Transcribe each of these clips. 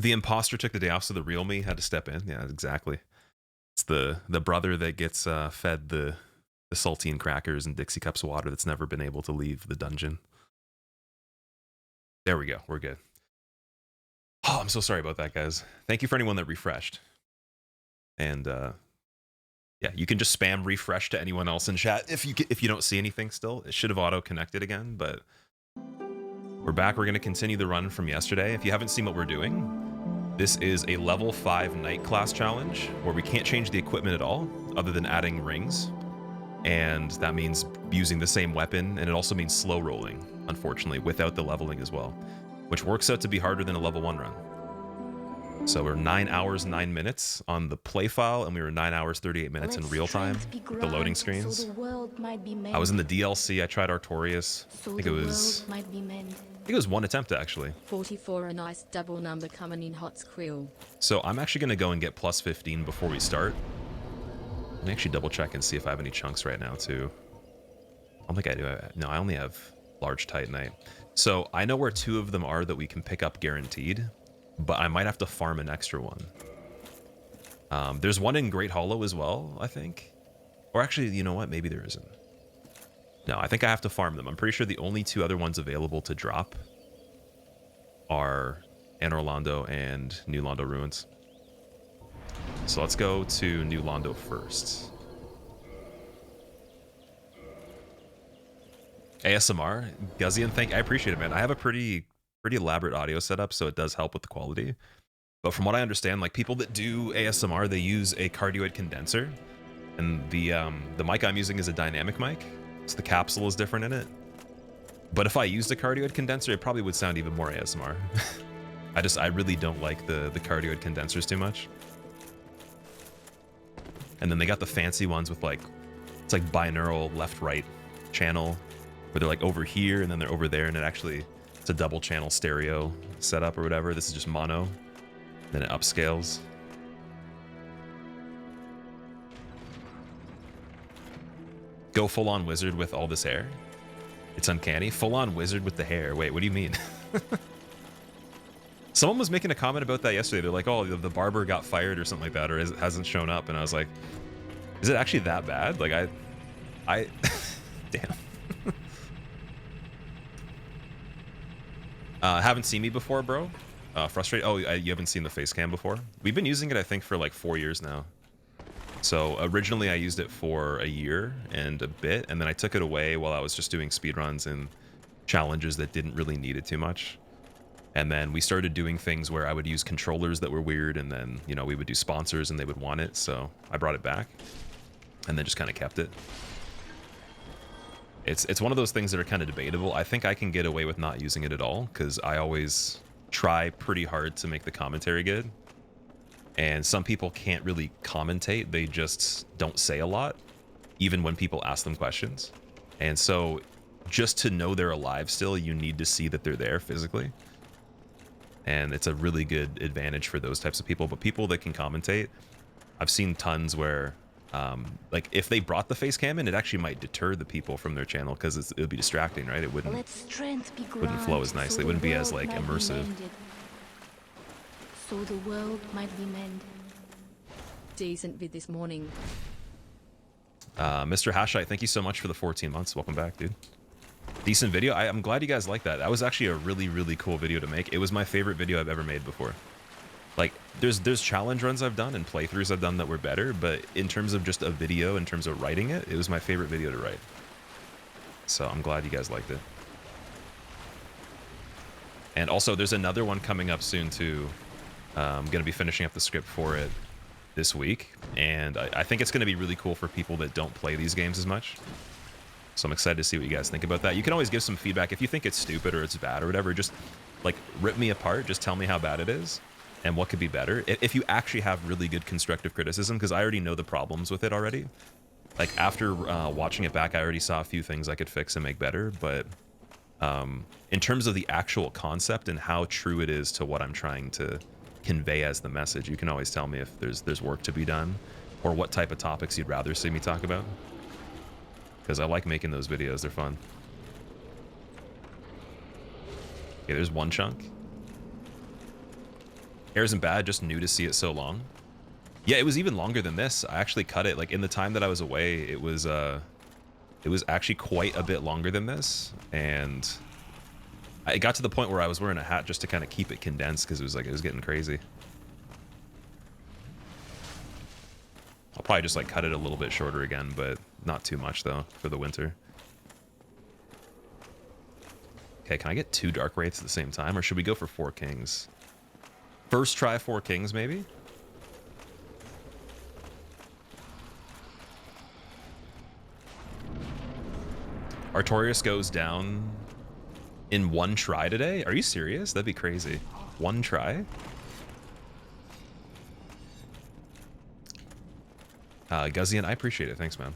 The imposter took the day off, so the real me had to step in. Yeah, exactly. It's the brother that gets fed the saltine crackers and Dixie cups of water that's never been able to leave the dungeon. There we go. We're good. Oh, I'm so sorry about that, guys. Thank you for anyone that refreshed. And yeah, you can just spam refresh to anyone else in chat if you don't see anything still. It should have auto connected again, but we're back. We're going to continue the run from yesterday. If you haven't seen what we're doing, this is a level 5 night class challenge where we can't change the equipment at all other than adding rings. And that means using the same weapon, and it also means slow rolling, unfortunately, without the leveling as well, which works out to be harder than a level 1 run. So we're 9 hours, 9 minutes on the play file, and we were 9 hours, 38 minutes in real time with the loading screens. I was in the DLC. I tried Artorias. I think it was one attempt, actually. 44, a nice double number coming in hot squill. So I'm actually going to go and get plus 15 before we start. Let me actually double check and see if I have any chunks right now, too. I don't think I do. No, I only have large titanite. So I know where 2 of them are that we can pick up guaranteed, but I might have to farm an extra one. There's one in Great Hollow as well, I think. Or actually, you know what? Maybe there isn't. No, I think I have to farm them. I'm pretty sure the only 2 other ones available to drop are Anor Londo and New Londo Ruins. So let's go to New Londo first. ASMR, Guzian, I appreciate it, man. I have a pretty elaborate audio setup, so it does help with the quality. But from what I understand, like people that do ASMR, they use a cardioid condenser, and the mic I'm using is a dynamic mic, so the capsule is different in it. But if I used a cardioid condenser, it probably would sound even more ASMR. I really don't like the cardioid condensers too much. And then they got the fancy ones with like, it's like binaural left-right channel, where they're like over here and then they're over there, and it's a double channel stereo setup or whatever. This is just mono, then it upscales. Go full-on wizard with all this hair. It's uncanny. Full-on wizard with the hair. Wait, what do you mean? Someone was making a comment about that yesterday. They're like, oh, the barber got fired or something like that, or hasn't shown up. And I was like, is it actually that bad? Like, I damn. Haven't seen me before, bro. Frustrated. Oh, you haven't seen the face cam before? We've been using it, I think, for like 4 years now. So originally I used it for a year and a bit, and then I took it away while I was just doing speedruns and challenges that didn't really need it too much. And then we started doing things where I would use controllers that were weird, and then, you know, we would do sponsors and they would want it, so I brought it back and then just kind of kept it. It's one of those things that are kind of debatable. I think I can get away with not using it at all, because I always try pretty hard to make the commentary good. And some people can't really commentate, they just don't say a lot, even when people ask them questions. And so just to know they're alive still, you need to see that they're there physically. And it's a really good advantage for those types of people. But people that can commentate, I've seen tons where, like, if they brought the face cam in, it actually might deter the people from their channel, because it would be distracting, right? It wouldn't flow as nicely. It wouldn't be as, like, immersive. So the world might be mended. Decent vid this morning. Mr. Hashite, thank you so much for the 14 months. Welcome back, dude. Decent video. I'm glad you guys like that. That was actually a really cool video to make. It was my favorite video I've ever made before. Like, there's challenge runs I've done and playthroughs I've done that were better, but in terms of just a video, in terms of writing it, it was my favorite video to write. So I'm glad you guys liked it. And also, there's another one coming up soon too. I'm going to be finishing up the script for it this week, and I think it's going to be really cool for people that don't play these games as much. So I'm excited to see what you guys think about that. You can always give some feedback. If you think it's stupid or it's bad or whatever, just like rip me apart. Just tell me how bad it is and what could be better. If you actually have really good constructive criticism, because I already know the problems with it already. Like, after watching it back, I already saw a few things I could fix and make better. But in terms of the actual concept and how true it is to what I'm trying to convey as the message, you can always tell me if there's work to be done or what type of topics you'd rather see me talk about. Because I like making those videos, they're fun. Okay, there's one chunk. Hair isn't bad, just new to see it so long. Yeah, it was even longer than this. I actually cut it like in the time that I was away. It was actually quite a bit longer than this, and it got to the point where I was wearing a hat just to kind of keep it condensed because it was getting crazy. I'll probably just like cut it a little bit shorter again, but not too much though for the winter. Okay, can I get 2 Dark Wraiths at the same time, or should we go for 4 Kings? First try 4 Kings, maybe? Artorias goes down in 1 try today? Are you serious? That'd be crazy. 1 try? Guzian, I appreciate it. Thanks, man.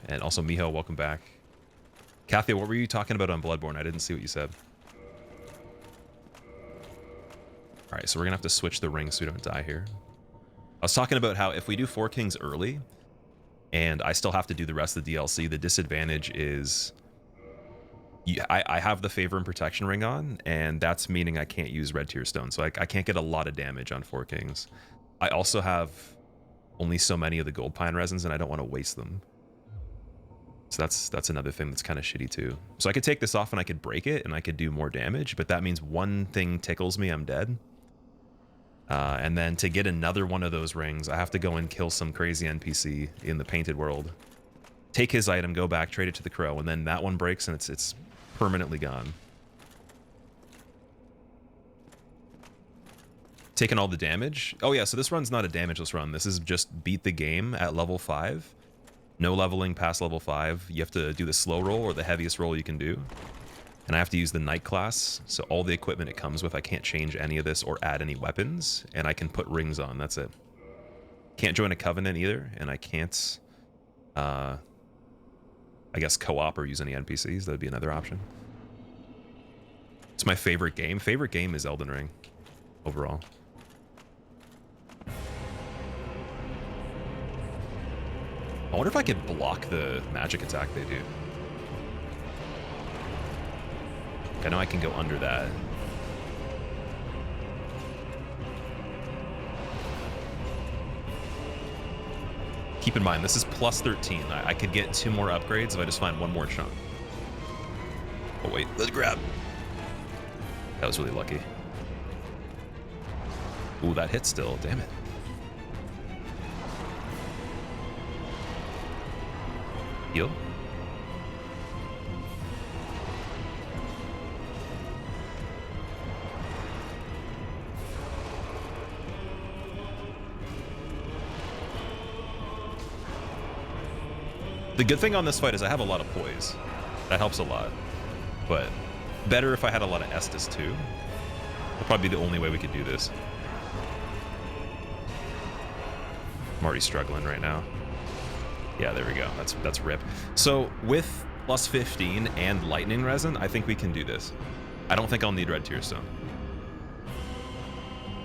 And also, Miho, welcome back. Kathy, what were you talking about on Bloodborne? I didn't see what you said. All right, so we're going to have to switch the rings so we don't die here. I was talking about how if we do 4 Kings early, and I still have to do the rest of the DLC, the disadvantage is I have the Favor and Protection ring on, and that's meaning I can't use Red Tear Stone, so I can't get a lot of damage on 4 Kings. I also have only so many of the Gold Pine resins, and I don't want to waste them. So that's another thing that's kind of shitty too. So I could take this off and I could break it, and I could do more damage, but that means one thing tickles me, I'm dead. And then to get another one of those rings, I have to go and kill some crazy NPC in the Painted World. Take his item, go back, trade it to the Crow, and then that one breaks and it's permanently gone. Taking all the damage. Oh yeah, so this run's not a damageless run. This is just beat the game at level 5. No leveling past level 5. You have to do the slow roll or the heaviest roll you can do. And I have to use the Knight class, so all the equipment it comes with, I can't change any of this or add any weapons, and I can put rings on, that's it. Can't join a covenant either, and I can't, I guess, co-op or use any NPCs. That'd be another option. It's my favorite game. Favorite game is Elden Ring, overall. I wonder if I could block the magic attack they do. I know I can go under that. Keep in mind, this is plus 13. I could get 2 more upgrades if I just find 1 more chunk. Oh wait, let's grab. That was really lucky. Ooh, that hit still, damn it. Heal. The good thing on this fight is I have a lot of poise. That helps a lot. But better if I had a lot of Estus too. That'd probably be the only way we could do this. I'm already struggling right now. Yeah, there we go. That's rip. So with plus 15 and lightning resin, I think we can do this. I don't think I'll need Red Tear Stone.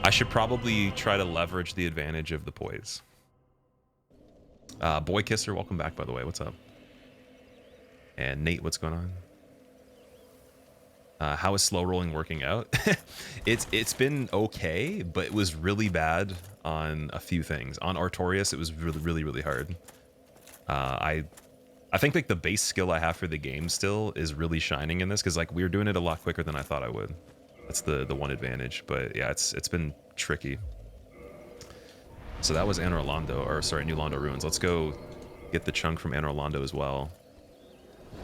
I should probably try to leverage the advantage of the poise. Boy Kisser, welcome back, by the way. What's up? And Nate, what's going on? How is slow rolling working out? It's been okay, but it was really bad on a few things. On Artorias, it was really hard. I think like the base skill I have for the game still is really shining in this, because like we were doing it a lot quicker than I thought I would. That's the one advantage. But yeah, it's been tricky. So that was Anor Londo, or sorry, New Londo Ruins. Let's go get the chunk from Anor Londo as well.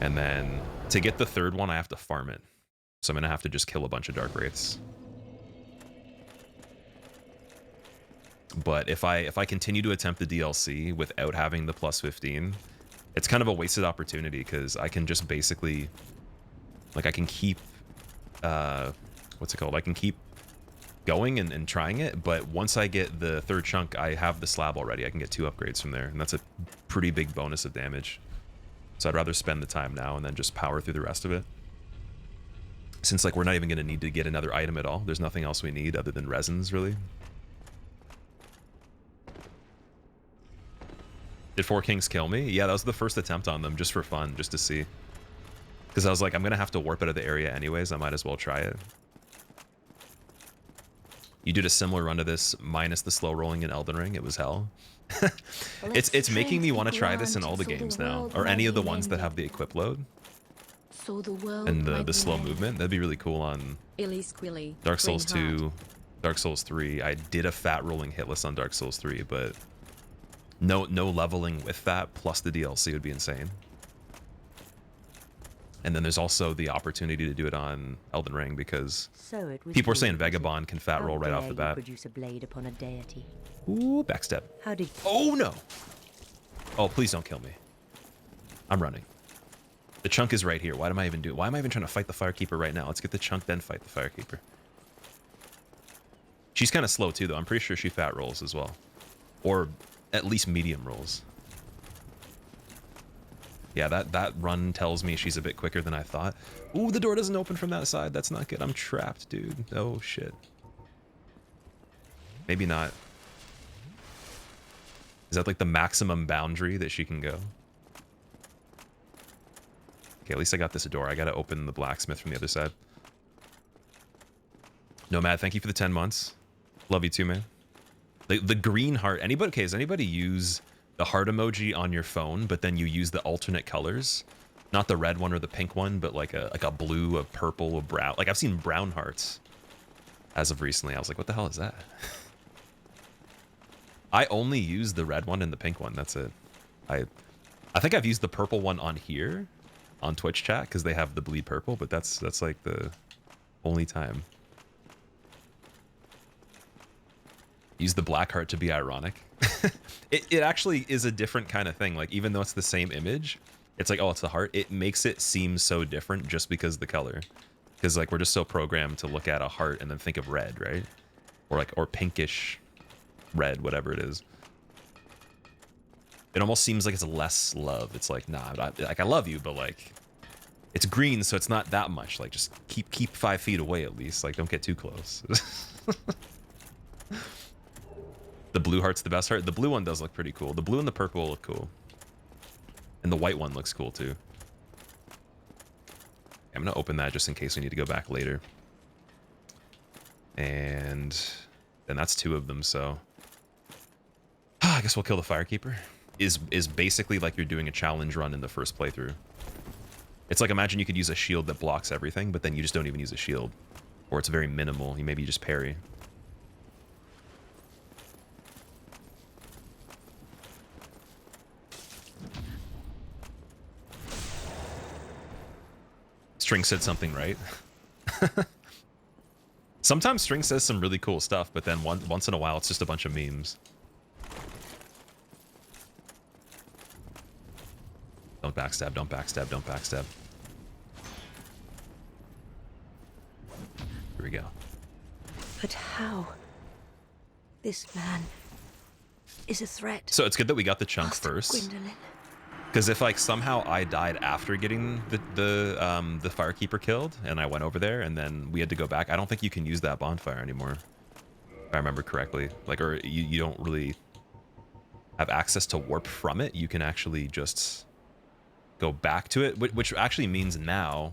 And then to get the 3rd one, I have to farm it. So I'm gonna have to just kill a bunch of Dark Wraiths. But if I continue to attempt the DLC without having the plus 15, it's kind of a wasted opportunity, because I can just basically, like, I can keep, what's it called? I can keep going and trying it, but once I get the 3rd chunk, I have the slab already. I can get 2 upgrades from there, and that's a pretty big bonus of damage. So I'd rather spend the time now and then just power through the rest of it. Since, like, we're not even going to need to get another item at all. There's nothing else we need other than resins, really. Did 4 Kings kill me? Yeah, that was the first attempt on them, just for fun, just to see. Because I was like, I'm going to have to warp out of the area anyways. I might as well try it. You did a similar run to this minus the slow rolling in Elden Ring. It was hell. It's making me want to try this in all the games now, or any of the ones that have the equip load So the world and might the be slow mended. movement. That'd be really cool on Illy squilly. Dark Souls bring heart. 2, Dark Souls 3. I did a fat rolling hit list on Dark Souls 3, but no leveling with that plus the DLC would be insane. And then there's also the opportunity to do it on Elden Ring because So it was people were you, saying was it? Vagabond can fat How roll right off dare the you bat. produce a blade upon a deity? Ooh, backstab. How did Oh no! Oh, please don't kill me. I'm running. The chunk is right here. Why am I even trying to fight the Firekeeper right now? Let's get the chunk, then fight the Firekeeper. She's kind of slow too, though. I'm pretty sure she fat rolls as well. Or at least medium rolls. Yeah, that run tells me she's a bit quicker than I thought. Ooh, the door doesn't open from that side. That's not good. I'm trapped, dude. Oh, shit. Maybe not. Is that like the maximum boundary that she can go? Okay, at least I got this door. I gotta open the blacksmith from the other side. Nomad, thank you for the 10 months. Love you too, man. The green heart. Anybody? Okay, does anybody use the heart emoji on your phone, but then you use the alternate colors? Not the red one or the pink one, but like a blue, a purple, a brown. Like I've seen brown hearts as of recently. I was like, what the hell is that? I only use the red one and the pink one. That's it. I think I've used the purple one on here on Twitch chat because they have the bleed purple, but that's like the only time. Use the black heart to be ironic. It actually is a different kind of thing. Like even though it's the same image, it's like, oh, it's the heart. It makes it seem so different just because of the color. Because like we're just so programmed to look at a heart and then think of red, right? Or pinkish red, whatever it is. It almost seems like it's less love. It's like, nah, like I love you, but like it's green, so it's not that much. Like just keep 5 feet away at least. Like don't get too close. The blue heart's the best heart. The blue one does look pretty cool. The blue and the purple look cool. And the white one looks cool too. I'm gonna open that just in case we need to go back later. And then that's 2 of them, so I guess we'll kill the Firekeeper. Is basically like you're doing a challenge run in the first playthrough. It's like imagine you could use a shield that blocks everything, but then you just don't even use a shield. Or it's very minimal. You maybe just parry. String said something right. Sometimes String says some really cool stuff, but then once in a while it's just a bunch of memes. Don't backstab, don't backstab, don't backstab. Here we go. But how? This man is a threat. So it's good that we got the chunk Master first. Gwendolyn. Because if like somehow I died after getting the Firekeeper killed and I went over there and then we had to go back, I don't think you can use that bonfire anymore. If I remember correctly. Like, or you don't really have access to warp from it. You can actually just go back to it, which actually means now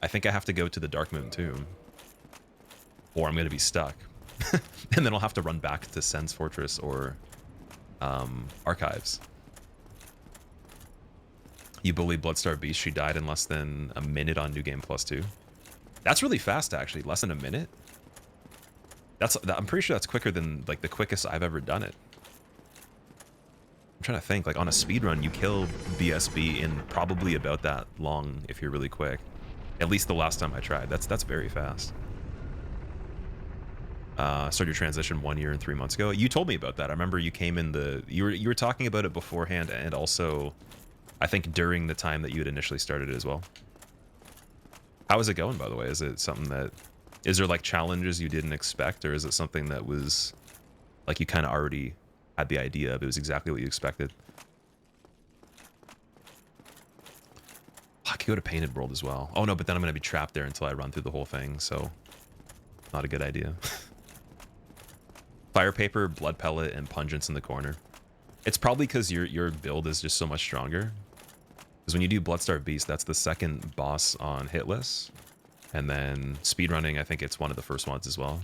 I think I have to go to the Dark Moon Tomb. Or I'm going to be stuck. And then I'll have to run back to Sen's Fortress or Archives. You bullied Bloodstar Beast. She died in less than a minute on New Game Plus 2. That's really fast, actually. Less than a minute. I'm pretty sure that's quicker than like the quickest I've ever done it. I'm trying to think. Like on a speed run, you kill BSB in probably about that long if you're really quick. At least the last time I tried. That's very fast. Started your transition 1 year and 3 months ago. You told me about that. I remember you came in you were talking about it beforehand and also I think during the time that you had initially started it as well. How is it going, by the way? Is it something that... Is there, like, challenges you didn't expect? Or is it something that was, like, you kind of already had the idea of? It was exactly what you expected? I could go to Painted World as well. Oh, no, but then I'm going to be trapped there until I run through the whole thing, so... Not a good idea. Fire Paper, Blood Pellet, and Pungence in the corner. It's probably because your build is just so much stronger. Because when you do Bloodstar Beast, that's the second boss on hit list. And then speedrunning, I think it's one of the first ones as well.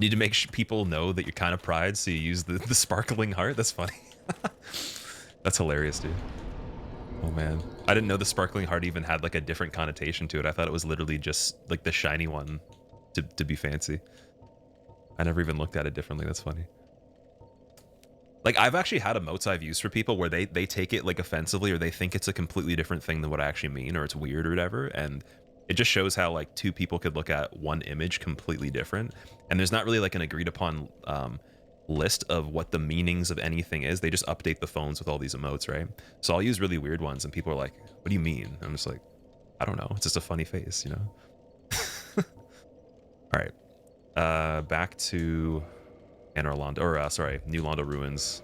Need to make people know that you're kind of pride, so you use the sparkling heart. That's funny. That's hilarious, dude. Oh man, I didn't know the sparkling heart even had like a different connotation to it. I thought it was literally just like the shiny one to be fancy. I never even looked at it differently. That's funny. Like, I've actually had emotes I've used for people where they take it like offensively, or they think it's a completely different thing than what I actually mean, or it's weird or whatever, and it just shows how like two people could look at one image completely different, and there's not really like an agreed upon list of what the meanings of anything is. They just update the phones with all these emotes, right? So I'll use really weird ones, and people are like, "What do you mean?" I'm just like, "I don't know. It's just a funny face, you know." All right, back to Anor Londo, or sorry, New Londo Ruins.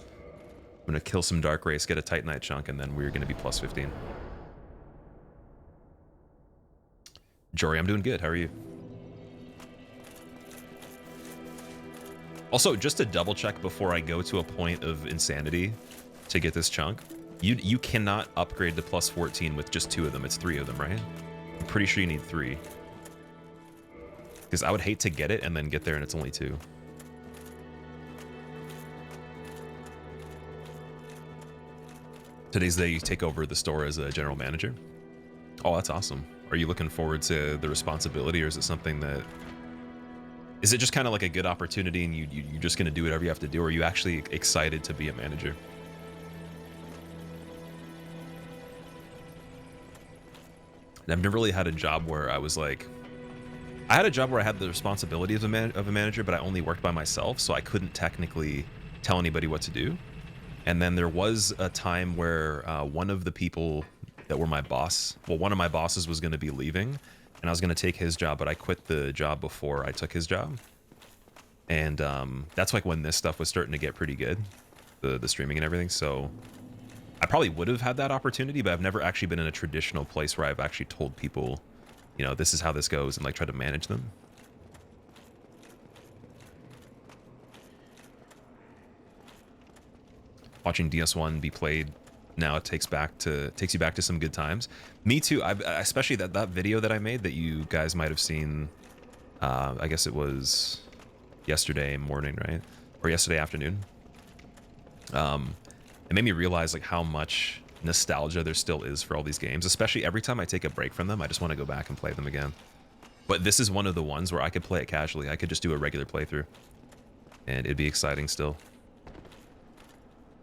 I'm gonna kill some Dark Race, get a Titanite chunk, and then we're gonna be plus 15. Jory, I'm doing good. How are you? Also, just to double check before I go to a point of insanity to get this chunk, you cannot upgrade to plus 14 with just 2 of them. It's 3 of them, right? I'm pretty sure you need 3. Because I would hate to get it and then get there and it's only 2. Today's the day you take over the store as a general manager. Oh, that's awesome. Are you looking forward to the responsibility, or is it something that... Is it just kind of like a good opportunity and you're just going to do whatever you have to do, or are you actually excited to be a manager? And I've never really had a job where I was like... I had a job where I had the responsibility of a manager, but I only worked by myself, so I couldn't technically tell anybody what to do. And then there was a time where one of the people that were my boss, well, one of my bosses was going to be leaving, and I was going to take his job, but I quit the job before I took his job. And that's like when this stuff was starting to get pretty good, the streaming and everything. So I probably would have had that opportunity, but I've never actually been in a traditional place where I've actually told people, you know, this is how this goes, and like try to manage them. Watching DS1 be played now, it takes you back to some good times. Me too. Especially that video that I made that you guys might have seen. I guess it was yesterday morning, right, or yesterday afternoon. It made me realize like how much nostalgia there still is for all these games. Especially every time I take a break from them, I just want to go back and play them again. But this is one of the ones where I could play it casually. I could just do a regular playthrough, and it'd be exciting still.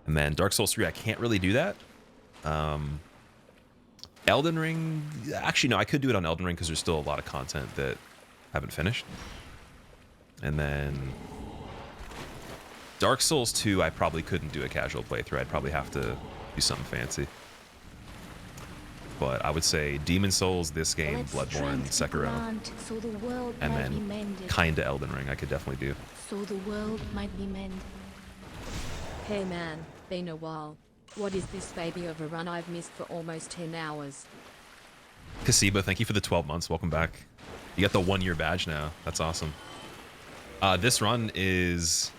And then Dark Souls 3, I can't really do that. Elden Ring, actually no, I could do it on Elden Ring because there's still a lot of content that I haven't finished. And then Dark Souls 2, I probably couldn't do a casual playthrough. I'd probably have to do something fancy. But I would say Demon Souls, this game, Bloodborne, Sekiro, so the world and might be then mended. kinda Elden Ring I could definitely do. So the world might be mended. Hey man, been a while. What is this baby of a run I've missed for almost 10 hours? Kasiba, thank you for the 12 months. Welcome back. You got the 1-year badge now. That's awesome. This run is...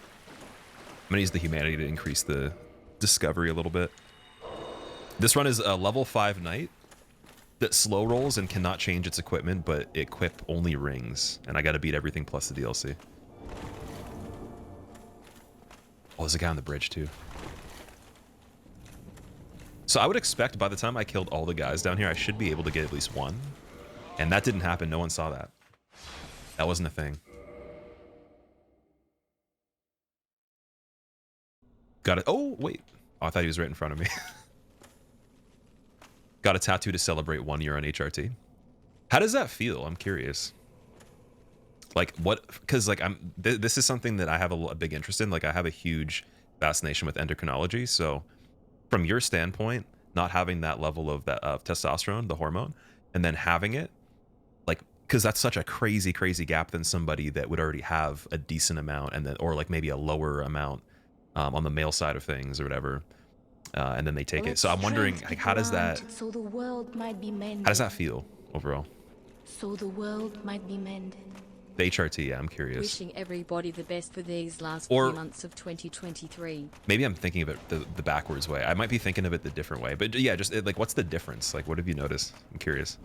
I'm going to use the humanity to increase the discovery a little bit. This run is a level 5 knight that slow rolls and cannot change its equipment, but equip only rings. And I got to beat everything plus the DLC. Oh, there's a guy on the bridge too. So I would expect by the time I killed all the guys down here, I should be able to get at least one. And that didn't happen. No one saw that. That wasn't a thing. Got it. Oh, wait. Oh, I thought he was right in front of me. Got a tattoo to celebrate 1 year on HRT. How does that feel? I'm curious. Like what, because like this is something that I have a big interest in. Like I have a huge fascination with endocrinology. So from your standpoint, not having that level of testosterone, the hormone, and then having it, like, because that's such a crazy gap than somebody that would already have a decent amount, and then, or like maybe a lower amount on the male side of things or whatever, and then they take it. So I'm wondering, like, how does that, so the world might be mended. how does that feel overall? So the world might be mended. The HRT, yeah, I'm curious. Wishing everybody the best for these last Or- few months of 2023. Maybe I'm thinking of it the backwards way. I might be thinking of it the different way. But yeah, just like, what's the difference? Like, what have you noticed? I'm curious.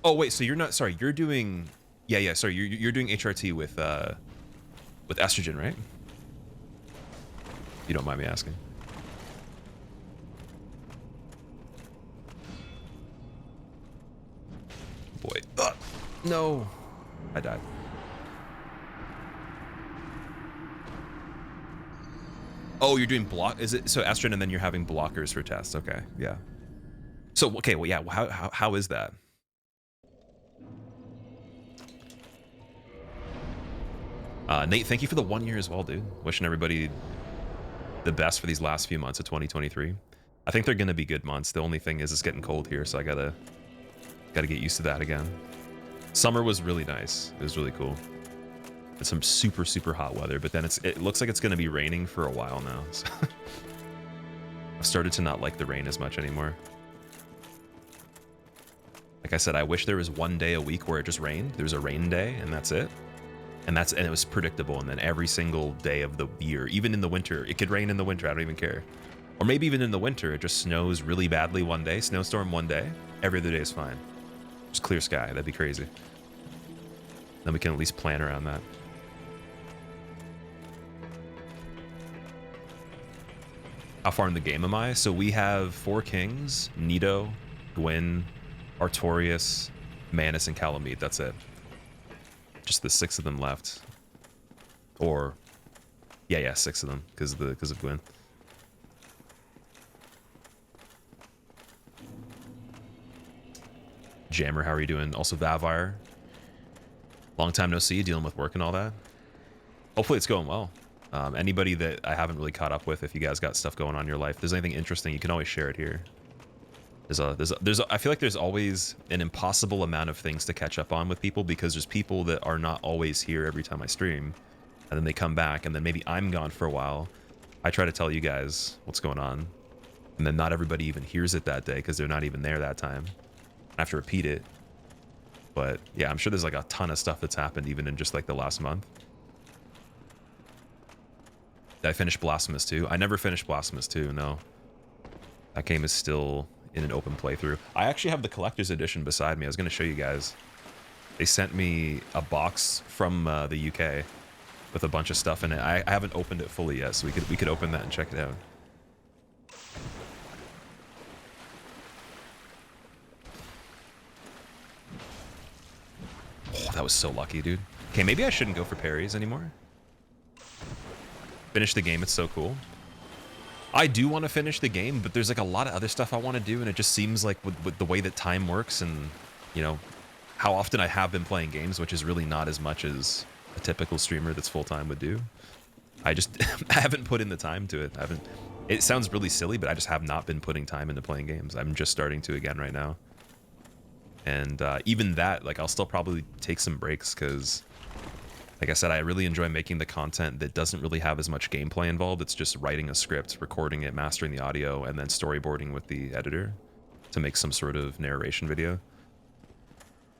Oh, wait, so you're not, sorry, you're doing Yeah. Sorry, you're doing HRT with estrogen, right? You don't mind me asking. Boy. No. I died. Oh, you're doing block. Is it so estrogen and then you're having blockers for tests? Okay, yeah. So okay, well, yeah. How is that? Nate, thank you for the 1 year as well, dude. Wishing everybody the best for these last few months of 2023. I think they're gonna be good months. The only thing is it's getting cold here, so I gotta get used to that again. Summer was really nice. It was really cool. It's some super hot weather, but then it looks like it's gonna be raining for a while now. So I've started to not like the rain as much anymore. Like I said, I wish there was one day a week where it just rained. There's a rain day and that's it. And it was predictable. And then every single day of the year, even in the winter, it could rain in the winter. I don't even care. Or maybe even in the winter, it just snows really badly one day, snowstorm one day. Every other day is fine. Just clear sky. That'd be crazy. Then we can at least plan around that. How far in the game am I? So we have 4 kings, Nito, Gwyn, Artorias, Manus, and Kalameet. That's it. Just the 6 of them left. Or, yeah, 6 of them because of Gwyn. Jammer, how are you doing? Also Vavire. Long time no see, dealing with work and all that. Hopefully it's going well. Anybody that I haven't really caught up with, if you guys got stuff going on in your life, if there's anything interesting, you can always share it here. I feel like there's always an impossible amount of things to catch up on with people because there's people that are not always here every time I stream, and then they come back, and then maybe I'm gone for a while. I try to tell you guys what's going on, and then not everybody even hears it that day because they're not even there that time. I have to repeat it. But yeah, I'm sure there's like a ton of stuff that's happened even in just like the last month. Did I finish Blasphemous 2? I never finished Blasphemous 2, no. That game is still in an open playthrough. I actually have the collector's edition beside me. I was going to show you guys. They sent me a box from the UK with a bunch of stuff in it. I haven't opened it fully yet, so we could open that and check it out. Oh, that was so lucky, dude. Okay, maybe I shouldn't go for parries anymore. Finish the game, it's so cool. I do want to finish the game, but there's like a lot of other stuff I want to do, and it just seems like with the way that time works and, you know, how often I have been playing games, which is really not as much as a typical streamer that's full-time would do. I just I haven't put in the time to it. It sounds really silly, but I just have not been putting time into playing games. I'm just starting to again right now. And even that, like, I'll still probably take some breaks because, like I said, I really enjoy making the content that doesn't really have as much gameplay involved. It's just writing a script, recording it, mastering the audio, and then storyboarding with the editor to make some sort of narration video.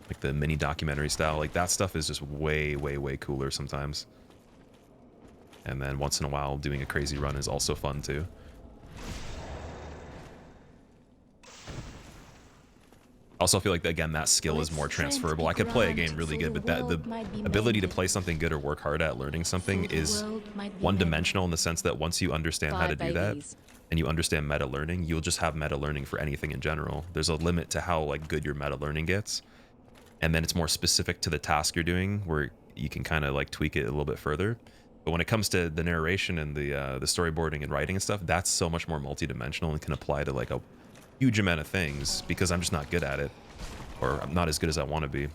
Like the mini documentary style. Like, that stuff is just way cooler sometimes. And then once in a while, doing a crazy run is also fun too. Also, I feel like, again, that skill is more transferable. I could play a game really good, but the ability to play something good or work hard at learning something is one-dimensional in the sense that once you understand how to do that, and you understand meta learning, you'll just have meta learning for anything in general. There's a limit to how like good your meta learning gets, and then it's more specific to the task you're doing, where you can kind of like tweak it a little bit further. But when it comes to the narration and the storyboarding and writing and stuff, that's so much more multi-dimensional and can apply to like a huge amount of things because I'm just not good at it, or I'm not as good as I want to be.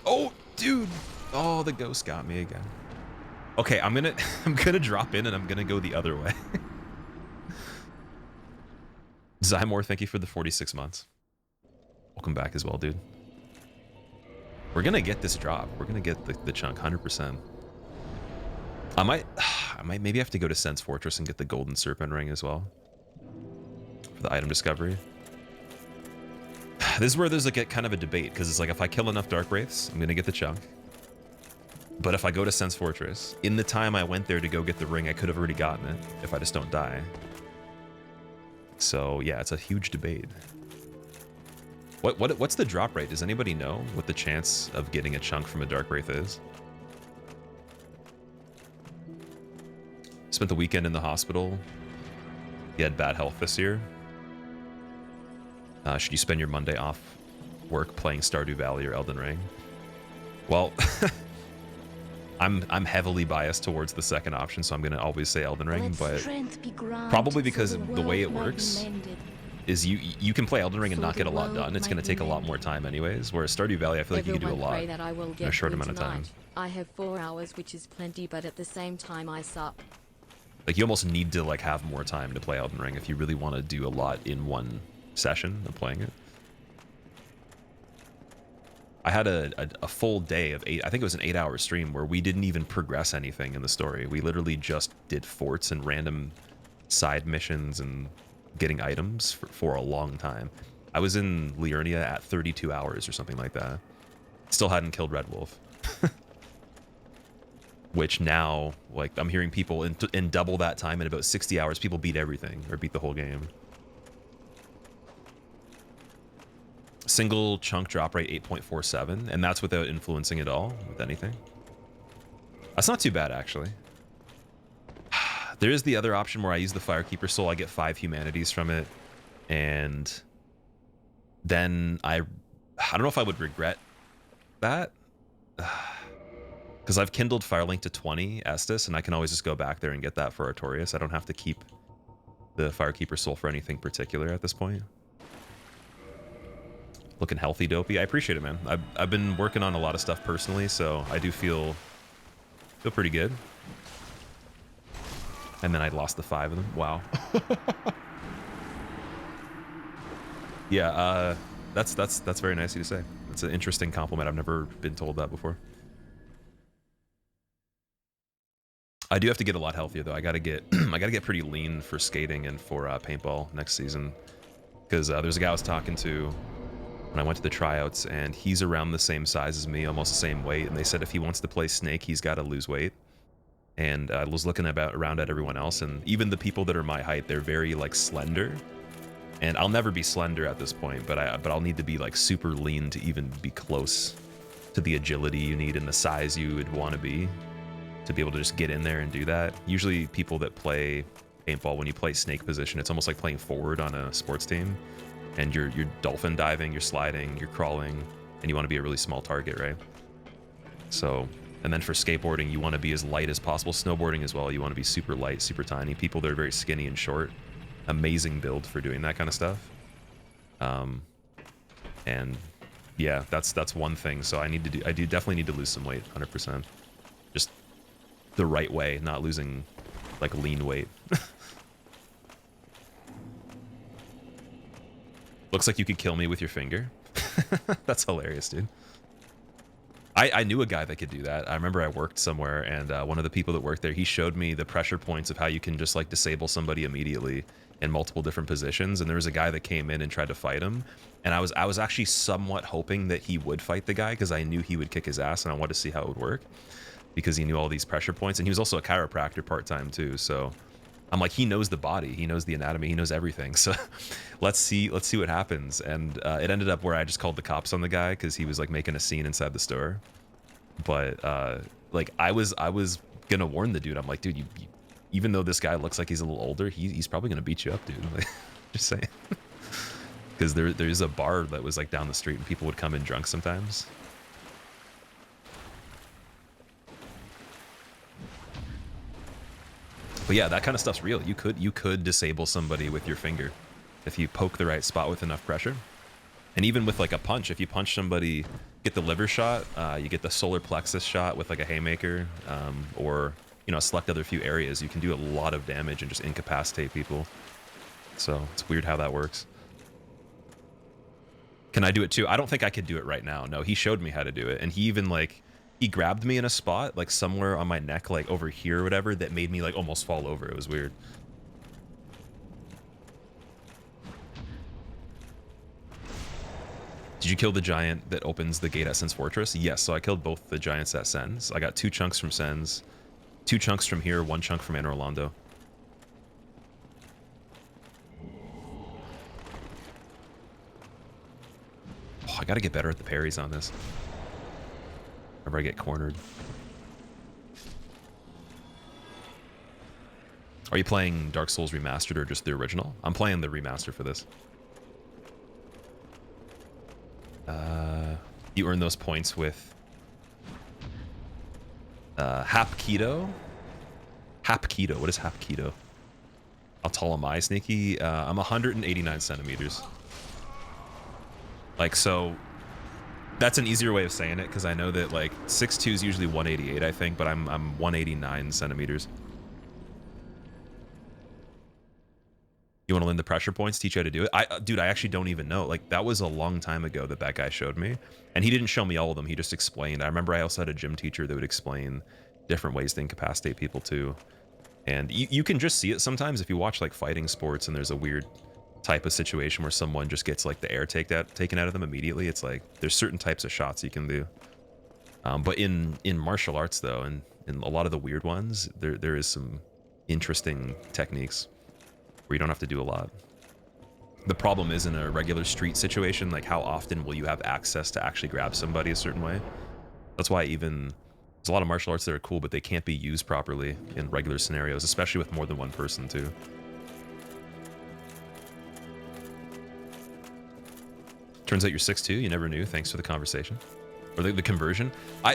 Oh, dude! Oh, the ghost got me again. Okay, I'm gonna drop in and I'm gonna go the other way. Zymor, thank you for the 46 months. Welcome back as well, dude. We're gonna get this drop. We're gonna get the chunk 100%. I might maybe have to go to Sense Fortress and get the Golden Serpent Ring as well for the item discovery. This is where there's like a kind of a debate, because it's like if I kill enough Dark Wraiths, I'm gonna get the chunk. But if I go to Sense Fortress, in the time I went there to go get the ring, I could have already gotten it if I just don't die. So yeah, it's a huge debate. What's the drop rate? Does anybody know what the chance of getting a chunk from a Dark Wraith is? Spent the weekend in the hospital. You had bad health this year. Should you spend your Monday off work playing Stardew Valley or Elden Ring? Well, I'm heavily biased towards the second option, so I'm gonna always say Elden Ring, but probably because the way it works is you can play Elden Ring and not get a lot done. It's gonna take a lot more time anyways, whereas Stardew Valley, I feel like you can do a lot in a short amount of time. I have 4 hours, which is plenty, but at the same time I suck. Like, you almost need to like have more time to play Elden Ring if you really want to do a lot in one session of playing it. I had a full day of I think it was an 8-hour stream where we didn't even progress anything in the story. We literally just did forts and random side missions and getting items for a long time. I was in Liurnia at 32 hours or something like that. Still hadn't killed Red Wolf. Which now, like, I'm hearing people in double that time, in about 60 hours, people beat everything, or beat the whole game. Single chunk drop rate 8.47, and that's without influencing at all with anything. That's not too bad, actually. There is the other option where I use the Firekeeper Soul. I get 5 humanities from it, and then I don't know if I would regret that. Because I've kindled Firelink to 20 Estus, and I can always just go back there and get that for Artorias. I don't have to keep the Firekeeper Soul for anything particular at this point. Looking healthy, Dopey. I appreciate it, man. I've been working on a lot of stuff personally, so I do feel pretty good. And then I lost the 5 of them. Wow. Yeah, that's very nice of you to say. It's an interesting compliment. I've never been told that before. I do have to get a lot healthier though. I gotta get I gotta get pretty lean for skating and for paintball next season. Because there's a guy I was talking to when I went to the tryouts, and he's around the same size as me, almost the same weight. And they said if he wants to play Snake, he's got to lose weight. And I was looking around at everyone else, and even the people that are my height, they're very like slender. And I'll never be slender at this point, but I'll need to be like super lean to even be close to the agility you need and the size you would want to be able to just get in there and do that. Usually people that play paintball, when you play Snake position, it's almost like playing forward on a sports team, and you're dolphin diving, you're sliding, you're crawling, and you want to be a really small target, right? So, and then for skateboarding, you want to be as light as possible. Snowboarding as well, you want to be super light, super tiny. People that are very skinny and short, amazing build for doing that kind of stuff. And yeah, that's one thing. So I do definitely need to lose some weight, 100%. Just the right way, not losing like lean weight. Looks like you could kill me with your finger. That's hilarious, dude. I knew a guy that could do that. I remember I worked somewhere, and one of the people that worked there, he showed me the pressure points of how you can just like disable somebody immediately in multiple different positions. And there was a guy that came in and tried to fight him, and I was actually somewhat hoping that he would fight the guy, because I knew he would kick his ass, and I wanted to see how it would work, because he knew all these pressure points, and he was also a chiropractor part-time too. So I'm like, he knows the body, he knows the anatomy, he knows everything. So let's see what happens. And it ended up where I just called the cops on the guy because he was like making a scene inside the store. But like I was gonna warn the dude. I'm like, dude, you even though this guy looks like he's a little older, he's probably gonna beat you up, dude. Like, just saying. Because there's a bar that was like down the street, and people would come in drunk sometimes. But yeah, that kind of stuff's real. You could disable somebody with your finger if you poke the right spot with enough pressure. And even with like a punch, if you punch somebody, get the liver shot, you get the solar plexus shot with like a haymaker, or select other few areas, you can do a lot of damage and just incapacitate people. So it's weird how that works. Can I do it too? I don't think I could do it right now. No, he showed me how to do it, and he even like he grabbed me in a spot like somewhere on my neck, like over here or whatever, that made me like almost fall over. It was weird. Did you kill the giant that opens the gate at Sen's Fortress? Yes, so I killed both the giants at Sen's. I got 2 chunks from Sen's, 2 chunks from here, 1 chunk from Anor Londo. I gotta get better at the parries on this. Whenever I get cornered. Are you playing Dark Souls Remastered or just the original? I'm playing the remaster for this. You earn those points with Hapkido. Hapkido. What is Hapkido? How tall am I, Sneaky? I'm 189 centimeters. Like, so that's an easier way of saying it because I know that like 6'2" is usually 188, I think, but I'm 189 centimeters. You want to learn the pressure points, teach you how to do it? Dude, I actually don't even know. Like, that was a long time ago that guy showed me. And he didn't show me all of them. He just explained. I remember I also had a gym teacher that would explain different ways to incapacitate people too. And you can just see it sometimes if you watch like fighting sports and there's a weird type of situation where someone just gets like the air taken out of them immediately. It's like there's certain types of shots you can do. But in martial arts though, and in a lot of the weird ones, there is some interesting techniques where you don't have to do a lot. The problem is in a regular street situation, like how often will you have access to actually grab somebody a certain way? That's why even there's a lot of martial arts that are cool, but they can't be used properly in regular scenarios, especially with more than one person too. Turns out you're 6'2", you never knew. Thanks for the conversation. Or the conversion.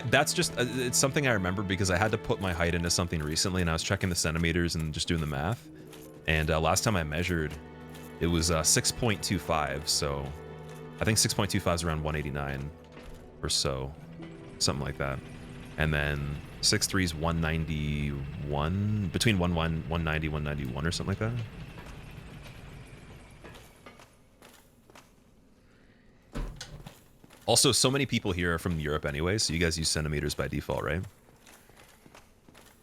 That's just, it's something I remember because I had to put my height into something recently and I was checking the centimeters and just doing the math. And last time I measured, it was 6.25, so I think 6.25 is around 189 or so, something like that. And then 6'3 is 191, between 190, 191 or something like that. Also, so many people here are from Europe anyway, so you guys use centimeters by default, right?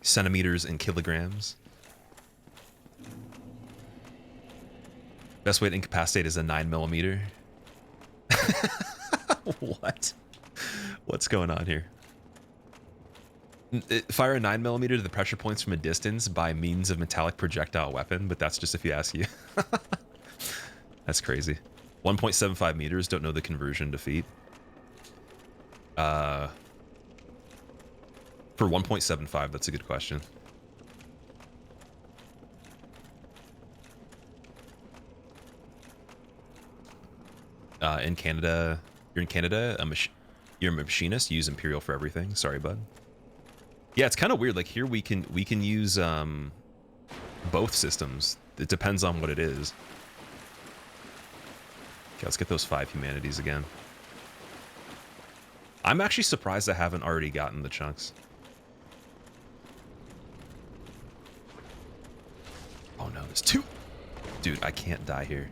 Centimeters and kilograms. Best way to incapacitate is a 9mm. What? What's going on here? Fire a 9mm to the pressure points from a distance by means of metallic projectile weapon, but that's just if you ask you. That's crazy. 1.75 meters, don't know the conversion to feet. For 1.75, that's a good question. In Canada, you're in Canada, you're a machinist, you use Imperial for everything. Sorry, bud. Yeah, it's kind of weird. Like here we can use both systems. It depends on what it is. Okay, let's get those 5 humanities again. I'm actually surprised I haven't already gotten the chunks. Oh no, there's 2. Dude, I can't die here.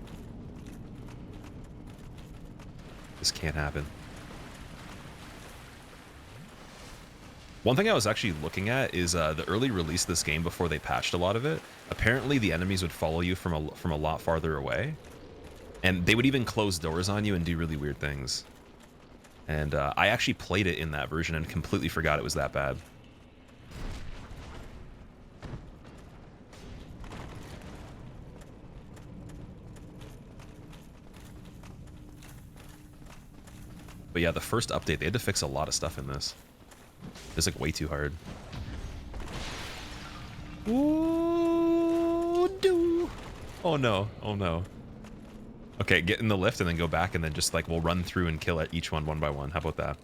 This can't happen. One thing I was actually looking at is the early release of this game before they patched a lot of it. Apparently the enemies would follow you from a lot farther away. And they would even close doors on you and do really weird things. And I actually played it in that version and completely forgot it was that bad. But yeah, the first update, they had to fix a lot of stuff in this. It's like way too hard. Ooh, do. Oh no, oh no. Okay, get in the lift and then go back and then just like we'll run through and kill each one by one. How about that?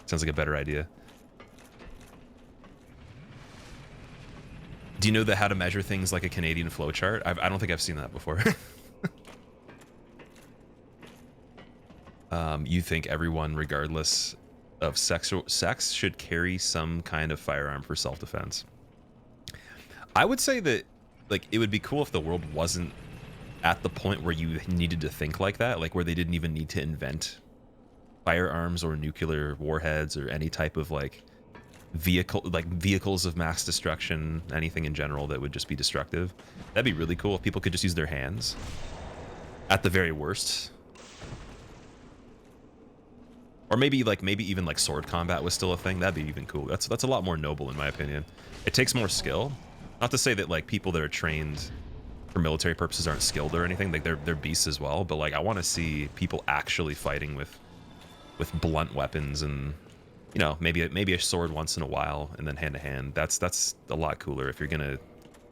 Sounds like a better idea. Do you know how to measure things like a Canadian flowchart? I don't think I've seen that before. You think everyone, regardless of sex, should carry some kind of firearm for self-defense? I would say that, like, it would be cool if the world wasn't at the point where you needed to think like that, like where they didn't even need to invent firearms or nuclear warheads or any type of like vehicles of mass destruction, anything in general that would just be destructive. That'd be really cool if people could just use their hands at the very worst. Or maybe even like sword combat was still a thing. That'd be even cool. That's a lot more noble in my opinion. It takes more skill. Not to say that like people that are trained for military purposes aren't skilled or anything. Like they're beasts as well, but like I want to see people actually fighting with blunt weapons and, you know, maybe a sword once in a while and then hand to hand. That's a lot cooler if you're gonna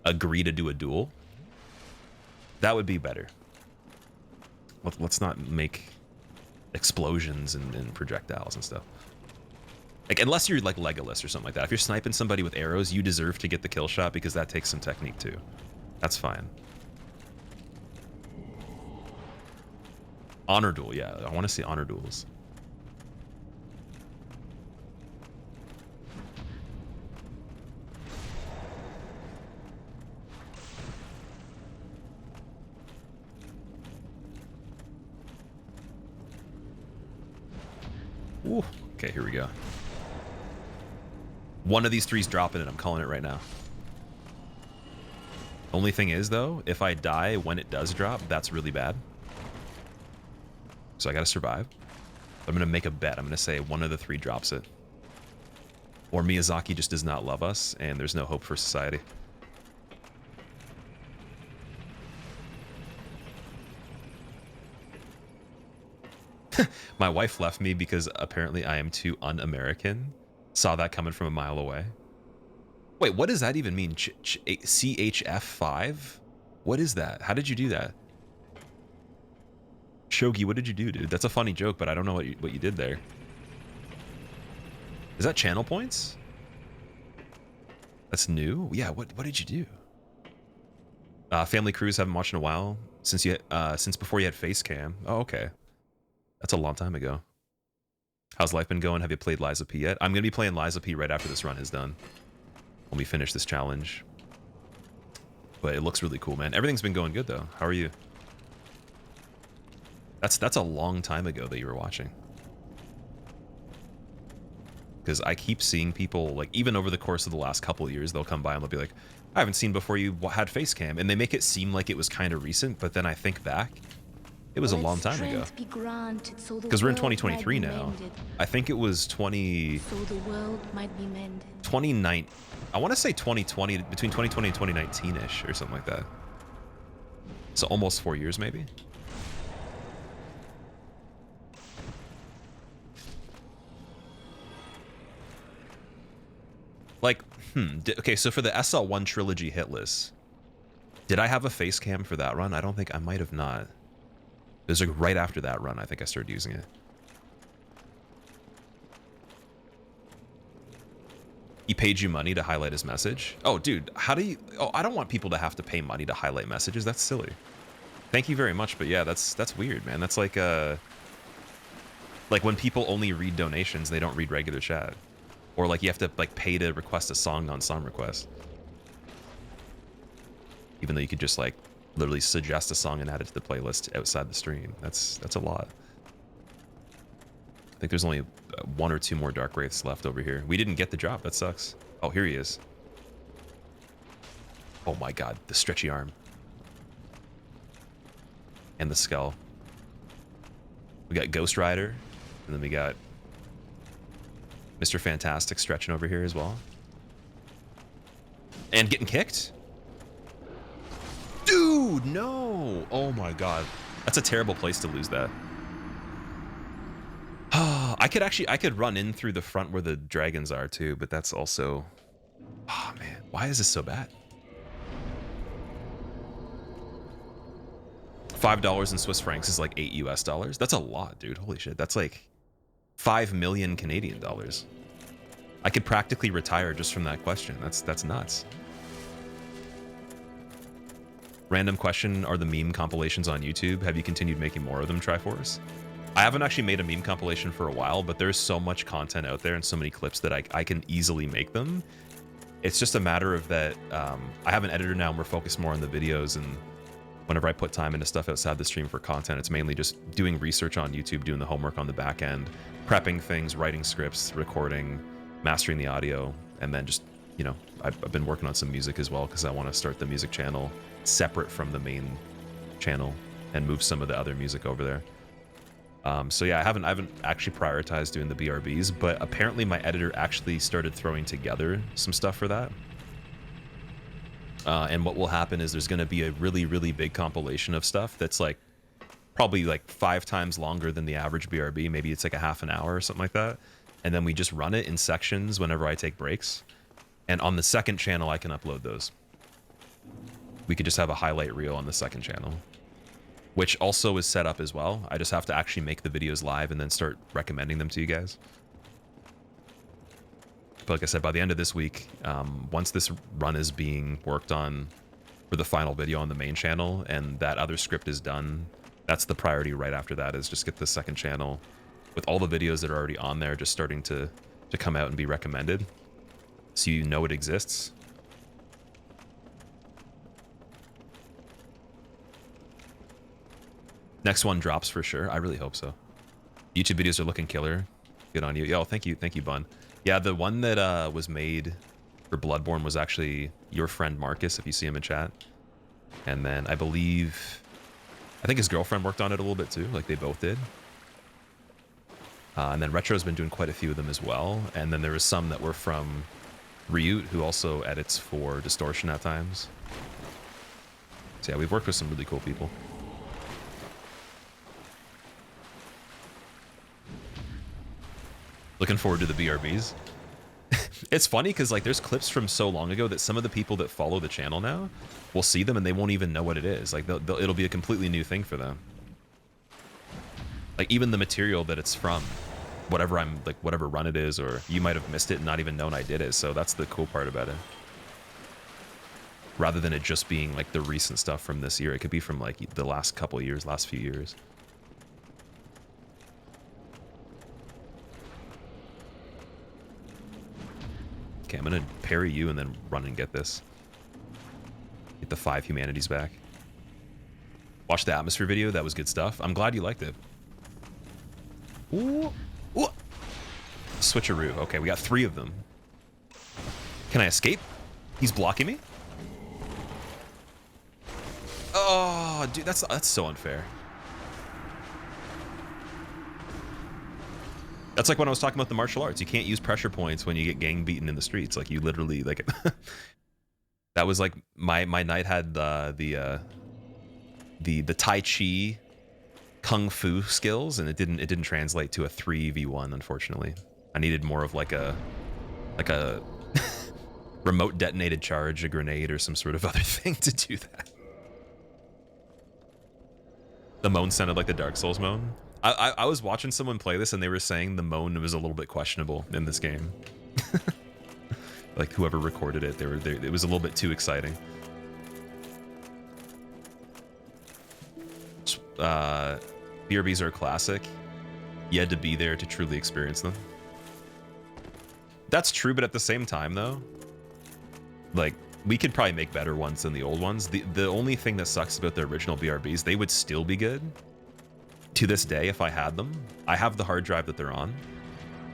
agree to do a duel. That would be better. Let's not make explosions and projectiles and stuff. Like, unless you're like Legolas or something like that. If you're sniping somebody with arrows, you deserve to get the kill shot because that takes some technique too. That's fine. Honor duel, yeah. I want to see honor duels. Ooh, okay, here we go. One of these three's dropping it. I'm calling it right now. Only thing is, though, if I die when it does drop, that's really bad. So I gotta survive. I'm gonna make a bet. I'm gonna say one of the three drops it. Or Miyazaki just does not love us, and there's no hope for society. My wife left me because apparently I am too un-American. Saw that coming from a mile away. Wait, what does that even mean? CHF5? What is that? How did you do that? Shogi, what did you do, dude? That's a funny joke, but I don't know what you did there. Is that channel points? That's new? Yeah, what did you do? Family Cruise, haven't watched in a while. Since before you had face cam. Oh, okay. That's a long time ago. How's life been going? Have you played Liza P yet? I'm going to be playing Liza P right after this run is done. When we finish this challenge. But it looks really cool, man. Everything's been going good, though. How are you? That's a long time ago that you were watching. Because I keep seeing people, like, even over the course of the last couple of years, they'll come by and they'll be like, I haven't seen before you had face cam. And they make it seem like it was kind of recent, but then I think back. It was a long time ago. Because we're in 2023 now. I think it was 29. I want to say 2020, between 2020 and 2019-ish or something like that. So almost 4 years, maybe. Like, okay, so for the SL1 trilogy hit list, did I have a face cam for that run? I don't think I might have not. It was like right after that run, I think I started using it. He paid you money to highlight his message? Oh, dude, how do you... Oh, I don't want people to have to pay money to highlight messages. That's silly. Thank you very much, but yeah, that's weird, man. That's like when people only read donations, they don't read regular chat. Or like you have to like pay to request a song on Song Request. Even though you could just like literally suggest a song and add it to the playlist outside the stream. That's a lot. I think there's only 1 or 2 more Dark Wraiths left over here. We didn't get the drop. That sucks. Oh, here he is. Oh my god, the stretchy arm. And the skull. We got Ghost Rider, and then we got Mr. Fantastic stretching over here as well. And getting kicked? Dude, no! Oh my god. That's a terrible place to lose that. I could run in through the front where the dragons are too, but that's also... Oh man, why is this so bad? $5 in Swiss francs is like $8 US. That's a lot, dude. Holy shit. That's like 5 million Canadian dollars. I could practically retire just from that question. That's nuts. Random question, are the meme compilations on YouTube? Have you continued making more of them, Triforce? I haven't actually made a meme compilation for a while, but there's so much content out there and so many clips that I can easily make them. It's just a matter of that I have an editor now and we're focused more on the videos, and whenever I put time into stuff outside the stream for content, it's mainly just doing research on YouTube, doing the homework on the back end, prepping things, writing scripts, recording, mastering the audio, and then just, you know, I've been working on some music as well because I want to start the music channel separate from the main channel and move some of the other music over there. So yeah, I haven't actually prioritized doing the BRBs, but apparently my editor actually started throwing together some stuff for that. And what will happen is there's going to be a really, really big compilation of stuff that's like probably like 5 times longer than the average BRB. Maybe it's like a half an hour or something like that. And then we just run it in sections whenever I take breaks. And on the second channel, I can upload those. We could just have a highlight reel on the second channel, which also is set up as well. I just have to actually make the videos live and then start recommending them to you guys. But like I said, by the end of this week, once this run is being worked on for the final video on the main channel and that other script is done, that's the priority right after that, is just get the second channel with all the videos that are already on there just starting to come out and be recommended, so you know it exists. Next one drops for sure. I really hope so. YouTube videos are looking killer. Good on you. Yo, thank you, Bun. Yeah, the one that was made for Bloodborne was actually your friend Marcus, if you see him in chat. And then I think his girlfriend worked on it a little bit too, like they both did. And then Retro's been doing quite a few of them as well. And then there was some that were from Ryut, who also edits for Distortion at times. So yeah, we've worked with some really cool people. Looking forward to the BRBs. It's funny because like there's clips from so long ago that some of the people that follow the channel now will see them and they won't even know what it is. Like it'll be a completely new thing for them. Like even the material that it's from, whatever run it is, or you might have missed it and not even known I did it. So that's the cool part about it. Rather than it just being like the recent stuff from this year, it could be from like the last couple of years, last few years. Okay, I'm gonna parry you and then run and get this. Get the 5 humanities back. Watch the atmosphere video, that was good stuff. I'm glad you liked it. Ooh. Ooh. Switcheroo. Okay, we got 3 of them. Can I escape? He's blocking me? Oh, dude, that's so unfair. That's like when I was talking about the martial arts. You can't use pressure points when you get gang beaten in the streets. Like you literally like that was like my knight had the Tai Chi Kung Fu skills, and it didn't translate to a 3v1, unfortunately. I needed more of like a remote detonated charge, a grenade, or some sort of other thing to do that. The moan sounded like the Dark Souls moan. I was watching someone play this and they were saying the moan was a little bit questionable in this game. Like whoever recorded it, it was a little bit too exciting. BRBs are a classic. You had to be there to truly experience them. That's true, but at the same time though, like we could probably make better ones than the old ones. The only thing that sucks about the original BRBs, they would still be good to this day if I had them. I have the hard drive that they're on,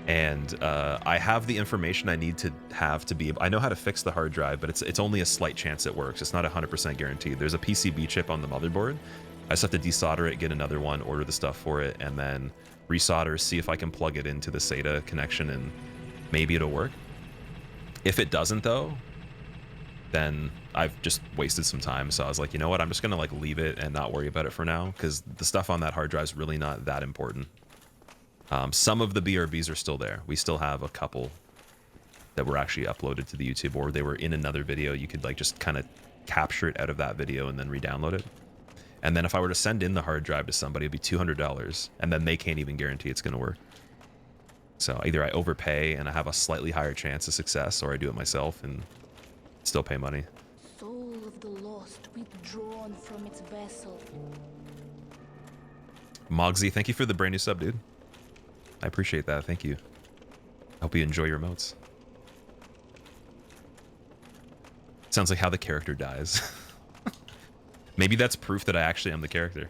and I have the information I need to have to be able, I know how to fix the hard drive, but it's only a slight chance it works. It's not 100% guaranteed. There's a PCB chip on the motherboard. I just have to desolder it, get another one, order the stuff for it, and then resolder, see if I can plug it into the SATA connection, and maybe it'll work. If it doesn't though, then I've just wasted some time. So I was like, you know what, I'm just gonna like leave it and not worry about it for now, because the stuff on that hard drive is really not that important. Some of the BRBs are still there. We still have a couple that were actually uploaded to the YouTube, or they were in another video. You could like just kind of capture it out of that video and then re-download it. And then if I were to send in the hard drive to somebody, it'd be $200, and then they can't even guarantee it's gonna work. So either I overpay and I have a slightly higher chance of success, or I do it myself and still pay money. Soul of the lost withdrawn from its vessel. Mogsy, thank you for the brand new sub, dude. I appreciate that. Thank you. I hope you enjoy your emotes. Sounds like how the character dies. Maybe that's proof that I actually am the character.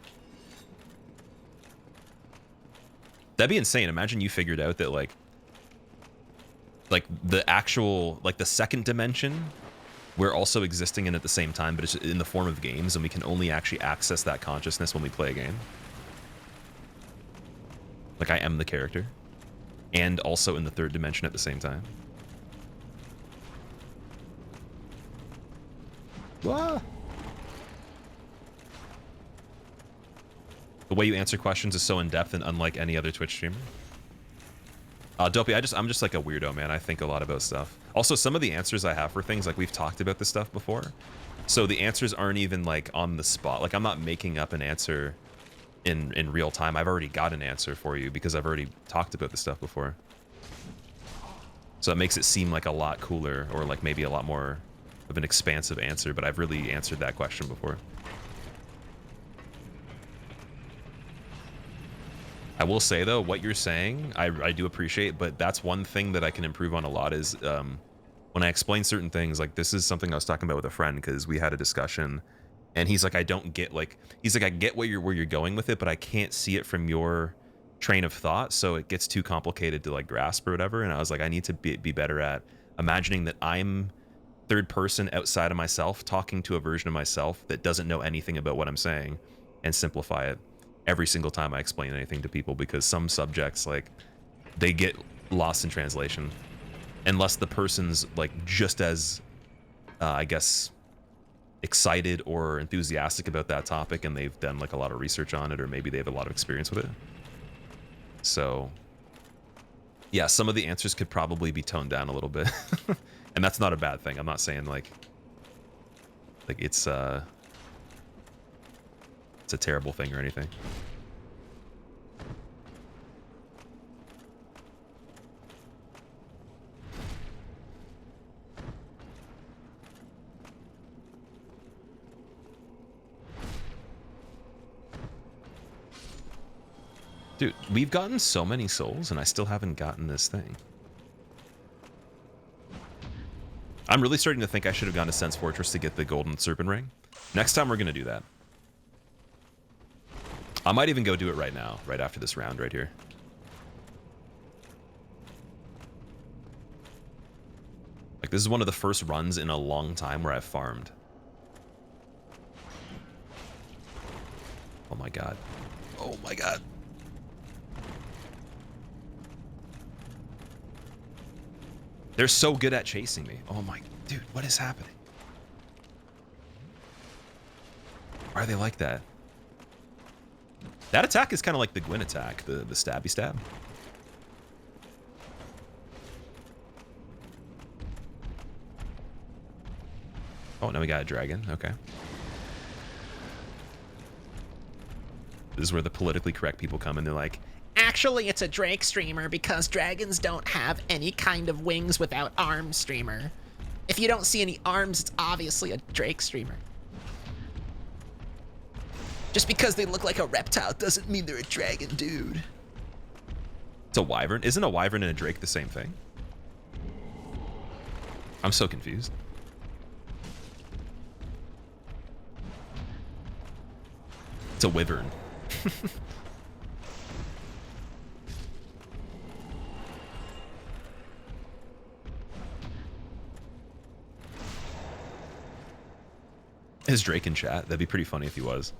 That'd be insane. Imagine you figured out that like the actual, like the second dimension, we're also existing in at the same time, but it's in the form of games, and we can only actually access that consciousness when we play a game. Like I am the character, and also in the third dimension at the same time. What? The way you answer questions is so in depth and unlike any other Twitch streamer. Dopey, I'm just like a weirdo, man. I think a lot about stuff. Also, some of the answers I have for things, like we've talked about this stuff before. So the answers aren't even like on the spot. Like I'm not making up an answer in real time. I've already got an answer for you because I've already talked about this stuff before. So it makes it seem like a lot cooler or like maybe a lot more of an expansive answer, but I've really answered that question before. I will say though, what you're saying, I do appreciate, but that's one thing that I can improve on a lot is when I explain certain things, like this is something I was talking about with a friend because we had a discussion and he's like, I don't get like, he's like, I get where you're going with it, but I can't see it from your train of thought. So it gets too complicated to like grasp or whatever. And I was like, I need to be better at imagining that I'm third person outside of myself talking to a version of myself that doesn't know anything about what I'm saying and simplify it every single time I explain anything to people, because some subjects, like, they get lost in translation unless the person's like just as I guess excited or enthusiastic about that topic and they've done like a lot of research on it, or maybe they have a lot of experience with it. So yeah, some of the answers could probably be toned down a little bit. And that's not a bad thing. I'm not saying like it's a terrible thing or anything. Dude, we've gotten so many souls and I still haven't gotten this thing. I'm really starting to think I should have gone to Sense Fortress to get the golden serpent ring. Next time we're going to do that. I might even go do it right now, right after this round right here. Like, this is one of the first runs in a long time where I've farmed. Oh my god. Oh my god. They're so good at chasing me. Oh my, dude, what is happening? Why are they like that? That attack is kind of like the Gwyn attack, the stabby stab. Oh, now we got a dragon. Okay. This is where the politically correct people come and they're like, actually, it's a Drake streamer because dragons don't have any kind of wings without arms streamer. If you don't see any arms, it's obviously a Drake streamer. Just because they look like a reptile doesn't mean they're a dragon, dude. It's a wyvern. Isn't a wyvern and a drake the same thing? I'm so confused. It's a wyvern. Is Drake in chat? That'd be pretty funny if he was.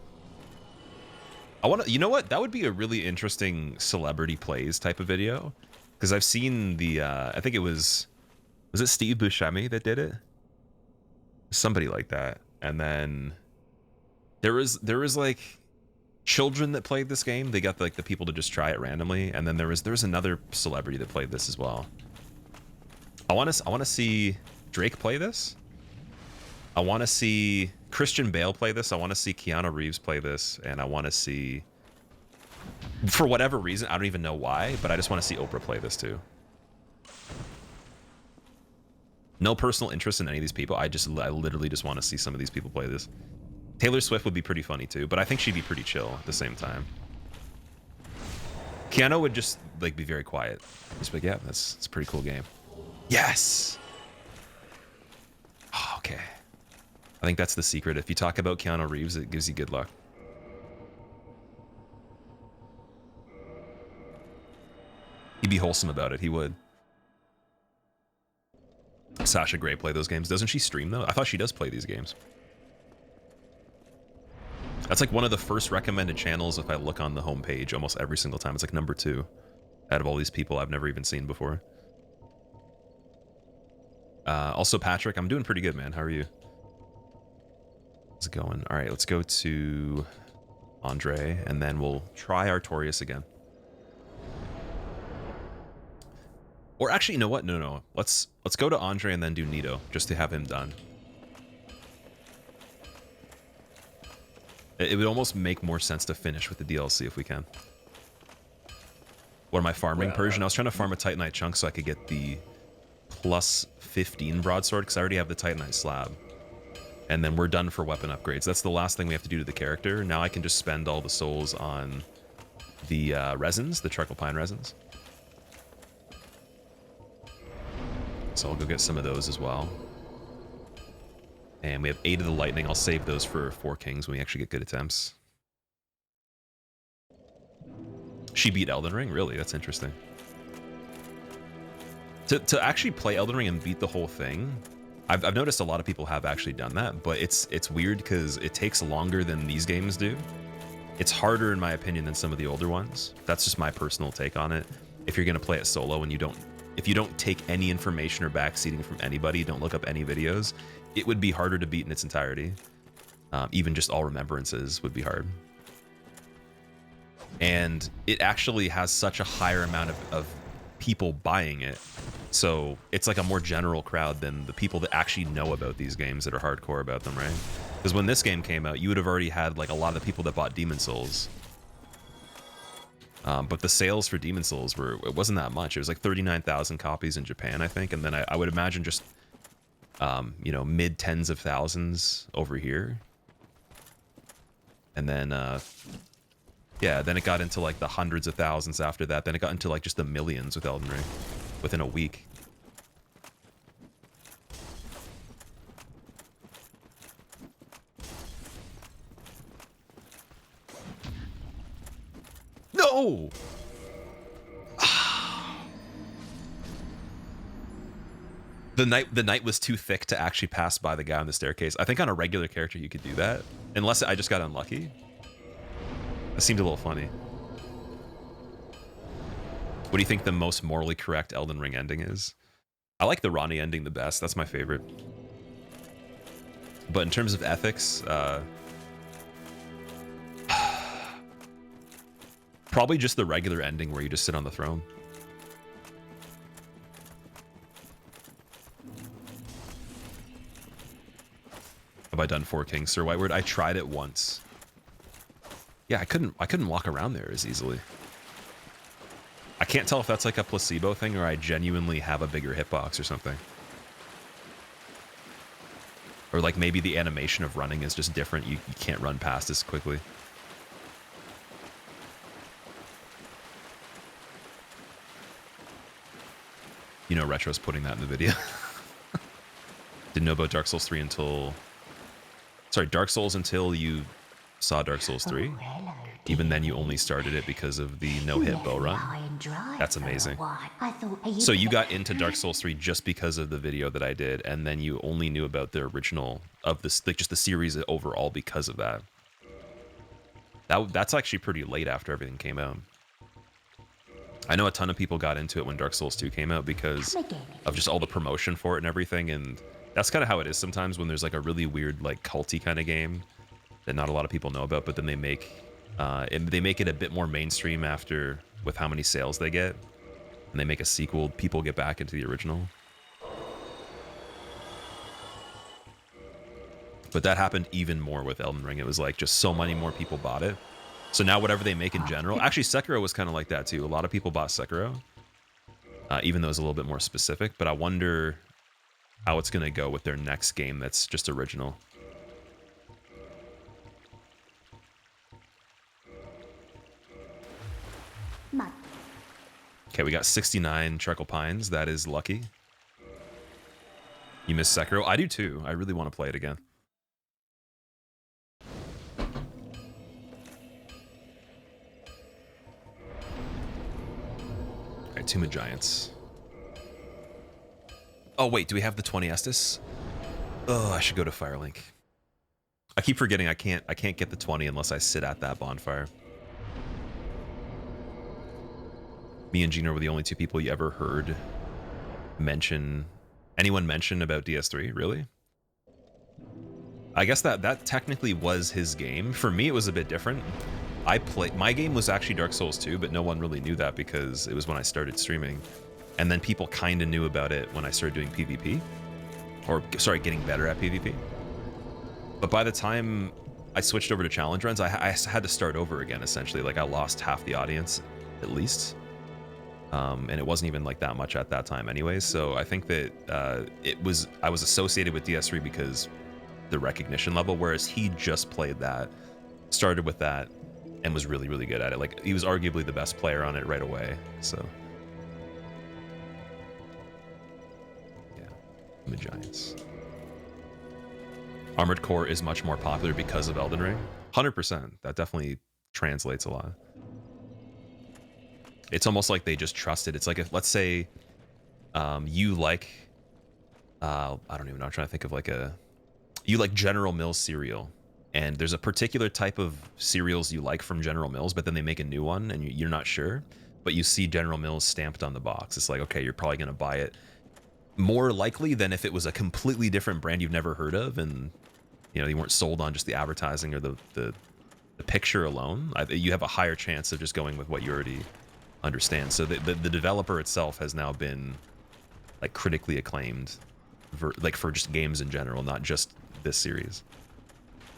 I want to, you know what? That would be a really interesting celebrity plays type of video. Because I've seen the, I think it was it Steve Buscemi that did it? Somebody like that. And then there was like children that played this game. They got like the people to just try it randomly. And then there was another celebrity that played this as well. I want to see Drake play this. I want to see Christian Bale play this. I want to see Keanu Reeves play this. And I want to see, for whatever reason, I don't even know why, but I just want to see Oprah play this too. No personal interest in any of these people. I literally just want to see some of these people play this. Taylor Swift would be pretty funny too, but I think she'd be pretty chill at the same time. Keanu would just like be very quiet. Just be like, yeah, it's a pretty cool game. Yes. Oh, okay. I think that's the secret. If you talk about Keanu Reeves, it gives you good luck. He'd be wholesome about it. He would. Sasha Grey play those games. Doesn't she stream though? I thought she does play these games. That's like one of the first recommended channels if I look on the homepage almost every single time. It's like number 2 out of all these people I've never even seen before. Also, Patrick, I'm doing pretty good, man. How are you? How's it going? All right, let's go to Andre, and then we'll try Artorias again. Or actually, you know what? No. Let's go to Andre and then do Nito, just to have him done. It would almost make more sense to finish with the DLC if we can. What am I farming? Persian? I was trying to farm a Titanite chunk so I could get the plus 15 broadsword, because I already have the Titanite slab. And then we're done for weapon upgrades. That's the last thing we have to do to the character. Now I can just spend all the souls on the resins, the charcoal pine resins. So I'll go get some of those as well. And we have 8 of the lightning. I'll save those for 4 kings when we actually get good attempts. She beat Elden Ring? Really? That's interesting. To actually play Elden Ring and beat the whole thing, I've noticed a lot of people have actually done that, but it's weird because it takes longer than these games do. It's harder, in my opinion, than some of the older ones. That's just my personal take on it. If you're gonna play it solo and if you don't take any information or backseating from anybody, don't look up any videos, it would be harder to beat in its entirety. Even just all remembrances would be hard. And it actually has such a higher amount of people buying it. So it's like a more general crowd than the people that actually know about these games that are hardcore about them, right? Because when this game came out, you would have already had like a lot of the people that bought Demon Souls. But the sales for Demon Souls it wasn't that much. It was like 39,000 copies in Japan, I think. And then I would imagine just, you know, mid tens of thousands over here. And then, yeah, then it got into like the hundreds of thousands after that. Then it got into like just the millions with Elden Ring within a week. No! The night was too thick to actually pass by the guy on the staircase. I think on a regular character you could do that. Unless I just got unlucky. That seemed a little funny. What do you think the most morally correct Elden Ring ending is? I like the Ronnie ending the best. That's my favorite. But in terms of ethics, probably just the regular ending where you just sit on the throne. Have I done 4 Kings, Sir Whiteward? I tried it once. Yeah, I couldn't walk around there as easily. I can't tell if that's like a placebo thing or I genuinely have a bigger hitbox or something. Or like maybe the animation of running is just different. You can't run past as quickly. You know, Retro's putting that in the video. Didn't know about Dark Souls 3 until... Sorry, Dark Souls until you saw Dark Souls 3. Even then, you only started it because of the no-hit bow run. That's amazing. So you got into Dark Souls 3 just because of the video that I did, and then you only knew about the original of this, like just the series overall because of that. That's actually pretty late after everything came out. I know a ton of people got into it when Dark Souls 2 came out because of just all the promotion for it and everything, and that's kind of how it is sometimes when there's like a really weird, like culty kind of game that not a lot of people know about, but then they make it a bit more mainstream after with how many sales they get, and they make a sequel. People get back into the original. But that happened even more with Elden Ring. It was like just so many more people bought it. So now whatever they make in general, actually Sekiro was kind of like that too. A lot of people bought Sekiro, even though it's a little bit more specific. But I wonder how it's going to go with their next game that's just original. Okay, we got 69 Charcoal Pines. That is lucky. You miss Sekiro? I do too. I really want to play it again. Alright, Tomb of Giants. Oh wait, do we have the 20 Estus? Oh, I should go to Firelink. I keep forgetting I can't get the 20 unless I sit at that bonfire. Me and Gino were the only 2 people you ever heard anyone mention about DS3, really? I guess that technically was his game. For me, it was a bit different. My game was actually Dark Souls 2, but no one really knew that because it was when I started streaming. And then people kind of knew about it when I started doing PvP. Or, sorry, getting better at PvP. But by the time I switched over to challenge runs, I had to start over again, essentially. Like, I lost half the audience, at least. And it wasn't even like that much at that time anyways. So I think that I was associated with DS3 because the recognition level, whereas he just played that, started with that, and was really, really good at it. Like, he was arguably the best player on it right away. So yeah, the Giants. Armored Core is much more popular because of Elden Ring. 100%. That definitely translates a lot. It's almost like they just trust it. It's like if, let's say, you like, I don't even know, I'm trying to think of like you like General Mills cereal, and there's a particular type of cereals you like from General Mills, but then they make a new one and you're not sure, but you see General Mills stamped on the box. It's like, okay, you're probably going to buy it more likely than if it was a completely different brand you've never heard of, and you know, you weren't sold on just the advertising or the picture alone. You have a higher chance of just going with what you already understand. So the developer itself has now been like critically acclaimed for just games in general, not just this series.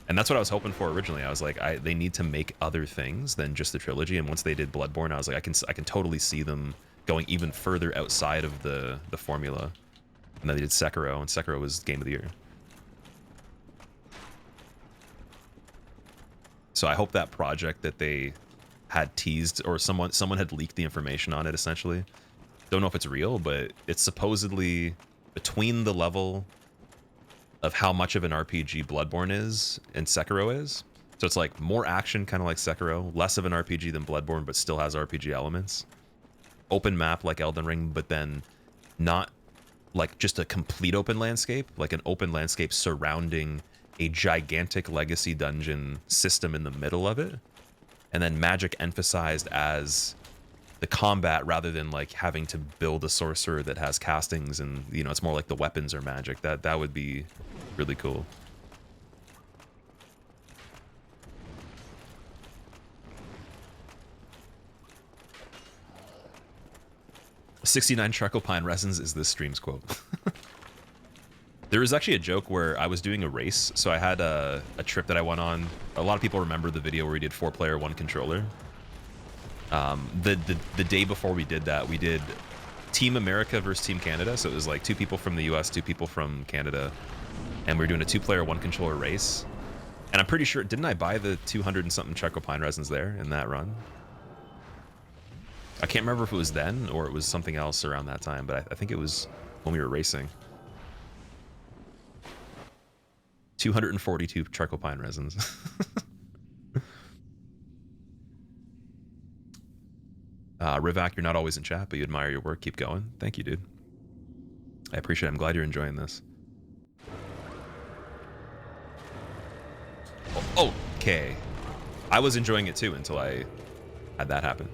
And that's what I was hoping for originally. I was like, they need to make other things than just the trilogy. And once they did Bloodborne, I was like, I can totally see them going even further outside of the formula. And then they did Sekiro, and Sekiro was Game of the Year. So I hope that project that they had teased, or someone had leaked the information on it, essentially. Don't know if it's real, but it's supposedly between the level of how much of an RPG Bloodborne is and Sekiro is. So it's like more action, kind of like Sekiro, less of an RPG than Bloodborne, but still has RPG elements. Open map like Elden Ring, but then not like just a complete open landscape, like an open landscape surrounding a gigantic legacy dungeon system in the middle of it. And then magic emphasized as the combat rather than like having to build a sorcerer that has castings, and you know, it's more like the weapons are magic. That would be really cool. "69 charcoal pine resins" is this stream's quote. There was actually a joke where I was doing a race. So I had a trip that I went on. A lot of people remember the video where we did 4-player, 1 controller. The day before we did that, we did Team America versus Team Canada. So it was like 2 people from the US, 2 people from Canada. And we were doing a 2-player, 1 controller race. And I'm pretty sure, didn't I buy the 200 and something charcoal pine resins there in that run? I can't remember if it was then or it was something else around that time, but I think it was when we were racing. 242 charcoal pine resins. Rivak, you're not always in chat, but you admire your work. Keep going. Thank you, dude. I appreciate it. I'm glad you're enjoying this. Oh, okay. I was enjoying it too until I had that happen.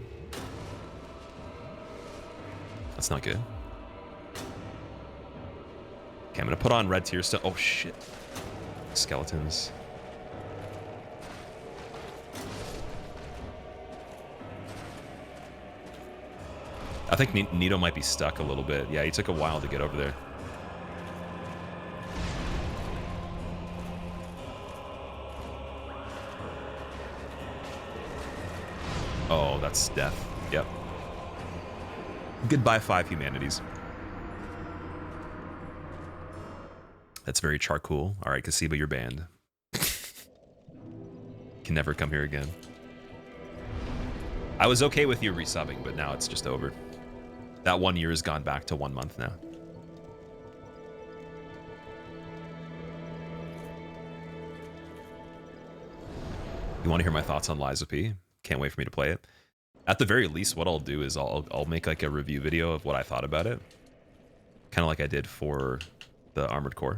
That's not good. Okay, I'm gonna put on red tier still. Oh shit. Skeletons. I think Nito might be stuck a little bit. Yeah, he took a while to get over there. Oh, that's death. Yep. Goodbye, 5 humanities. That's very charcoal. All right, Kasiba, you're banned. Can never come here again. I was okay with you resubbing, but now it's just over. That 1 year has gone back to 1 month now. You want to hear my thoughts on Lies of P? Can't wait for me to play it. At the very least, what I'll do is I'll make like a review video of what I thought about it. Kind of like I did for the Armored Core.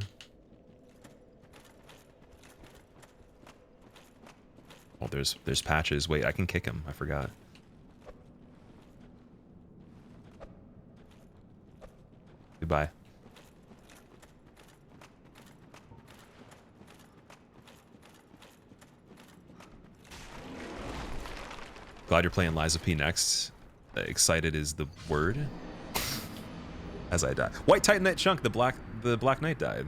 Oh, there's patches. Wait, I can kick him. I forgot. Goodbye. Glad you're playing Liza P next. Excited is the word. As I die. White Titanite Chunk, the Black Knight died.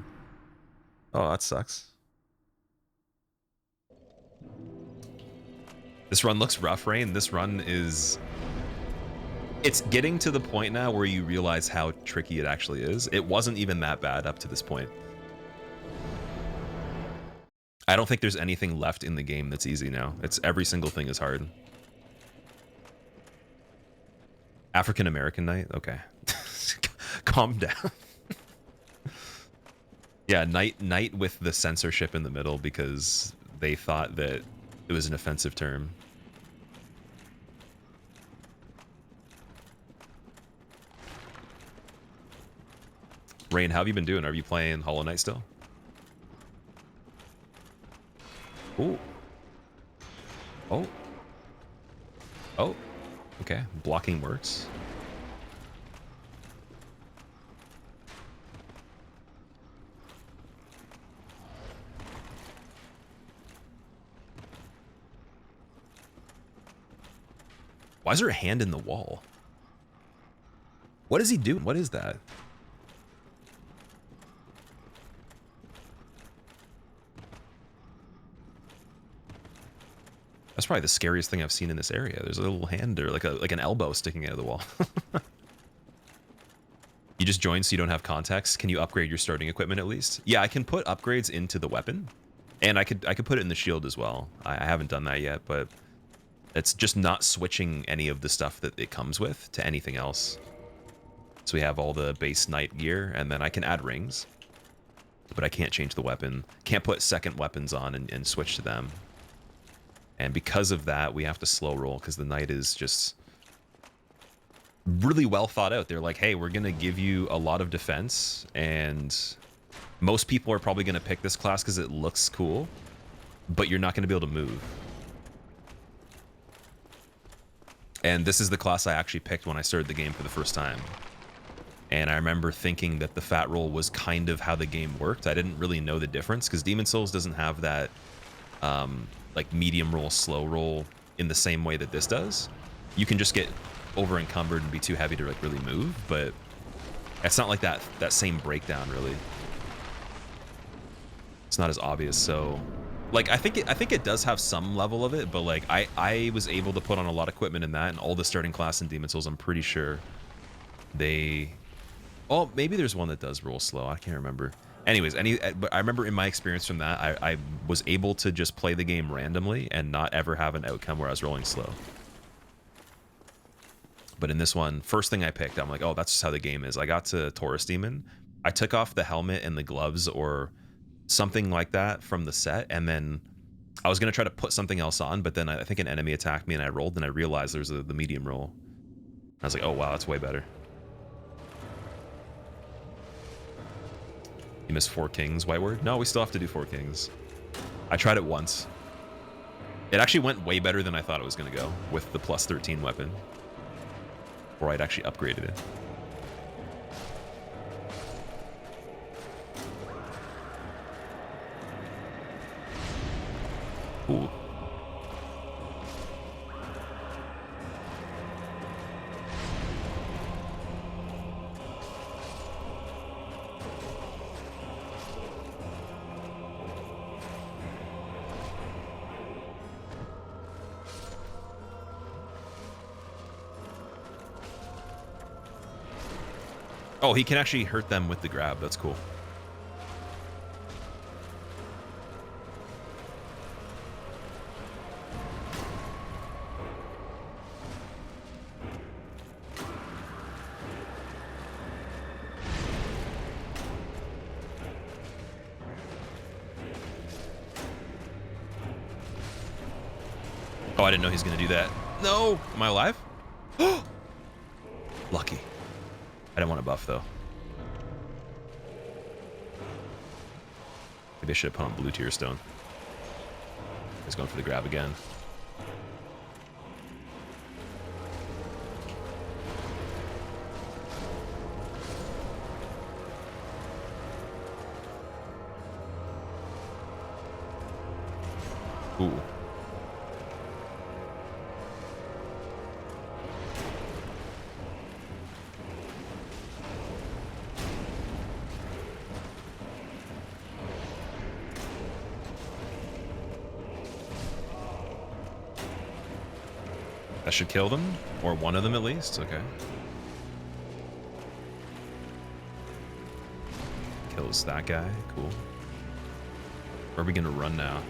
Oh, that sucks. This run looks rough, Rain. This run is... It's getting to the point now where you realize how tricky it actually is. It wasn't even that bad up to this point. I don't think there's anything left in the game that's easy now. It's every single thing is hard. African American Knight? Okay. Calm down. Yeah, Knight with the censorship in the middle because they thought that it was an offensive term. Rain, how have you been doing? Are you playing Hollow Knight still? Ooh. Oh. Oh. Okay. Blocking works. Why is there a hand in the wall? What is he doing? What is that? That's probably the scariest thing I've seen in this area. There's a little hand or like an elbow sticking out of the wall. You just joined so you don't have context. Can you upgrade your starting equipment at least? Yeah, I can put upgrades into the weapon, and I could put it in the shield as well. I haven't done that yet, but it's just not switching any of the stuff that it comes with to anything else. So we have all the base knight gear, and then I can add rings, but I can't change the weapon. Can't put second weapons on and switch to them. And because of that, we have to slow roll because the knight is just really well thought out. They're like, hey, we're going to give you a lot of defense, and most people are probably going to pick this class because it looks cool, but you're not going to be able to move. And this is the class I actually picked when I started the game for the first time. And I remember thinking that the fat roll was kind of how the game worked. I didn't really know the difference because Demon Souls doesn't have that like medium roll, slow roll in the same way that this does. You can just get over encumbered and be too heavy to like really move, but it's not like that same breakdown really. It's not as obvious. So like I think it does have some level of it, but like I was able to put on a lot of equipment in that, and all the starting class in Demon Souls, I'm pretty sure they... Oh, maybe there's one that does roll slow. I can't remember. Anyways, but I remember in my experience from that, I was able to just play the game randomly and not ever have an outcome where I was rolling slow. But in this one, first thing I picked, I'm like, oh, that's just how the game is. I got to Taurus Demon. I took off the helmet and the gloves or something like that from the set, and then I was going to try to put something else on, but then I think an enemy attacked me and I rolled, and I realized there's the medium roll. I was like, oh, wow, that's way better. You missed 4 kings, White Word? No, we still have to do 4 kings. I tried it once. It actually went way better than I thought it was going to go with the plus 13 weapon. Or I'd actually upgraded it. Ooh. Oh, he can actually hurt them with the grab. That's cool. Oh, I didn't know he's going to do that. No! Am I alive? Lucky. I didn't want to buff, though. Maybe I should have put on blue tier stone. He's going for the grab again. Ooh. That should kill them, or one of them at least. Okay. Kills that guy. Cool. Where are we gonna run now?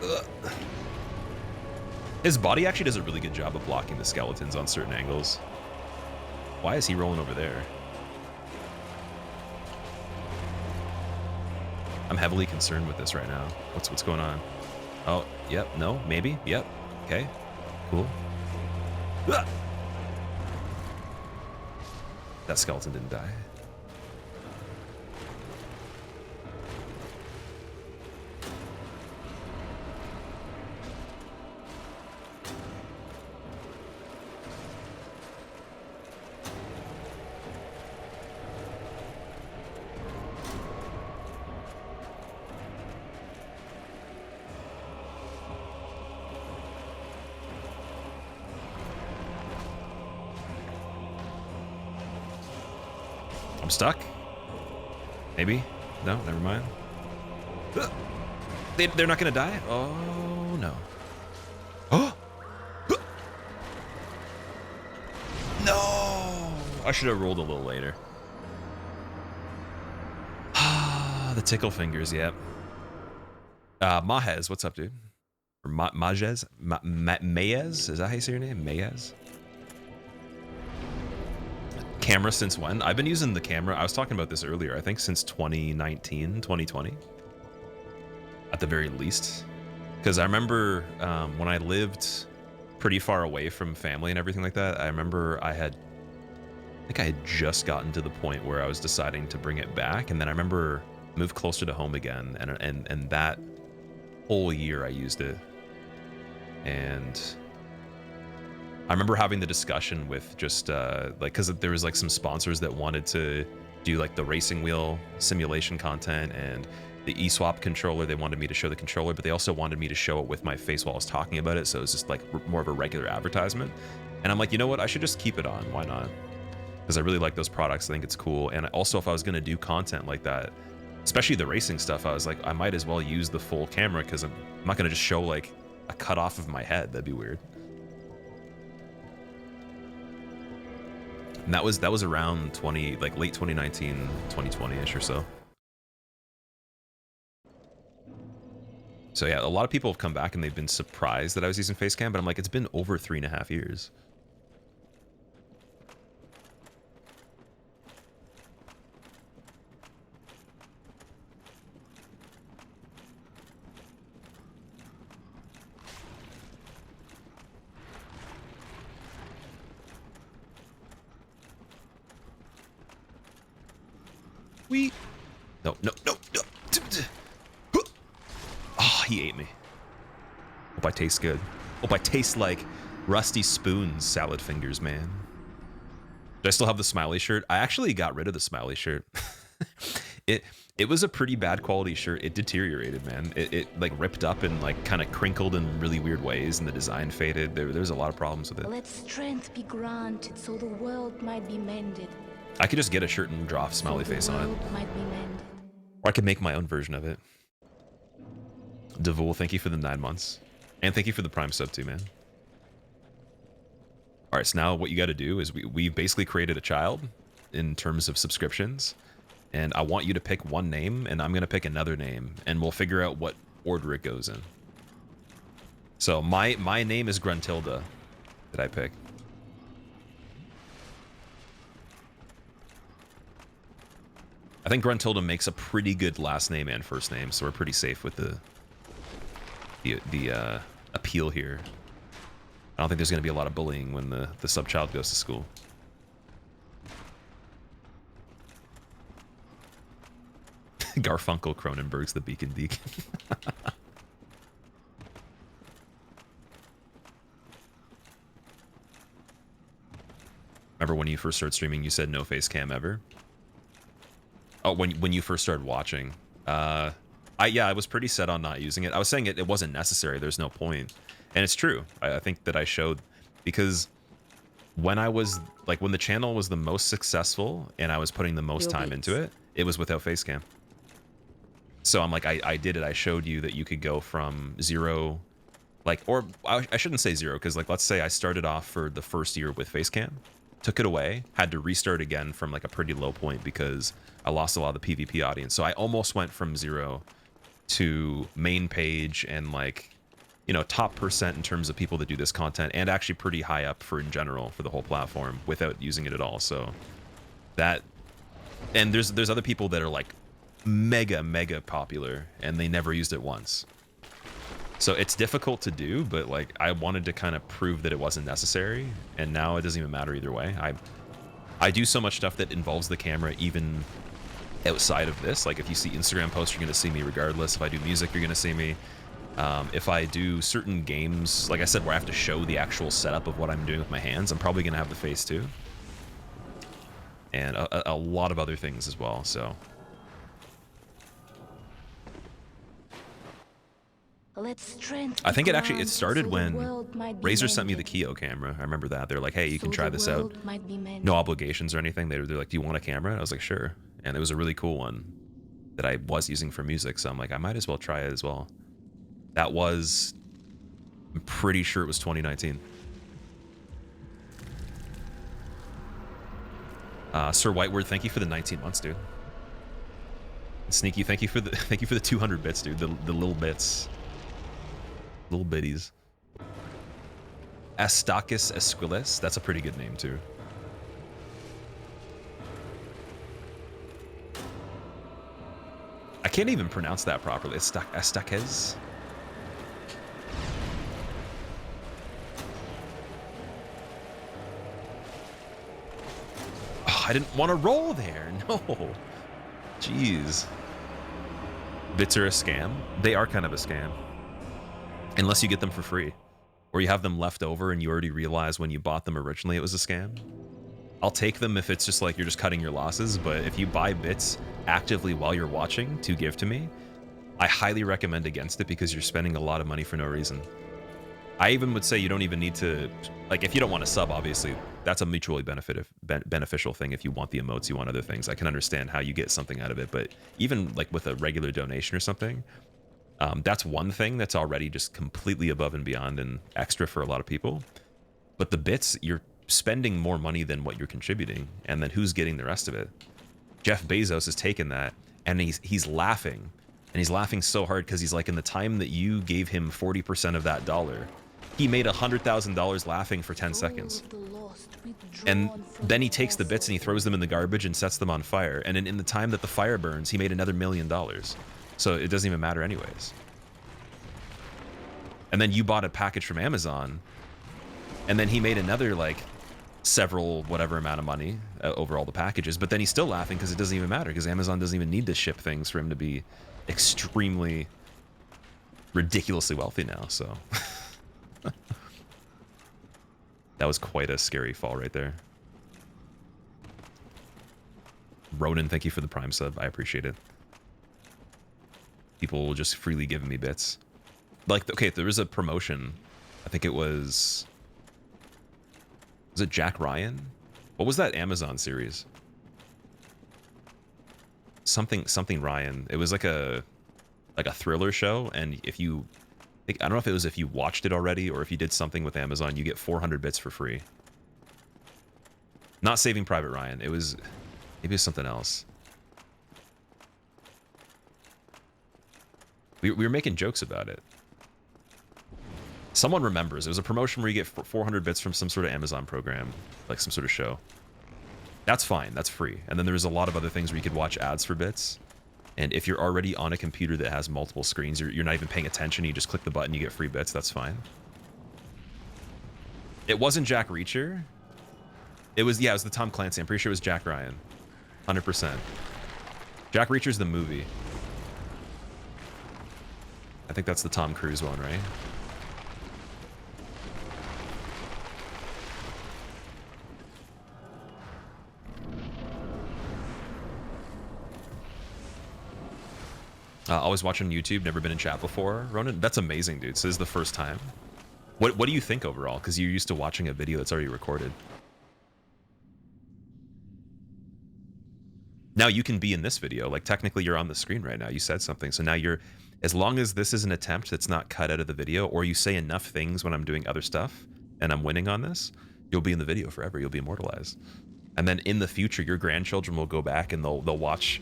Ugh. His body actually does a really good job of blocking the skeletons on certain angles. Why is he rolling over there? I'm heavily concerned with this right now. What's going on? Oh, yep, no, maybe, yep, okay, cool. Ah! That skeleton didn't die. I'm stuck. Maybe. No, never mind. They're not gonna die? Oh no. Oh! No! I should have rolled a little later. Ah, the tickle fingers, yep. Mahez, what's up, dude? Or Majes? Mayez? Is that how you say your name? Mayez? Camera since when? I've been using the camera. I was talking about this earlier. I think since 2019, 2020. At the very least. Because I remember when I lived pretty far away from family and everything like that, I remember I think I had just gotten to the point where I was deciding to bring it back. And then I remember moved closer to home again. And that whole year I used it. And I remember having the discussion with just like, because there was like some sponsors that wanted to do like the racing wheel simulation content and the eSwap controller. They wanted me to show the controller, but they also wanted me to show it with my face while I was talking about it. So it was just like more of a regular advertisement. And I'm like, you know what? I should just keep it on. Why not? Because I really like those products. I think it's cool. And also, if I was going to do content like that, especially the racing stuff, I was like, I might as well use the full camera because I'm not going to just show like a cut off of my head. That'd be weird. And that was around late 2019, 2020-ish or so. So yeah, a lot of people have come back and they've been surprised that I was using Facecam, but I'm like, it's been over 3.5 years. No. Oh, he ate me. Hope I taste good. Hope I taste like Rusty Spoon's salad fingers, man. Do I still have the smiley shirt? I actually got rid of the smiley shirt. It was a pretty bad quality shirt. It deteriorated, man. It like ripped up and like kind of crinkled in really weird ways, and the design faded. There's a lot of problems with it. Let strength be granted so the world might be mended. I could just get a shirt and draw a smiley face on it. Might be mended. Or I could make my own version of it. Devul, thank you for the 9 months. And thank you for the Prime sub too, man. All right, so now what you got to do is we basically created a child in terms of subscriptions. And I want you to pick one name, and I'm going to pick another name. And we'll figure out what order it goes in. So my name is Gruntilda that I pick. I think Gruntilda makes a pretty good last name and first name, so we're pretty safe with the appeal here. I don't think there's going to be a lot of bullying when the subchild goes to school. Garfunkel Cronenberg's the Beacon Deacon. Remember when you first started streaming, you said no face cam ever? Oh, when you first started watching. I was pretty set on not using it. I was saying it wasn't necessary. There's no point. And it's true. I think that I showed, because when I was, like, when the channel was the most successful and I was putting the most time into it, it was without face cam. So I'm like, I did it. I showed you that you could go from 0 Like, or I shouldn't say zero, because like, let's say I started off for the first year with face cam, took it away, had to restart again from like a pretty low point because I lost a lot of the PvP audience. So I almost went from 0 to main page and like, you know, top percent in terms of people that do this content, and actually pretty high up for in general for the whole platform without using it at all. So that, and there's other people that are like mega popular and they never used it once. So it's difficult to do, but like I wanted to kind of prove that it wasn't necessary, and now it doesn't even matter either way. I do so much stuff that involves the camera even outside of this. Like if you see Instagram posts, you're going to see me regardless. If I do music, you're going to see me. If I do certain games, like I said, where I have to show the actual setup of what I'm doing with my hands, I'm probably going to have the face too. And a lot of other things as well, so. I think it started when Razer sent me the Keo camera. I remember that. They're like, hey, you can try this out. No obligations or anything. They're like, do you want a camera? And I was like, sure. And it was a really cool one that I was using for music. So I'm like, I might as well try it as well. That was, I'm pretty sure it was 2019. Sir Whiteward, thank you for the 19 months, dude. Sneaky, thank you for the 200 bits, dude. The little bits. Little bitties. Astakis Esquiles. That's a pretty good name, too. I can't even pronounce that properly. Astakes? Oh, I didn't want to roll there. No. Jeez. Bits are a scam. They are kind of a scam. Unless you get them for free, or you have them left over and you already realize when you bought them originally it was a scam. I'll take them if it's just like you're just cutting your losses, but if you buy bits actively while you're watching to give to me, I highly recommend against it because you're spending a lot of money for no reason. I even would say you don't even need to, like if you don't want to sub, obviously, that's a mutually beneficial thing. If you want the emotes, you want other things, I can understand how you get something out of it, but even like with a regular donation or something, that's one thing that's already just completely above and beyond and extra for a lot of people. But the bits, you're spending more money than what you're contributing, and then who's getting the rest of it? Jeff Bezos has taken that, and he's laughing, and he's laughing so hard because he's like, in the time that you gave him 40% of that dollar, he made $100,000 laughing for 10 seconds. And then he takes the bits and he throws them in the garbage and sets them on fire. And in the time that the fire burns, he made another $1 million. So it doesn't even matter anyways. And then you bought a package from Amazon, and then he made another like several whatever amount of money over all the packages, but then he's still laughing because it doesn't even matter because Amazon doesn't even need to ship things for him to be extremely ridiculously wealthy now. So that was quite a scary fall right there. Ronan, thank you for the Prime sub. I appreciate it. People just freely giving me bits. Like, okay, there was a promotion. I think it was it Jack Ryan? What was that Amazon series? Something Ryan. It was like a thriller show, and if you, I don't know if it was if you watched it already or if you did something with Amazon, you get 400 bits for free. Not Saving Private Ryan. It was, maybe it was something else. We were making jokes about it. Someone remembers. It was a promotion where you get 400 bits from some sort of Amazon program, like some sort of show. That's fine. That's free. And then there's a lot of other things where you could watch ads for bits. And if you're already on a computer that has multiple screens, you're not even paying attention. You just click the button, you get free bits. That's fine. It wasn't Jack Reacher. It was, yeah, it was the Tom Clancy. I'm pretty sure it was Jack Ryan. 100%. Jack Reacher's the movie. I think that's the Tom Cruise one, right? Always watching YouTube, never been in chat before. Ronan, that's amazing, dude. So this is the first time. What do you think overall? Because you're used to watching a video that's already recorded. Now you can be in this video. Like technically you're on the screen right now. You said something. So now you're As long as this is an attempt that's not cut out of the video, or you say enough things when I'm doing other stuff and I'm winning on this, you'll be in the video forever. You'll be immortalized. And then in the future, your grandchildren will go back and they'll watch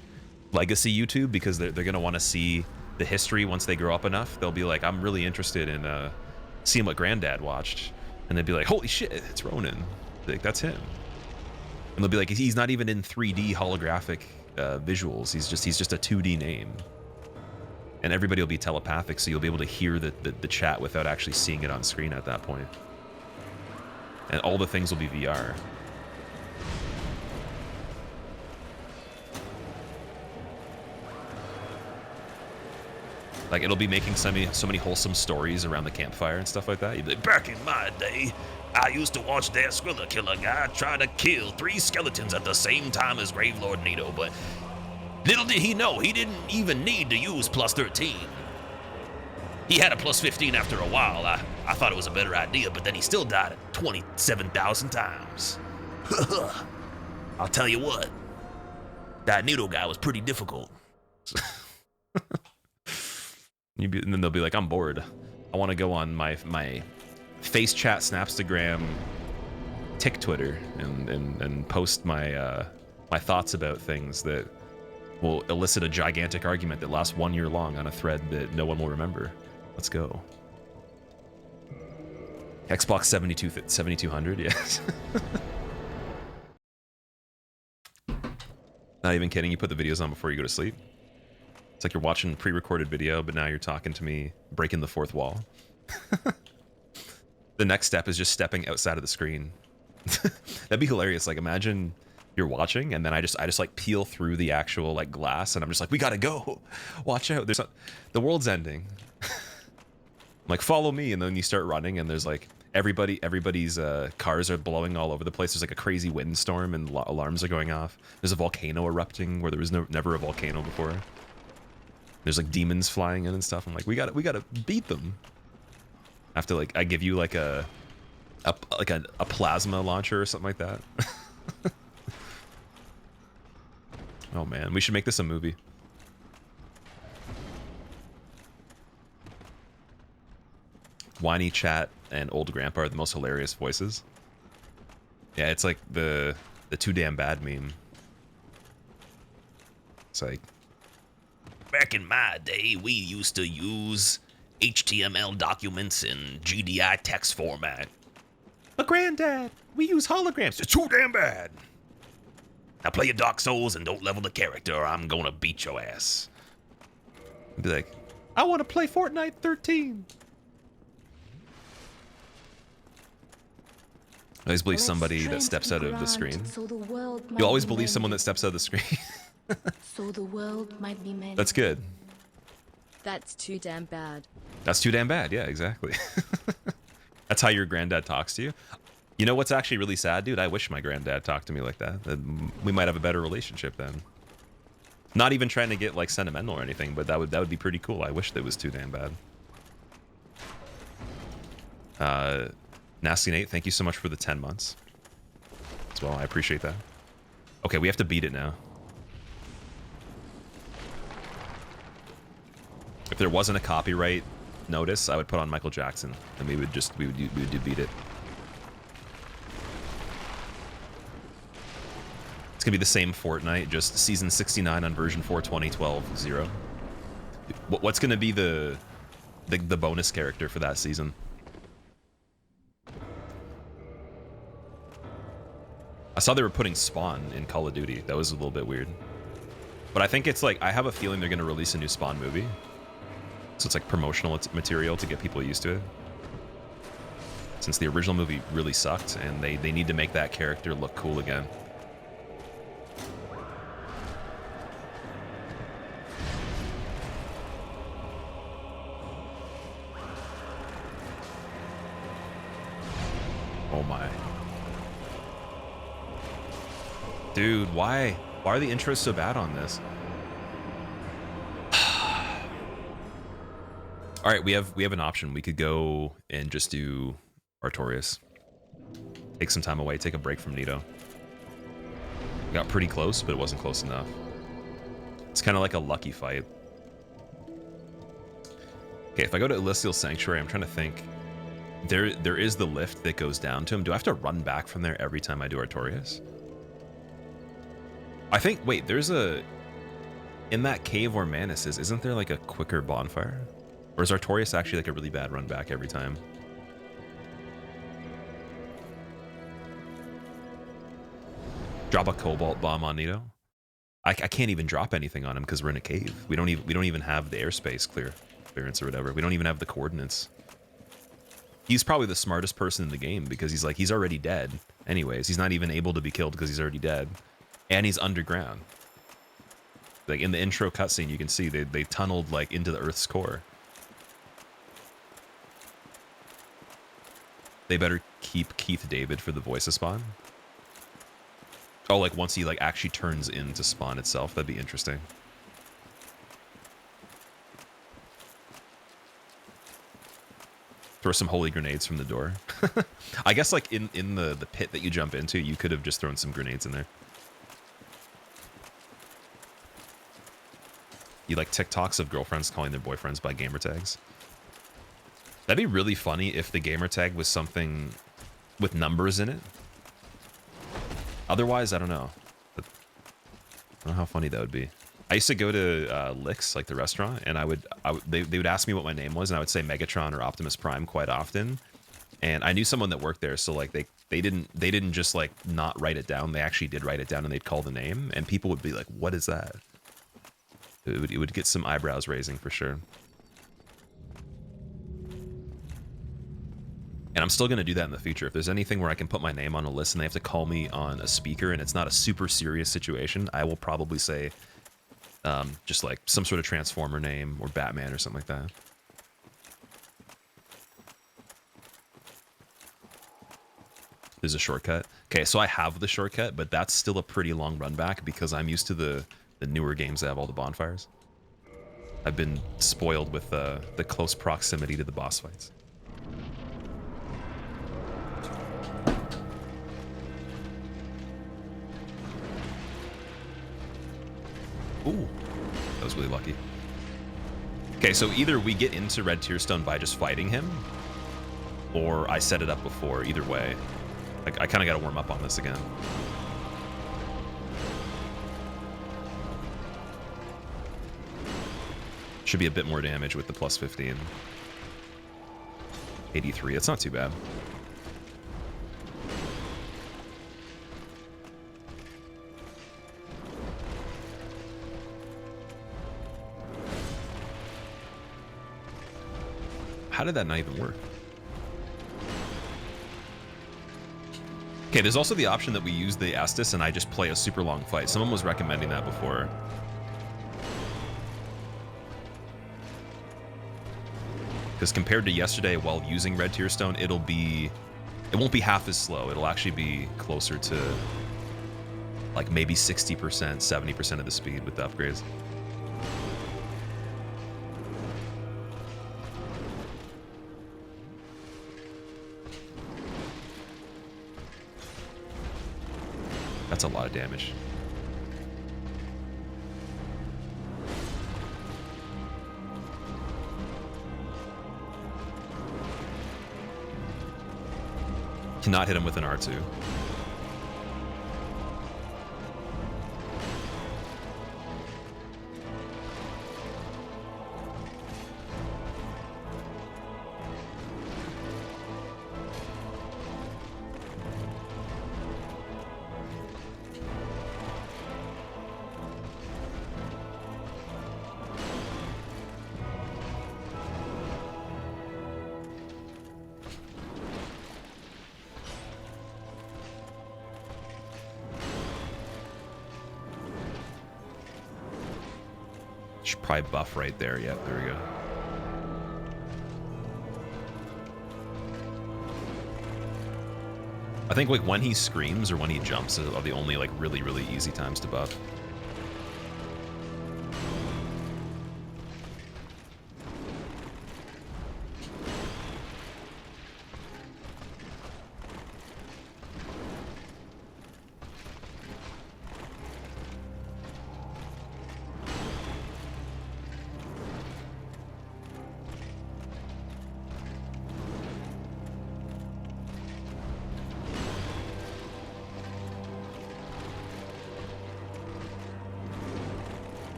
legacy YouTube because they're going to want to see the history once they grow up enough. They'll be like, I'm really interested in seeing what granddad watched. And they'll be like, holy shit, it's Ronan. Like, that's him. And they'll be like, he's not even in 3D holographic visuals. He's just a 2D name. And everybody will be telepathic, so you'll be able to hear the chat without actually seeing it on screen at that point. And all the things will be VR. Like, it'll be making so many wholesome stories around the campfire and stuff like that. You'd be like, back in my day, I used to watch that Skrilla killer guy try to kill 3 skeletons at the same time as Gravelord Nito, but little did he know, he didn't even need to use plus 13. He had a plus 15 after a while. I thought it was a better idea, but then he still died at 27,000 times. I'll tell you what, that Nito guy was pretty difficult. And then they'll be like, I'm bored. I want to go on my face chat, Snapstagram, Tick Twitter, and post my my thoughts about things that will elicit a gigantic argument that lasts 1 year long on a thread that no one will remember. Let's go. Xbox 7200, yes. Not even kidding, you put the videos on before you go to sleep. It's like you're watching pre-recorded video, but now you're talking to me, breaking the fourth wall. The next step is just stepping outside of the screen. That'd be hilarious. Like, imagine you're watching, and then I just like peel through the actual like glass, and I'm just like, we gotta go. Watch out. The world's ending. I'm like, follow me, and then you start running, and there's like everybody's cars are blowing all over the place. There's like a crazy windstorm, and alarms are going off. There's a volcano erupting where there was never a volcano before. There's like demons flying in and stuff. I'm like, we gotta beat them. I have to like, I give you like a plasma launcher or something like that. Oh man, we should make this a movie. Whiny chat and old grandpa are the most hilarious voices. Yeah, it's like the too damn bad meme. It's like, back in my day, we used to use HTML documents in GDI text format. But granddad, we use holograms. It's too damn bad. Now play your Dark Souls and don't level the character or I'm gonna beat your ass. I'd be like, I want to play Fortnite 13. I always believe somebody that steps out of the screen. You always believe someone that steps out of the screen. So the world might be mended. That's good. That's too damn bad. That's too damn bad. Yeah, exactly. That's how your granddad talks to you. You know what's actually really sad, dude? I wish my granddad talked to me like that. We might have a better relationship then. Not even trying to get like sentimental or anything, but that would be pretty cool. I wish that was too damn bad. Nasty Nate, thank you so much for the 10 months as well. I appreciate that. Okay, we have to beat it now. If there wasn't a copyright notice, I would put on Michael Jackson, and we would beat it. It's gonna be the same Fortnite, just season 69 on version 4.20.12.0. What's gonna be the bonus character for that season? I saw they were putting Spawn in Call of Duty. That was a little bit weird. But I think it's like, I have a feeling they're gonna release a new Spawn movie. So it's like promotional material to get people used to it. Since the original movie really sucked, and they need to make that character look cool again. Oh my. Dude, why? Why are the intros so bad on this? All right, we have an option. We could go and just do Artorias. Take some time away, take a break from Nito. We got pretty close, but it wasn't close enough. It's kind of like a lucky fight. Okay, if I go to Elysial Sanctuary, I'm trying to think. There is the lift that goes down to him. Do I have to run back from there every time I do Artorias? I think, wait, there's a... In that cave where Manus is, isn't there like a quicker bonfire? Or is Artorias actually like a really bad run back every time? Drop a cobalt bomb on Nito. I can't even drop anything on him because we're in a cave. We don't even have the airspace clearance or whatever. We don't even have the coordinates. He's probably the smartest person in the game because he's already dead. Anyways, he's not even able to be killed because he's already dead, and he's underground. Like in the intro cutscene, you can see they tunneled like into the Earth's core. They better keep Keith David for the voice of Spawn. Oh, like once he like actually turns into Spawn itself, that'd be interesting. Throw some holy grenades from the door. I guess like in the pit that you jump into, you could have just thrown some grenades in there. You like TikToks of girlfriends calling their boyfriends by gamer tags. That'd be really funny if the gamer tag was something with numbers in it. Otherwise, I don't know. I don't know how funny that would be. I used to go to Licks, like the restaurant, and they would ask me what my name was, and I would say Megatron or Optimus Prime quite often. And I knew someone that worked there, so like they didn't just like not write it down. They actually did write it down, and they'd call the name, and people would be like, "What is that?" It would get some eyebrows raising for sure. And I'm still going to do that in the future. If there's anything where I can put my name on a list and they have to call me on a speaker and it's not a super serious situation, I will probably say just like some sort of Transformer name or Batman or something like that. There's a shortcut. Okay, so I have the shortcut, but that's still a pretty long run back because I'm used to the newer games that have all the bonfires. I've been spoiled with the close proximity to the boss fights. Ooh, that was really lucky. Okay, so either we get into Red Tearstone by just fighting him, or I set it up before. Either way, like I kind of got to warm up on this again. Should be a bit more damage with the plus 15. 83, that's not too bad. How did that not even work? Okay, there's also the option that we use the Estus and I just play a super long fight. Someone was recommending that before. Because compared to yesterday, while using Red Tearstone, it won't be half as slow. It'll actually be closer to like maybe 60%, 70% of the speed with the upgrades. That's a lot of damage. Cannot hit him with an R2. Should probably buff right there. Yeah, there we go. I think like when he screams or when he jumps are the only like really, really easy times to buff.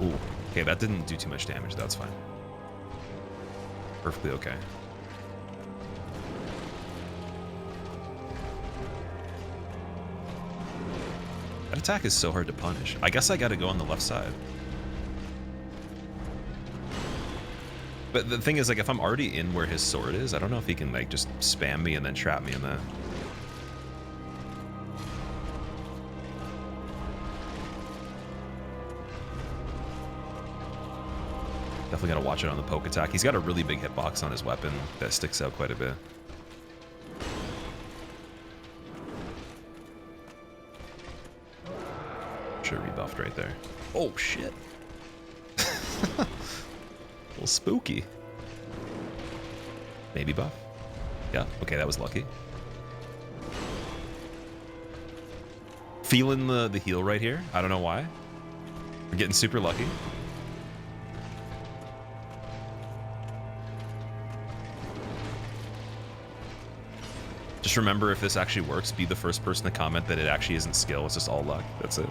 Ooh, okay, that didn't do too much damage. That's fine. Perfectly okay. That attack is so hard to punish. I guess I gotta go on the left side. But the thing is, like, if I'm already in where his sword is, I don't know if he can, like, just spam me and then trap me in that. Definitely gotta watch it on the poke attack. He's got a really big hitbox on his weapon that sticks out quite a bit. Should have rebuffed right there. Oh, shit. A little spooky. Maybe buff. Yeah, okay, that was lucky. Feeling the heal right here. I don't know why. We're getting super lucky. Just remember, if this actually works, be the first person to comment that it actually isn't skill, it's just all luck. That's it.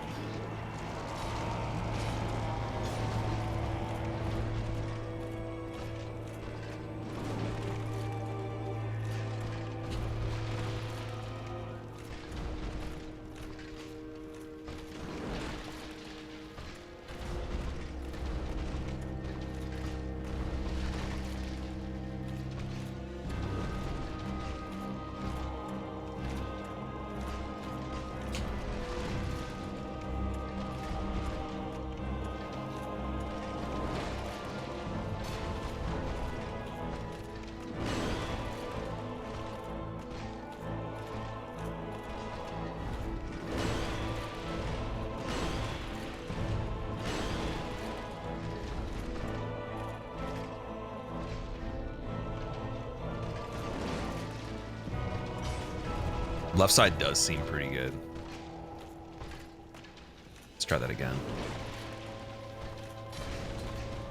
Left side does seem pretty good. Let's try that again.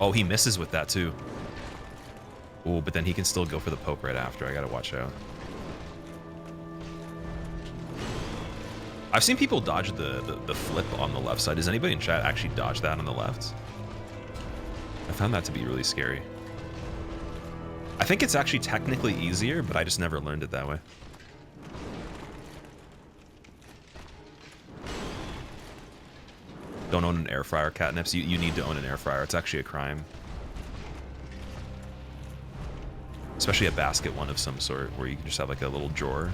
Oh, he misses with that too. Oh, but then he can still go for the poke right after. I gotta watch out. I've seen people dodge the flip on the left side. Does anybody in chat actually dodge that on the left? I found that to be really scary. I think it's actually technically easier, but I just never learned it that way. Don't own an air fryer, Catnips. You need to own an air fryer. It's actually a crime. Especially a basket one of some sort, where you can just have like a little drawer.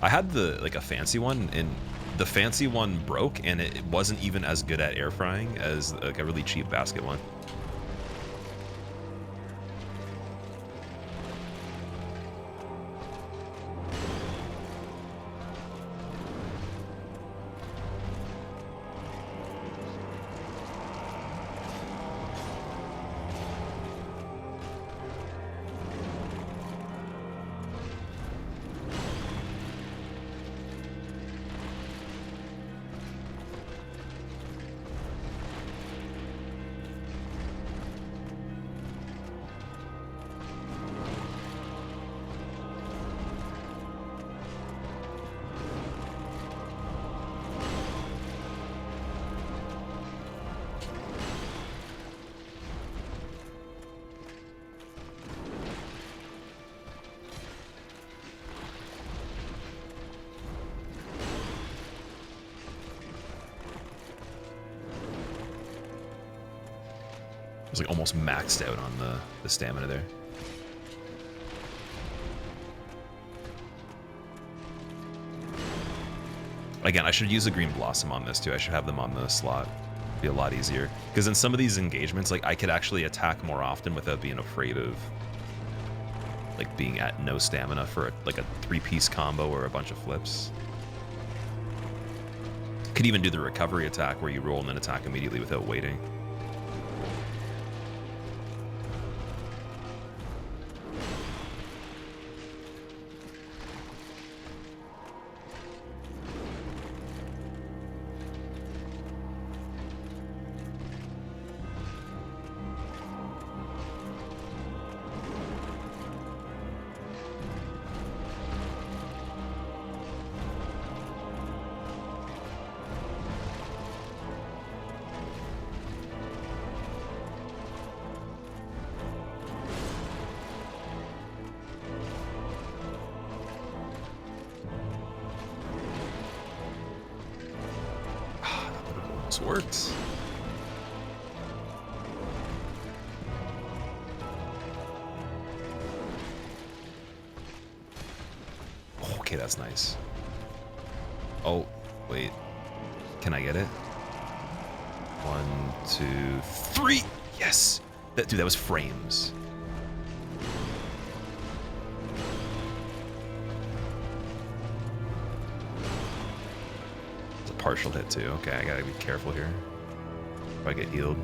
I had like a fancy one, and the fancy one broke, and it wasn't even as good at air frying as like a really cheap basket one. It was like almost maxed out on the stamina there. Again, I should use a green blossom on this too. I should have them on the slot. Be a lot easier. Because in some of these engagements, like I could actually attack more often without being afraid of like being at no stamina for like a 3-piece combo or a bunch of flips. Could even do the recovery attack where you roll and then attack immediately without waiting. works. Okay, that's nice. Oh, wait. Can I get it? 1, 2, 3. Yes. Dude, that was frames. It's a partial hit too. Okay, I gotta be careful here. If I get healed.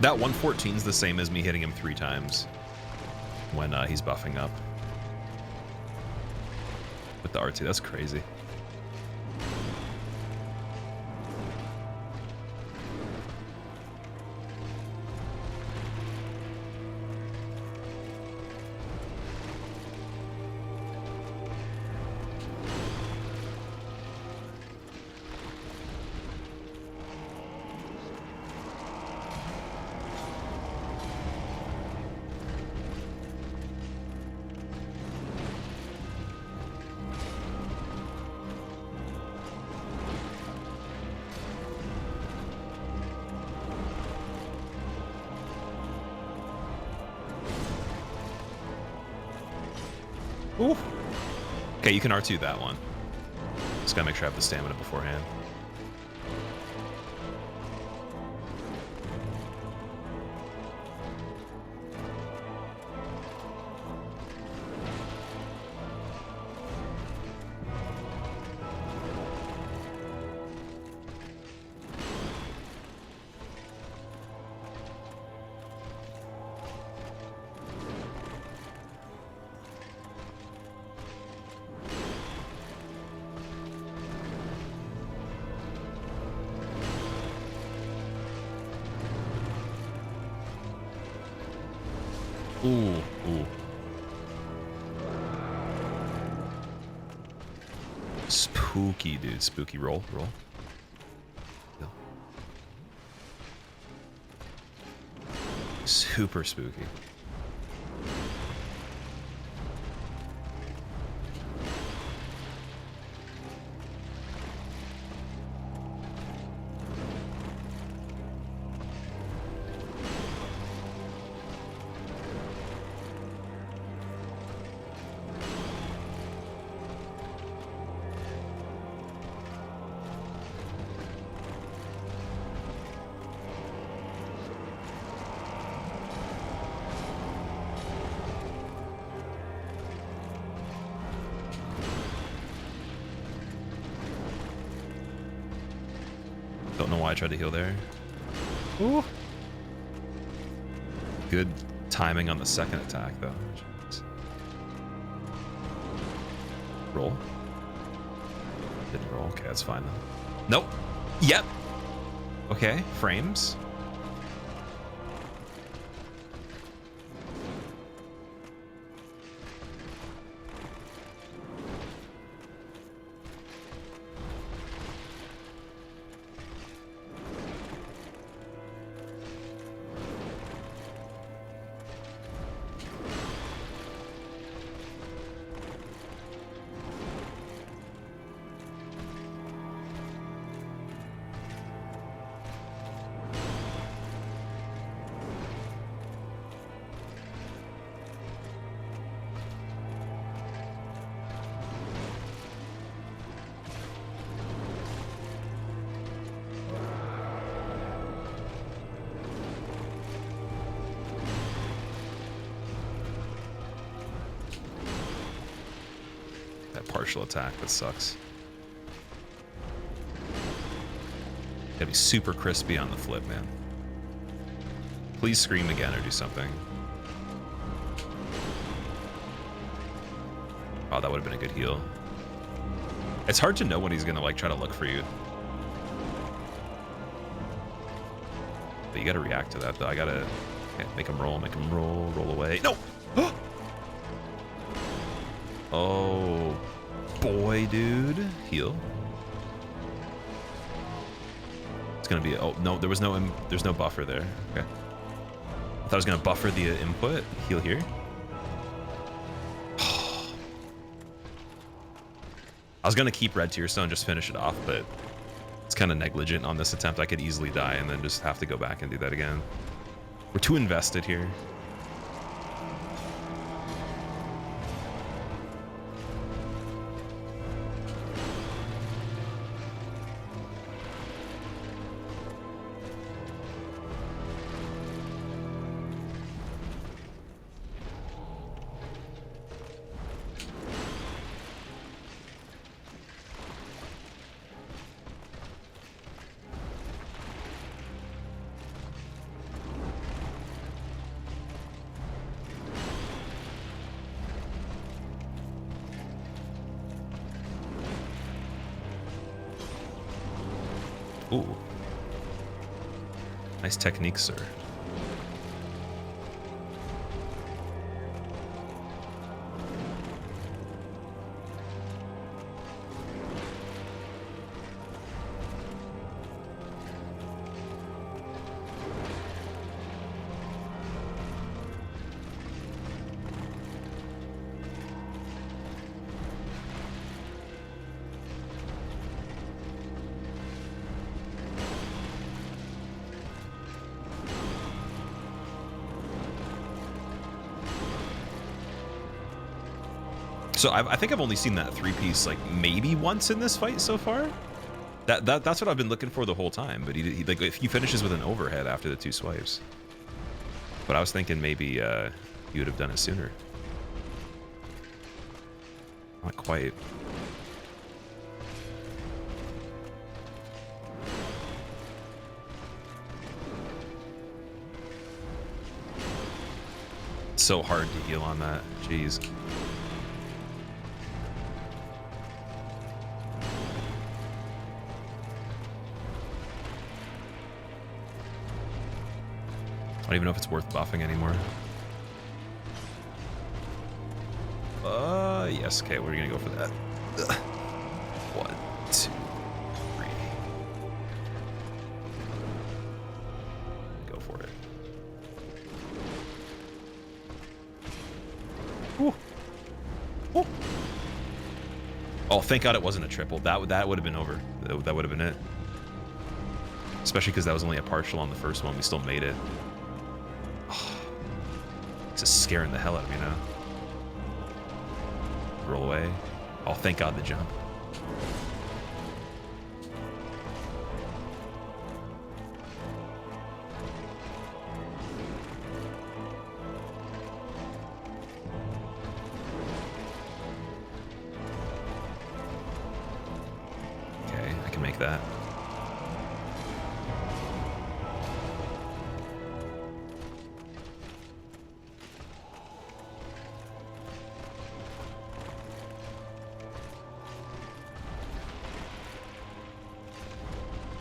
That 114 is the same as me hitting him 3 times when he's buffing up with the R2. That's crazy. Ooh. Okay, you can R2 that one. Just gotta make sure I have the stamina beforehand. Ooh, ooh. Spooky, dude. Spooky. Roll, roll. Heal. Super spooky. Don't know why I tried to heal there. Ooh. Good timing on the second attack, though. Jeez. Roll. Didn't roll. Okay, that's fine, then. Nope. Yep. Okay, frames. partial attack. That sucks. Gotta be super crispy on the flip, man. Please scream again or do something. Oh, that would have been a good heal. It's hard to know when he's gonna like try to look for you. But you gotta react to that though. I gotta make him roll, roll away. No! Oh boy, dude. Heal. It's gonna be, oh no, there's no buffer there. Okay. I thought I was gonna buffer the input. Heal here. I was gonna keep red tear stone and just finish it off, but it's kind of negligent on this attempt. I could easily die and then just have to go back and do that again. We're too invested here. Ooh. Nice technique, sir. So I think I've only seen that 3-piece like maybe once in this fight so far. That's what I've been looking for the whole time. But he like if he finishes with an overhead after the 2 swipes. But I was thinking maybe he would have done it sooner. Not quite. It's so hard to heal on that. Jeez. I don't even know if it's worth buffing anymore. Yes. Okay, we're gonna go for that. 1, 2, 3. Go for it. Ooh. Ooh. Oh, thank God it wasn't a triple. That would have been over. That would have been it. Especially because that was only a partial on the first one. We still made it. This is scaring the hell out of me now. Roll away. Oh, thank God the jump. Okay, I can make that.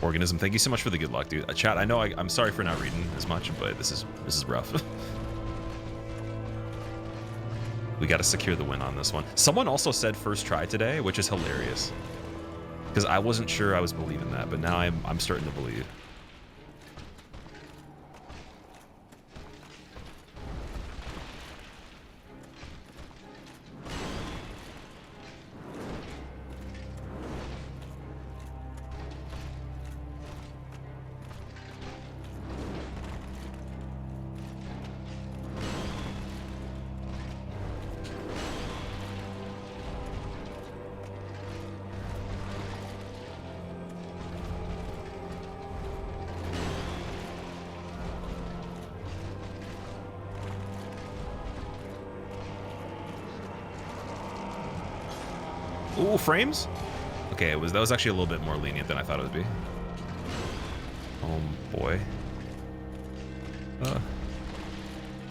Organism, thank you so much for the good luck, dude. Chat, I know I'm sorry for not reading as much, but this is rough. We got to secure the win on this one. Someone also said first try today, which is hilarious. Because I wasn't sure I was believing that, but now I'm starting to believe. Ooh, frames? Okay, that was actually a little bit more lenient than I thought it would be. Oh boy. Can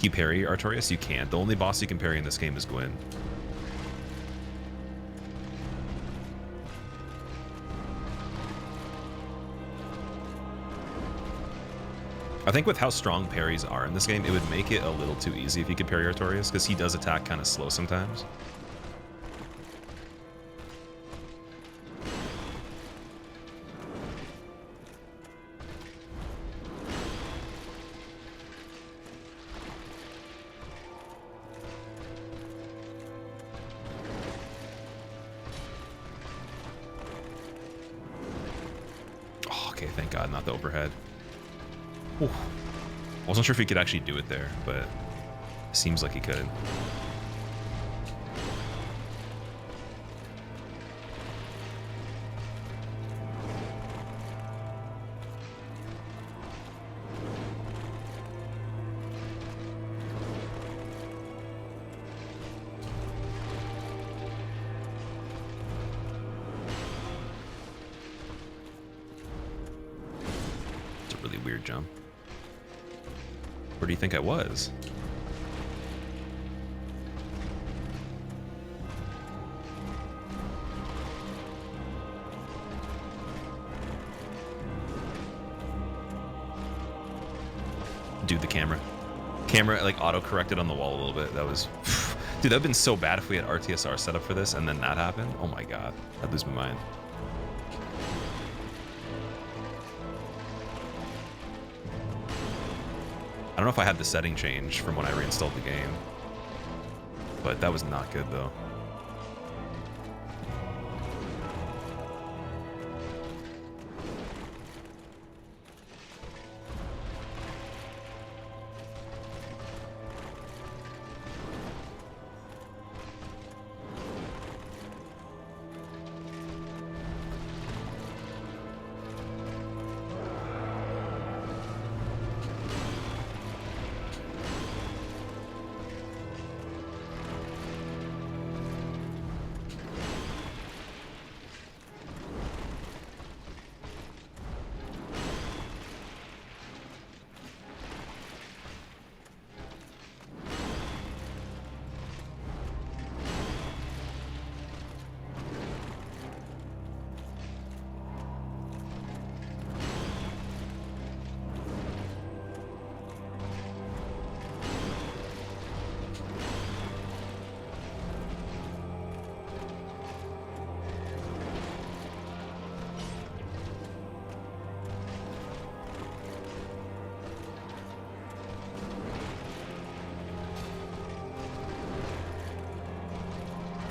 you parry Artorias? You can't. The only boss you can parry in this game is Gwyn. I think with how strong parries are in this game, it would make it a little too easy if you could parry Artorias, because he does attack kind of slow sometimes. Oh, okay, thank God, not the overhead. Ooh. I wasn't sure if he could actually do it there, but it seems like he could. It's a really weird jump. Where do you think I was? Dude, the camera. Camera, like, auto-corrected on the wall a little bit. That was... Dude, that would have been so bad if we had RTSR set up for this and then that happened. Oh my God. I'd lose my mind. I don't know if I had the setting change from when I reinstalled the game, but that was not good though.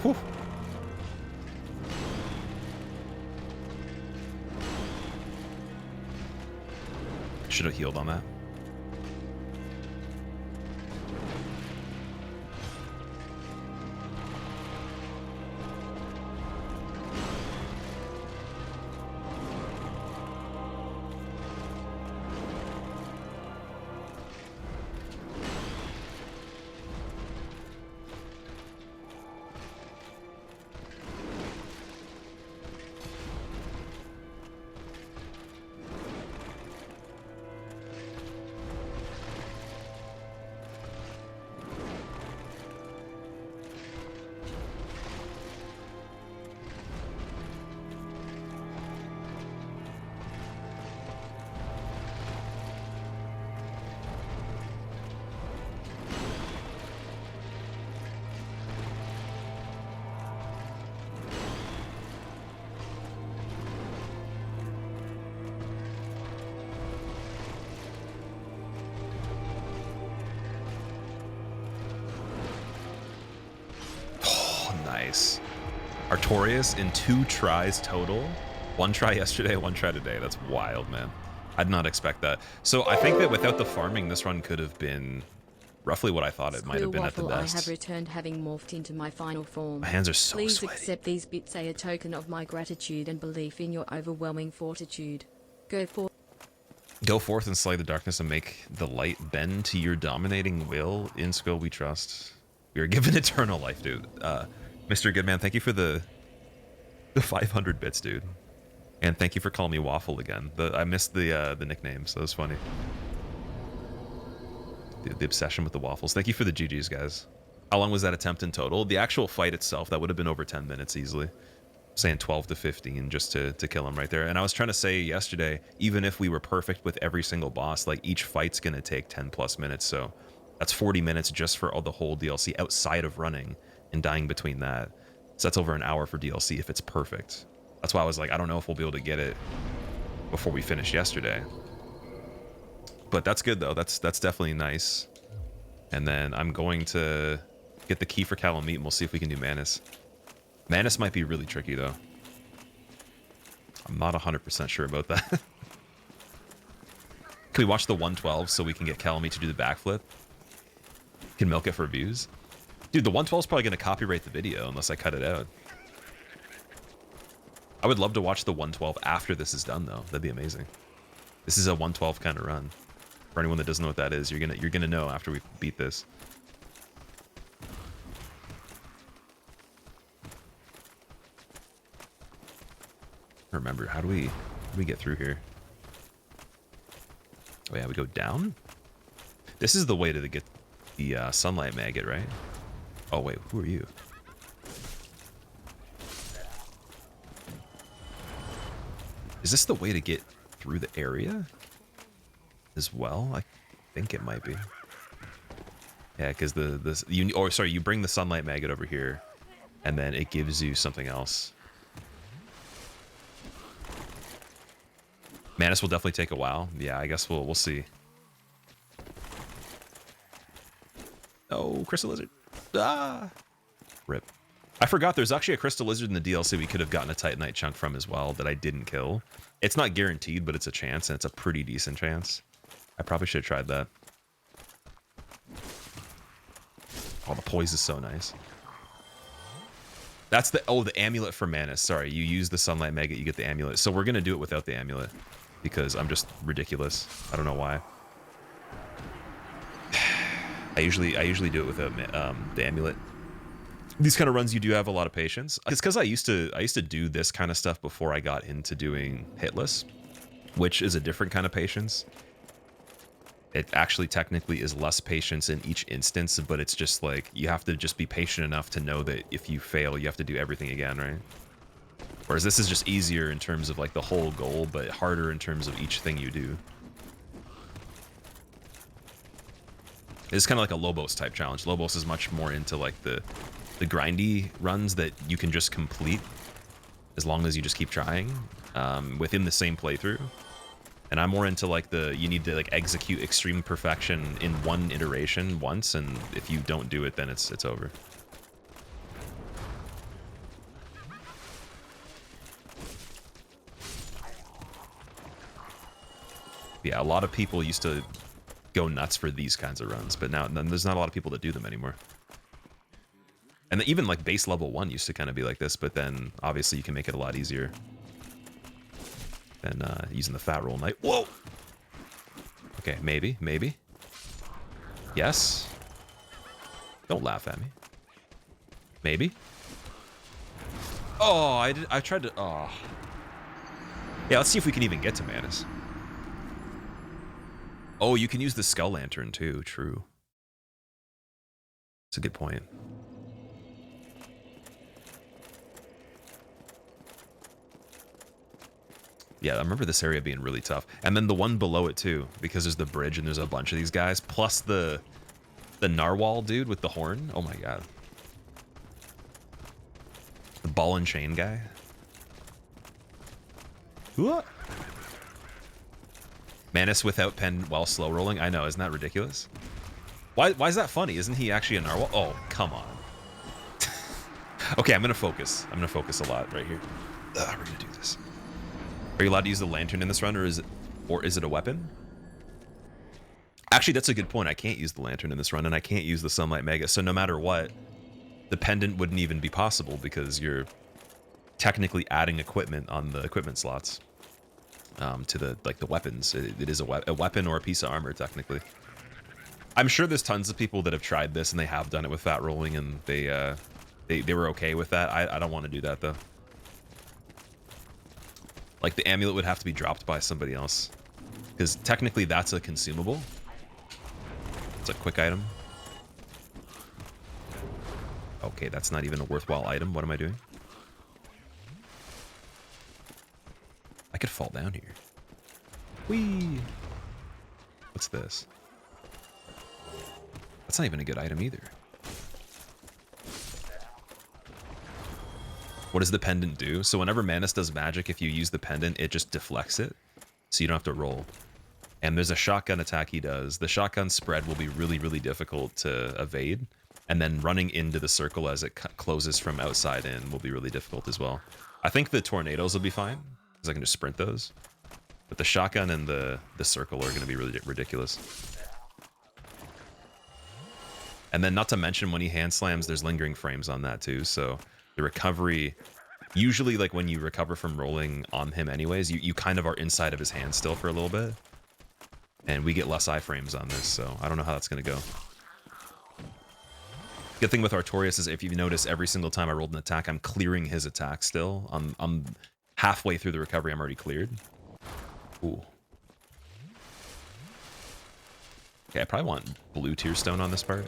Whew. Should have healed on that. Nice. Artorias in 2 tries total. 1 try yesterday, 1 try today. That's wild, man. I'd not expect that. So I think that without the farming, this run could have been roughly what I thought it might have been at the best. I have returned, having morphed into my final form. My hands are so Please sweaty. accept these bits as a token of my gratitude and belief in your overwhelming fortitude. Go forth and slay the darkness and make the light bend to your dominating will. In Skrill we trust. We are given eternal life, dude. Mr. Goodman, thank you for the The 500 bits, dude. And thank you for calling me Waffle again. I missed the nickname, so it was funny. The obsession with the waffles. Thank you for the GGs, guys. How long was that attempt in total? The actual fight itself, that would have been over 10 minutes easily. I'm saying 12 to 15 just to kill him right there. And I was trying to say yesterday, even if we were perfect with every single boss, like each fight's going to take 10 plus minutes. So that's 40 minutes just for all the whole DLC outside of running and dying between that. So that's over an hour for DLC if it's perfect. That's why I was like, I don't know if we'll be able to get it before we finish yesterday. But that's good though. That's definitely nice. And then I'm going to get the key for Kalameet and we'll see if we can do Manus. Manus might be really tricky though. I'm not 100% sure about that. Can we watch the 112 so we can get Kalameet to do the backflip? Can milk it for views? Dude, the 112 is probably going to copyright the video unless I cut it out. I would love to watch the 112 after this is done though. That'd be amazing. This is a 112 kind of run. For anyone that doesn't know what that is, you're gonna know after we beat this. Remember, how do we get through here? Oh yeah, we go down. This is the way to get the sunlight maggot, right? Oh wait, who are you? Is this the way to get through the area as well? I think it might be. Yeah, because you bring the sunlight maggot over here, and then it gives you something else. Manus will definitely take a while. Yeah, I guess we'll see. Oh, crystal lizard. Ah, rip. I forgot there's actually a crystal lizard in the DLC we could have gotten a Titanite chunk from as well that I didn't kill. It's not guaranteed, but it's a chance, and it's a pretty decent chance. I probably should have tried that. Oh, the poise is so nice. That's the amulet for Manus. Sorry, you use the sunlight maggot, you get the amulet. So we're gonna do it without the amulet because I'm just ridiculous. I don't know why. I usually do it without the amulet. These kind of runs, you do have a lot of patience. It's because I used to do this kind of stuff before I got into doing hitless, which is a different kind of patience. It actually technically is less patience in each instance, but it's just like you have to just be patient enough to know that if you fail, you have to do everything again, right? Whereas this is just easier in terms of like the whole goal, but harder in terms of each thing you do. It's kind of like a Lobos type challenge. Lobos is much more into like the grindy runs that you can just complete as long as you just keep trying within the same playthrough. And I'm more into like you need to like execute extreme perfection in one iteration once, and if you don't do it, then it's over. Yeah, a lot of people used to go nuts for these kinds of runs, but now there's not a lot of people that do them anymore. And even like base level 1 used to kind of be like this, but then obviously you can make it a lot easier than using the fat roll knight. Whoa! Okay, maybe. Yes. Don't laugh at me. Maybe. Oh, I tried to. Oh. Yeah, let's see if we can even get to Manus. Oh, you can use the skull lantern too. True. That's a good point. Yeah, I remember this area being really tough. And then the one below it too, because there's the bridge and there's a bunch of these guys, plus the narwhal dude with the horn. Oh my god. The ball and chain guy. What? Manus without pen while slow rolling. I know, isn't that ridiculous? Why is that funny? Isn't he actually a narwhal? Oh, come on. Okay, I'm gonna focus. I'm gonna focus a lot right here. We're gonna do this. Are you allowed to use the lantern in this run, or is it a weapon? Actually, that's a good point. I can't use the lantern in this run, and I can't use the sunlight mega. So no matter what, the pendant wouldn't even be possible because you're technically adding equipment on the equipment slots to the weapons. It is a weapon or a piece of armor technically. I'm sure there's tons of people that have tried this and they have done it with fat rolling, and they were okay with that. I don't want to do that though. Like the amulet would have to be dropped by somebody else. Because technically that's a consumable. It's a quick item. Okay, that's not even a worthwhile item. What am I doing? I could fall down here. Whee! What's this? That's not even a good item either. What does the pendant do? So whenever Manus does magic, if you use the pendant, it just deflects it. So you don't have to roll. And there's a shotgun attack he does. The shotgun spread will be really, really difficult to evade. And then running into the circle as it closes from outside in will be really difficult as well. I think the tornadoes will be fine, because I can just sprint those. But the shotgun and the circle are going to be really ridiculous. And then not to mention when he hand slams, there's lingering frames on that too. So the recovery, usually like when you recover from rolling on him anyways, you kind of are inside of his hand still for a little bit. And we get less iframes on this, so I don't know how that's going to go. Good thing with Artorias is if you notice every single time I rolled an attack, I'm clearing his attack still. I'm halfway through the recovery, I'm already cleared. Ooh. Okay, I probably want blue tier stone on this part.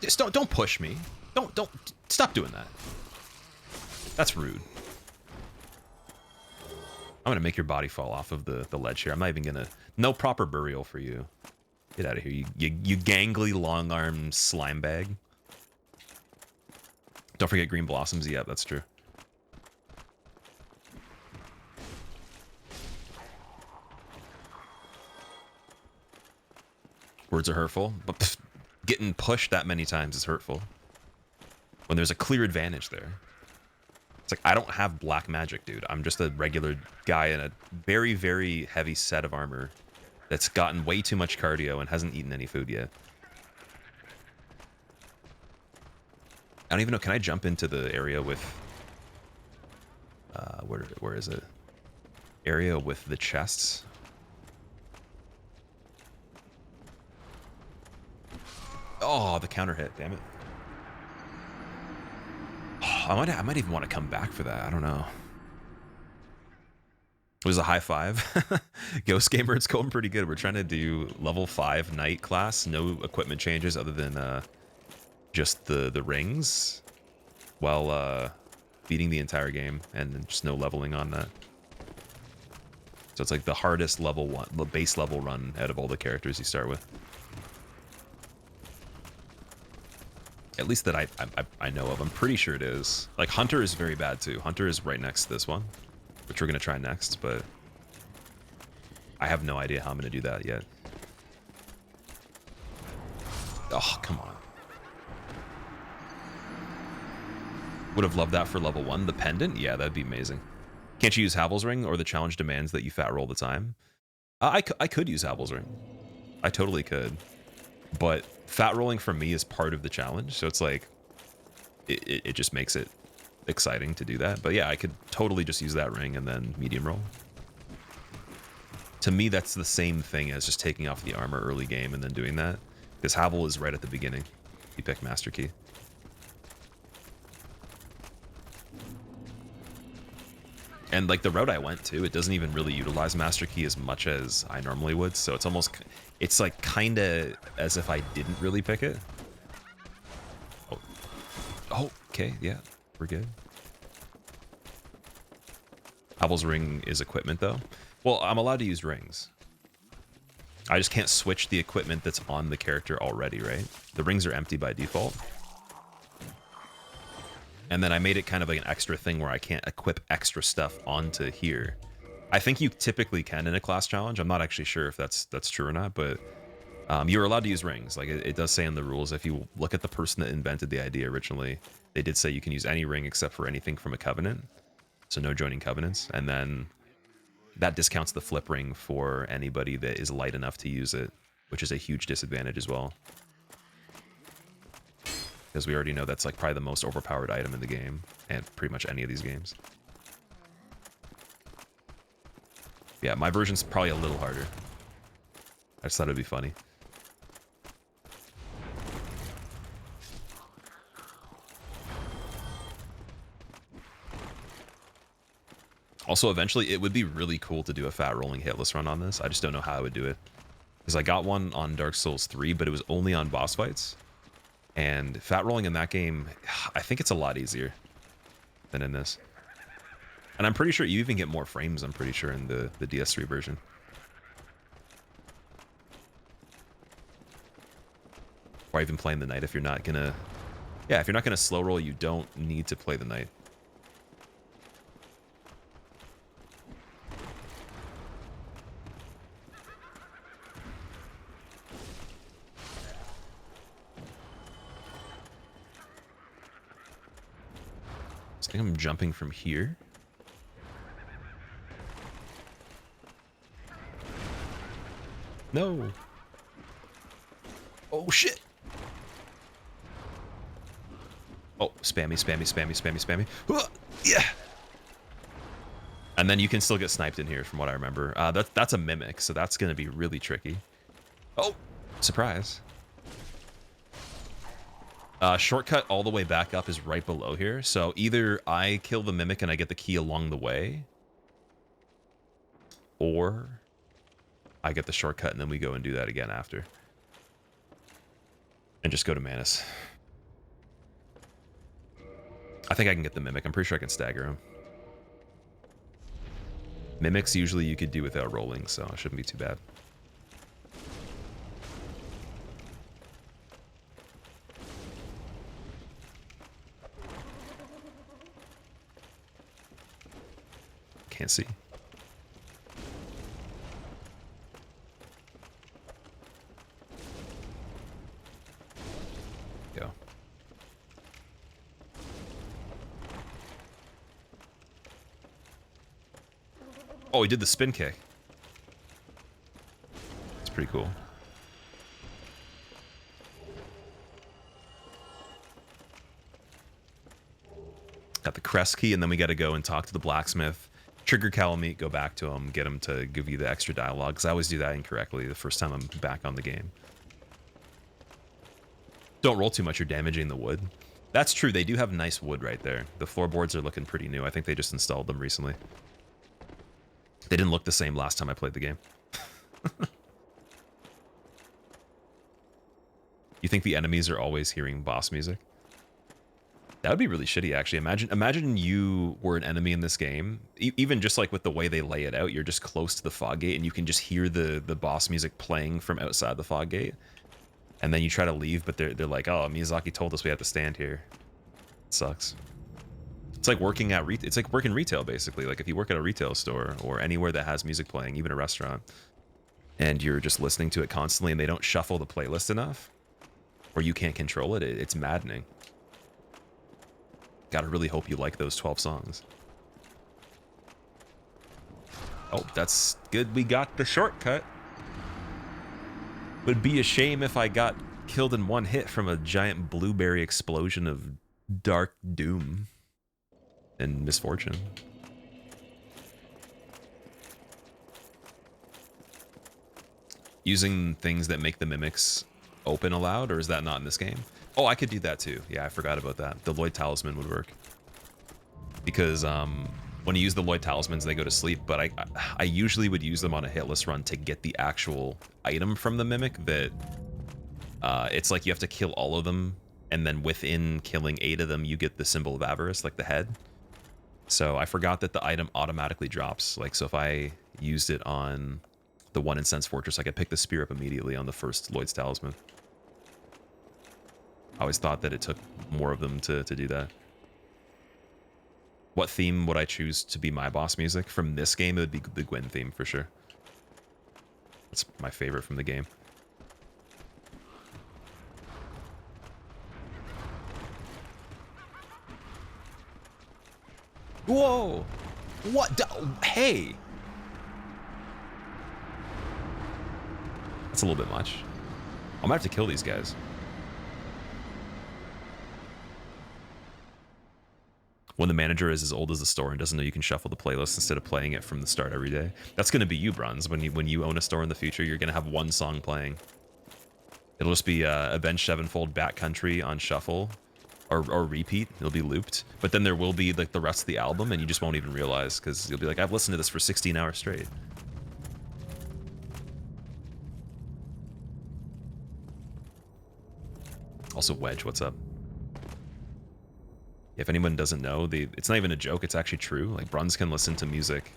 Just don't push me. Don't stop doing that. That's rude. I'm gonna make your body fall off of the ledge here. I'm not even gonna. No proper burial for you. Get out of here, you gangly long arm slime bag. Don't forget green blossoms. Yeah, that's true. Words are hurtful, but pff, getting pushed that many times is hurtful. When there's a clear advantage there. It's like, I don't have black magic, dude. I'm just a regular guy in a very, very heavy set of armor that's gotten way too much cardio and hasn't eaten any food yet. I don't even know, can I jump into the area with... where is it? Area with the chests? Oh, the counter hit, damn it. I might even want to come back for that. I don't know. It was a high five. Ghost Gamer, it's going pretty good. We're trying to do level 5 night class. No equipment changes other than just the rings while beating the entire game, and just no leveling on that. So it's like the hardest level one, the base level run out of all the characters you start with. At least that I know of. I'm pretty sure it is. Like, Hunter is very bad, too. Hunter is right next to this one, which we're going to try next, but I have no idea how I'm going to do that yet. Oh, come on. Would have loved that for level 1. The pendant? Yeah, that'd be amazing. Can't you use Havel's Ring, or the challenge demands that you fat roll the time? I could use Havel's Ring. I totally could. But fat rolling for me is part of the challenge, so it's like it just makes it exciting to do that. But yeah, I could totally just use that ring and then medium roll. To me, that's the same thing as just taking off the armor early game and then doing that, because Havel is right at the beginning. You pick Master Key. And like the route I went to, it doesn't even really utilize Master Key as much as I normally would, so it's almost, it's like kind of as if I didn't really pick it. Oh, okay, yeah, we're good. Havel's Ring is equipment though. Well, I'm allowed to use rings. I just can't switch the equipment that's on the character already, right? The rings are empty by default. And then I made it kind of like an extra thing where I can't equip extra stuff onto here. I think you typically can in a class challenge. I'm not actually sure if that's true or not, but you're allowed to use rings. Like it does say in the rules, if you look at the person that invented the idea originally, they did say you can use any ring except for anything from a covenant. So no joining covenants. And then that discounts the flip ring for anybody that is light enough to use it, which is a huge disadvantage as well. Because we already know that's like probably the most overpowered item in the game, and pretty much any of these games. Yeah, my version's probably a little harder. I just thought it'd be funny. Also, eventually, it would be really cool to do a fat rolling hitless run on this. I just don't know how I would do it. Because I got one on Dark Souls 3, but it was only on boss fights. And fat rolling in that game, I think it's a lot easier than in this. And I'm pretty sure you even get more frames, I'm pretty sure, in the DS3 version. Or even playing the knight if you're not gonna... Yeah, if you're not gonna slow roll, you don't need to play the knight. I think I'm jumping from here. No. Oh, shit. Oh, spammy, spammy, spammy, spammy, spammy. Yeah. And then you can still get sniped in here from what I remember. That's a mimic, so that's going to be really tricky. Oh, surprise. Shortcut all the way back up is right below here. So either I kill the mimic and I get the key along the way, or I get the shortcut and then we go and do that again after. And just go to Manus. I think I can get the mimic. I'm pretty sure I can stagger him. Mimics usually you could do without rolling, so it shouldn't be too bad. Can't see. Go. Oh, he did the spin kick. It's pretty cool. Got the crest key, and then we got to go and talk to the blacksmith. Trigger Kalameet, go back to him, get him to give you the extra dialogue, because I always do that incorrectly the first time I'm back on the game. Don't roll too much, you're damaging the wood. That's true, they do have nice wood right there. The floorboards are looking pretty new. I think they just installed them recently. They didn't look the same last time I played the game. You think the enemies are always hearing boss music? That would be really shitty, actually. Imagine you were an enemy in this game. Even just like with the way they lay it out, you're just close to the fog gate and you can just hear the boss music playing from outside the fog gate. And then you try to leave, but they're like, oh, Miyazaki told us we had to stand here. It sucks. It's like working at it's like working retail, basically. Like if you work at a retail store or anywhere that has music playing, even a restaurant, and you're just listening to it constantly and they don't shuffle the playlist enough, or you can't control it, it's maddening. Gotta really hope you like those 12 songs. Oh, that's good. We got the shortcut. Would be a shame if I got killed in one hit from a giant blueberry explosion of dark doom and misfortune. Using things that make the mimics open allowed, or is that not in this game? Oh, I could do that too. Yeah, I forgot about that. The Lloyd Talisman would work. Because when you use the Lloyd Talismans, they go to sleep, but I usually would use them on a hitless run to get the actual item from the mimic that it's like you have to kill all of them, and then within killing 8 of them, you get the symbol of avarice, like the head. So I forgot that the item automatically drops. Like, so if I used it on the one in Sense Fortress, I could pick the spear up immediately on the first Lloyd's Talisman. I always thought that it took more of them to do that. What theme would I choose to be my boss music? From this game, it would be the Gwen theme for sure. That's my favorite from the game. Whoa! What? Hey! That's a little bit much. I'm gonna have to kill these guys. When the manager is as old as the store and doesn't know you can shuffle the playlist instead of playing it from the start every day. That's going to be you, Bruns. When you own a store in the future, you're going to have one song playing. It'll just be Avenged Sevenfold Backcountry on shuffle or repeat. It'll be looped. But then there will be like the rest of the album and you just won't even realize because you'll be like, I've listened to this for 16 hours straight. Also, Wedge, what's up? If anyone doesn't know, it's not even a joke. It's actually true. Like, Bruns can listen to music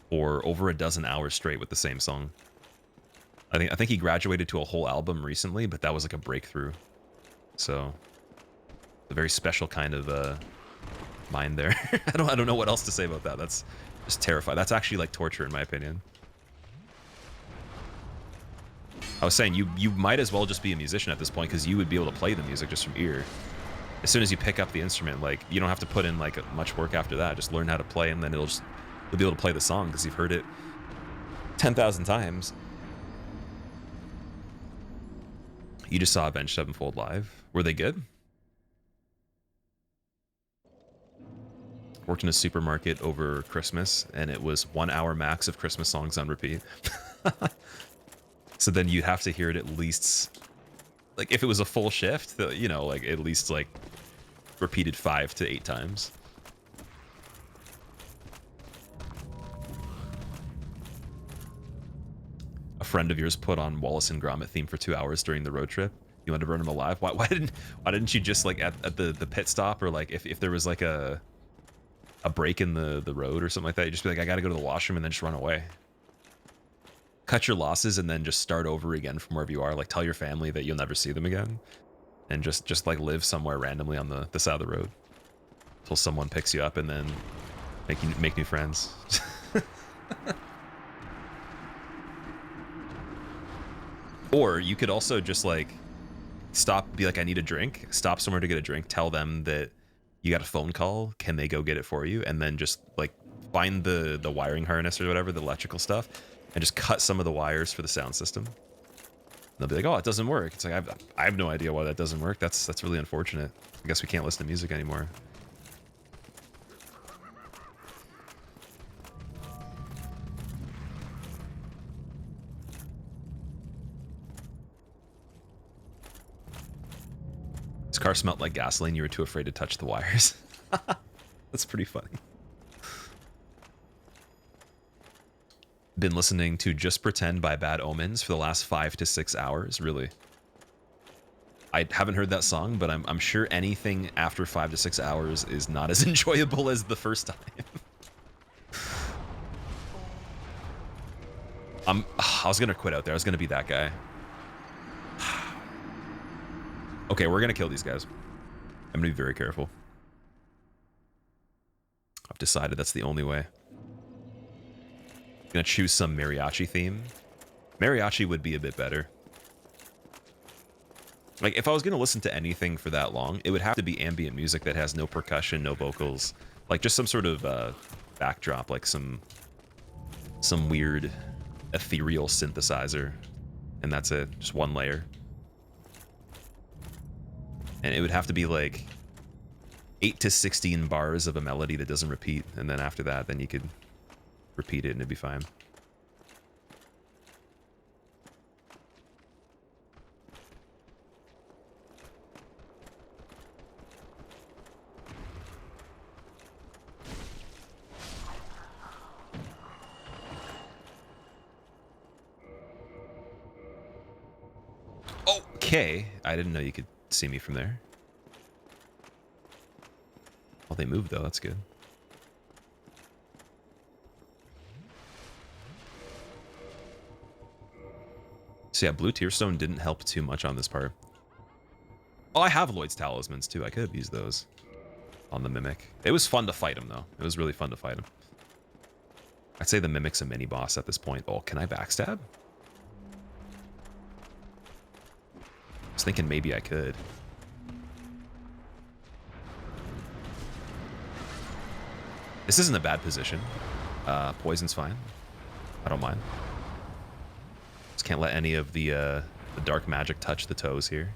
for over a dozen hours straight with the same song. I think he graduated to a whole album recently, but that was like a breakthrough. So, a very special kind of mind there. I don't know what else to say about that. That's just terrifying. That's actually like torture, in my opinion. I was saying you might as well just be a musician at this point because you would be able to play the music just from ear. As soon as you pick up the instrument, like, you don't have to put in like much work after that. Just learn how to play and then you'll be able to play the song because you've heard it 10,000 times. You just saw Avenged Sevenfold live. Were they good? Worked in a supermarket over Christmas and it was 1 hour max of Christmas songs on repeat. So then you'd have to hear it at least, like, if it was a full shift, you know, like, at least, like, repeated 5 to 8 times. A friend of yours put on Wallace and Gromit theme for 2 hours during the road trip. You wanted to burn him alive? Why didn't you just, like, at the pit stop, or, like, if there was, like, a break in the road or something like that, you just be like, I gotta go to the washroom, and then just run away. Cut your losses and then just start over again from wherever you are. Like, tell your family that you'll never see them again, and just like live somewhere randomly on the side of the road until someone picks you up and then make new friends. Or you could also just like stop, be like, I need a drink, stop somewhere to get a drink, tell them that you got a phone call, can they go get it for you, and then just like find the wiring harness or whatever, the electrical stuff, and just cut some of the wires for the sound system. And they'll be like, oh, it doesn't work. It's like, I have no idea why that doesn't work. That's really unfortunate. I guess we can't listen to music anymore. This car smelled like gasoline. You were too afraid to touch the wires. That's pretty funny. Been listening to Just Pretend by Bad Omens for the last 5 to 6 hours. Really, I haven't heard that song, but I'm sure anything after 5 to 6 hours is not as enjoyable as the first time. I was gonna quit out there. I was gonna be that guy. Okay, we're gonna kill these guys. I'm gonna be very careful. I've decided that's the only way. Gonna choose some mariachi theme. Mariachi would be a bit better. Like, if I was gonna listen to anything for that long, it would have to be ambient music that has no percussion, no vocals, like just some sort of backdrop, like some weird ethereal synthesizer, and that's it, just one layer. And it would have to be like 8 to 16 bars of a melody that doesn't repeat, and then after that, then you could repeat it and it'd be fine. Okay, I didn't know you could see me from there. Well, they moved though, that's good. So yeah, Blue Tearstone didn't help too much on this part. Oh, I have Lloyd's Talismans too. I could have used those on the Mimic. It was fun to fight him though. It was really fun to fight him. I'd say the Mimic's a mini-boss at this point. Oh, can I backstab? I was thinking maybe I could. This isn't a bad position. Poison's fine. I don't mind. Just can't let any of the dark magic touch the toes here.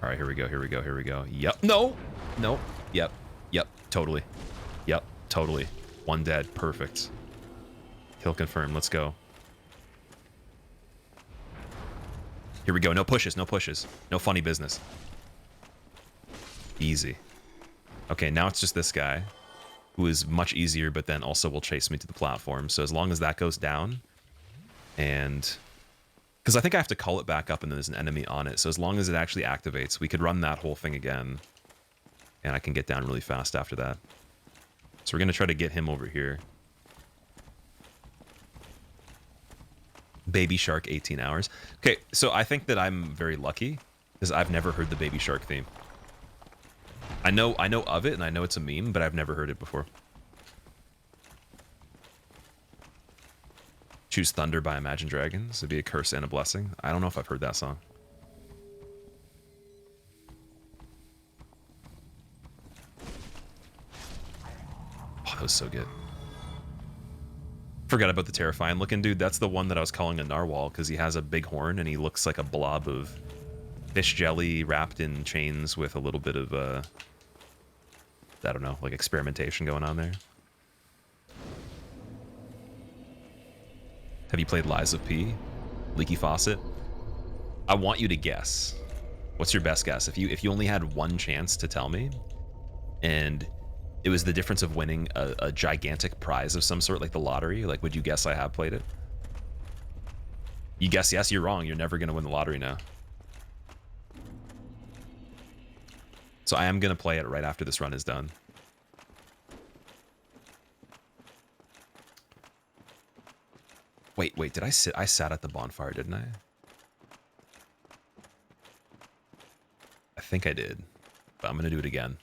All right, here we go, here we go, here we go. Yep. No! Nope. Yep. Yep. Totally. Yep. Totally. One dead. Perfect. Kill confirmed. Let's go. Here we go. No pushes. No pushes. No funny business. Easy. Okay, now it's just this guy, who is much easier, but then also will chase me to the platform. So as long as that goes down, and... because I think I have to call it back up and then there's an enemy on it. So as long as it actually activates, we could run that whole thing again. And I can get down really fast after that. So we're going to try to get him over here. Baby Shark 18 hours. Okay, so I think that I'm very lucky because I've never heard the Baby Shark theme. I know of it and I know it's a meme, but I've never heard it before. Choose Thunder by Imagine Dragons. It'd be a curse and a blessing. I don't know if I've heard that song. Oh, that was so good. Forgot about the terrifying looking dude. That's the one that I was calling a narwhal because he has a big horn and he looks like a blob of fish jelly wrapped in chains with a little bit of, I don't know, like experimentation going on there. Have you played Lies of P? Leaky Faucet? I want you to guess. What's your best guess? If you only had one chance to tell me, and it was the difference of winning a gigantic prize of some sort, like the lottery, like would you guess I have played it? You guess yes, you're wrong. You're never going to win the lottery now. So I am going to play it right after this run is done. Wait, did I sit? I sat at the bonfire, didn't I? I think I did, but I'm going to do it again.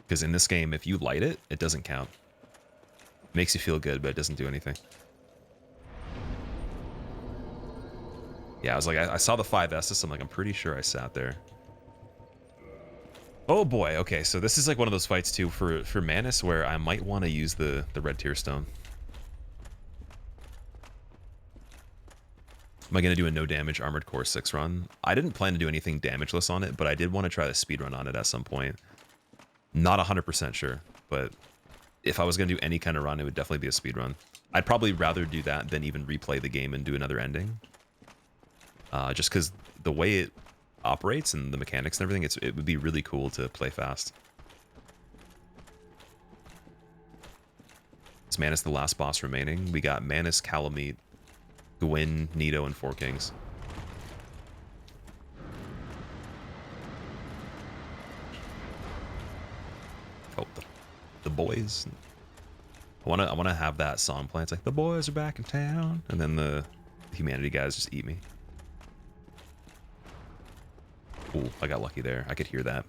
Because in this game, if you light it, it doesn't count. It makes you feel good, but it doesn't do anything. Yeah, I was like, I saw the 5S's, I'm like, I'm pretty sure I sat there. Oh boy, okay, so this is like one of those fights too for Manus where I might want to use the red tear stone. Am I going to do a no damage Armored Core 6 run? I didn't plan to do anything damageless on it, but I did want to try the speed run on it at some point. Not 100% sure, but if I was going to do any kind of run, it would definitely be a speed run. I'd probably rather do that than even replay the game and do another ending. Just because the way it operates and the mechanics and everything, it would be really cool to play fast. Is Manus the last boss remaining? We got Manus, Kalameet, Gwyn, Nito, and Four Kings. Oh, the boys. I wanna have that song play. It's like the boys are back in town, and then the humanity guys just eat me. Ooh, I got lucky there. I could hear that.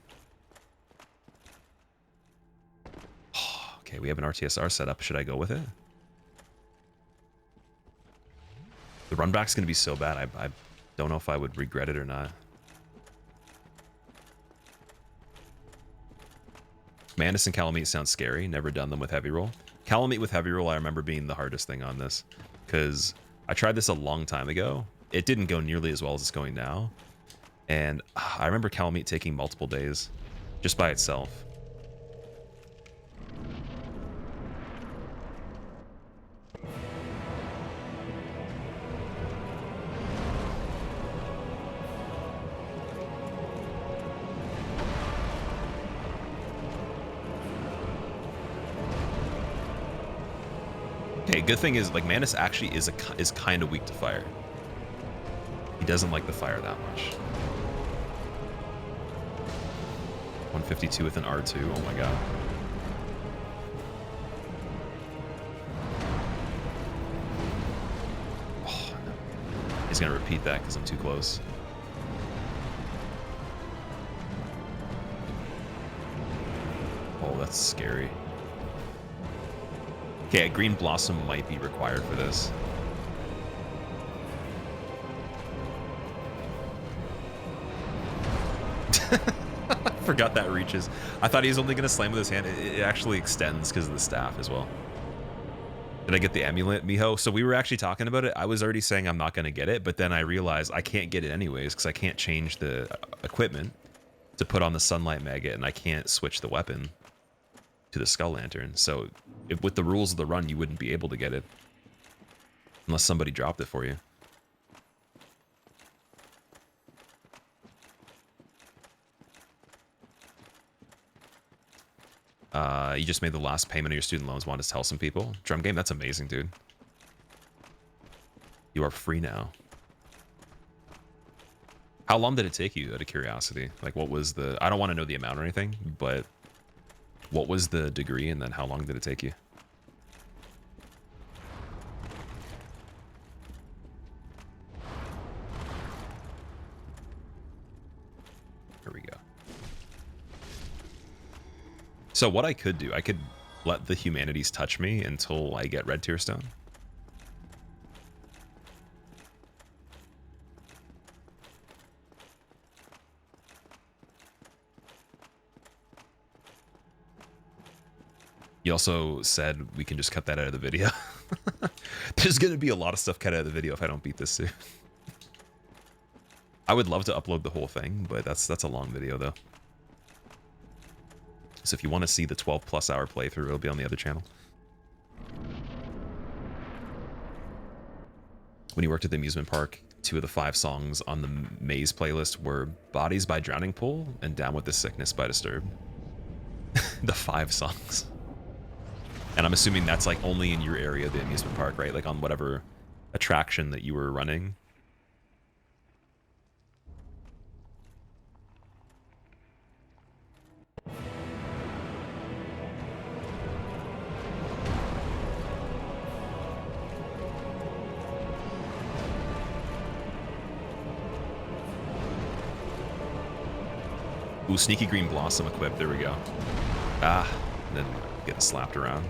Okay, we have an RTSR set up. Should I go with it? The run back's gonna be so bad. I don't know if I would regret it or not. Manus and Kalameet sound scary. Never done them with heavy roll. Kalameet with heavy roll I remember being the hardest thing on this, because I tried this a long time ago. It didn't go nearly as well as it's going now, and I remember Kalameet taking multiple days just by itself. Okay, good thing is, like, Manus actually is kind of weak to fire. He doesn't like the fire that much. 152 with an R2, oh my god. Oh, no. He's gonna repeat that because I'm too close. Oh, that's scary. Okay, a green blossom might be required for this. Forgot that reaches. I thought he was only going to slam with his hand. It actually extends because of the staff as well. Did I get the amulet, Miho? So we were actually talking about it. I was already saying I'm not going to get it, but then I realized I can't get it anyways because I can't change the equipment. to put on the Sunlight Maggot, and I can't switch the weapon to the Skull Lantern. So with the rules of the run, you wouldn't be able to get it unless somebody dropped it for you. You just made the last payment of your student loans. Want to tell some people? Drum Game, that's amazing, dude. You are free now. How long did it take you, out of curiosity? Like, what was the... I don't want to know the amount or anything, but what was the degree, and then how long did it take you? Here we go. So what I could do, I could let the humanities touch me until I get Red Tier Stone. You also said we can just cut that out of the video. There's going to be a lot of stuff cut out of the video if I don't beat this soon. I would love to upload the whole thing, but that's a long video though. So if you want to see the 12+ hour playthrough, it'll be on the other channel. When you worked at the amusement park, 2 of the 5 songs on the Maze playlist were Bodies by Drowning Pool and Down with the Sickness by Disturbed. The 5 songs. And I'm assuming that's like only in your area of the amusement park, right? Like on whatever attraction that you were running. Ooh, Sneaky Green Blossom equipped. There we go. Ah, then getting slapped around.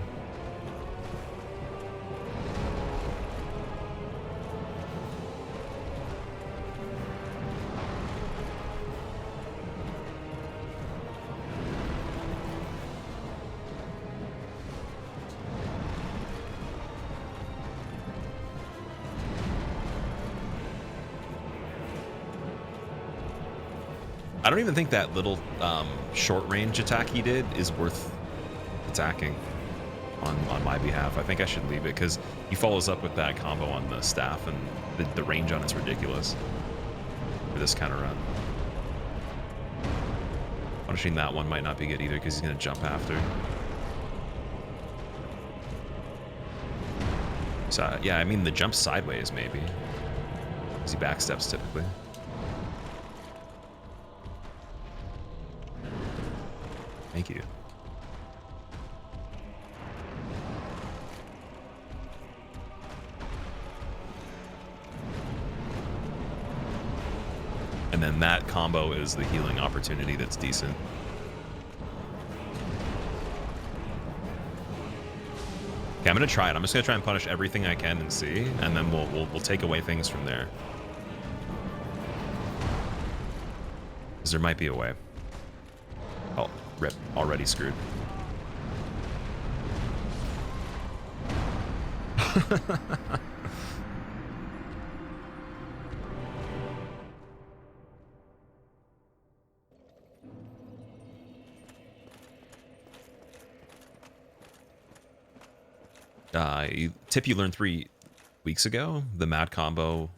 I don't even think that little short range attack he did is worth attacking on my behalf. I think I should leave it because he follows up with that combo on the staff, and the range on it's ridiculous for this kind of run. Punishing that one might not be good either because he's going to jump after. So yeah, I mean the jump sideways maybe because he backsteps typically. Thank you. And then that combo is the healing opportunity that's decent. Okay, I'm gonna try it. I'm just gonna try and punish everything I can and see, and then we'll take away things from there. Because there might be a way. Oh, rip. Already screwed. Tip you learned 3 weeks ago, the mad combo,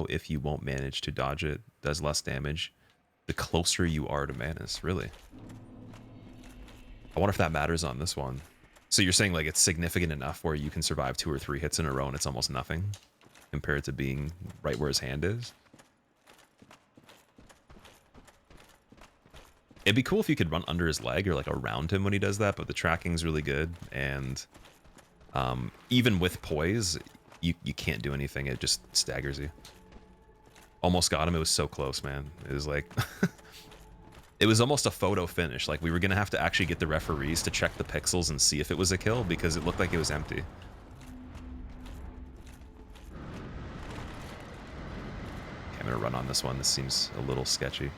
if you won't manage to dodge it, does less damage the closer you are to Manus. Really? I wonder if that matters on this one. So you're saying like it's significant enough where you can survive 2 or 3 hits in a row and it's almost nothing compared to being right where his hand is? It'd be cool if you could run under his leg or like around him when he does that, but the tracking's really good, and even with poise, you can't do anything. It just staggers you. Almost got him. It was so close, man. It was like it was almost a photo finish. Like we were gonna have to actually get the referees to check the pixels and see if it was a kill because it looked like it was empty. Okay, I'm gonna run on this one. This seems a little sketchy.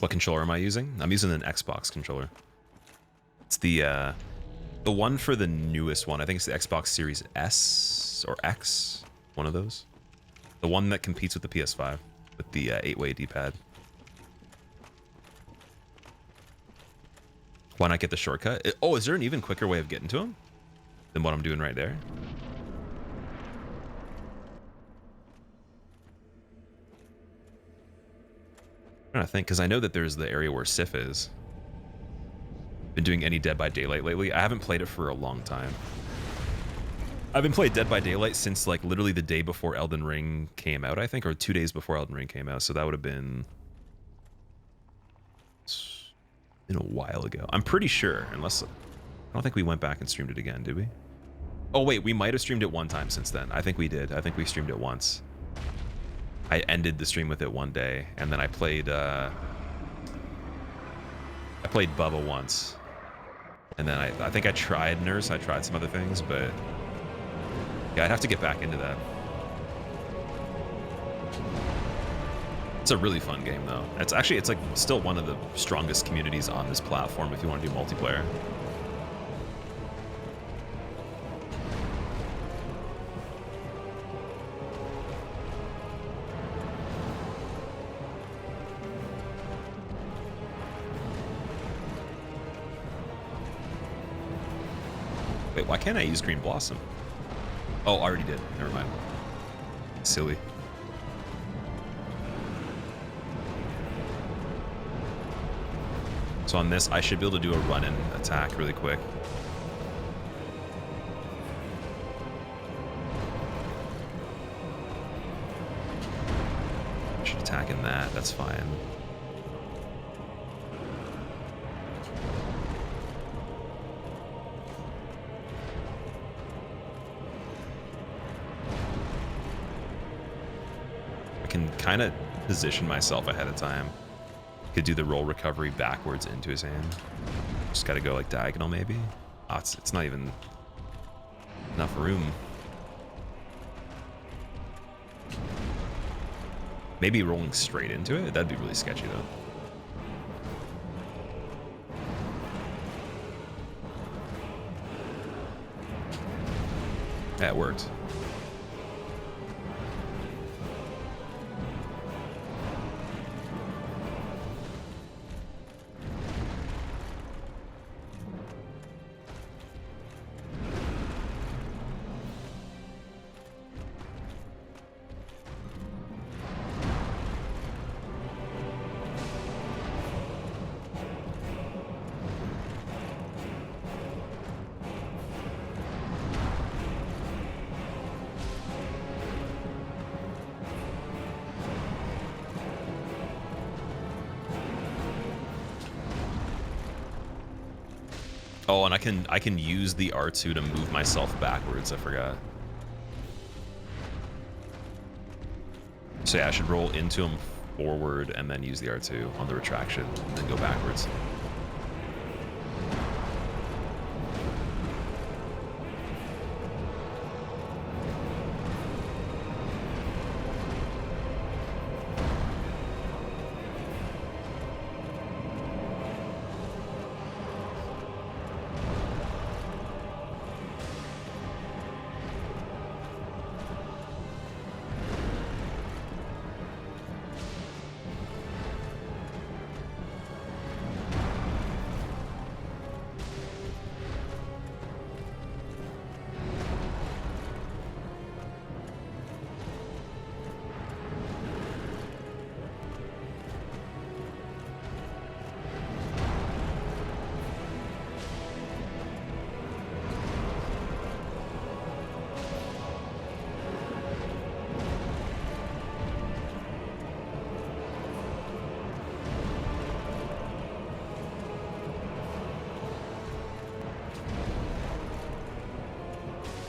What controller am I using? I'm using an Xbox controller. It's the one for the newest one. I think it's the Xbox Series S or X, one of those. The one that competes with the PS5 with the 8-way D-pad. Why not get the shortcut? Oh, is there an even quicker way of getting to him than what I'm doing right there? I'm trying to think, because I know that there's the area where Sif is. Been doing any Dead by Daylight lately? I haven't played it for a long time. I haven't played Dead by Daylight since like literally the day before Elden Ring came out, I think, or 2 days before Elden Ring came out. So that would have been a while ago. I'm pretty sure, unless I don't think we went back and streamed it again, did we? Oh wait, we might have streamed it one time since then. I think we did. I think we streamed it once. I ended the stream with it one day, and then I played Bubba once. And then I think I tried Nurse, I tried some other things, but yeah, I'd have to get back into that. It's a really fun game though. It's like still one of the strongest communities on this platform if you want to do multiplayer. Wait, why can't I use Green Blossom? Oh, I already did. Never mind. Silly. So on this, I should be able to do a run-in attack really quick. I should attack in that. That's fine. I can kind of position myself ahead of time. Could do the roll recovery backwards into his hand. Just got to go like diagonal maybe. Oh, it's not even enough room. Maybe rolling straight into it? That'd be really sketchy though. That worked. Oh, and I can use the R2 to move myself backwards. I forgot. So yeah, I should roll into him forward and then use the R2 on the retraction and then go backwards.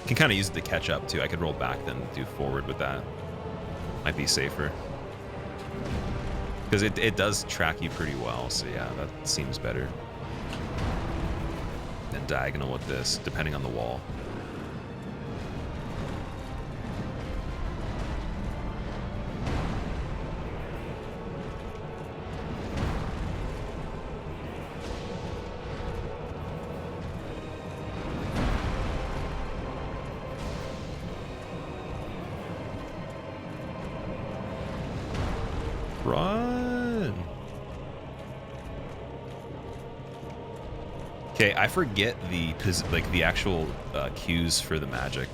Can kind of use it to catch up too. I could roll back then do forward with that. Might be safer. Because it does track you pretty well, so yeah, that seems better. And diagonal with this, depending on the wall. Run. Okay, I forget the actual cues for the magic.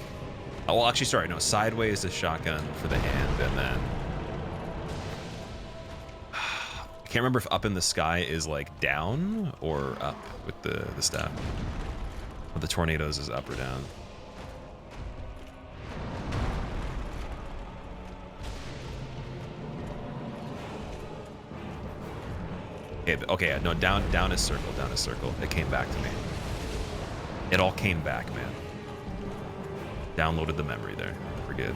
Oh, well, actually, sorry, no. Sideways is shotgun for the hand, and then I can't remember if up in the sky is like down or up with the staff. But the tornadoes is up or down. Okay, no, down is circle, down is circle. It came back to me. It all came back, man. Downloaded the memory there. We're good.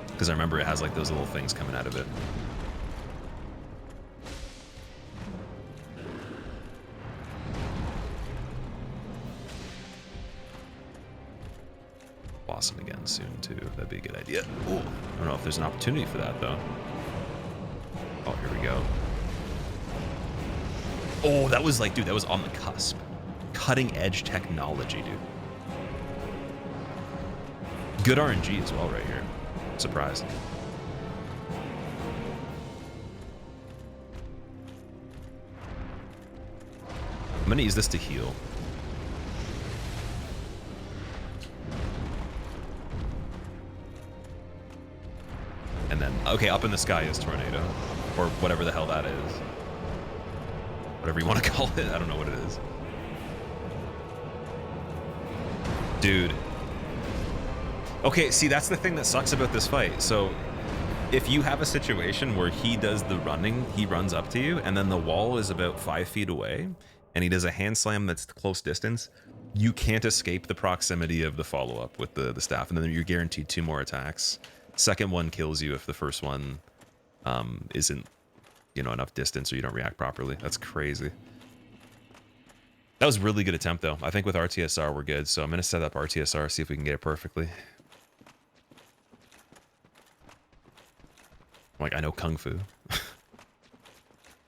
Because I remember it has like those little things coming out of it. Bossing again soon too. That'd be a good idea. Ooh, I don't know if there's an opportunity for that though. Oh, here we go. Oh, that was like, dude, that was on the cusp. Cutting edge technology, dude. Good RNG as well right here. Surprised. I'm gonna use this to heal. And then, okay, up in the sky is tornado. Or whatever the hell that is. Whatever you want to call it. I don't know what it is. Dude. Okay, see, that's the thing that sucks about this fight. So, if you have a situation where he does the running, he runs up to you, and then the wall is about 5 feet away, and he does a hand slam that's close distance, you can't escape the proximity of the follow-up with the staff, and then you're guaranteed 2 more attacks. Second one kills you if the first one isn't, you know, enough distance or you don't react properly. That's crazy. That was a really good attempt, though. I think with RTSR, we're good, so I'm going to set up RTSR, see if we can get it perfectly. Like, I know Kung Fu.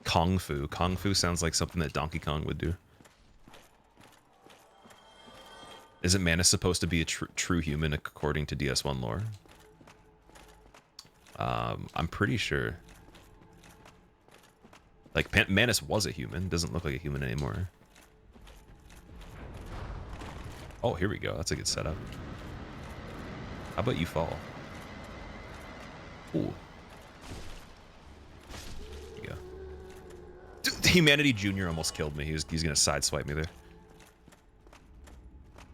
Kung Fu. Kung Fu sounds like something that Donkey Kong would do. Isn't Manus supposed to be a true human according to DS1 lore? I'm pretty sure. Like, Manus was a human. Doesn't look like a human anymore. Oh, here we go. That's a good setup. How about you fall? Ooh. There you go. Dude, Humanity Jr. almost killed me. He's gonna sideswipe me there.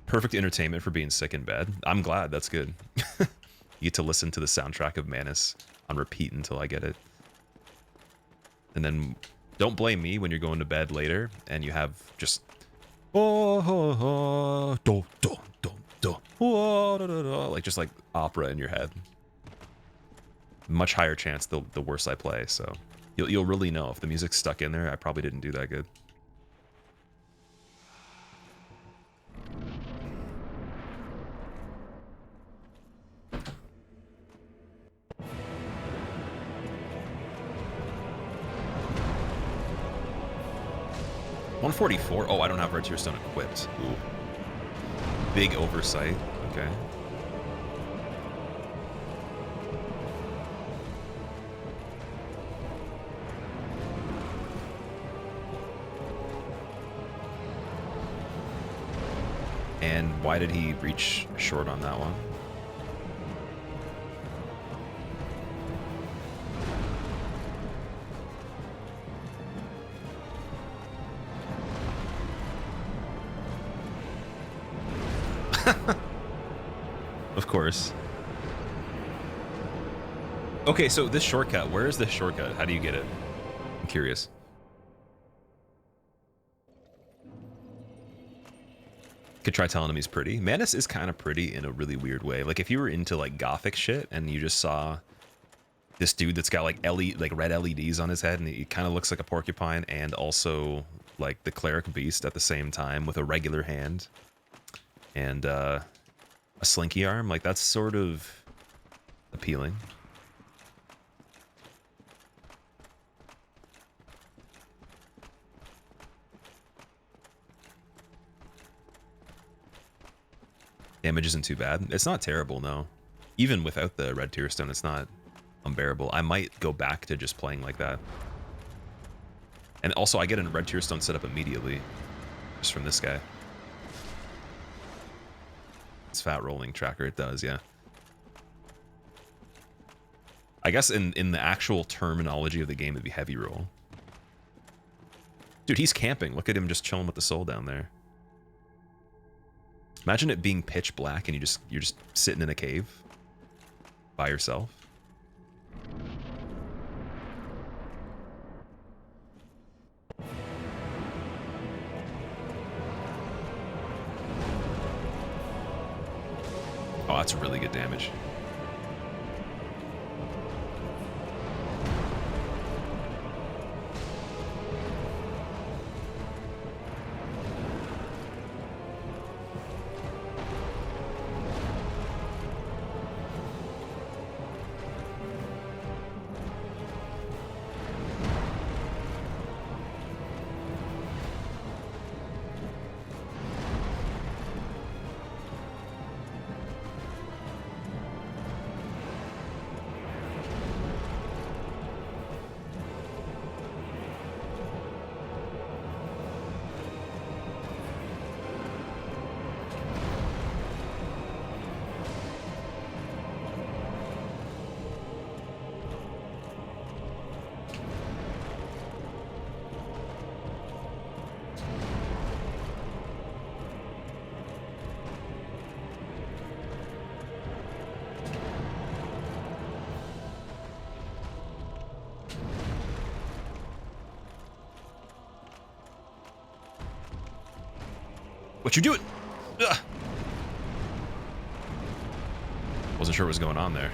Perfect entertainment for being sick in bed. I'm glad. That's good. You get to listen to the soundtrack of Manus on repeat until I get it. And then don't blame me when you're going to bed later and you have just like just like opera in your head. Much higher chance the worse I play, so you'll really know if the music's stuck in there. I probably didn't do that good. $144. Oh, I don't have Red Tear Stone equipped. Ooh. Big oversight. Okay. And why did he reach short on that one? Of course. Okay, so this shortcut, where is this shortcut? How do you get it? I'm curious. Could try telling him he's pretty. Manus is kind of pretty in a really weird way. Like if you were into like gothic shit and you just saw this dude that's got like red LEDs on his head and he kind of looks like a porcupine and also like the cleric beast at the same time with a regular hand and a slinky arm, like that's sort of appealing. Damage isn't too bad. It's not terrible, no. Even without the Red Tear Stone, it's not unbearable. I might go back to just playing like that. And also, I get a red tier stone set up immediately, just from this guy. It's fat rolling tracker. It does, yeah. I guess in the actual terminology of the game, it'd be heavy roll. Dude, he's camping. Look at him just chilling with the soul down there. Imagine it being pitch black and you're just sitting in a cave by yourself. Oh, that's really good damage. What you doing? Ugh. Wasn't sure what was going on there.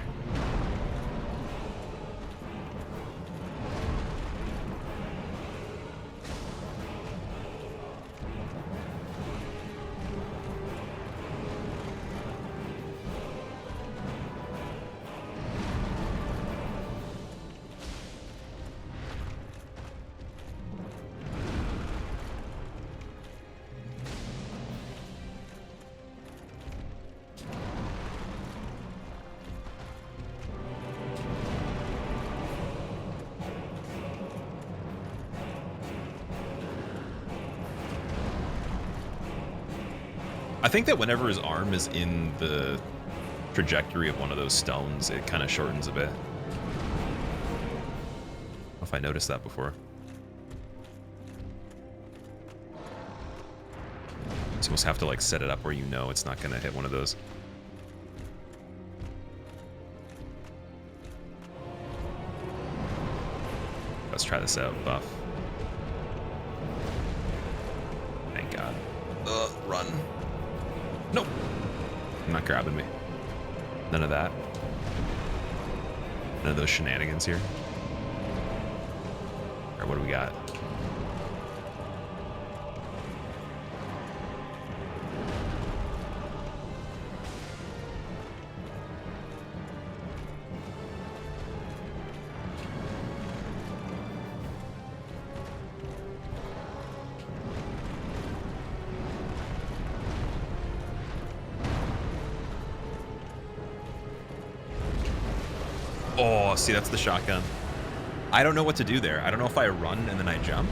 I think that whenever his arm is in the trajectory of one of those stones, it kind of shortens a bit. I don't know if I noticed that before. So you almost have to like set it up where you know it's not going to hit one of those. Let's try this out, buff. Thank God. Run. Nope. I'm not grabbing me. None of that. None of those shenanigans here. Alright, what do we got? Oh, see, that's the shotgun. I don't know what to do there. I don't know if I run and then I jump.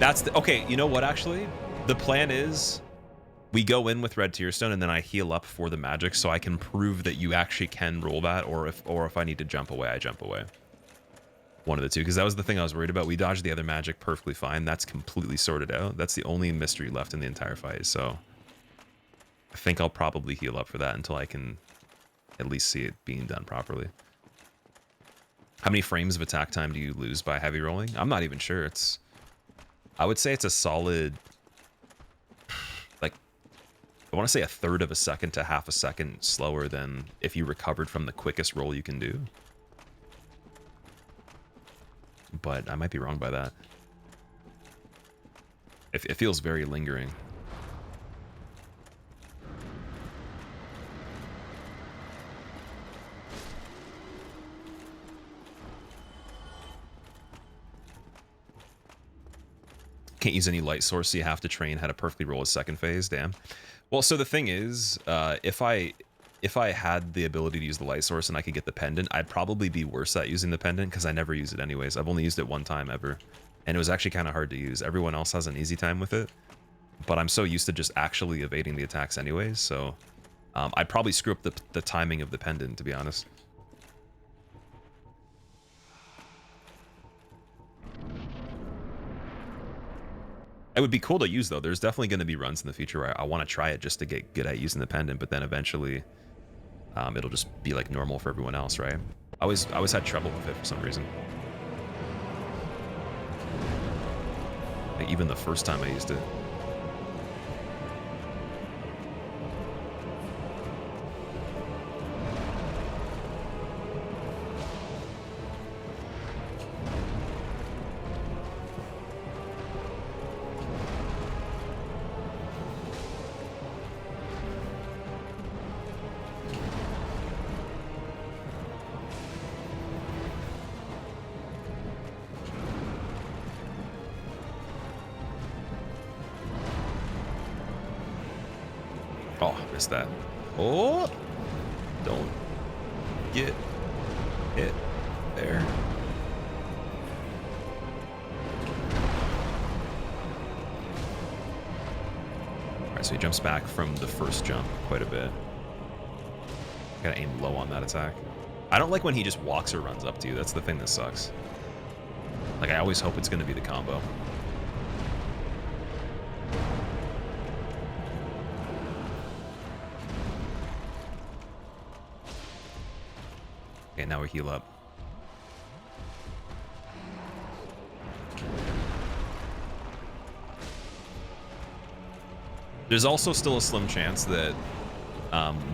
That's the... Okay, you know what, actually? The plan is we go in with red tear stone and then I heal up for the magic so I can prove that you actually can roll that, or if I need to jump away, I jump away. One of the two, because that was the thing I was worried about. We dodged the other magic perfectly fine. That's completely sorted out. That's the only mystery left in the entire fight, so... I think I'll probably heal up for that until I can at least see it being done properly. How many frames of attack time do you lose by heavy rolling? I'm not even sure. I would say it's a solid, like, I want to say a third of a second to half a second slower than if you recovered from the quickest roll you can do. But I might be wrong by that. It feels very lingering. Can't use any light source, so you have to train how to perfectly roll a second phase. Damn. Well, so the thing is, if I if I had the ability to use the light source and I could get the pendant, I'd probably be worse at using the pendant because I never use it anyways. I've only used it one time ever, and it was actually kind of hard to use. Everyone else has an easy time with it, but I'm so used to just actually evading the attacks anyways, so I'd probably screw up the timing of the pendant, to be honest. It would be cool to use, though. There's definitely going to be runs in the future where I want to try it just to get good at using the pendant, but then eventually it'll just be like normal for everyone else, right? I always had trouble with it for some reason. Like even the first time I used it. Oh, missed that. Oh! Don't get hit there. Alright, so he jumps back from the first jump quite a bit. Gotta aim low on that attack. I don't like when he just walks or runs up to you. That's the thing that sucks. Like, I always hope it's gonna be the combo. Okay, now we heal up. There's also still a slim chance that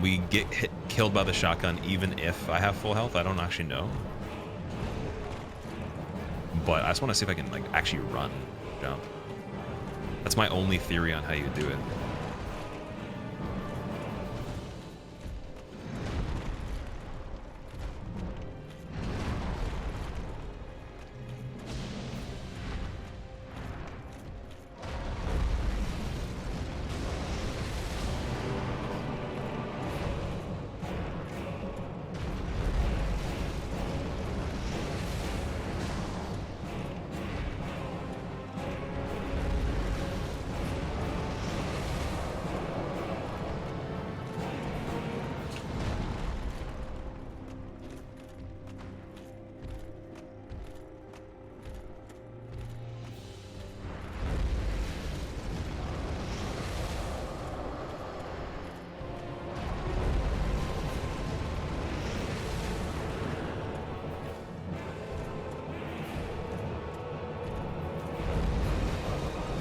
we get killed by the shotgun even if I have full health. I don't actually know. But I just want to see if I can like actually run, jump. That's my only theory on how you do it.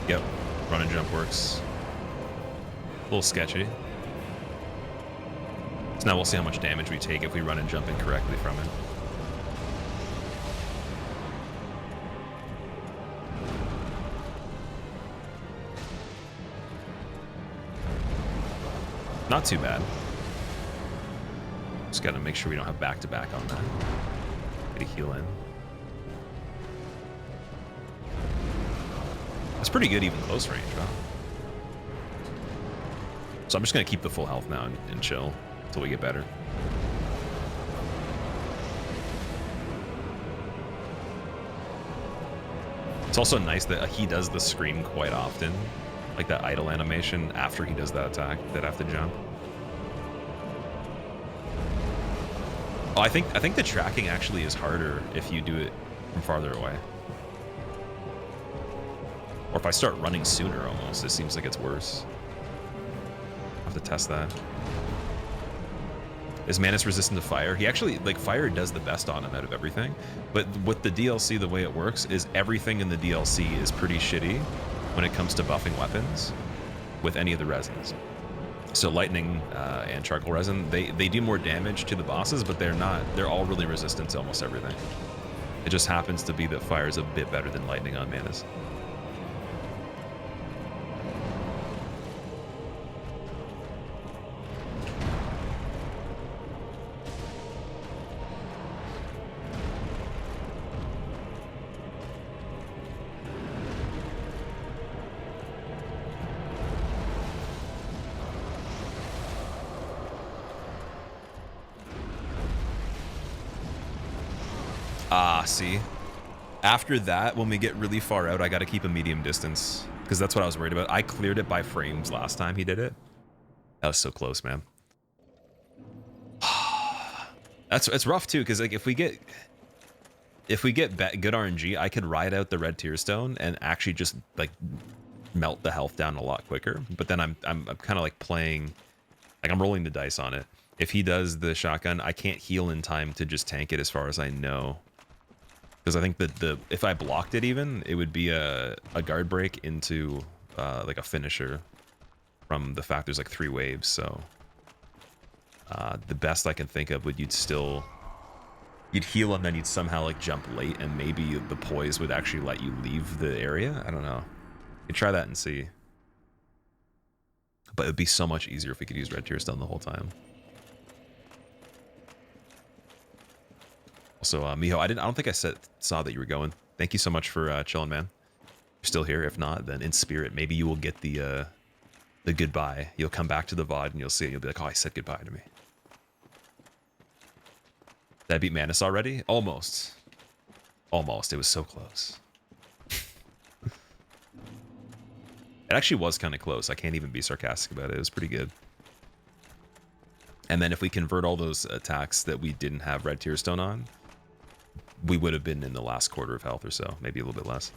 Yep, run and jump works. A little sketchy. So now we'll see how much damage we take if we run and jump incorrectly from it. Not too bad. Just gotta make sure we don't have back-to-back on that. Get a heal in. That's pretty good even close range, huh? So I'm just gonna keep the full health now and chill until we get better. It's also nice that he does the scream quite often, like that idle animation after he does that attack that I have to jump. Oh, I think the tracking actually is harder if you do it from farther away. Or if I start running sooner almost, it seems like it's worse. I'll have to test that. Is Manus resistant to fire? He actually, like, fire does the best on him out of everything. But with the DLC, the way it works is everything in the DLC is pretty shitty when it comes to buffing weapons with any of the resins. So lightning and charcoal resin, they do more damage to the bosses, but they're all really resistant to almost everything. It just happens to be that fire is a bit better than lightning on Manus. Ah, see? After that, when we get really far out, I got to keep a medium distance. Because that's what I was worried about. I cleared it by frames last time he did it. That was so close, man. It's rough, too, because like, if we get good RNG, I could ride out the red tier stone and actually just, like, melt the health down a lot quicker. But then I'm kind of, like, playing... Like, I'm rolling the dice on it. If he does the shotgun, I can't heal in time to just tank it as far as I know. Because I think that if I blocked it even, it would be a guard break into like a finisher from the fact there's like 3 waves. So the best I can think of would you'd heal and then you'd somehow like jump late and maybe the poise would actually let you leave the area. I don't know. You try that and see. But it would be so much easier if we could use red tier stone the whole time. Also, Miho, I don't think I saw that you were going. Thank you so much for chilling, man. You're still here. If not, then in spirit, maybe you will get the goodbye. You'll come back to the VOD and you'll see it. You'll be like, oh, I said goodbye to me. Did I beat Manus already? Almost. Almost. It was so close. It actually was kind of close. I can't even be sarcastic about it. It was pretty good. And then if we convert all those attacks that we didn't have red tier stone on, we would have been in the last quarter of health or so, maybe a little bit less.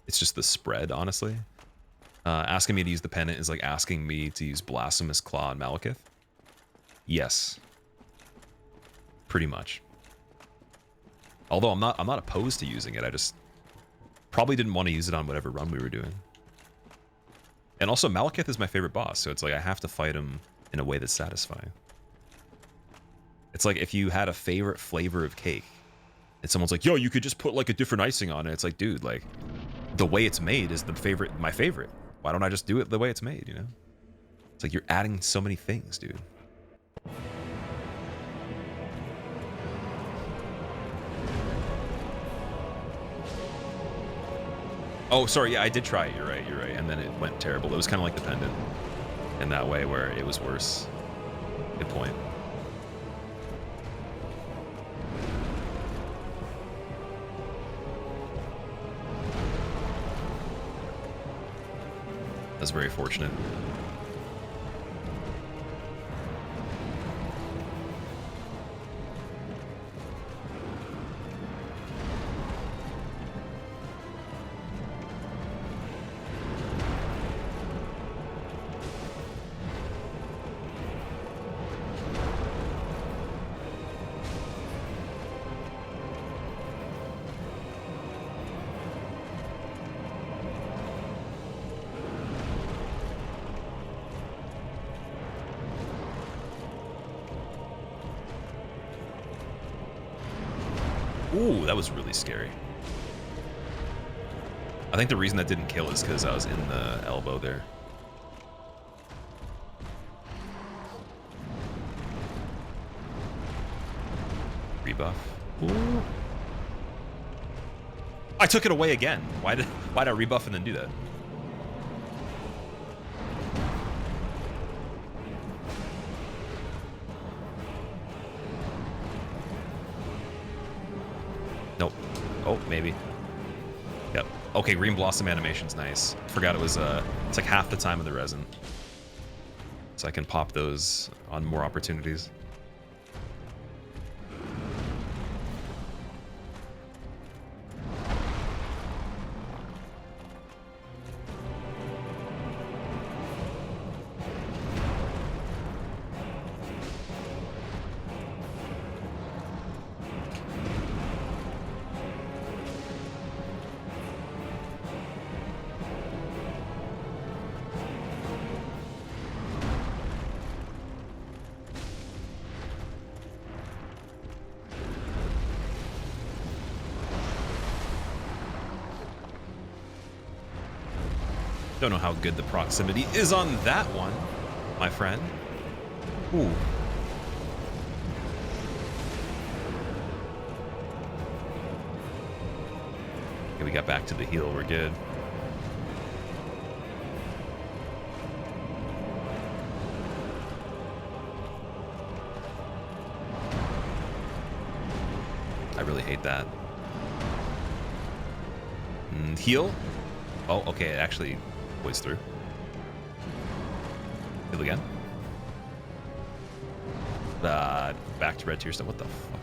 It's just the spread, honestly. Asking me to use the pennant is like asking me to use Blasphemous Claw on Malekith. Yes. Pretty much. Although I'm not opposed to using it. I just probably didn't want to use it on whatever run we were doing. And also Malekith is my favorite boss, so it's like I have to fight him in a way that's satisfying. It's like if you had a favorite flavor of cake and someone's like, yo, you could just put like a different icing on it. It's like, dude, like the way it's made is my favorite. Why don't I just do it the way it's made, you know? It's like you're adding so many things, dude. Oh, sorry, yeah, I did try it, you're right. And then it went terrible. It was kind of like the pendant in that way where it was worse. Good point. That's very fortunate. Ooh, that was really scary. I think the reason that didn't kill is because I was in the elbow there. Rebuff. Ooh. I took it away again. Why'd I rebuff and then do that? Nope. Oh, maybe. Yep. Okay, Green Blossom animation's nice. Forgot it was, it's like half the time of the resin. So I can pop those on more opportunities. Don't know how good the proximity is on that one, my friend. Ooh. Okay, we got back to the heal. We're good. I really hate that. Heal. Oh, okay. It actually plays through. Heal again. Back to red tier stuff. What the fuck?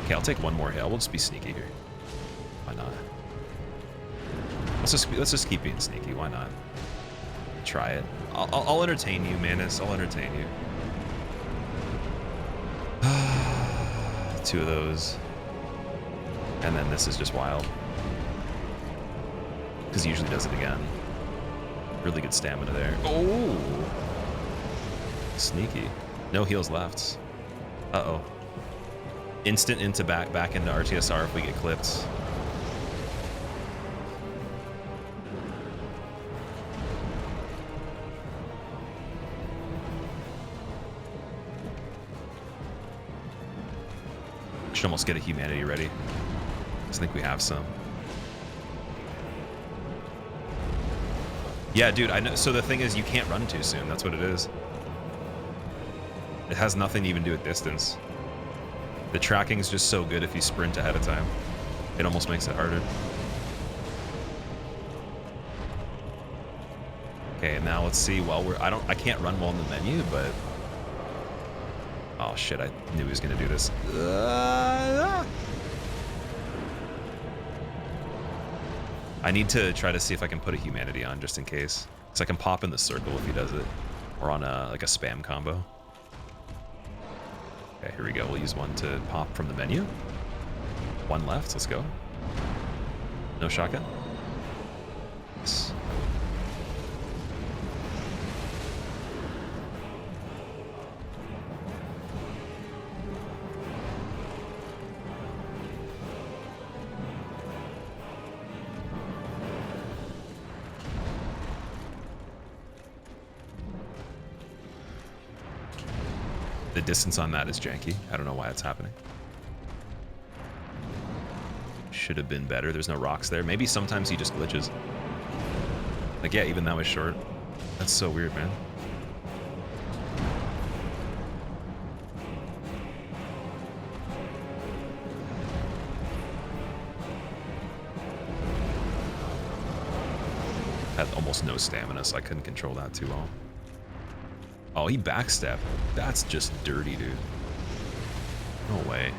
Okay, I'll take one more heal. We'll just be sneaky here. Why not? Let's just keep being sneaky. Why not? Try it. I'll entertain you, Manus. I'll entertain you. 2 of those. And then this is just wild. Because he usually does it again. Really good stamina there. Oh! Sneaky. No heals left. Uh-oh. Instant into back into RTSR if we get clipped. Should almost get a humanity ready. I think we have some. Yeah, dude, I know. So the thing is, you can't run too soon. That's what it is. It has nothing to even do with distance. The tracking is just so good if you sprint ahead of time. It almost makes it harder. Okay, and now let's see. Well, I can't run well in the menu, but oh shit! I knew he was gonna do this. I need to try to see if I can put a humanity on just in case, because I can pop in the circle if he does it, or on like a spam combo. Okay, here we go. We'll use one to pop from the menu. One left. Let's go. No shotgun. Yes. The distance on that is janky. I don't know why it's happening. Should have been better. There's no rocks there. Maybe sometimes he just glitches. Like, yeah, even that was short. That's so weird, man. Had almost no stamina, so I couldn't control that too well. Oh, he backstepped. That's just dirty, dude. No way.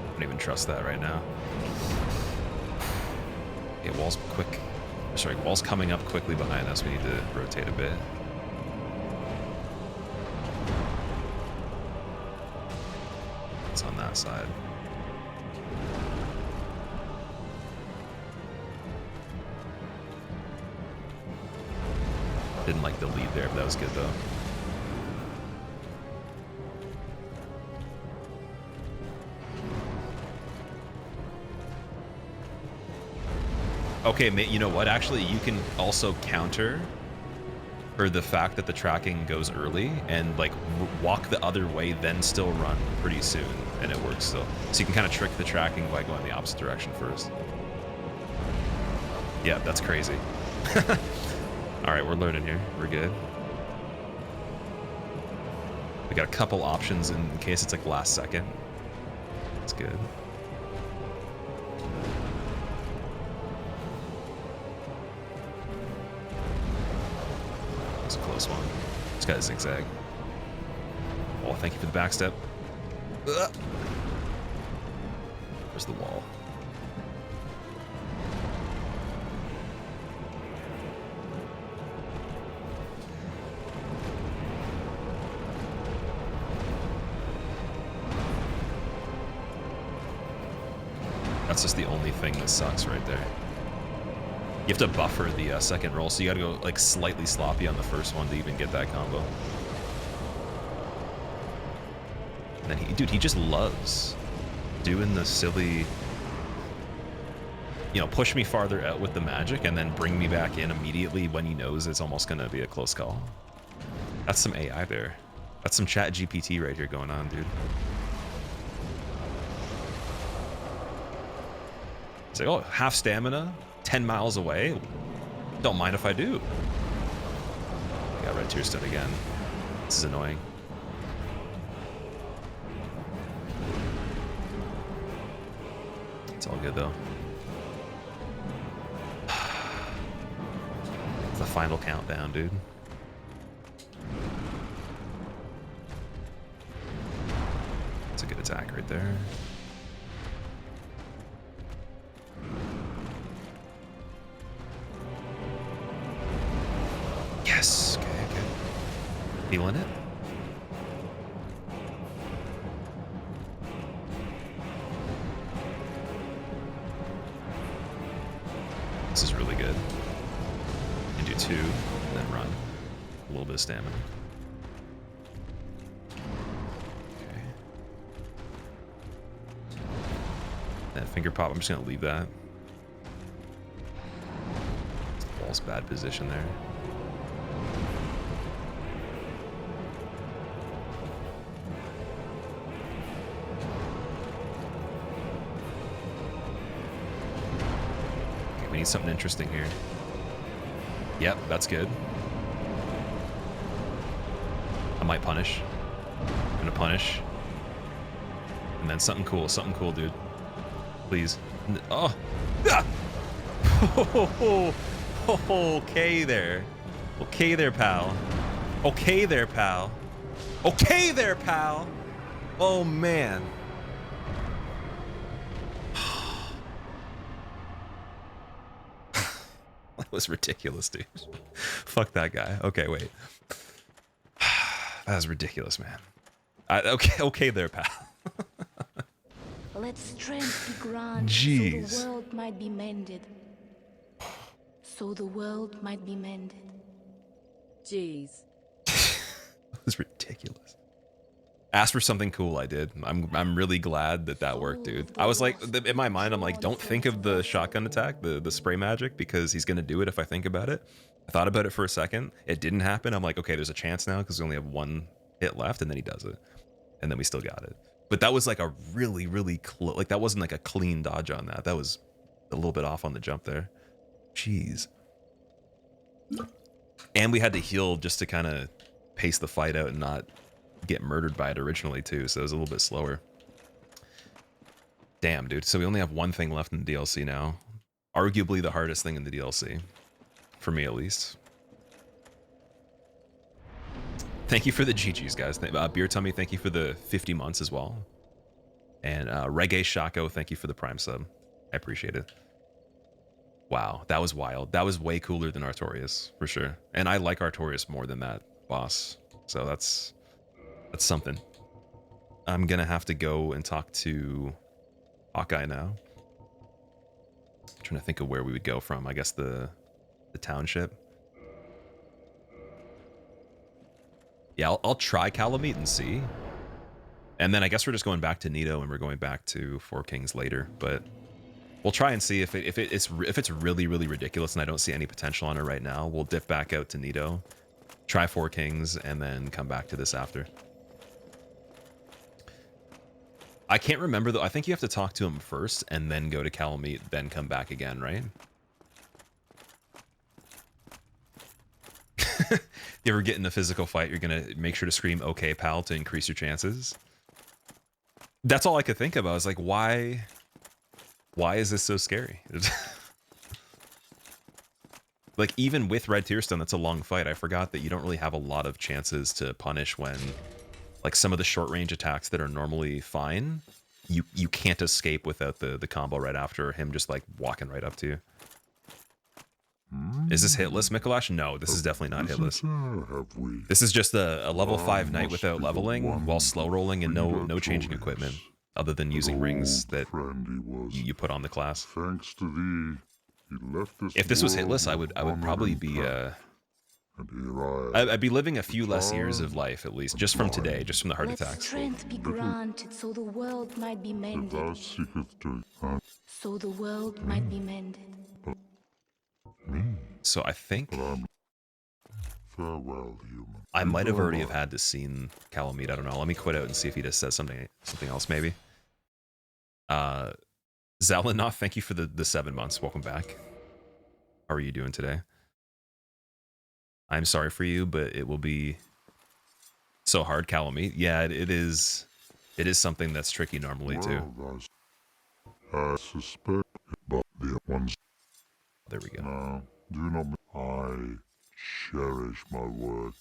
I don't even trust that right now. Okay, wall's quick. Sorry, wall's coming up quickly behind us. We need to rotate a bit. On that side. Didn't like the lead there, but that was good though. Okay, you know what? Actually, you can also counter for the fact that the tracking goes early and like walk the other way, then still run pretty soon, and it works still. So you can kind of trick the tracking by going the opposite direction first. Yeah, that's crazy. All right, we're learning here. We're good. We got a couple options in case it's like last second. That's good. That's a close one. This guy's zigzag. Oh, thank you for the backstep. Ugh. Where's the wall? That's just the only thing that sucks right there. You have to buffer the second roll, so you gotta go like slightly sloppy on the first one to even get that combo. And then dude, he just loves doing the silly you know, push me farther out with the magic and then bring me back in immediately when he knows it's almost gonna be a close call. That's some AI there. That's some chat GPT right here going on, dude. It's like, oh, half stamina, 10 miles away. Don't mind if I do. Got red tear stone again. This is annoying. It's all good though. It's the final countdown, dude. It's a good attack right there. Yes. Okay, okay. Feeling it. This is really good. You can do 2 and then run. A little bit of stamina. Okay. That finger pop, I'm just gonna leave that. The ball's bad position there. We need something interesting here. Yep, that's good. I might punish. I'm gonna punish. And then something cool, dude. Please. Oh! Ah! Okay there. Okay there, pal. Okay there, pal. Okay there, pal! Oh, man. That was ridiculous, dude. Fuck that guy. Okay, wait. That was ridiculous, man. Okay there, pal. Let strength be granted Jeez. so the world might be mended. So the world might be mended. Jeez. That was ridiculous. Ask for something cool, I did. I'm really glad that worked, dude. I was like, in my mind, I'm like, don't think of the shotgun attack, the spray magic, because he's gonna do it if I think about it. I thought about it for a second. It didn't happen. I'm like, okay, there's a chance now because we only have 1 hit left, and then he does it. And then we still got it. But that was like a really, really close, like that wasn't like a clean dodge on that. That was a little bit off on the jump there. Jeez. And we had to heal just to kind of pace the fight out and not get murdered by it originally too, so it was a little bit slower. Damn, dude. So we only have 1 thing left in the DLC now. Arguably the hardest thing in the DLC. For me, at least. Thank you for the GGs, guys. Beer Tummy, thank you for the 50 months as well. And Reggae Shako, thank you for the Prime sub. I appreciate it. Wow, that was wild. That was way cooler than Artorias, for sure. And I like Artorias more than that boss. So that's something. I'm gonna have to go and talk to Hawkeye now. I'm trying to think of where we would go from. I guess the township. Yeah, I'll try Kalameet and see. And then I guess we're just going back to Nito and we're going back to Four Kings later. But we'll try and see if it's really, really ridiculous and I don't see any potential on it right now. We'll dip back out to Nito, try Four Kings, and then come back to this after. I can't remember though. I think you have to talk to him first and then go to Kalameet, then come back again, right? You ever get in a physical fight, you're gonna make sure to scream "Okay, pal" to increase your chances. That's all I could think of. I was like, why is this so scary? Like, even with Red Tearstone, that's a long fight. I forgot that you don't really have a lot of chances to punish when, like, some of the short range attacks that are normally fine, you can't escape without the combo right after him just like walking right up to you. Is this hitless, Mikolash? No, this is definitely not hitless. This is just a level 5 knight without leveling while slow rolling and no changing equipment other than using rings that you put on the class. Thanks to thee, he left this If this was world hitless, I would with probably honor be and And here I'd be living a few less years of life, at least, just from today, just from the heart Let attacks. strength be granted so the world might be if mended. thou seeketh to So the world might be mended. me, So I think but I'm farewell, human. I might have already have Goodbye. had to seen Kalameet. I don't know. Let me quit out and see if he just says something else, maybe. Zalinoff, thank you for the 7 months. Welcome back. How are you doing today? I'm sorry for you, but it will be so hard, Kalameet. Yeah, it is. It is something that's tricky normally too. Well, I suspect, but the ones There we go. now do not. I cherish my work.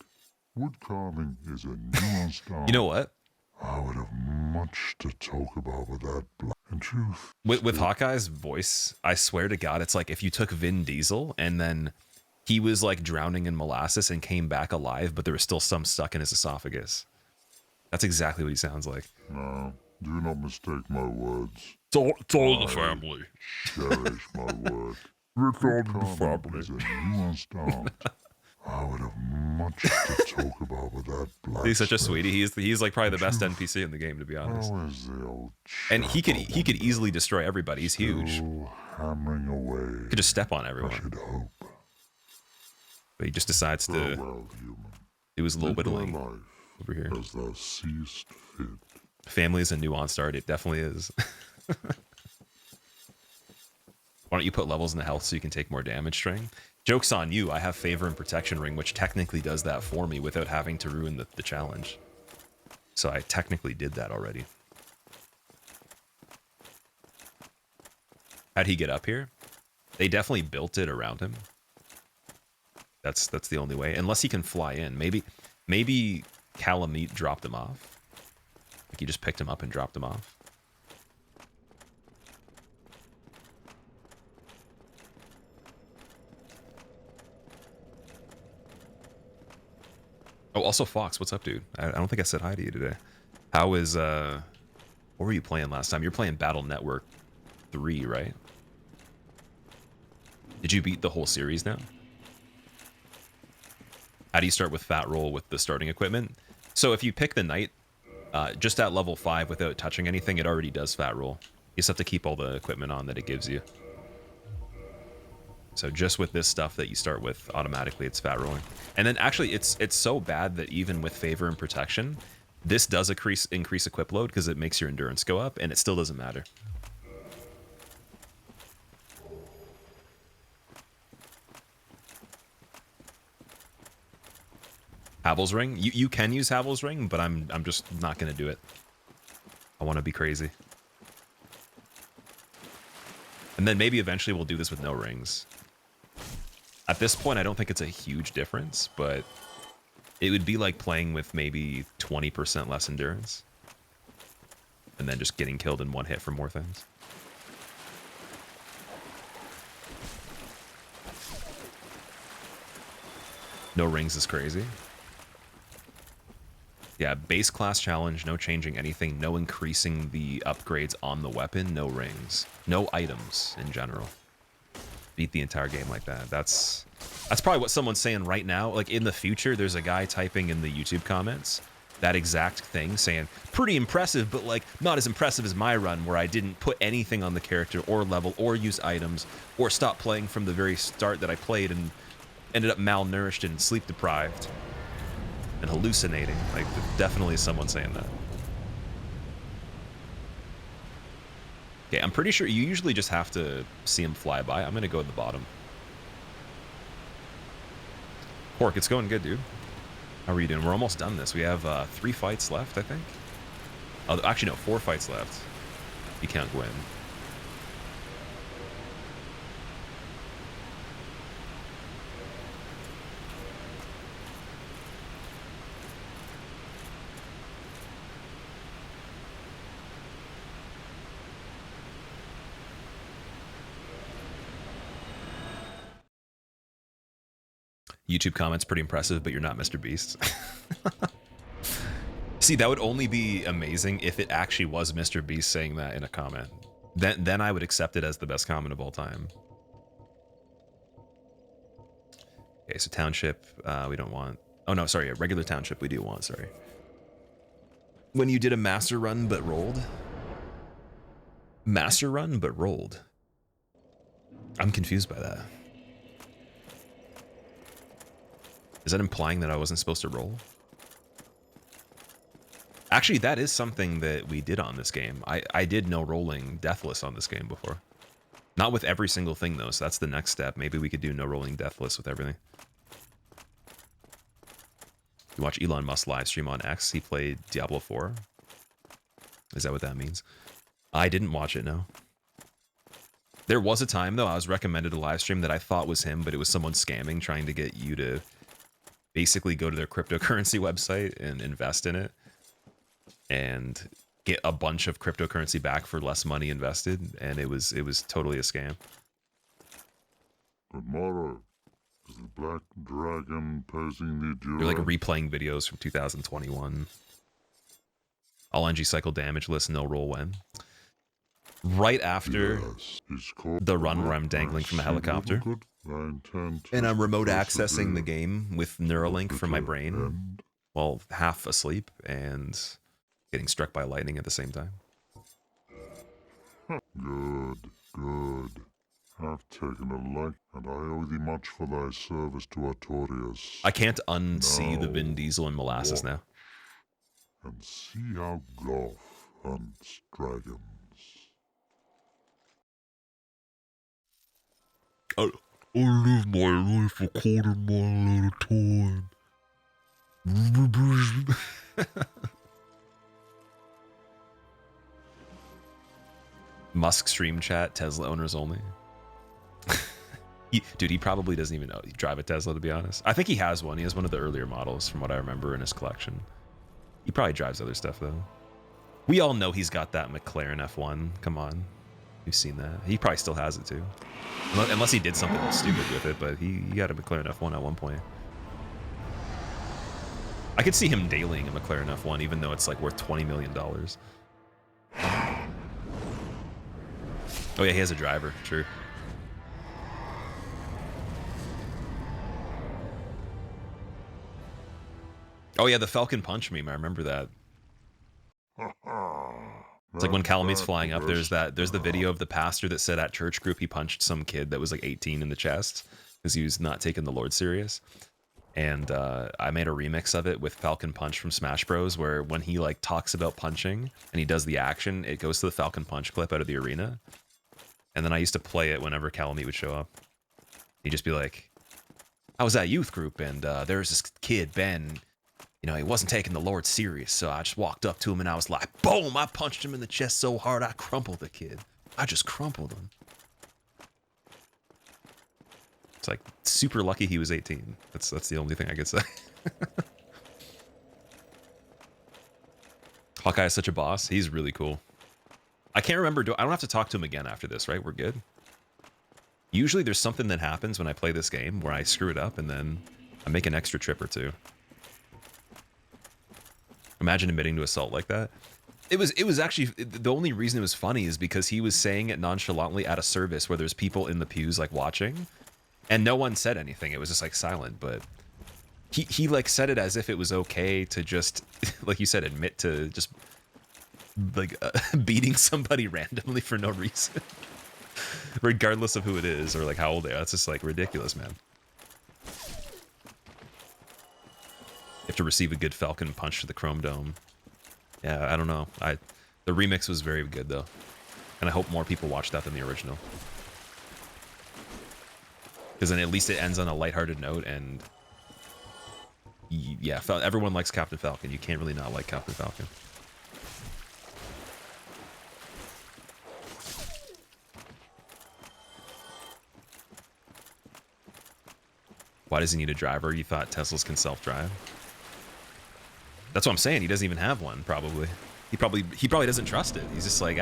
Wood carving is a nuanced art. You know what? I would have much to talk about with that black and truth. With Hawkeye's voice, I swear to God, it's like if you took Vin Diesel and then he was like drowning in molasses and came back alive, but there was still some stuck in his esophagus. That's exactly what he sounds like. Now, do not mistake my words. It's all in the I family. Cherish my work. It's all in the family. Is a nuanced art. I would have much to talk about with that black. He's such a sweetie. He's like probably the best NPC in the game, to be honest. How is the old And he could easily destroy everybody. He's huge. still hammering away? Could just step on I everyone. should hope. But he just decides to Farewell, human. do his little Live thy whittling life over here. as thou seest fit. Family is a nuanced art. It definitely is. Why don't you put levels in the health so you can take more damage, String? Joke's on you. I have favor and protection ring, which technically does that for me without having to ruin the challenge. So I technically did that already. How'd he get up here? They definitely built it around him. That's the only way. Unless he can fly in. Maybe Kalameet dropped him off. Like he just picked him up and dropped him off. Oh, also Fox, what's up, dude? I don't think I said hi to you today. How is what were you playing last time? You're playing Battle Network 3, right? Did you beat the whole series now? How do you start with Fat Roll with the starting equipment? So if you pick the Knight, just at level 5 without touching anything, it already does Fat Roll. You just have to keep all the equipment on that it gives you. So just with this stuff that you start with, automatically it's fat rolling. And then actually it's so bad that even with favor and protection, this does increase equip load because it makes your endurance go up, and it still doesn't matter. Havel's Ring? You can use Havel's Ring, but I'm just not gonna do it. I want to be crazy. And then maybe eventually we'll do this with no rings. At this point, I don't think it's a huge difference, but it would be like playing with maybe 20% less endurance. And then just getting killed in one hit for more things. No rings is crazy. Yeah, base class challenge, no changing anything, no increasing the upgrades on the weapon, no rings. No items in general. Beat the entire game like that. That's probably what someone's saying right now. Like in the future, there's a guy typing in the YouTube comments that exact thing, saying, pretty impressive, but like not as impressive as my run where I didn't put anything on the character or level or use items or stop playing from the very start that I played and ended up malnourished and sleep deprived and hallucinating. Like definitely someone saying that. Okay, I'm pretty sure you usually just have to see him fly by. I'm gonna go at the bottom. Pork, it's going good, dude. How are you doing? We're almost done this. We have 3 fights left, I think. Oh, actually, no, 4 fights left. You can't win. YouTube comments pretty impressive, but you're not Mr. Beast. See, that would only be amazing if it actually was Mr. Beast saying that in a comment. Then I would accept it as the best comment of all time. Okay, so township, we don't want. Oh no, sorry, a regular township we do want. Sorry. When you did a master run but rolled. Master run but rolled. I'm confused by that. Is that implying that I wasn't supposed to roll? Actually, that is something that we did on this game. I did no rolling deathless on this game before. Not with every single thing, though, so that's the next step. Maybe we could do no rolling deathless with everything. You watch Elon Musk live stream on X. He played Diablo 4. Is that what that means? I didn't watch it, no. There was a time, though, I was recommended a live stream that I thought was him, but it was someone scamming, trying to get you to basically go to their cryptocurrency website and invest in it. And get a bunch of cryptocurrency back for less money invested, and it was totally a scam. Tomorrow is the black dragon posing the They're like endurance. replaying videos from 2021. All NG cycle damage list, no roll when. Right after Yes, it's called the run where I'm dangling from a helicopter. And I'm remote accessing the game with Neuralink from my brain while half asleep and getting struck by lightning at the same time. Good, good. I've taken a light, and I owe thee much for thy service to Artorias. I can't unsee the Vin Now, Diesel and molasses now. And see how Golf hunts dragons. I live my life a quarter mile at a time. Musk stream chat, Tesla owners only. Dude, he probably doesn't even know. He drive a Tesla, to be honest. I think he has one. He has one of the earlier models, from what I remember in his collection. He probably drives other stuff, though. We all know he's got that McLaren F1. Come on. We've seen that. He probably still has it, too. Unless he did something stupid with it, but he got a McLaren F1 at one point. I could see him dailying a McLaren F1, even though it's like worth $20 million. Oh yeah, he has a driver, true. Oh yeah, the Falcon Punch meme, I remember that. It's like when Kalameet's flying up, there's the video of the pastor that said at church group he punched some kid that was like 18 in the chest because he was not taking the Lord serious. And I made a remix of it with Falcon Punch from Smash Bros, where when he like talks about punching and he does the action, it goes to the Falcon Punch clip out of the arena. And then I used to play it whenever Kalameet would show up. He'd just be like, I was at youth group and there was this kid, Ben, you know, he wasn't taking the Lord serious. So I just walked up to him and I was like, boom, I punched him in the chest so hard I crumpled the kid. I just crumpled him. It's like super lucky he was 18. That's the only thing I could say. Hawkeye is such a boss. He's really cool. I can't remember. I don't have to talk to him again after this, right? We're good. Usually there's something that happens when I play this game where I screw it up and then I make an extra trip or two. Imagine admitting to assault like that. It was actually, the only reason it was funny is because he was saying it nonchalantly at a service where there's people in the pews like watching and no one said anything. It was just like silent, but he like said it as if it was okay to just, like you said, admit to just like beating somebody randomly for no reason. Regardless of who it is or like how old they are. That's just like ridiculous, man. You have to receive a good Falcon Punch to the Chrome Dome. Yeah, I don't know. The remix was very good though. And I hope more people watch that than the original. Because then at least it ends on a lighthearted note and yeah, everyone likes Captain Falcon. You can't really not like Captain Falcon. Why does he need a driver? You thought Teslas can self-drive? That's what I'm saying. He doesn't even have one, probably. He probably doesn't trust it. He's just like,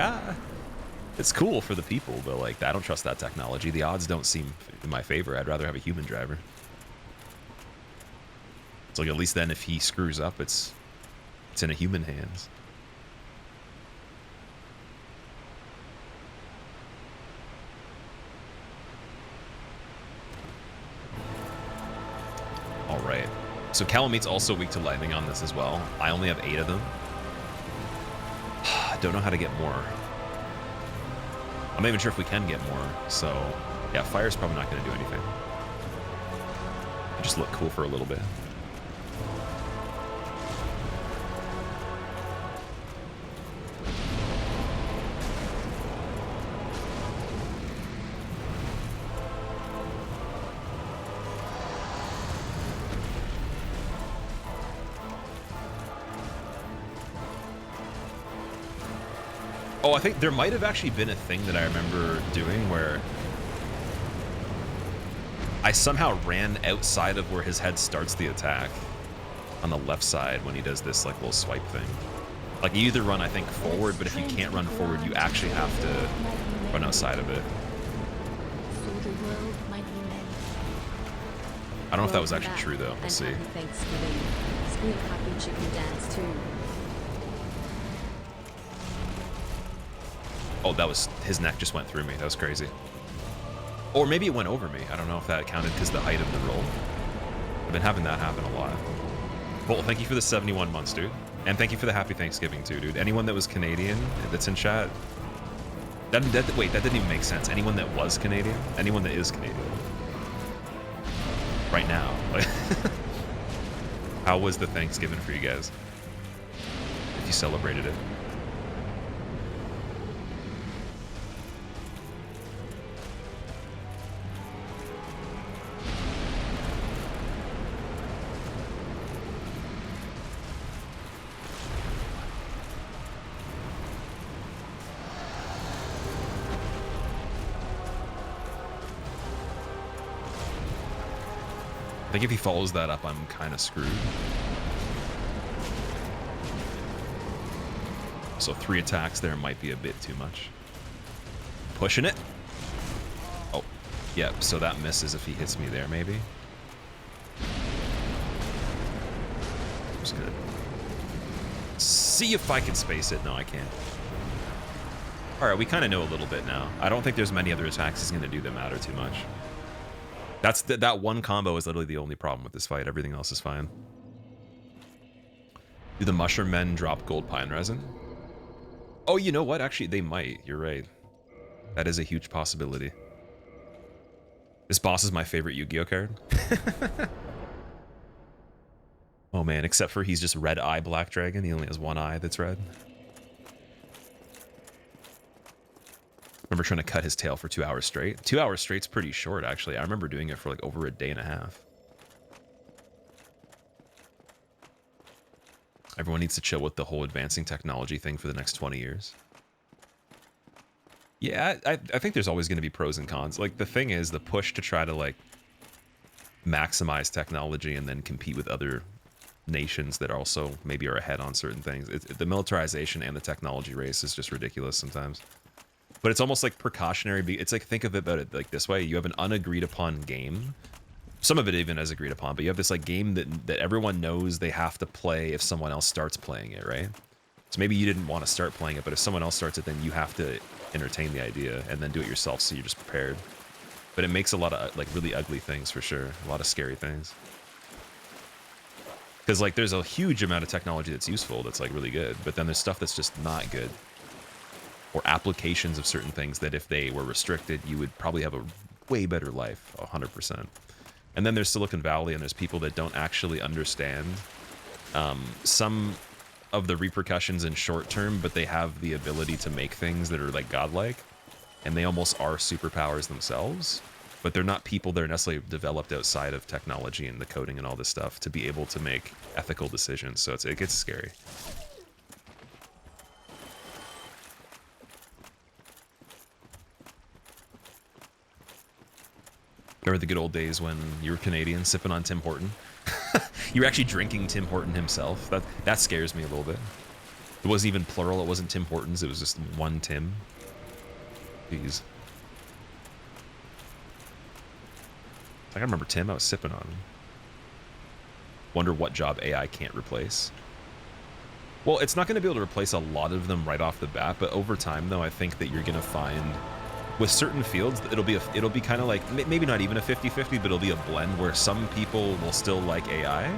it's cool for the people, but like, I don't trust that technology. The odds don't seem in my favor. I'd rather have a human driver. So like, at least then if he screws up, it's in a human hands. So Kalameet's also weak to lightning on this as well. I only have 8 of them. I don't know how to get more. I'm not even sure if we can get more. So yeah, fire's probably not going to do anything. It just look cool for a little bit. Oh, I think there might have actually been a thing that I remember doing where I somehow ran outside of where his head starts the attack on the left side when he does this like little swipe thing. Like you either run, I think, forward, but if you can't run forward, you actually have to run outside of it. So the world might be made. I don't know if that was actually true though. We'll see. Happy Thanksgiving. Squeak happy chicken dance too. Oh, that was, his neck just went through me. That was crazy. Or maybe it went over me. I don't know if that counted because the height of the roll. I've been having that happen a lot. Well, thank you for the 71 months, dude. And thank you for the happy Thanksgiving too, dude. Anyone that was Canadian that's in chat. Wait, that didn't even make sense. Anyone that was Canadian? Anyone that is Canadian? Right now. How was the Thanksgiving for you guys? If you celebrated it. I think if he follows that up, I'm kind of screwed. So 3 attacks there might be a bit too much. Pushing it. Oh, yeah, so that misses if he hits me there, maybe. Just gonna see if I can space it. No, I can't. All right, we kind of know a little bit now. I don't think there's many other attacks he's going to do that matter too much. That's that one combo is literally the only problem with this fight. Everything else is fine. Do the mushroom men drop gold pine resin? Oh, you know what? Actually, they might. You're right. That is a huge possibility. This boss is my favorite Yu-Gi-Oh card. Oh man, except for he's just red eye black dragon. He only has 1 eye that's red. Remember trying to cut his tail for 2 hours straight. 2 hours straight's pretty short, actually. I remember doing it for like over a day and a half. Everyone needs to chill with the whole advancing technology thing for the next 20 years. Yeah, I think there's always going to be pros and cons. Like, the thing is, the push to try to, like, maximize technology and then compete with other nations that also maybe are ahead on certain things. The militarization and the technology race is just ridiculous sometimes. But it's almost like precautionary. It's like, think of it about it like this way. You have an unagreed upon game. Some of it even is agreed upon, but you have this like game that everyone knows they have to play if someone else starts playing it, right? So maybe you didn't want to start playing it, but if someone else starts it, then you have to entertain the idea and then do it yourself so you're just prepared. But it makes a lot of like really ugly things for sure. A lot of scary things. Because like there's a huge amount of technology that's useful, that's like really good, but then there's stuff that's just not good. Or applications of certain things that if they were restricted, you would probably have a way better life, 100%. And then there's Silicon Valley, and there's people that don't actually understand some of the repercussions in short term, but they have the ability to make things that are like godlike, and they almost are superpowers themselves, but they're not people that are necessarily developed outside of technology and the coding and all this stuff to be able to make ethical decisions. So it gets scary. Remember the good old days when you were Canadian sipping on Tim Horton? You were actually drinking Tim Horton himself. That scares me a little bit. It wasn't even plural. It wasn't Tim Hortons. It was just one Tim. Jeez. I can remember Tim. I was sipping on him. Wonder what job AI can't replace. Well, it's not going to be able to replace a lot of them right off the bat, but over time, though, I think that you're going to find with certain fields, it'll be kind of like, maybe not even a 50-50, but it'll be a blend where some people will still like AI,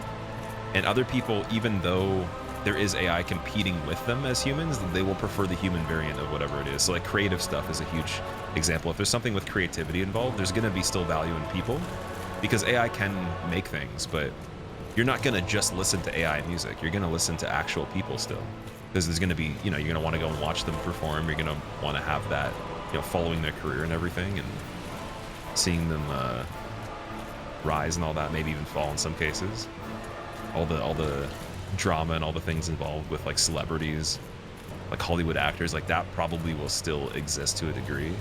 And other people, even though there is AI competing with them as humans, they will prefer the human variant of whatever it is. So like creative stuff is a huge example. If there's something with creativity involved, there's going to be still value in people, because AI can make things, but you're not going to just listen to AI music. You're going to listen to actual people still, because there's going to be, you're going to want to go and watch them perform. You're going to want to have that, following their career and everything, and seeing them rise and all that, maybe even fall in some cases. All the drama and all the things involved with like celebrities, like Hollywood actors, like that probably will still exist to a degree.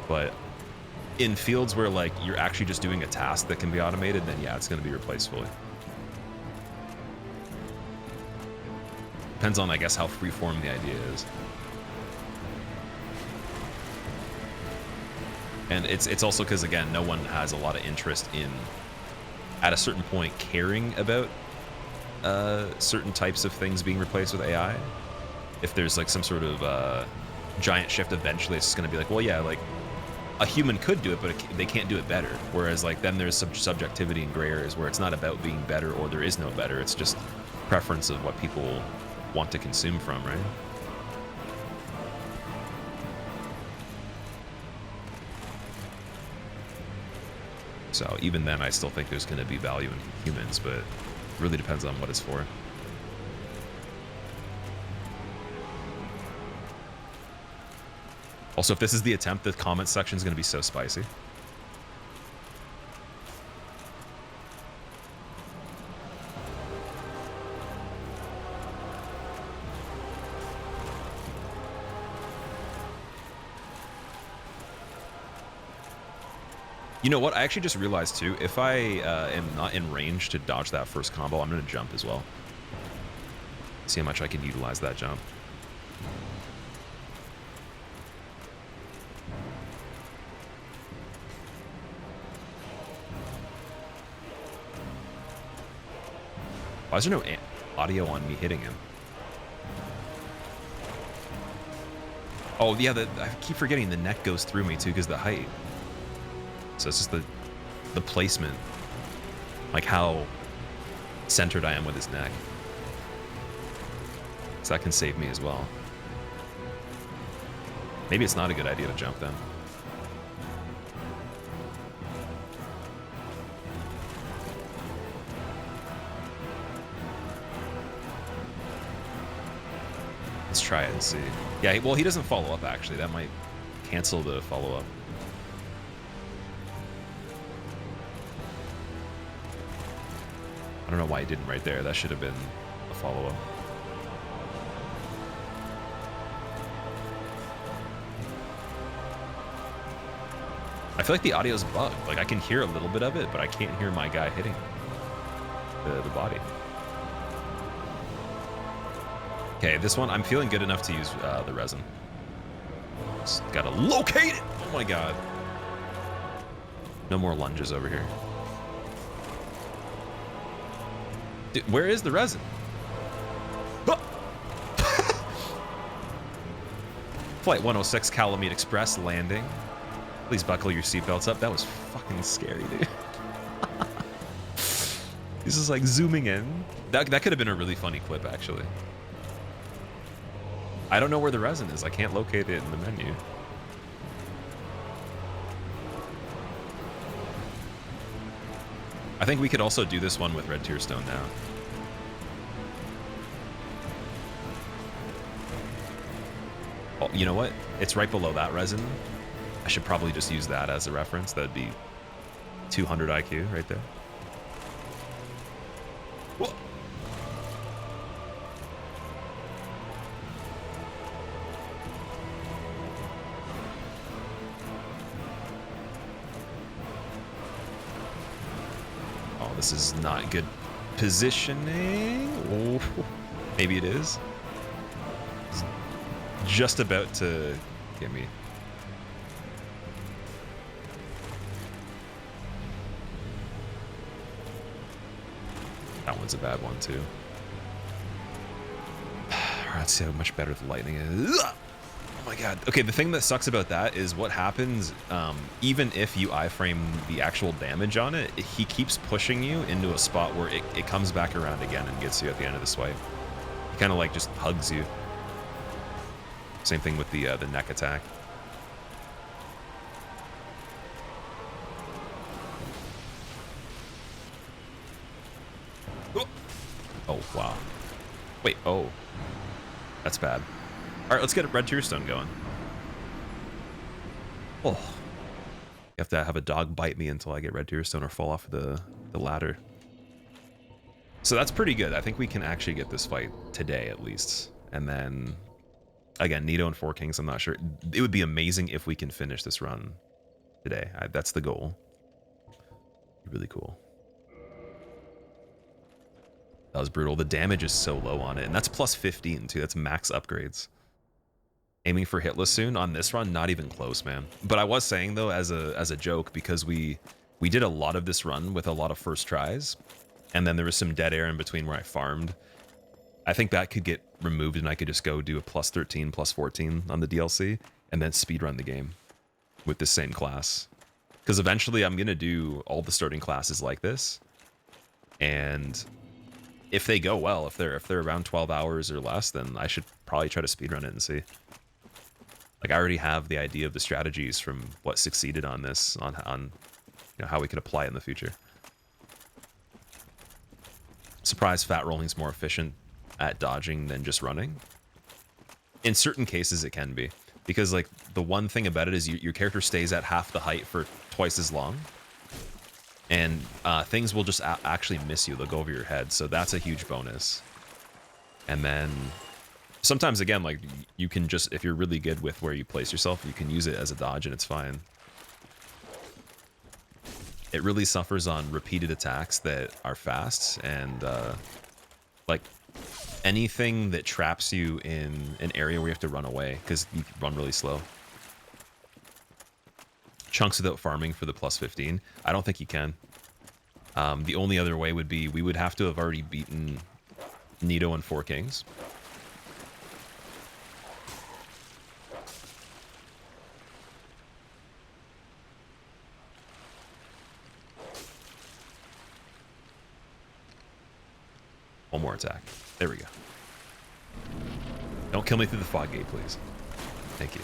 But in fields where like you're actually just doing a task that can be automated, then yeah, it's going to be replaced fully. Depends on, I guess, how freeform the idea is. And it's also because, again, no one has a lot of interest in, at a certain point, caring about certain types of things being replaced with AI. If there's like some sort of giant shift eventually, it's just going to be like, well, yeah, like a human could do it, but they can't do it better. Whereas like then there's subjectivity and gray areas where it's not about being better or there is no better. It's just preference of what people want to consume from, right? So even then, I still think there's going to be value in humans, but it really depends on what it's for. Also, if this is the attempt, the comment section is going to be so spicy. You know what? I actually just realized too, if I am not in range to dodge that first combo, I'm going to jump as well. See how much I can utilize that jump. Why is there no audio on me hitting him? Oh, yeah, I keep forgetting the neck goes through me too because of the height. So it's just the placement, like how centered I am with his neck. So that can save me as well. Maybe it's not a good idea to jump then. Let's try it and see. Yeah, well, he doesn't follow up actually. That might cancel the follow-up. I don't know why he didn't right there. That should have been a follow-up. I feel like the audio's bugged. Like I can hear a little bit of it, but I can't hear my guy hitting the body. Okay, this one, I'm feeling good enough to use the resin. Just gotta locate it! Oh my god. No more lunges over here. Dude, where is the resin? Ah! Flight 106 Kalameet Express landing. Please buckle your seatbelts up. That was fucking scary, dude. This is like zooming in. That could have been a really funny clip, actually. I don't know where the resin is. I can't locate it in the menu. I think we could also do this one with red tier stone now. Oh, you know what? It's right below that resin. I should probably just use that as a reference. That'd be 200 IQ right there. Whoa. This is not good positioning. Oh, maybe it is. It's just about to get me. That one's a bad one too. Let's see how much better the lightning is. my god. Okay, the thing that sucks about that is what happens, even if you iframe the actual damage on it, he keeps pushing you into a spot where it comes back around again and gets you at the end of the swipe. He kind of like just hugs you. Same thing with the neck attack. Oh, wow. Wait, oh. That's bad. All right, let's get Red Tearstone going. Oh. You have to have a dog bite me until I get Red Tearstone or fall off the ladder. So that's pretty good. I think we can actually get this fight today at least. And then, again, Nito and 4 Kings, I'm not sure. It would be amazing if we can finish this run today. That's the goal. Really cool. That was brutal. The damage is so low on it, and that's plus 15 too. That's max upgrades. Aiming for hitless soon on this run, not even close, man. But I was saying though, as a joke, because we did a lot of this run with a lot of first tries, and then there was some dead air in between where I farmed. I think that could get removed, and I could just go do a plus 13, plus 14 on the DLC, and then speedrun the game with the same class. Because eventually, I'm gonna do all the starting classes like this, and if they go well, if they're around 12 hours or less, then I should probably try to speedrun it and see. Like, I already have the idea of the strategies from what succeeded on this, on you know, how we could apply it in the future. Surprised fat rolling's more efficient at dodging than just running. In certain cases, it can be, because like the one thing about it is your character stays at half the height for twice as long. And things will just actually miss you. They'll go over your head. So that's a huge bonus. And then sometimes, again, like you can just, if you're really good with where you place yourself, you can use it as a dodge and it's fine. It really suffers on repeated attacks that are fast. And like anything that traps you in an area where you have to run away because you run really slow. Chunks without farming for the plus 15. I don't think you can. The only other way would be we would have to have already beaten Nito and 4 Kings. One more attack. There we go. Don't kill me through the fog gate, please. Thank you.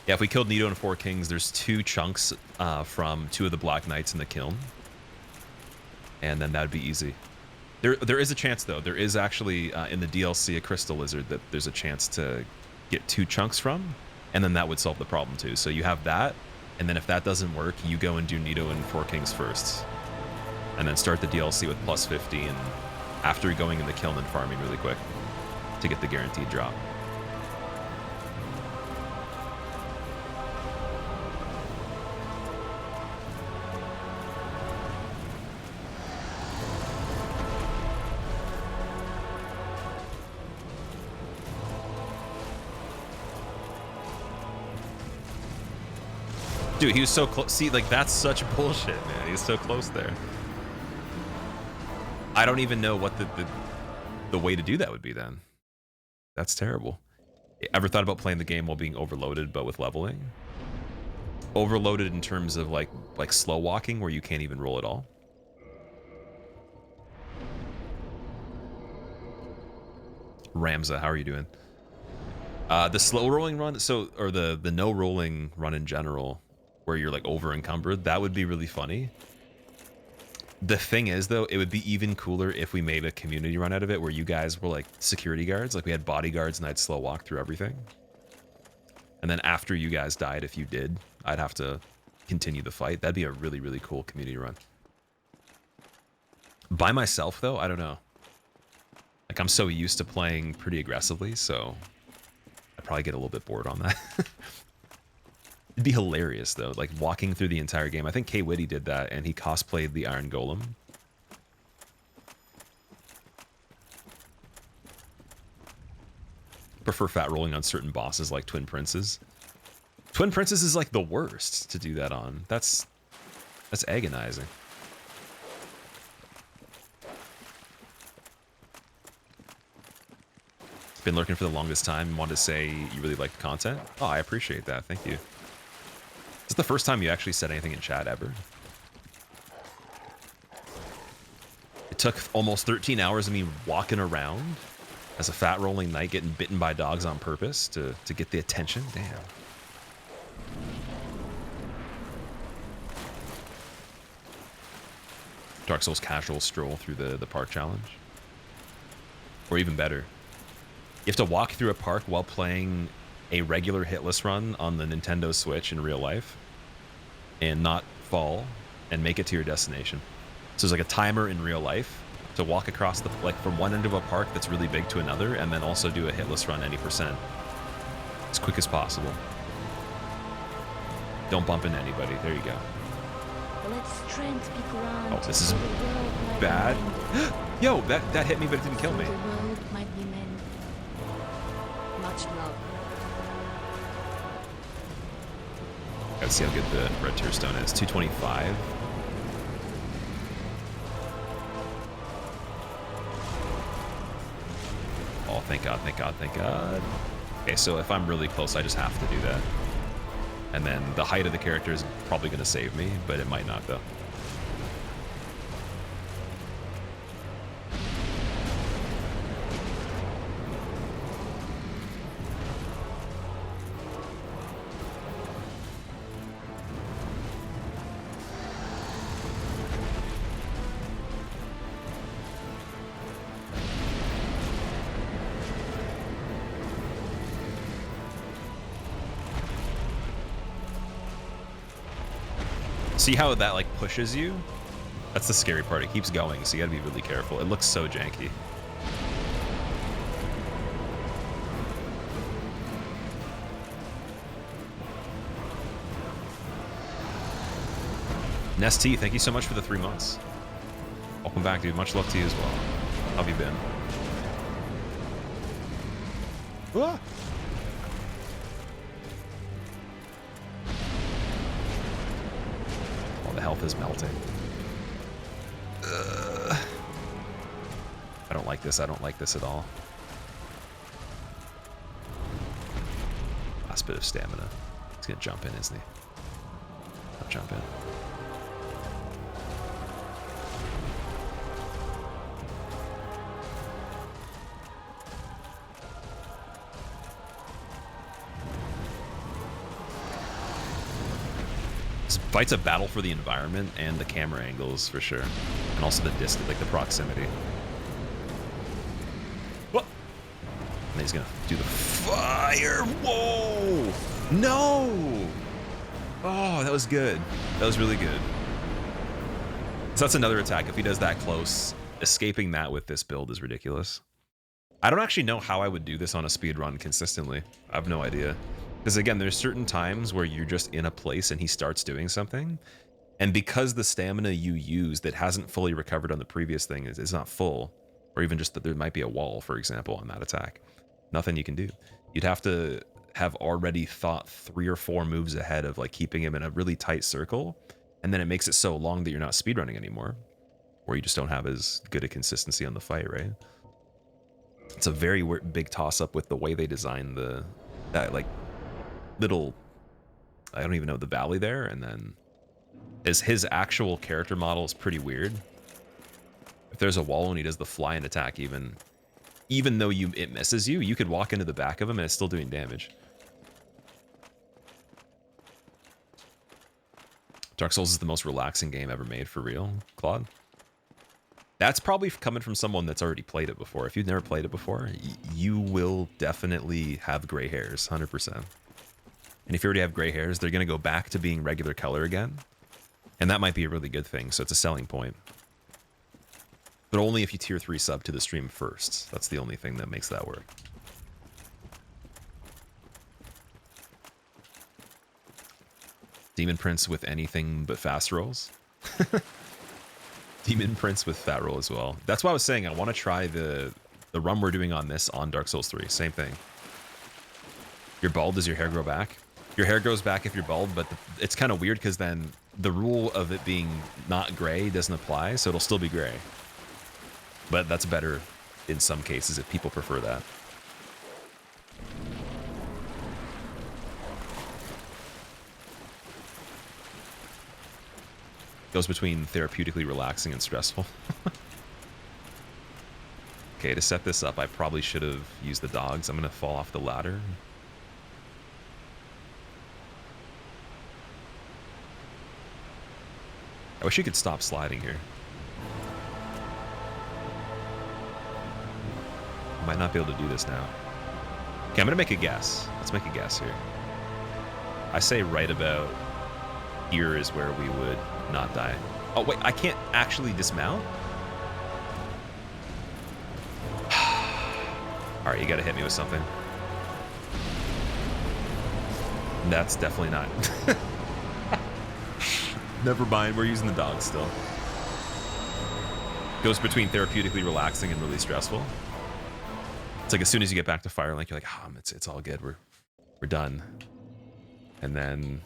Yeah, if we killed Nito and 4 Kings, there's 2 chunks from 2 of the Black Knights in the kiln. And then that'd be easy. There is a chance, though. There is actually, in the DLC, a Crystal Lizard that there's a chance to get 2 chunks from. And then that would solve the problem, too. So you have that. And then if that doesn't work, you go and do Nito and 4 Kings first. And then start the DLC with plus 15 after going in the kiln and farming really quick to get the guaranteed drop. Dude, he was so close. See, like, that's such bullshit, man. He's so close there. I don't even know what the way to do that would be then. That's terrible. Ever thought about playing the game while being overloaded, but with leveling? Overloaded in terms of, like slow walking, where you can't even roll at all? Ramza, how are you doing? The slow rolling run, or the no rolling run in general, where you're like over encumbered, that would be really funny. The thing is, though, it would be even cooler if we made a community run out of it where you guys were like security guards, like we had bodyguards and I'd slow walk through everything. And then after you guys died, if you did, I'd have to continue the fight. That'd be a really, really cool community run. By myself, though, I don't know. Like, I'm so used to playing pretty aggressively, so I'd probably get a little bit bored on that. It'd be hilarious, though, like walking through the entire game. I think K Witty did that, and he cosplayed the Iron Golem. Prefer fat rolling on certain bosses like Twin Princes. Twin Princess is like the worst to do that on. That's agonizing. Been lurking for the longest time and wanted to say you really liked the content. Oh, I appreciate that. Thank you. Is this the first time you actually said anything in chat ever? It took almost 13 hours of me walking around as a fat rolling knight getting bitten by dogs on purpose to get the attention. Damn. Dark Souls casual stroll through the park challenge. Or even better, you have to walk through a park while playing a regular hitless run on the Nintendo Switch in real life and not fall and make it to your destination. So there's like a timer in real life to walk across the, like from one end of a park that's really big to another, and then also do a hitless run any percent as quick as possible. Don't bump into anybody. There you go. Let strength be granted. Oh, this is so the world might be bad. mended. Yo, that hit me, but it didn't kill So me. the world might be mended. Much love. Gotta see how good the red tier stone is. 225. Oh, thank God, thank God, thank God. Okay, so if I'm really close, I just have to do that. And then the height of the character is probably going to save me, but it might not, though. See how that like pushes you? That's the scary part. It keeps going, so you gotta be really careful. It looks so janky. Nest T, thank you so much for the 3 months. Welcome back, dude. Much love to you as well. How have you been? Ah! The health is melting. I don't like this. I don't like this at all. Last bit of stamina. He's gonna jump in, isn't he? I'll jump in. This fight's a battle for the environment and the camera angles for sure, and also the distance, like the proximity. What? And he's gonna do the fire. Whoa! No! Oh, that was good. That was really good. So that's another attack. If he does that close, escaping that with this build is ridiculous. I don't actually know how I would do this on a speed run consistently. I have no idea. Because again, there's certain times where you're just in a place and he starts doing something, and because the stamina you use that hasn't fully recovered on the previous thing is not full, or even just that there might be a wall, for example, on that attack, nothing you can do. You'd have to have already thought 3 or 4 moves ahead of like keeping him in a really tight circle, and then it makes it so long that you're not speedrunning anymore, or you just don't have as good a consistency on the fight, right? It's a very big toss-up with the way they design that like little, I don't even know, the valley there, and then his actual character model is pretty weird. If there's a wall and he does the fly and attack, even though it misses you, you could walk into the back of him and it's still doing damage. Dark Souls is the most relaxing game ever made, for real, Claude. That's probably coming from someone that's already played it before. If you've never played it before, you will definitely have gray hairs, 100%. And if you already have gray hairs, they're going to go back to being regular color again. And that might be a really good thing, so it's a selling point. But only if you tier 3 sub to the stream first. That's the only thing that makes that work. Demon Prince with anything but fast rolls. Demon Prince with fat roll as well. That's why I was saying I want to try the run we're doing on this on Dark Souls 3. Same thing. You're bald, does your hair grow back? Your hair grows back if you're bald, but it's kind of weird because then the rule of it being not gray doesn't apply, so it'll still be gray. But that's better in some cases if people prefer that. Goes between therapeutically relaxing and stressful. Okay, to set this up, I probably should have used the dogs. I'm going to fall off the ladder. I wish you could stop sliding here. I might not be able to do this now. Okay, I'm going to make a guess. Let's make a guess here. I say right about here is where we would not die. Oh, wait, I can't actually dismount? All right, you got to hit me with something. That's definitely not. Never mind, we're using the dog still. Goes between therapeutically relaxing and really stressful. It's like as soon as you get back to Firelink, you're like, oh, it's all good. We're done. And then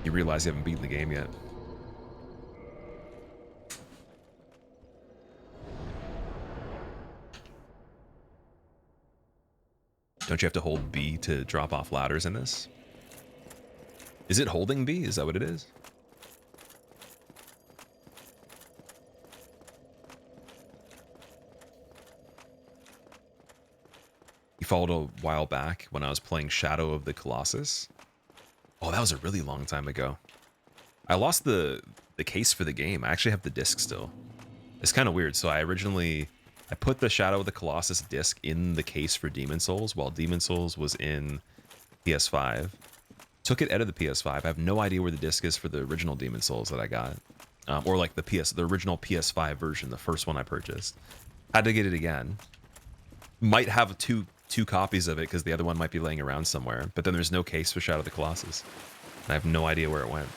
you realize you haven't beaten the game yet. Don't you have to hold B to drop off ladders in this? Is it holding B? Is that what it is? You followed a while back when I was playing Shadow of the Colossus. Oh, that was a really long time ago. I lost the case for the game. I actually have the disc still. It's kind of weird. So I put the Shadow of the Colossus disc in the case for Demon Souls while Demon Souls was in PS5. Took it out of the PS5. I have no idea where the disc is for the original Demon Souls that I got. Or like the original PS5 version, the first one I purchased. Had to get it again. Might have two copies of it because the other one might be laying around somewhere. But then there's no case for Shadow of the Colossus. And I have no idea where it went.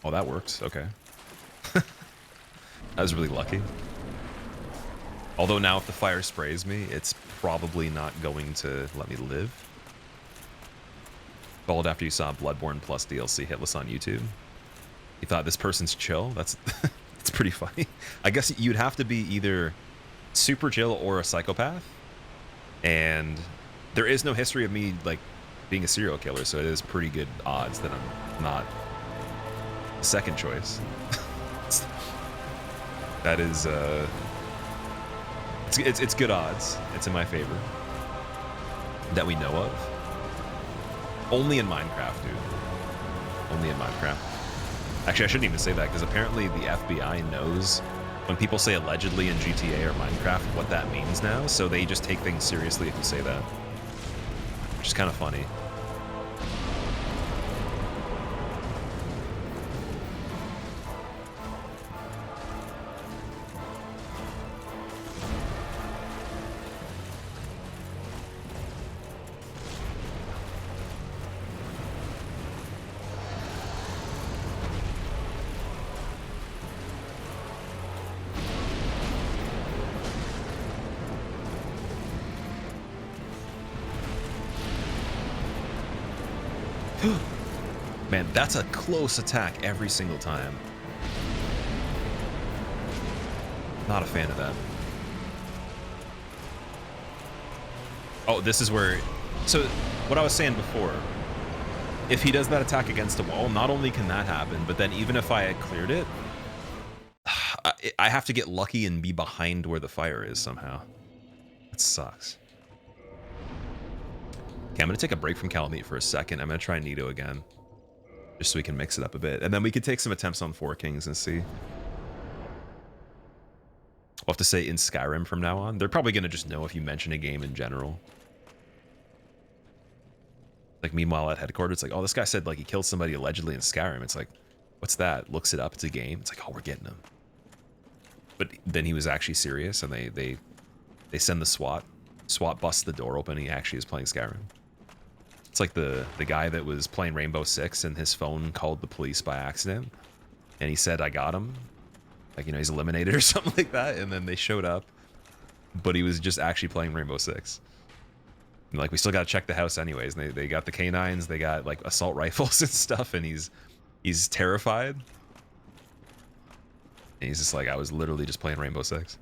Oh, that works. Okay. I was really lucky. Although now if the fire sprays me, it's probably not going to let me live. Followed after you saw Bloodborne plus DLC hitless on YouTube. You thought this person's chill? That's it's pretty funny. I guess you'd have to be either super chill or a psychopath. And there is no history of me like being a serial killer, so it is pretty good odds that I'm not the second choice. That is it's good odds. It's in my favor. That we know of. Only in Minecraft, dude. Only in Minecraft. Actually, I shouldn't even say that, because apparently the FBI knows when people say allegedly in GTA or Minecraft what that means now, so they just take things seriously if you say that. Which is kind of funny. Man, that's a close attack every single time. Not a fan of that. Oh, this is where... So, what I was saying before, if he does that attack against a wall, not only can that happen, but then even if I had cleared it, I have to get lucky and be behind where the fire is somehow. That sucks. Okay, I'm going to take a break from Kalameet for a second. I'm going to try Nito again. Just so we can mix it up a bit. And then we could take some attempts on Four Kings and see. We'll have to say in Skyrim from now on. They're probably going to just know if you mention a game in general. Like, meanwhile at headquarters, it's like, oh, this guy said, like, he killed somebody allegedly in Skyrim. It's like, what's that? Looks it up. It's a game. It's like, oh, we're getting him. But then he was actually serious, and they send the SWAT. SWAT busts the door open, and he actually is playing Skyrim. It's like the guy that was playing Rainbow Six and his phone called the police by accident. And he said, I got him. Like, you know, he's eliminated or something like that. And then they showed up. But he was just actually playing Rainbow Six. And like, we still got to check the house anyways. And they got the canines. They got, like, assault rifles and stuff. And he's He's terrified. And he's just like, I was literally just playing Rainbow Six.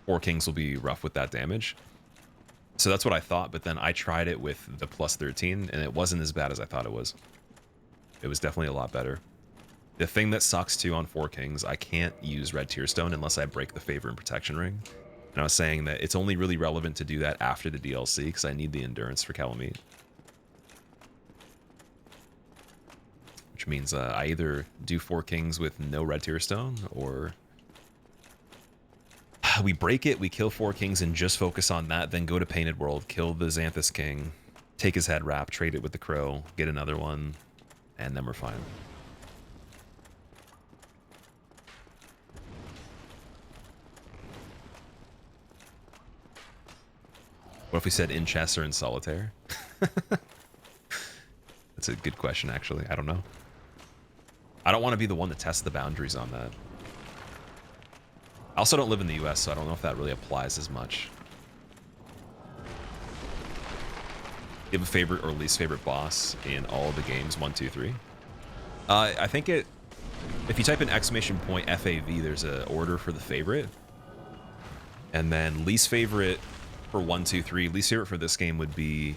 Four Kings will be rough with that damage. So that's what I thought, but then I tried it with the plus 13, and it wasn't as bad as I thought it was. It was definitely a lot better. The thing that sucks too on Four Kings, I can't use Red Tear Stone unless I break the Favor and Protection Ring. And I was saying that it's only really relevant to do that after the DLC, because I need the Endurance for Kalameet. Which means I either do Four Kings with no Red Tear Stone, or we break it, we kill Four Kings and just focus on that, then go to Painted World, kill the Xanthus King, take his head wrap, trade it with the Crow, get another one, and then we're fine. What if we said in chess or in solitaire? That's a good question, actually. I don't know. I don't want to be the one to test the boundaries on that. I also don't live in the US, so I don't know if that really applies as much. You have a favorite or least favorite boss in all of the games, 1, 2, 3? I think it... If you type in !FAV, there's an order for the favorite. And then least favorite for 1, 2, 3. Least favorite for this game would be...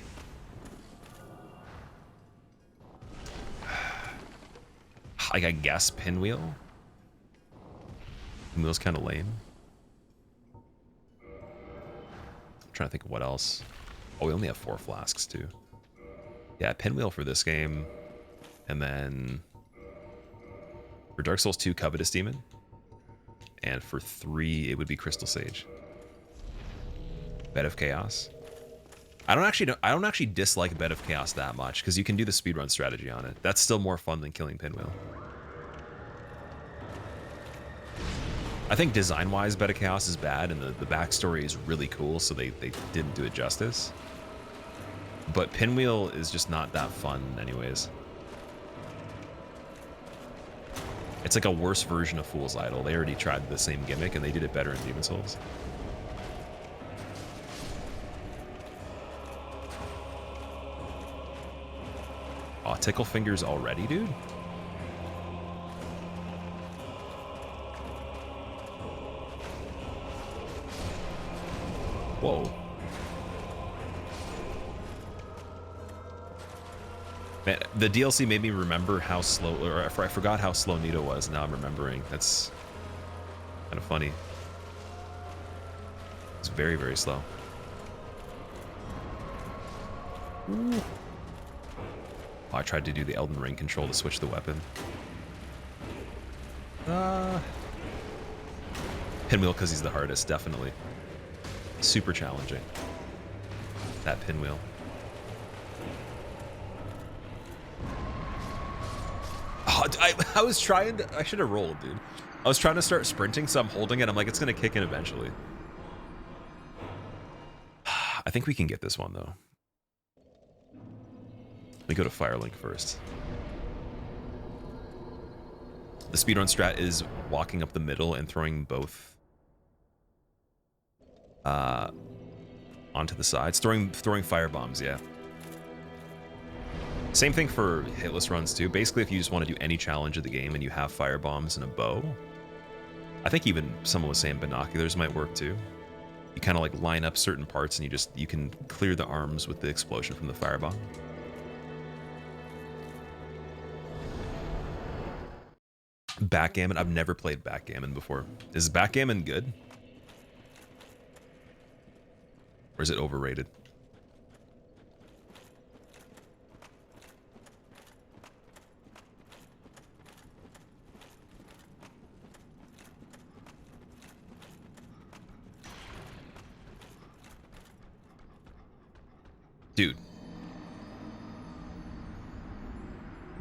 like, I guess Pinwheel? Pinwheel's kind of lame. I'm trying to think of what else. Oh, we only have 4 flasks, too. Yeah, Pinwheel for this game. And then... for Dark Souls 2, Covetous Demon. And for 3, it would be Crystal Sage. Bed of Chaos. I don't actually dislike Bed of Chaos that much, because you can do the speedrun strategy on it. That's still more fun than killing Pinwheel. I think design-wise, Bed of Chaos is bad, and the backstory is really cool, so they didn't do it justice. But Pinwheel is just not that fun anyways. It's like a worse version of Fool's Idol. They already tried the same gimmick, and they did it better in Demon's Souls. Aw, Tickle Fingers already, dude? Whoa. Man, the DLC made me remember how slow, or I forgot how slow Nito was. Now I'm remembering. That's kind of funny. It's very, very slow. Ooh. Oh, I tried to do the Elden Ring control to switch the weapon. Pinwheel because he's the hardest, definitely. Super challenging. That Pinwheel. Oh, I was trying to... I should have rolled, dude. I was trying to start sprinting, so I'm holding it. I'm like, it's going to kick in eventually. I think we can get this one, though. Let me go to Firelink first. The speedrun strat is walking up the middle and throwing both onto the sides. Throwing fire bombs, yeah. Same thing for hitless runs too. Basically, if you just want to do any challenge of the game and you have fire bombs and a bow, I think even someone was saying binoculars might work too. You kind of like line up certain parts and you can clear the arms with the explosion from the firebomb. Backgammon? I've never played backgammon before. Is backgammon good? Or is it overrated? Dude.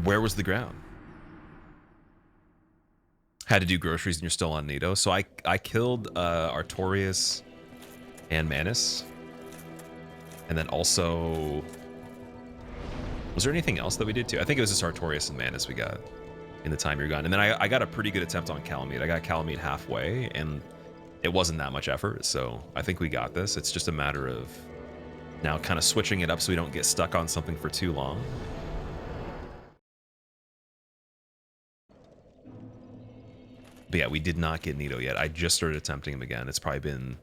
Where was the ground? Had to do groceries and you're still on Nito. So I killed Artorias and Manus. And then also... Was there anything else that we did too? I think it was just Artorias and Manus we got in the time you're gone. And then I got a pretty good attempt on Kalameet. I got Kalameet halfway and it wasn't that much effort. So I think we got this. It's just a matter of Now kind of switching it up so we don't get stuck on something for too long. But yeah, we did not get Nito yet. I just started attempting him again. It's probably been,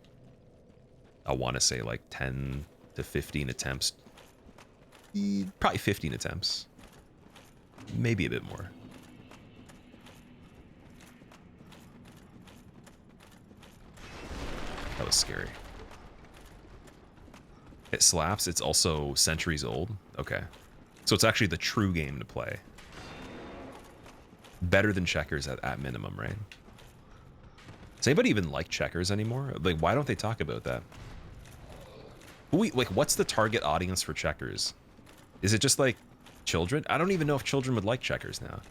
I want to say like 10 to 15 attempts. Probably 15 attempts. Maybe a bit more. That was scary. It slaps. It's also centuries old. Okay. So it's actually the true game to play. Better than checkers at minimum, right? Does anybody even like checkers anymore? Like, why don't they talk about that? Like, what's the target audience for checkers? Is it just like children? I don't even know if children would like checkers now.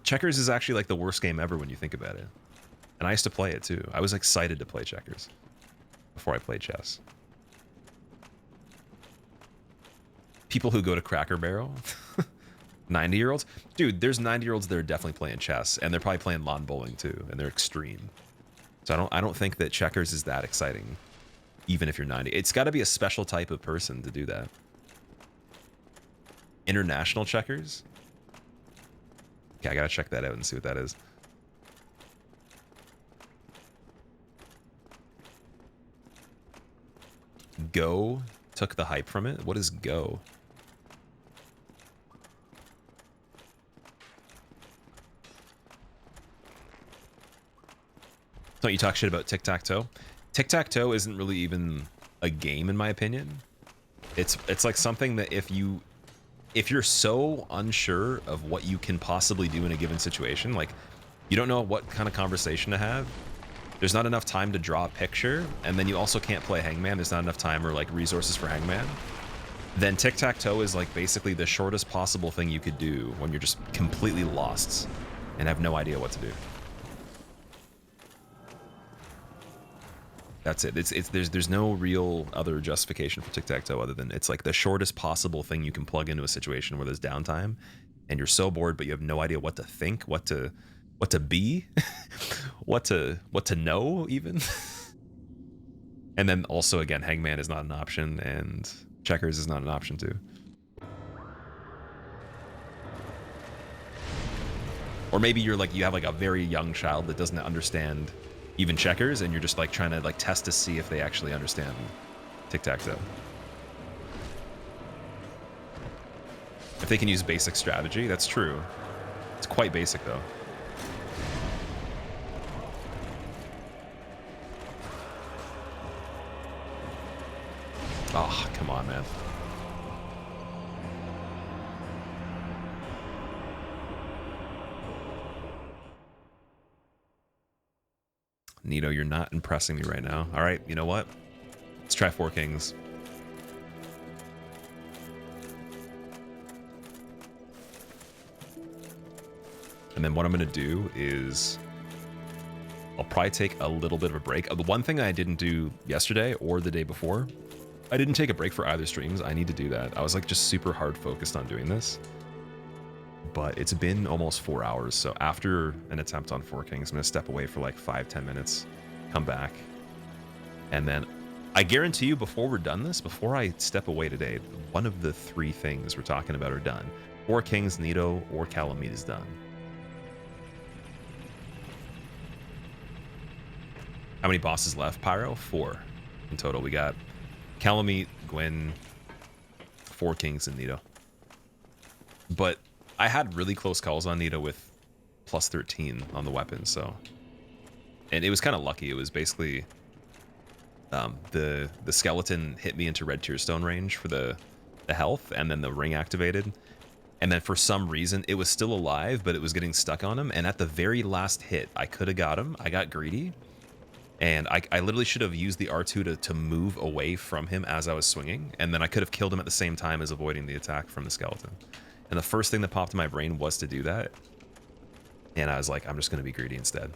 Checkers is actually like the worst game ever when you think about it. And I used to play it too. I was excited to play checkers before I played chess. People who go to Cracker Barrel, 90-year-olds, dude, there's 90-year-olds that are definitely playing chess, and they're probably playing lawn bowling too, and they're extreme. So I don't think that checkers is that exciting, even if you're 90. It's got to be a special type of person to do that. International checkers. Okay, I gotta check that out and see what that is. Go took the hype from it. What is Go? Don't you talk shit about tic-tac-toe? Tic-tac-toe isn't really even a game in my opinion. It's like something that if you're so unsure of what you can possibly do in a given situation, like you don't know what kind of conversation to have, there's not enough time to draw a picture, and then you also can't play Hangman, there's not enough time or like resources for Hangman, then tic-tac-toe is like basically the shortest possible thing you could do when you're just completely lost and have no idea what to do. That's it. There's no real other justification for tic-tac-toe other than it's like the shortest possible thing you can plug into a situation where there's downtime and you're so bored but you have no idea what to think, what to be, what to know even. And then also again, Hangman is not an option and checkers is not an option too. Or maybe you're like you have like a very young child that doesn't understand even checkers, and you're just like trying to like test to see if they actually understand tic-tac-toe. If they can use basic strategy, that's true. It's quite basic though. Oh, come on, man. Nito, you're not impressing me right now. All right, you know what? Let's try 4 kings. And then what I'm going to do is I'll probably take a little bit of a break. The one thing I didn't do yesterday or the day before, I didn't take a break for either streams. I need to do that. I was like just super hard focused on doing this. But it's been almost 4 hours, so after an attempt on 4 kings, I'm going to step away for like 5-10 minutes, come back, and then I guarantee you before we're done this, before I step away today, one of the 3 things we're talking about are done. 4 kings, Nito, or Kalameet is done. How many bosses left, Pyro? 4 in total. We got Kalameet, Gwyn, 4 kings, and Nito. But I had really close calls on Nito with plus 13 on the weapon, so. And it was kind of lucky. It was basically the skeleton hit me into red tearstone range for the health, and then the ring activated. And then for some reason, it was still alive, but it was getting stuck on him. And at the very last hit, I could have got him. I got greedy. And I literally should have used the R2 to move away from him as I was swinging. And then I could have killed him at the same time as avoiding the attack from the skeleton. And the first thing that popped in my brain was to do that. And I was like, I'm just going to be greedy instead.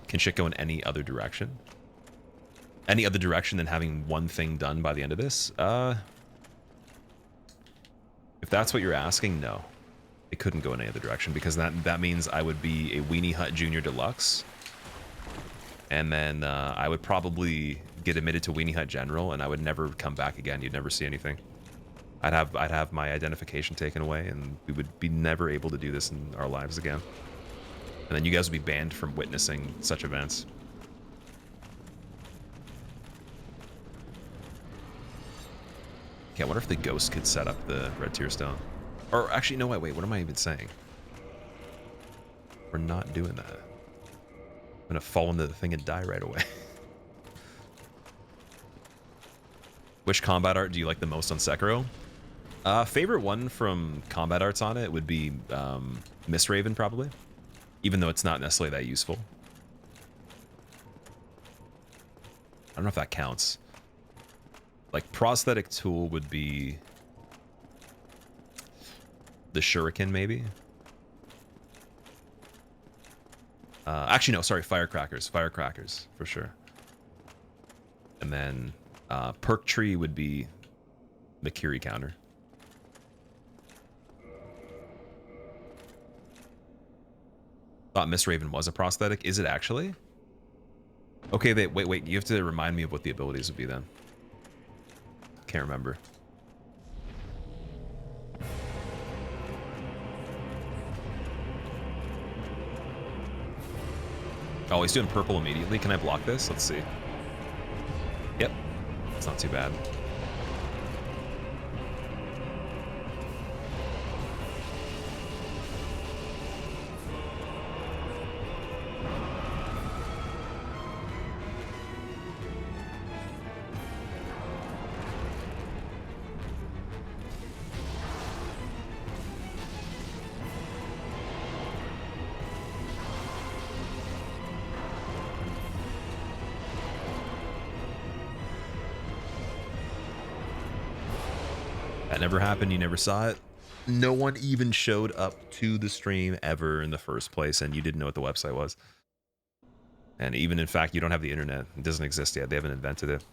Can shit go in any other direction? Any other direction than having one thing done by the end of this? If that's what you're asking, no. It couldn't go in any other direction because that means I would be a Weenie Hut Junior Deluxe And then I would probably get admitted to Weenie Hut General, and I would never come back again. You'd never see anything. I'd have my identification taken away, and we would be never able to do this in our lives again. And then you guys would be banned from witnessing such events. Okay, I wonder if the ghost could set up the red tier stone. Or actually, no, wait, what am I even saying? We're not doing that. I'm gonna fall into the thing and die right away. Which combat art do you like the most on Sekiro? Favorite one from combat arts on it would be Misthaven, probably. Even though it's not necessarily that useful. I don't know if that counts. Like, prosthetic tool would be the shuriken, maybe? Actually, no, sorry, firecrackers. Firecrackers, for sure. And then perk tree would be the Kiri counter. Thought Misthaven was a prosthetic. Is it actually? Okay, wait. You have to remind me of what the abilities would be then. Can't remember. Oh, he's doing purple immediately. Can I block this? Let's see. Yep. It's not too bad. That never happened. You never saw it. No one even showed up to the stream ever in the first place, and you didn't know what the website was. And even, in fact, you don't have the internet. It doesn't exist yet. They haven't invented it.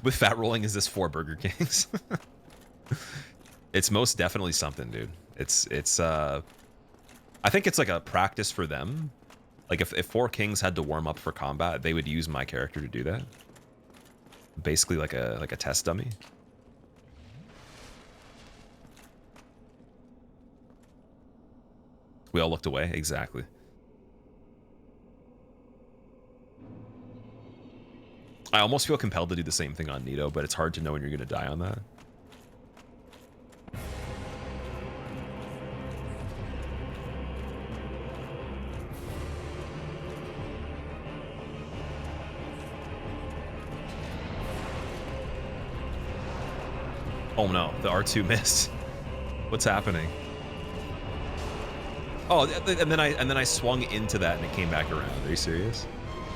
With fat rolling, is this 4 Burger Kings? It's most definitely something, dude. I think it's like a practice for them. Like if 4 Kings had to warm up for combat, they would use my character to do that. Basically like a test dummy. We all looked away, exactly. I almost feel compelled to do the same thing on Nito, but it's hard to know when you're gonna die on that. Oh no, the R2 missed. What's happening? Oh, and then I swung into that and it came back around. Are you serious?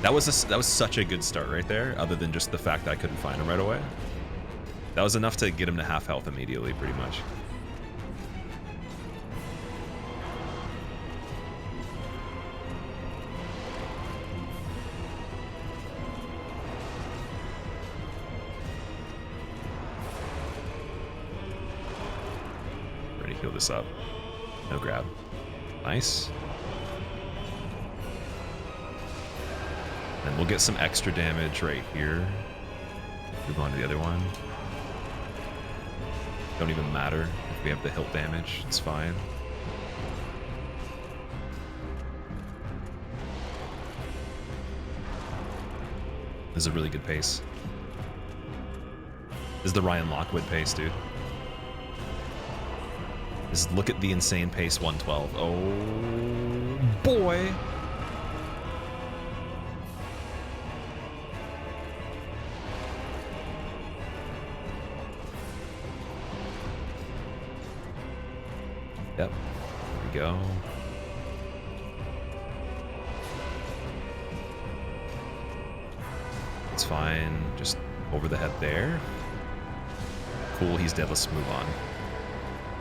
That was such a good start right there, other than just the fact that I couldn't find him right away. That was enough to get him to half health immediately, pretty much. Ready to heal this up. No grab. Nice. And we'll get some extra damage right here. Move on to the other one. Don't even matter if we have the hilt damage. It's fine. This is a really good pace. This is the Ryan Lockwood pace, dude. Look at the insane pace 112. Oh boy. Yep. There we go. It's fine. Just over the head there. Cool, he's dead. Let's move on.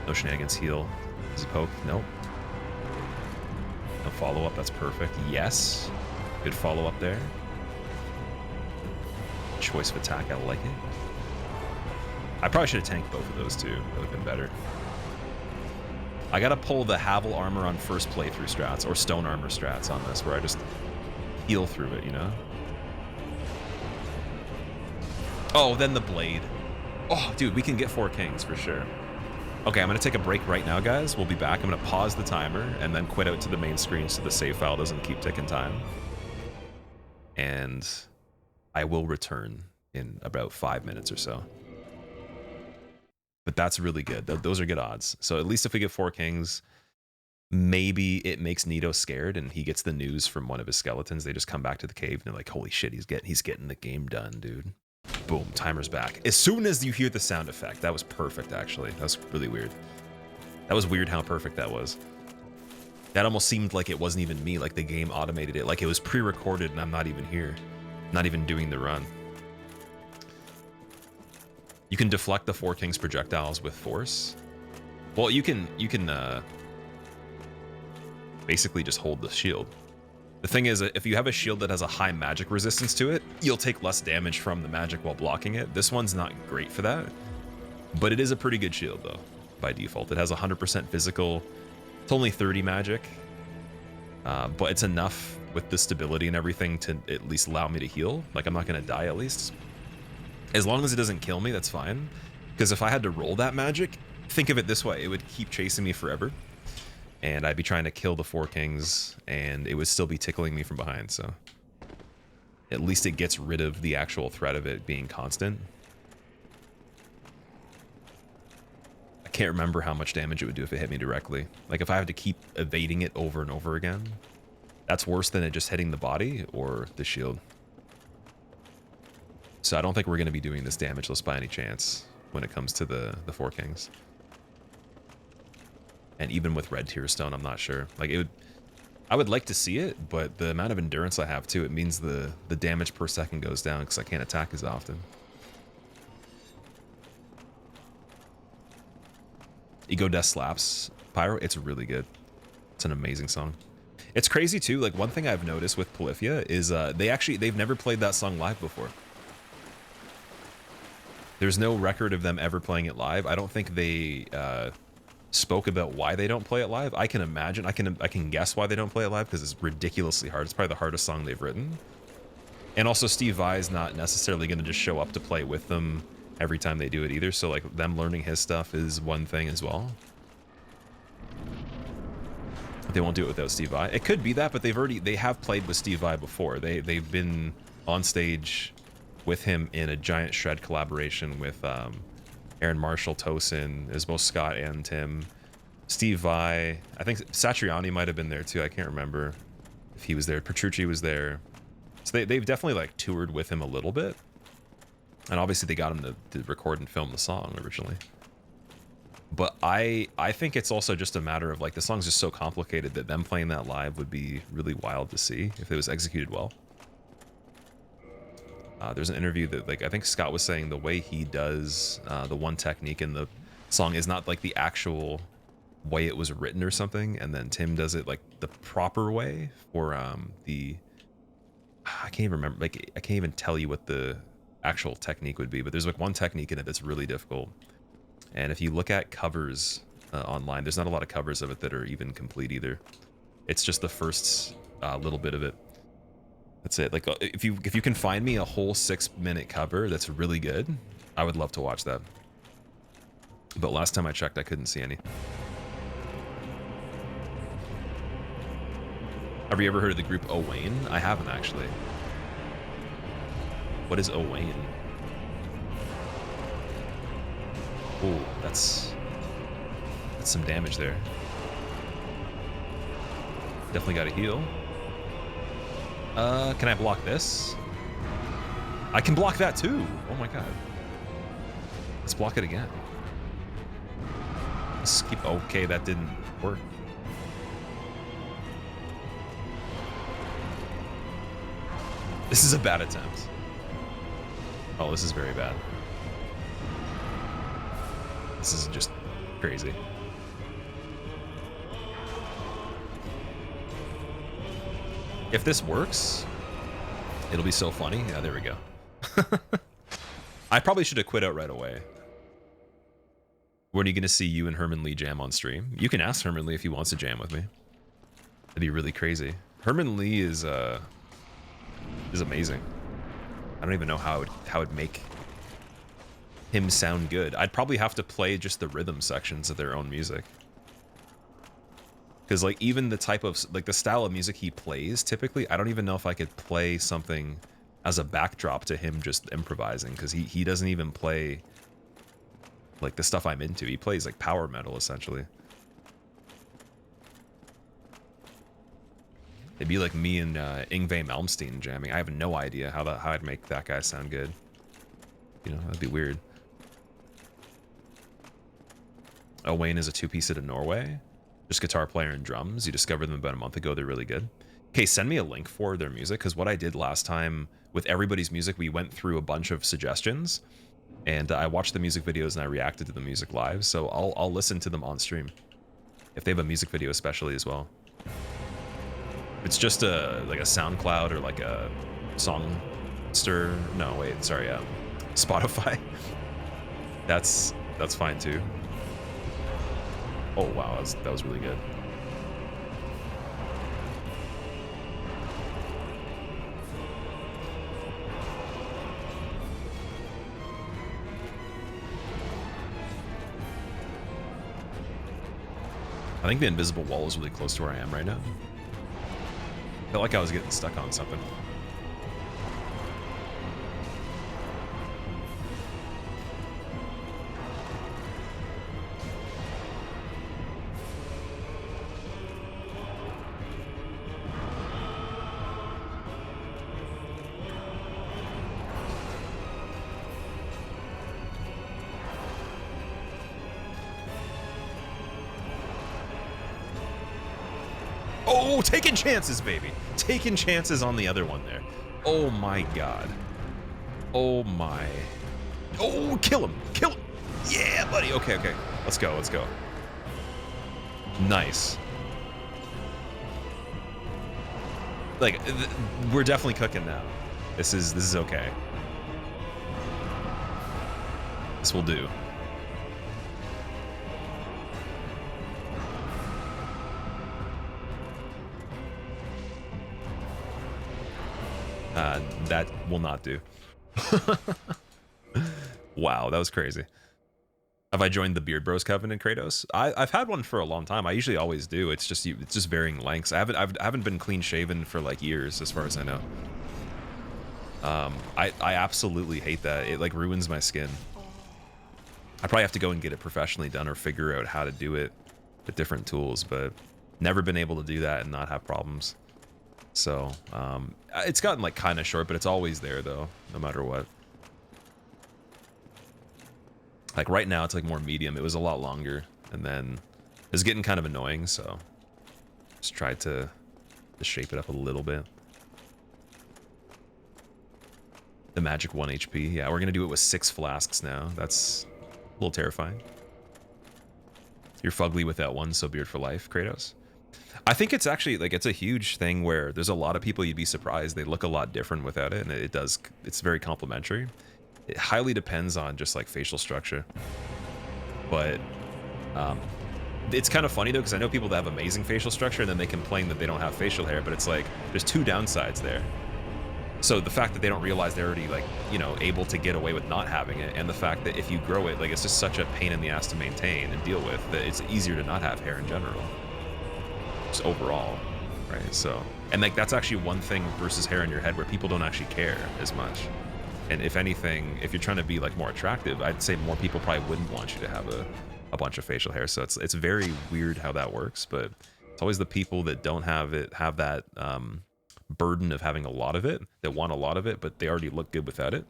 No shenanigans, heal. Does he poke? Nope. No follow-up, that's perfect. Yes. Good follow-up there. Choice of attack, I like it. I probably should have tanked both of those too. That would have been better. I gotta pull the Havel armor on first playthrough strats, or stone armor strats on this, where I just heal through it, you know? Oh, then the blade. Oh, dude, we can get 4 kings for sure. Okay, I'm gonna take a break right now, guys. We'll be back. I'm gonna pause the timer and then quit out to the main screen so the save file doesn't keep ticking time. And I will return in about 5 minutes or so. But that's really good. Those are good odds. So at least if we get 4 kings, maybe it makes Nito scared and he gets the news from one of his skeletons. They just come back to the cave and they're like, holy shit, he's getting the game done, dude. Boom, timer's back. As soon as you hear the sound effect, that was perfect, actually. That was really weird. That was weird how perfect that was. That almost seemed like it wasn't even me, like the game automated it, like it was pre-recorded and I'm not even here. Not even doing the run. You can deflect the 4 kings projectiles with force. Well, you can basically just hold the shield. The thing is, if you have a shield that has a high magic resistance to it, you'll take less damage from the magic while blocking it. This one's not great for that, but it is a pretty good shield though, by default. It has 100% physical. It's only 30 magic, but it's enough with the stability and everything to at least allow me to heal. Like, I'm not gonna die at least. As long as it doesn't kill me, that's fine. Because if I had to roll that magic, think of it this way, it would keep chasing me forever. And I'd be trying to kill the 4 kings, and it would still be tickling me from behind, so. At least it gets rid of the actual threat of it being constant. I can't remember how much damage it would do if it hit me directly. Like, if I have to keep evading it over and over again, that's worse than it just hitting the body or the shield. So I don't think we're going to be doing this damageless by any chance when it comes to the 4 kings. And even with red tier stone, I'm not sure. Like, I would like to see it, but the amount of endurance I have too, it means the damage per second goes down because I can't attack as often. Ego Death Slaps Pyro, it's really good. It's an amazing song. It's crazy too, like one thing I've noticed with Polyphia is they've never played that song live before. There's no record of them ever playing it live. I don't think they spoke about why they don't play it live. I can imagine, I can guess why they don't play it live because it's ridiculously hard. It's probably the hardest song they've written. And also Steve Vai is not necessarily going to just show up to play with them every time they do it either. So like them learning his stuff is one thing as well. They won't do it without Steve Vai. It could be that, but they have played with Steve Vai before. They've been on stage with him in a giant shred collaboration with Aaron Marshall, Tosin, Ismo Scott, and Tim. Steve Vai, I think Satriani might have been there too. I can't remember if he was there. Petrucci was there. So they've definitely like toured with him a little bit. And obviously they got him to record and film the song originally. But I think it's also just a matter of like the song's just so complicated that them playing that live would be really wild to see if it was executed well. There's an interview that like I think Scott was saying the way he does the one technique in the song is not like the actual way it was written or something, and then Tim does it like the proper way for I can't even remember, like I can't even tell you what the actual technique would be, but there's like one technique in it that's really difficult. And if you look at covers online, there's not a lot of covers of it that are even complete either. It's just the first little bit of it. That's it. Like if you can find me a whole 6-minute cover that's really good, I would love to watch that. But last time I checked, I couldn't see any. Have you ever heard of the group Owain? I haven't actually. What is Owain? Ooh, that's some damage there. Definitely got to heal. Can I block this? I can block that too. Oh my god. Let's block it again. Let's keep. Okay, that didn't work. This is a bad attempt. Oh, this is very bad. This is just crazy. If this works, it'll be so funny. Yeah, there we go. I probably should have quit out right away. When are you going to see you and Herman Lee jam on stream? You can ask Herman Lee if he wants to jam with me. That'd be really crazy. Herman Lee is amazing. I don't even know how it'd make him sound good. I'd probably have to play just the rhythm sections of their own music. Because like even the type of like the style of music he plays, typically, I don't even know if I could play something as a backdrop to him just improvising, because he doesn't even play like the stuff I'm into. He plays like power metal essentially. It'd be like me and Yngwie Malmsteen jamming. I have no idea how I'd make that guy sound good. You know, that'd be weird. Oh, Wayne is a two-piece out of Norway. Just guitar player and drums. You discovered them about a month ago. They're really good. Okay, send me a link for their music, because what I did last time with everybody's music, we went through a bunch of suggestions, and I watched the music videos and I reacted to the music live. So I'll listen to them on stream if they have a music video, especially as well. It's just like a SoundCloud or like a Songster. No, wait, sorry, Spotify. That's fine too. Oh wow, that was really good. I think the invisible wall is really close to where I am right now. Felt like I was getting stuck on something. Oh, taking chances, baby. Taking chances on the other one there. Oh my god. Oh my. Oh, kill him. Kill him. Yeah, buddy. Okay, okay. Let's go. Let's go. Nice. Like, we're definitely cooking now. This is okay. This will do. That will not do. Wow, that was crazy. Have I joined the Beard Bros Covenant, Kratos? I've had one for a long time. I usually always do. It's just varying lengths. I haven't been clean shaven for like years, as far as I know. I absolutely hate that. It like ruins my skin. I probably have to go and get it professionally done or figure out how to do it with different tools, but never been able to do that and not have problems. So it's gotten like kind of short, but it's always there though, no matter what. Like right now it's like more medium. It was a lot longer, and then it was getting kind of annoying, so just tried to shape it up a little bit. The magic 1 HP. Yeah, we're gonna do it with 6 flasks now. That's a little terrifying. You're fugly without one, so beard for life, Kratos. I think it's actually like it's a huge thing where there's a lot of people you'd be surprised they look a lot different without it, and it's very complimentary. It highly depends on just like facial structure, but it's kind of funny though, because I know people that have amazing facial structure and then they complain that they don't have facial hair, but it's like there's 2 downsides there. So the fact that they don't realize they're already like, you know, able to get away with not having it, and the fact that if you grow it, like it's just such a pain in the ass to maintain and deal with, that it's easier to not have hair in general. Just overall, right? So, and like that's actually one thing versus hair in your head where people don't actually care as much. And if anything, if you're trying to be like more attractive, I'd say more people probably wouldn't want you to have a bunch of facial hair. So it's very weird how that works, but it's always the people that don't have it have that burden of having a lot of it, that want a lot of it, but they already look good without it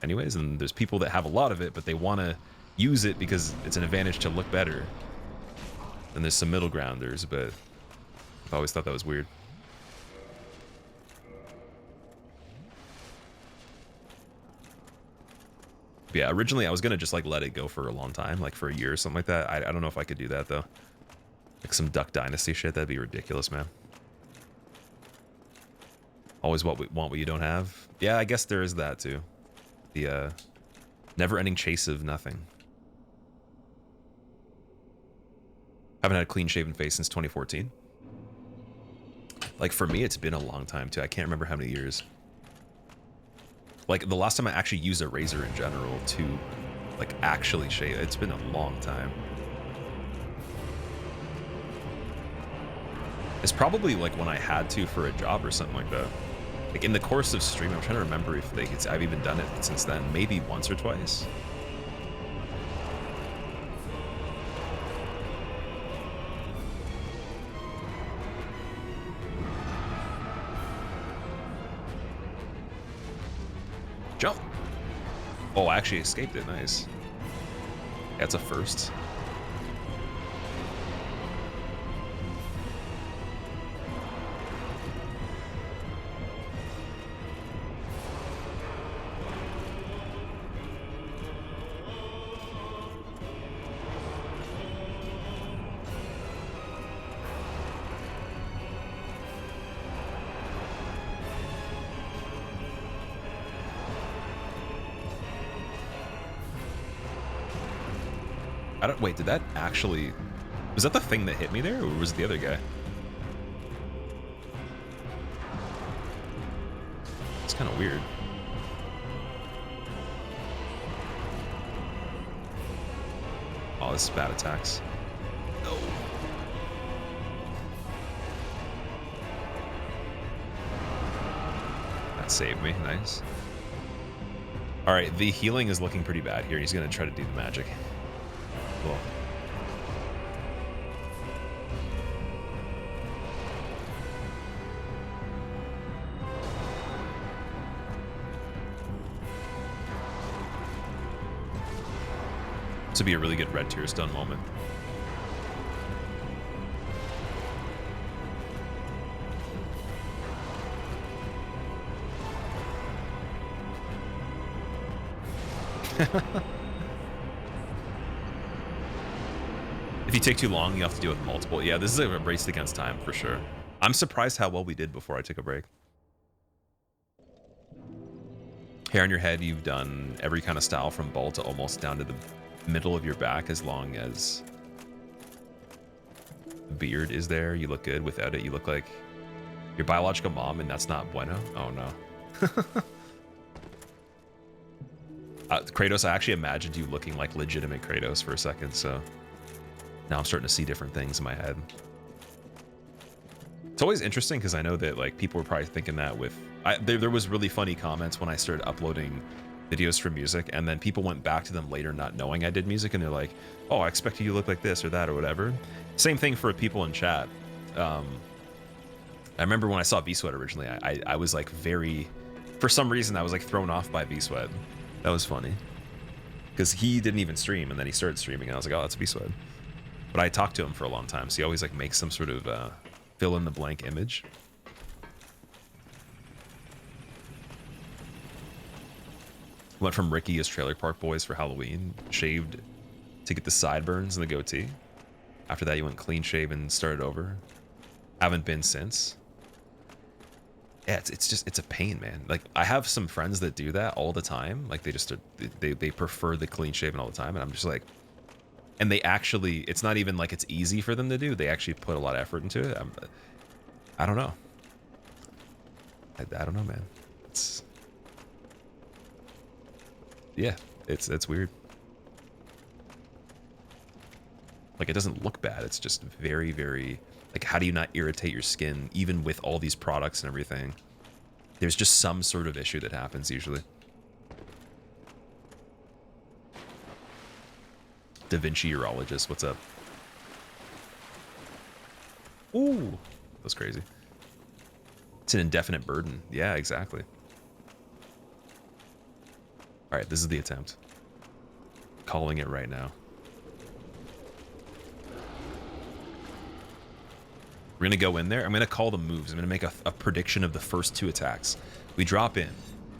anyways. And there's people that have a lot of it, but they want to use it because it's an advantage to look better. And there's some middle grounders, but I've always thought that was weird. But yeah, originally I was gonna just like let it go for a long time, like for a year or something like that. I don't know if I could do that though. Like some Duck Dynasty shit, that'd be ridiculous, man. Always want what you don't have. Yeah, I guess there is that too. The never-ending chase of nothing. Haven't had a clean shaven face since 2014. Like for me, it's been a long time too. I can't remember how many years. Like the last time I actually used a razor in general to like actually shave, it's been a long time. It's probably like when I had to for a job or something like that. Like in the course of stream, I'm trying to remember if I've even done it since then. Maybe once or twice. Jump. Oh, I actually escaped it. Nice. That's a first. Wait, did that actually... Was that the thing that hit me there, or was it the other guy? It's kind of weird. Oh, this is bad attacks. No. That saved me. Nice. Alright, the healing is looking pretty bad here. He's going to try to do the magic. Cool. This would be a really good red tear stone moment. If you take too long, you have to deal with multiple. Yeah, this is a race against time for sure. I'm surprised how well we did before I took a break. Hair on your head, you've done every kind of style from bald to almost down to the middle of your back, as long as the beard is there. You look good. Without it, you look like your biological mom, and that's not bueno. Oh no. Kratos, I actually imagined you looking like legitimate Kratos for a second, so now I'm starting to see different things in my head. It's always interesting because I know that like people were probably thinking that with... There was really funny comments when I started uploading videos for music, and then people went back to them later not knowing I did music, and they're like, oh, I expected you to look like this or that or whatever. Same thing for people in chat. I remember when I saw V-Sweat originally, I was like very... For some reason, I was like thrown off by V-Sweat. That was funny. Because he didn't even stream, and then he started streaming, and I was like, oh, that's V-Sweat. But I talked to him for a long time, so he always like makes some sort of fill in the blank image. Went from Ricky as Trailer Park Boys for Halloween, shaved to get the sideburns and the goatee. After that, you went clean shaven, started over. Haven't been since. Yeah, it's a pain, man. Like I have some friends that do that all the time. Like they prefer the clean shaven all the time, and I'm just like. And they actually, it's not even like it's easy for them to do. They actually put a lot of effort into it. I don't know. I don't know, man. Yeah, it's weird. Like it doesn't look bad. It's just very, very, like how do you not irritate your skin even with all these products and everything? There's just some sort of issue that happens usually. Da Vinci urologist, what's up? Ooh, that's crazy. It's an indefinite burden. Yeah, exactly. All right, this is the attempt. Calling it right now. We're gonna go in there. I'm gonna call the moves. I'm gonna make a prediction of the first two attacks. We drop in,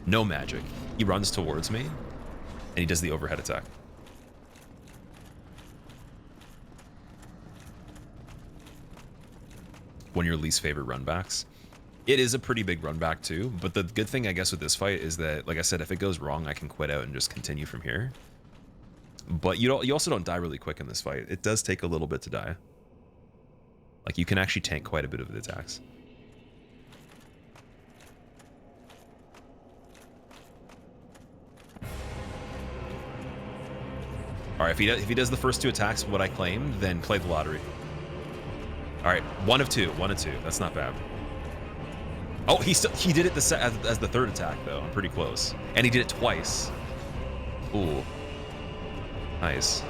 no magic. He runs towards me, and he does the overhead attack. One of your least favorite runbacks. It is a pretty big runback too, but the good thing I guess with this fight is that, like I said, if it goes wrong, I can quit out and just continue from here. But you also don't die really quick in this fight. It does take a little bit to die. Like, you can actually tank quite a bit of the attacks. All right, if he does the first 2 attacks, what I claimed, then play the lottery. All right, 1 of 2. That's not bad. Oh, he did it as the 3rd attack though. I'm pretty close, and he did it twice. Ooh, nice.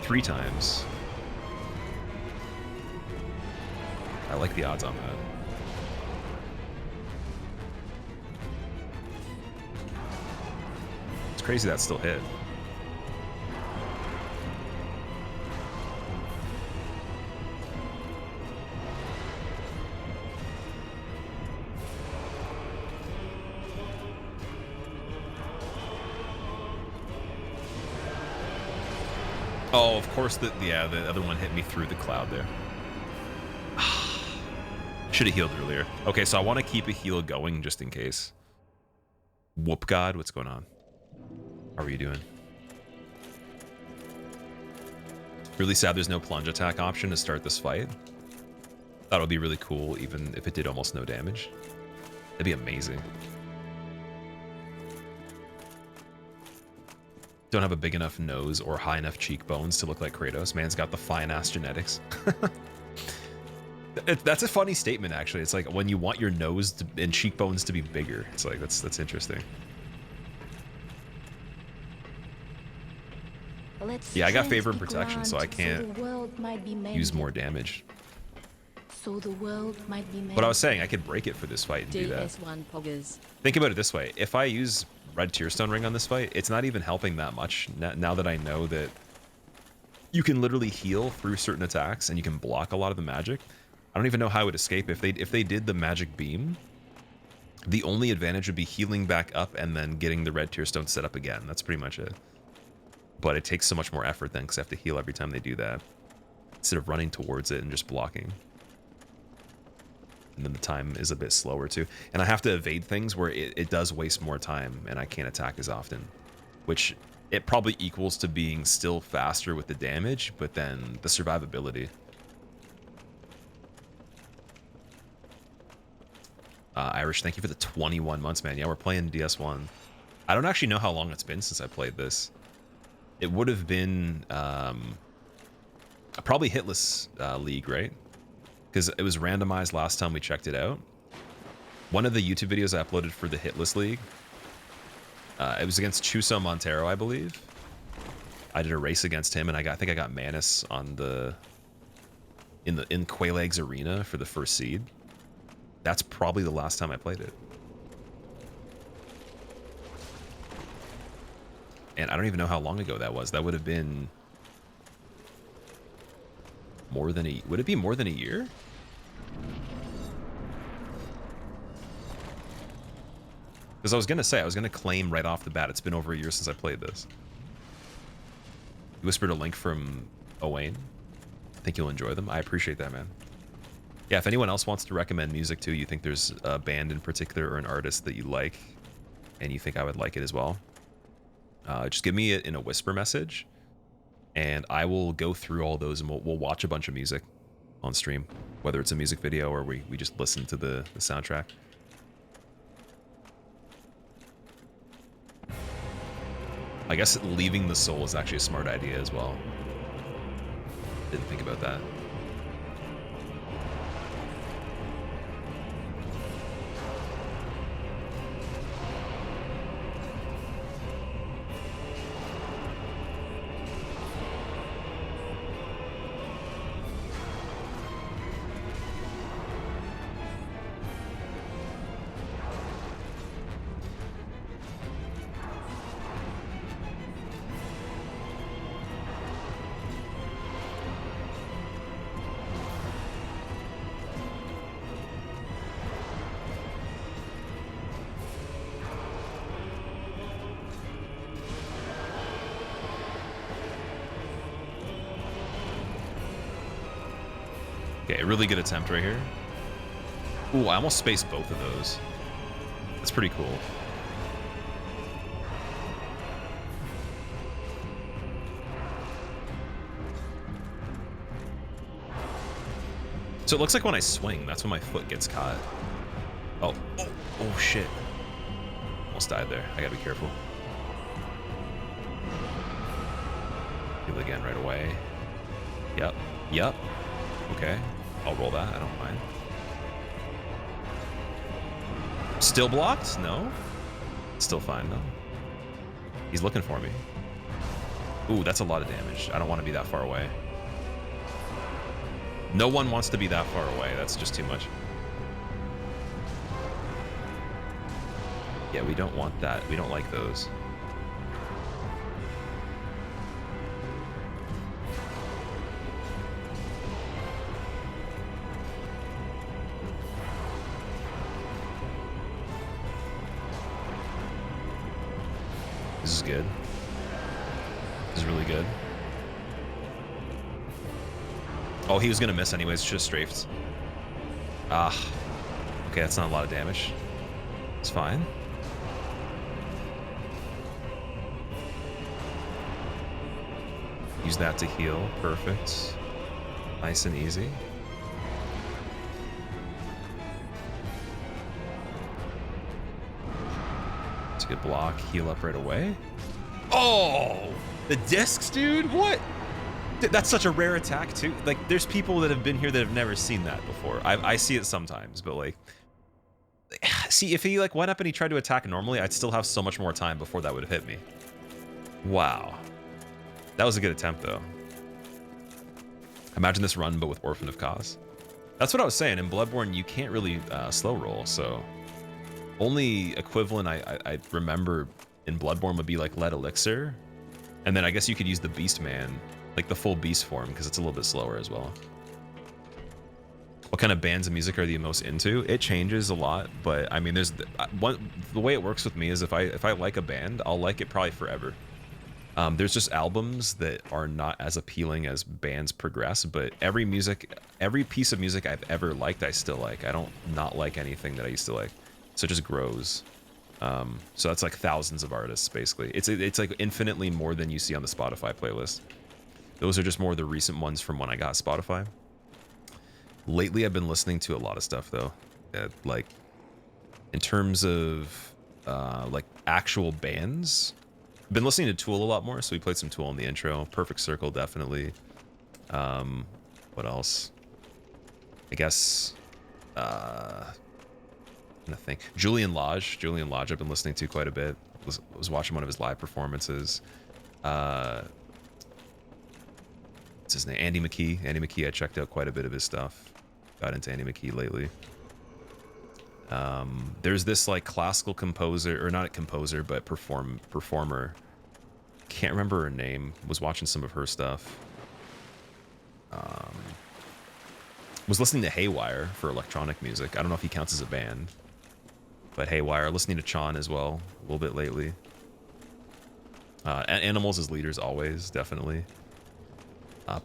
3 times. I like the odds on that. It's crazy that still hit. Oh, of course, the other one hit me through the cloud there. Should have healed earlier. Okay, so I want to keep a heal going just in case. Whoop God, what's going on? How are you doing? Really sad there's no plunge attack option to start this fight. Thought it would be really cool even if it did almost no damage. That'd be amazing. Don't have a big enough nose or high enough cheekbones to look like Kratos. Man's got the fine-ass genetics. That's a funny statement, actually. It's like when you want your nose and cheekbones to be bigger. It's like, that's interesting. Yeah, I got favor and protection, so I can't use more damage. So the world might be made. But I was saying I could break it for this fight and do that. DS1 poggers. Think about it this way. If I use Red Tearstone Ring on this fight, it's not even helping that much now that I know that you can literally heal through certain attacks and you can block a lot of the magic. I don't even know how I would escape. If they did the magic beam, the only advantage would be healing back up and then getting the Red Tearstone set up again. That's pretty much it. But it takes so much more effort then because I have to heal every time they do that, instead of running towards it and just blocking. And then the time is a bit slower too. And I have to evade things where it does waste more time and I can't attack as often, which it probably equals to being still faster with the damage, but then the survivability. Irish, thank you for the 21 months, man. Yeah, we're playing DS1. I don't actually know how long it's been since I played this. It would have been probably Hitless League, right? Because it was randomized last time we checked it out. One of the YouTube videos I uploaded for the Hitless League, it was against Chuso Montero, I believe. I did a race against him, and I think I got Manus on in Quelaag's arena for the first seed. That's probably the last time I played it. And I don't even know how long ago that was. That would have been more than would it be more than a year? Because I was gonna claim right off the bat, it's been over a year since I played this. You whispered a link from Owain. I think you'll enjoy them. I appreciate that, man. Yeah, if anyone else wants to recommend music too, you think there's a band in particular or an artist that you like, and you think I would like it as well, just give me it in a whisper message, and I will go through all those and we'll watch a bunch of music on stream, whether it's a music video or we just listen to the soundtrack. I guess leaving the soul is actually a smart idea as well. Didn't think about that. Okay, really good attempt right here. Ooh, I almost spaced both of those. That's pretty cool. So it looks like when I swing, that's when my foot gets caught. Oh, oh shit. Almost died there. I gotta be careful. Heal again right away. Yep, yep. Okay, I'll roll that, I don't mind. Still blocked? No? Still fine, though. He's looking for me. Ooh, that's a lot of damage. I don't want to be that far away. No one wants to be that far away. That's just too much. Yeah, we don't want that. We don't like those. This is good. This is really good. Oh, he was gonna miss anyways. Just strafed. Ah. Okay, that's not a lot of damage. It's fine. Use that to heal. Perfect. Nice and easy. It's a good block. Heal up right away. Oh! The discs, dude? What? That's such a rare attack, too. Like, there's people that have been here that have never seen that before. I see it sometimes, but, like... See, if he, like, went up and he tried to attack normally, I'd still have so much more time before that would have hit me. Wow. That was a good attempt, though. Imagine this run, but with Orphan of Kos. That's what I was saying. In Bloodborne, you can't really slow roll, so... Only equivalent I remember in Bloodborne would be, like, Lead Elixir. And then I guess you could use the Beast Man, like the full beast form, because it's a little bit slower as well. What kind of bands of music are you most into? It changes a lot, but I mean, there's the way it works with me is if I like a band, I'll like it probably forever. There's just albums that are not as appealing as bands progress, but every piece of music I've ever liked, I still like. I don't not like anything that I used to like, so it just grows. So that's like thousands of artists basically. It's like infinitely more than you see on the Spotify playlist. Those are just more of the recent ones from when I got Spotify. Lately, I've been listening to a lot of stuff though. Like, in terms of like actual bands, I've been listening to Tool a lot more. So we played some Tool in the intro. Perfect Circle, definitely. What else? I guess. I think Julian Lodge. Julian Lodge, I've been listening to quite a bit. Was watching one of his live performances. What's his name? Andy McKee. Andy McKee, I checked out quite a bit of his stuff. Got into Andy McKee lately. There's this like classical composer, or not a composer, but performer. Can't remember her name. Was watching some of her stuff. Was listening to Haywire for electronic music. I don't know if he counts as a band. But Haywire. Listening to Chan as well, a little bit lately. Animals as leaders always, definitely.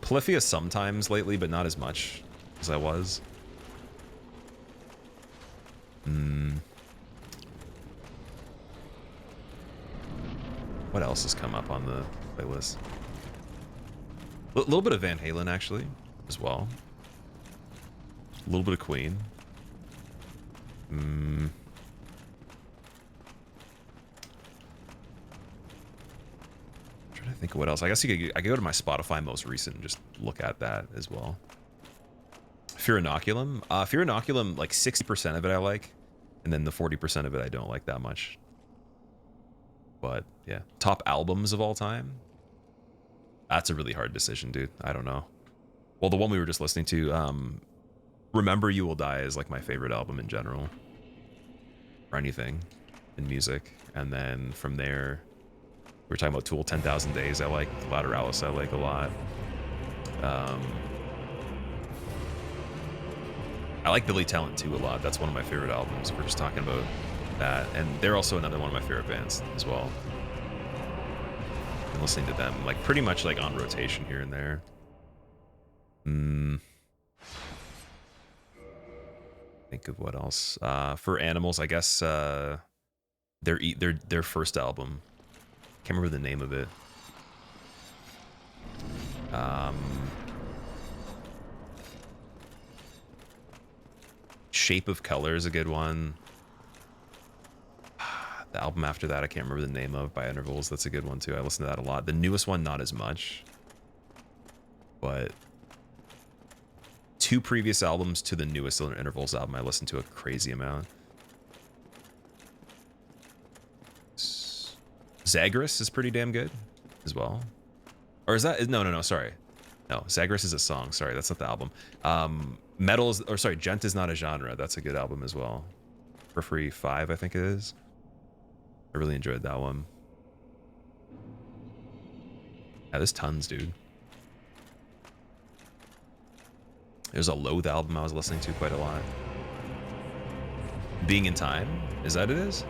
Polyphia sometimes lately, but not as much as I was. What else has come up on the playlist? A little bit of Van Halen, actually, as well. A little bit of Queen. Trying to think of what else. I guess I could go to my Spotify most recent and just look at that as well. Fear Inoculum. Fear Inoculum, like 60% of it I like, and then the 40% of it I don't like that much. But yeah, top albums of all time. That's a really hard decision, dude. I don't know. Well, the one we were just listening to, Remember You Will Die is like my favorite album in general. Or anything in music. And then from there, we were talking about Tool, 10,000 Days. I like Lateralis. I like a lot. I like Billy Talent too a lot. That's one of my favorite albums. We're just talking about that. And they're also another one of my favorite bands as well. Been listening to them like pretty much like on rotation here and there. Think of what else. For Animals, I guess their first album. Can't remember the name of it. Shape of Color is a good one. The album after that, I can't remember the name of, by Intervals. That's a good one too. I listen to that a lot. The newest one, not as much. But 2 previous albums to the newest Intervals album, I listened to a crazy amount. Zagreus is pretty damn good as well. Or is that... No, sorry. No, Zagreus is a song. Sorry, that's not the album. Gent is Not a Genre. That's a good album as well. For Free 5, I think it is. I really enjoyed that one. Yeah, there's tons, dude. There's a Loathe album I was listening to quite a lot. Being in Time? Is that it is?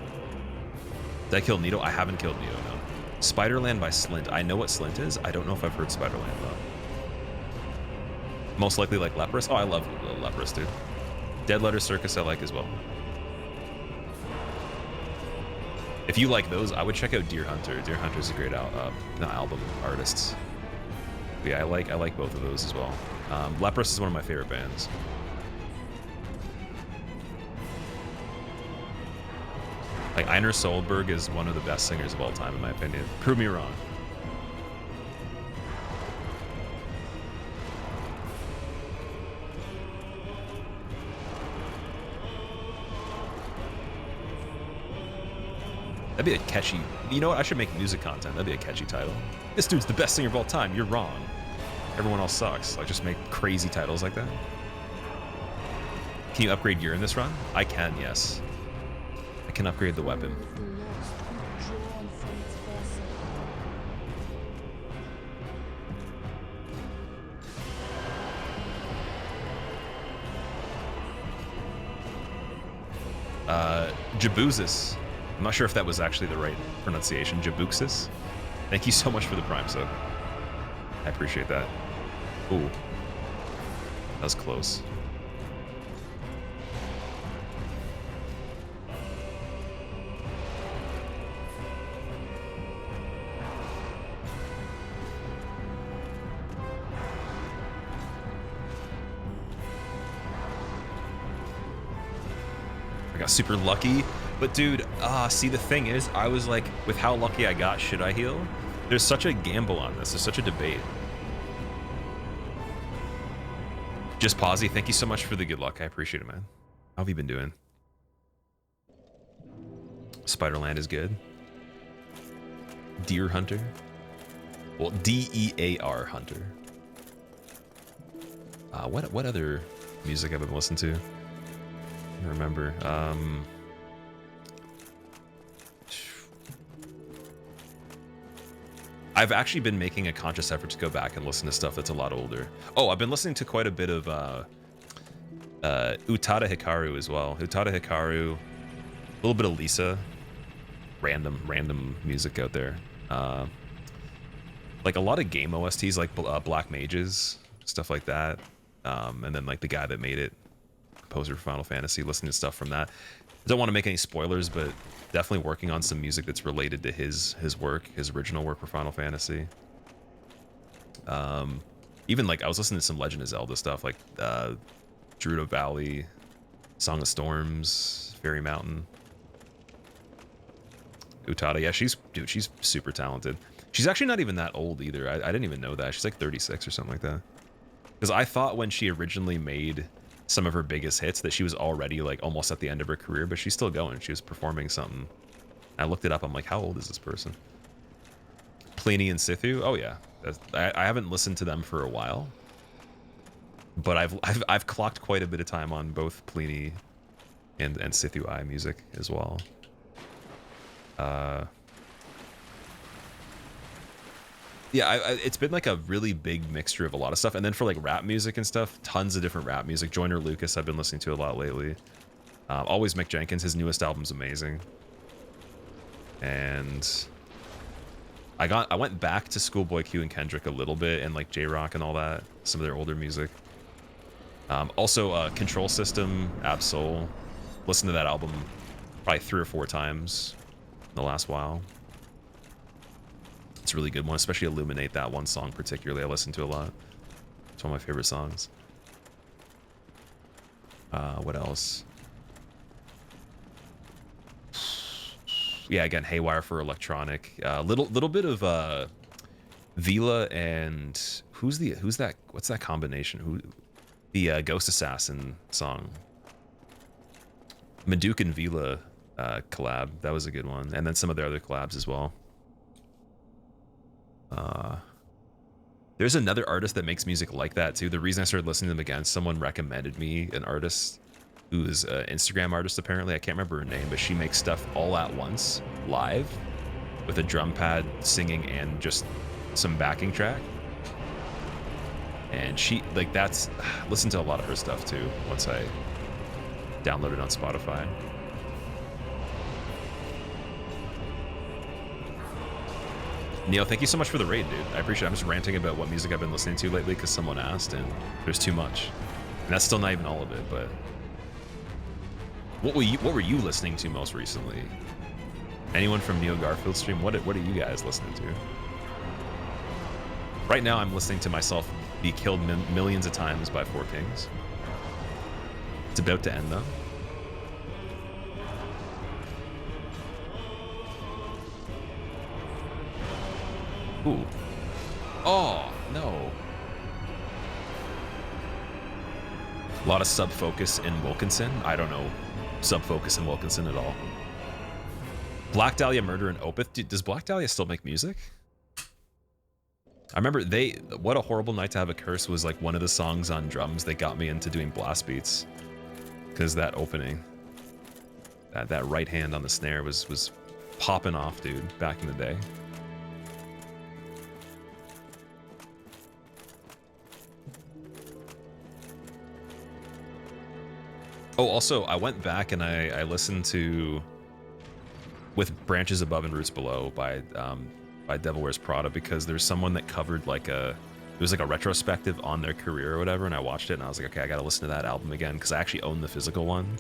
Did I kill Nito? I haven't killed Nito, no. Spiderland by Slint. I know what Slint is. I don't know if I've heard Spiderland, though. Most likely like Leprous. Oh, I love Leprous, dude. Dead Letter Circus I like as well. If you like those, I would check out Deer Hunter. Deer Hunter's a great album artist. But yeah, I like both of those as well. Leprous is one of my favorite bands. Like Einar Solberg is one of the best singers of all time, in my opinion. Prove me wrong. That'd be a catchy... You know what? I should make music content. That'd be a catchy title. This dude's the best singer of all time. You're wrong. Everyone else sucks. Like, just make crazy titles like that. Can you upgrade gear in this run? I can, yes. I can upgrade the weapon. Jabuxis. I'm not sure if that was actually the right pronunciation. Jabuxis. Thank you so much for the Prime sub. I appreciate that. Ooh. That was close. I got super lucky. But dude, see, the thing is, I was like, with how lucky I got, should I heal? There's such a gamble on this. There's such a debate. Just Posy, thank you so much for the good luck. I appreciate it, man. How have you been doing? Spiderland is good. Deer Hunter. Well, D-E-A-R Hunter. What other music I've been listening to? I don't remember. I've actually been making a conscious effort to go back and listen to stuff that's a lot older. Oh, I've been listening to quite a bit of Utada Hikaru as well. Utada Hikaru, a little bit of Lisa. Random music out there. Like a lot of game OSTs, like Black Mages, stuff like that. And then like the guy that made it, composer for Final Fantasy, listening to stuff from that. I don't want to make any spoilers, but definitely working on some music that's related to his work, his original work for Final Fantasy. Even like I was listening to some Legend of Zelda stuff, like Gerudo Valley, Song of Storms, Fairy Mountain. Utada, yeah, she's super talented. She's actually not even that old either. I didn't even know that. She's like 36 or something like that. Because I thought when she originally made some of her biggest hits that she was already like almost at the end of her career, but she's still going. She was performing something. I looked it up. I'm like, how old is this person? Pliny and Sithu? Oh yeah, I haven't listened to them for a while, but I've clocked quite a bit of time on both Pliny and Sithu I music as well. Yeah, it's been like a really big mixture of a lot of stuff. And then for like rap music and stuff, tons of different rap music. Joyner Lucas I've been listening to a lot lately. Always Mick Jenkins, his newest album's amazing. And I went back to Schoolboy Q and Kendrick a little bit, and like J-Rock and all that, some of their older music. Also Control System, Absol. Listened to that album probably 3 or 4 times in the last while. It's a really good one, especially Illuminate, that one song particularly I listen to a lot. It's one of my favorite songs. What else? Yeah, again, Haywire for electronic. Little bit of Vila and who's that? What's that combination? Who the Ghost Assassin song? Maduke and Vila collab. That was a good one, and then some of their other collabs as well. There's another artist that makes music like that too. The reason I started listening to them again, someone recommended me an artist who's an Instagram artist apparently. I can't remember her name, but she makes stuff all at once, live, with a drum pad, singing, and just some backing track. And she, like, that's, listen to a lot of her stuff too, once I download it on Spotify. Neil, thank you so much for the raid, dude. I appreciate it. I'm just ranting about what music I've been listening to lately because someone asked, and there's too much. And that's still not even all of it, but... What were you listening to most recently? Anyone from Neo Garfield stream? What are you guys listening to? Right now, I'm listening to myself be killed millions of times by Four Kings. It's about to end, though. Ooh. Oh, no. A lot of sub-focus in Wilkinson. I don't know sub-focus in Wilkinson at all. Black Dahlia Murder and Opeth. Dude, does Black Dahlia still make music? I remember what a horrible night to have a curse was like one of the songs on drums that got me into doing blast beats. Because that opening, that right hand on the snare was popping off, dude, back in the day. Oh, also, I went back and I listened to With Branches Above and Roots Below by Devil Wears Prada, because there's someone that covered like it was like a retrospective on their career or whatever, and I watched it and I was like, okay, I gotta listen to that album again, because I actually own the physical one.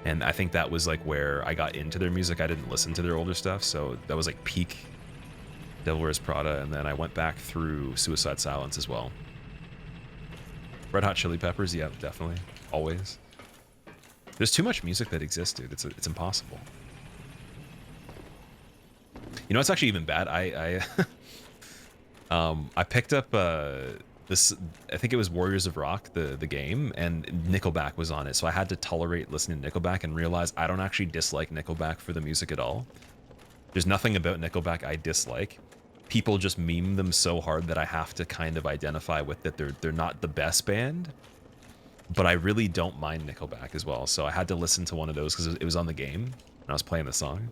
And I think that was like where I got into their music. I didn't listen to their older stuff, so that was like peak Devil Wears Prada, and then I went back through Suicide Silence as well. Red Hot Chili Peppers, yeah, definitely, always. There's too much music that exists, dude. It's impossible. You know, it's actually even bad. I picked up this. I think it was Warriors of Rock, the game, and Nickelback was on it. So I had to tolerate listening to Nickelback and realize I don't actually dislike Nickelback for the music at all. There's nothing about Nickelback I dislike. People just meme them so hard that I have to kind of identify with that they're not the best band. But I really don't mind Nickelback as well, so I had to listen to one of those because it was on the game and I was playing the song.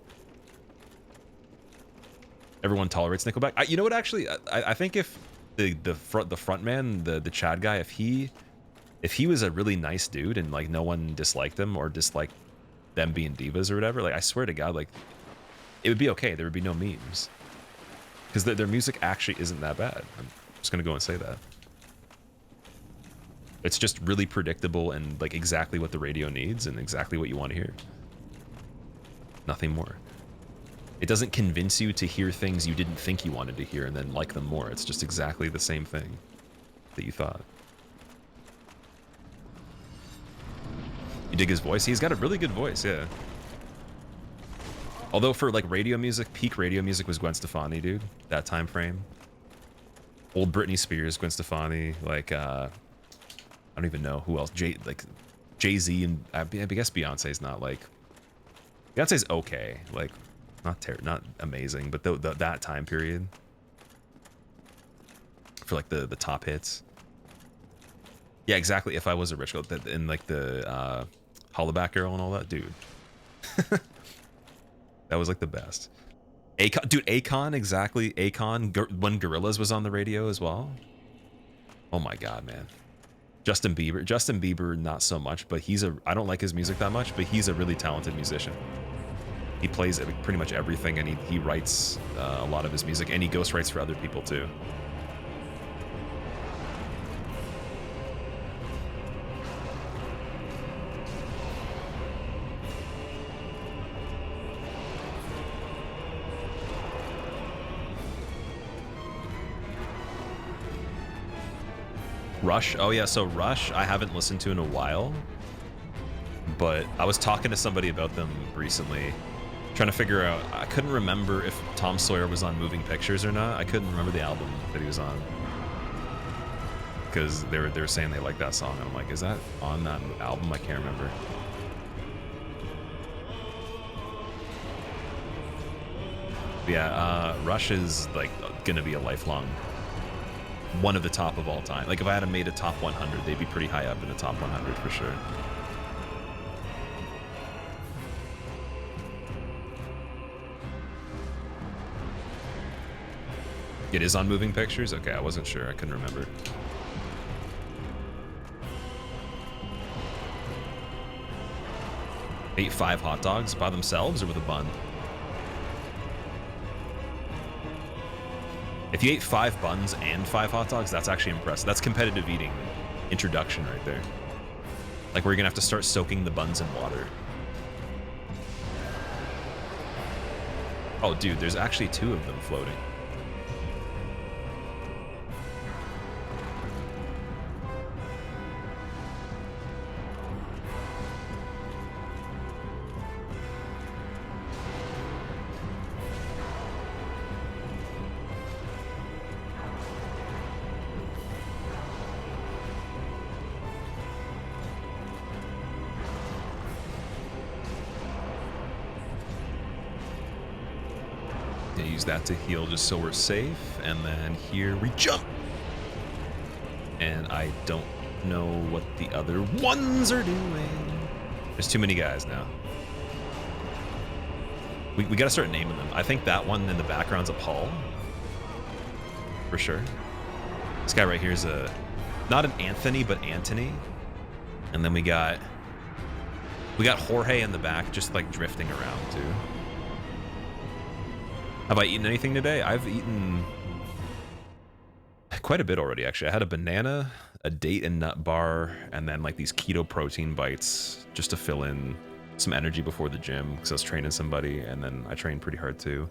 Everyone tolerates Nickelback. You know what? Actually, I think if the front man, the Chad guy, if he was a really nice dude and like no one disliked him or disliked them being divas or whatever, like I swear to God, like it would be okay. There would be no memes because their music actually isn't that bad. I'm just gonna go and say that. It's just really predictable and like exactly what the radio needs and exactly what you want to hear. Nothing more. It doesn't convince you to hear things you didn't think you wanted to hear and then like them more. It's just exactly the same thing that you thought. You dig his voice? He's got a really good voice, yeah. Although for like radio music, peak radio music was Gwen Stefani, dude. That time frame. Old Britney Spears, Gwen Stefani, like I don't even know who else. Jay-Z, and I guess Beyonce's not like... Beyonce's okay. Like, not amazing, but that time period. For like the top hits. Yeah, exactly. If I Was a Rich Girl, in like the Hollaback Girl and all that, dude. That was like the best. Akon, dude, Akon, exactly. Akon, when Gorillaz was on the radio as well. Oh my God, man. Justin Bieber, not so much, but I don't like his music that much, but he's a really talented musician. He plays pretty much everything, and he writes a lot of his music, and he ghostwrites for other people too. Rush, oh yeah, so Rush I haven't listened to in a while. but I was talking to somebody about them recently, trying to figure out. I couldn't remember if Tom Sawyer was on Moving Pictures or not. I couldn't remember the album that he was on because they were saying they liked that song, and I'm like, is that on that album? I can't remember. But yeah, Rush is like gonna be a lifelong one of the top of all time. Like if I had made a top 100, they'd be pretty high up in the top 100 for sure. It is on Moving Pictures? Okay, I wasn't sure. I couldn't remember. Ate 5 hot dogs by themselves or with a bun? If you ate 5 buns and 5 hot dogs, that's actually impressive. That's competitive eating introduction right there. Like where you're gonna have to start soaking the buns in water. Oh, dude, there's actually 2 of them floating. Use that to heal just so we're safe, and then here we jump. And I don't know what the other ones are doing. There's too many guys now. We gotta start naming them. I think that one in the background's a Paul. For sure. This guy right here is not an Anthony, but Antony. And then we got Jorge in the back just like drifting around too. Have I eaten anything today? I've eaten quite a bit already, actually. I had a banana, a date and nut bar, and then like these keto protein bites just to fill in some energy before the gym because I was training somebody, and then I trained pretty hard too.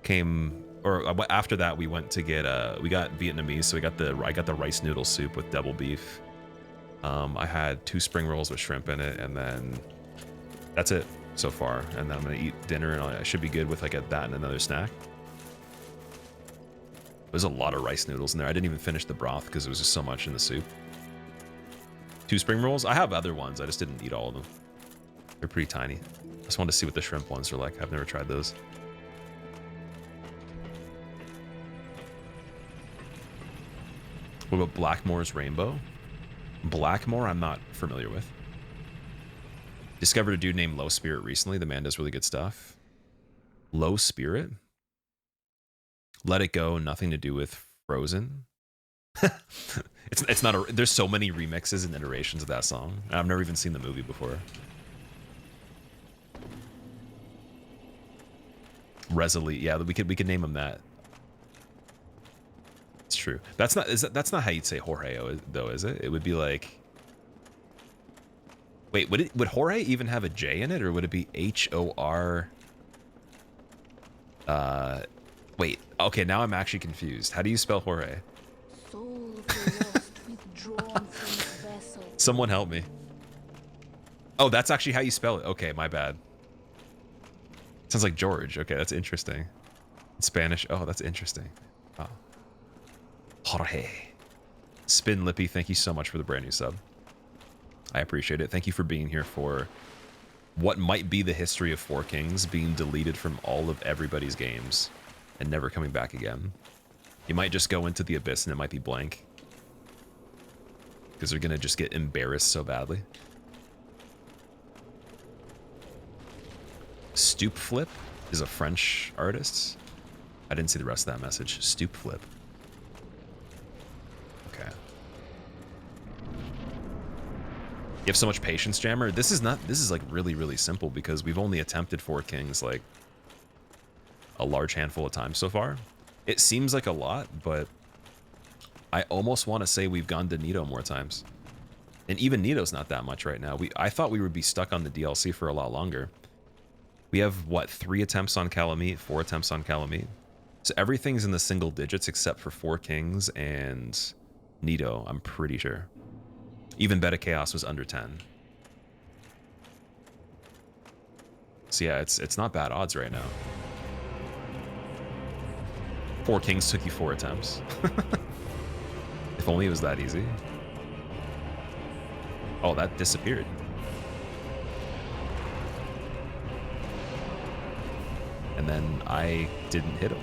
After that, we went to get we got Vietnamese, so I got the rice noodle soup with double beef. I had 2 spring rolls with shrimp in it, and then that's it so far. And then I'm gonna eat dinner, and I should be good with like that and another snack. There's a lot of rice noodles in there. I didn't even finish the broth because there was just so much in the soup. 2 spring rolls. I have other ones. I just didn't eat all of them. They're pretty tiny. I just wanted to see what the shrimp ones are like. I've never tried those. What about Blackmore's Rainbow? Blackmore, I'm not familiar with. Discovered a dude named Low Spirit recently. The man does really good stuff. Low Spirit? Let It Go, nothing to do with Frozen. It's not a. There's so many remixes and iterations of that song. I've never even seen the movie before. Resolute, yeah, we could name him that. It's true. That's not how you'd say Jorge though, is it? It would be like. Wait, would Jorge even have a J in it, or would it be H-O-R? Wait. Okay, now I'm actually confused. How do you spell Jorge? Soul of the lost withdrawn from its vessel. Someone help me. Oh, that's actually how you spell it. Okay, my bad. Sounds like George. Okay, that's interesting. In Spanish. Oh, that's interesting. Oh. Jorge. Spin Lippy, thank you so much for the brand new sub. I appreciate it. Thank you for being here for what might be the history of Four Kings being deleted from all of everybody's games and never coming back again. You might just go into the abyss and it might be blank because they're going to just get embarrassed so badly. Stoop Flip is a French artist. I didn't see the rest of that message. Stoop Flip. Okay. You have so much patience, Jammer. This is like really, really simple because we've only attempted Four Kings like a large handful of times so far. It seems like a lot, but I almost want to say we've gone to Nito more times. And even Nito's not that much right now. I thought we would be stuck on the DLC for a lot longer. We have, what, 3 attempts on Kalameet, 4 attempts on Kalameet. So everything's in the single digits except for Four Kings and Nito, I'm pretty sure. Even Beta Chaos was under 10. So yeah, it's not bad odds right now. 4 kings took you 4 attempts. If only it was that easy. Oh, that disappeared. And then I didn't hit him.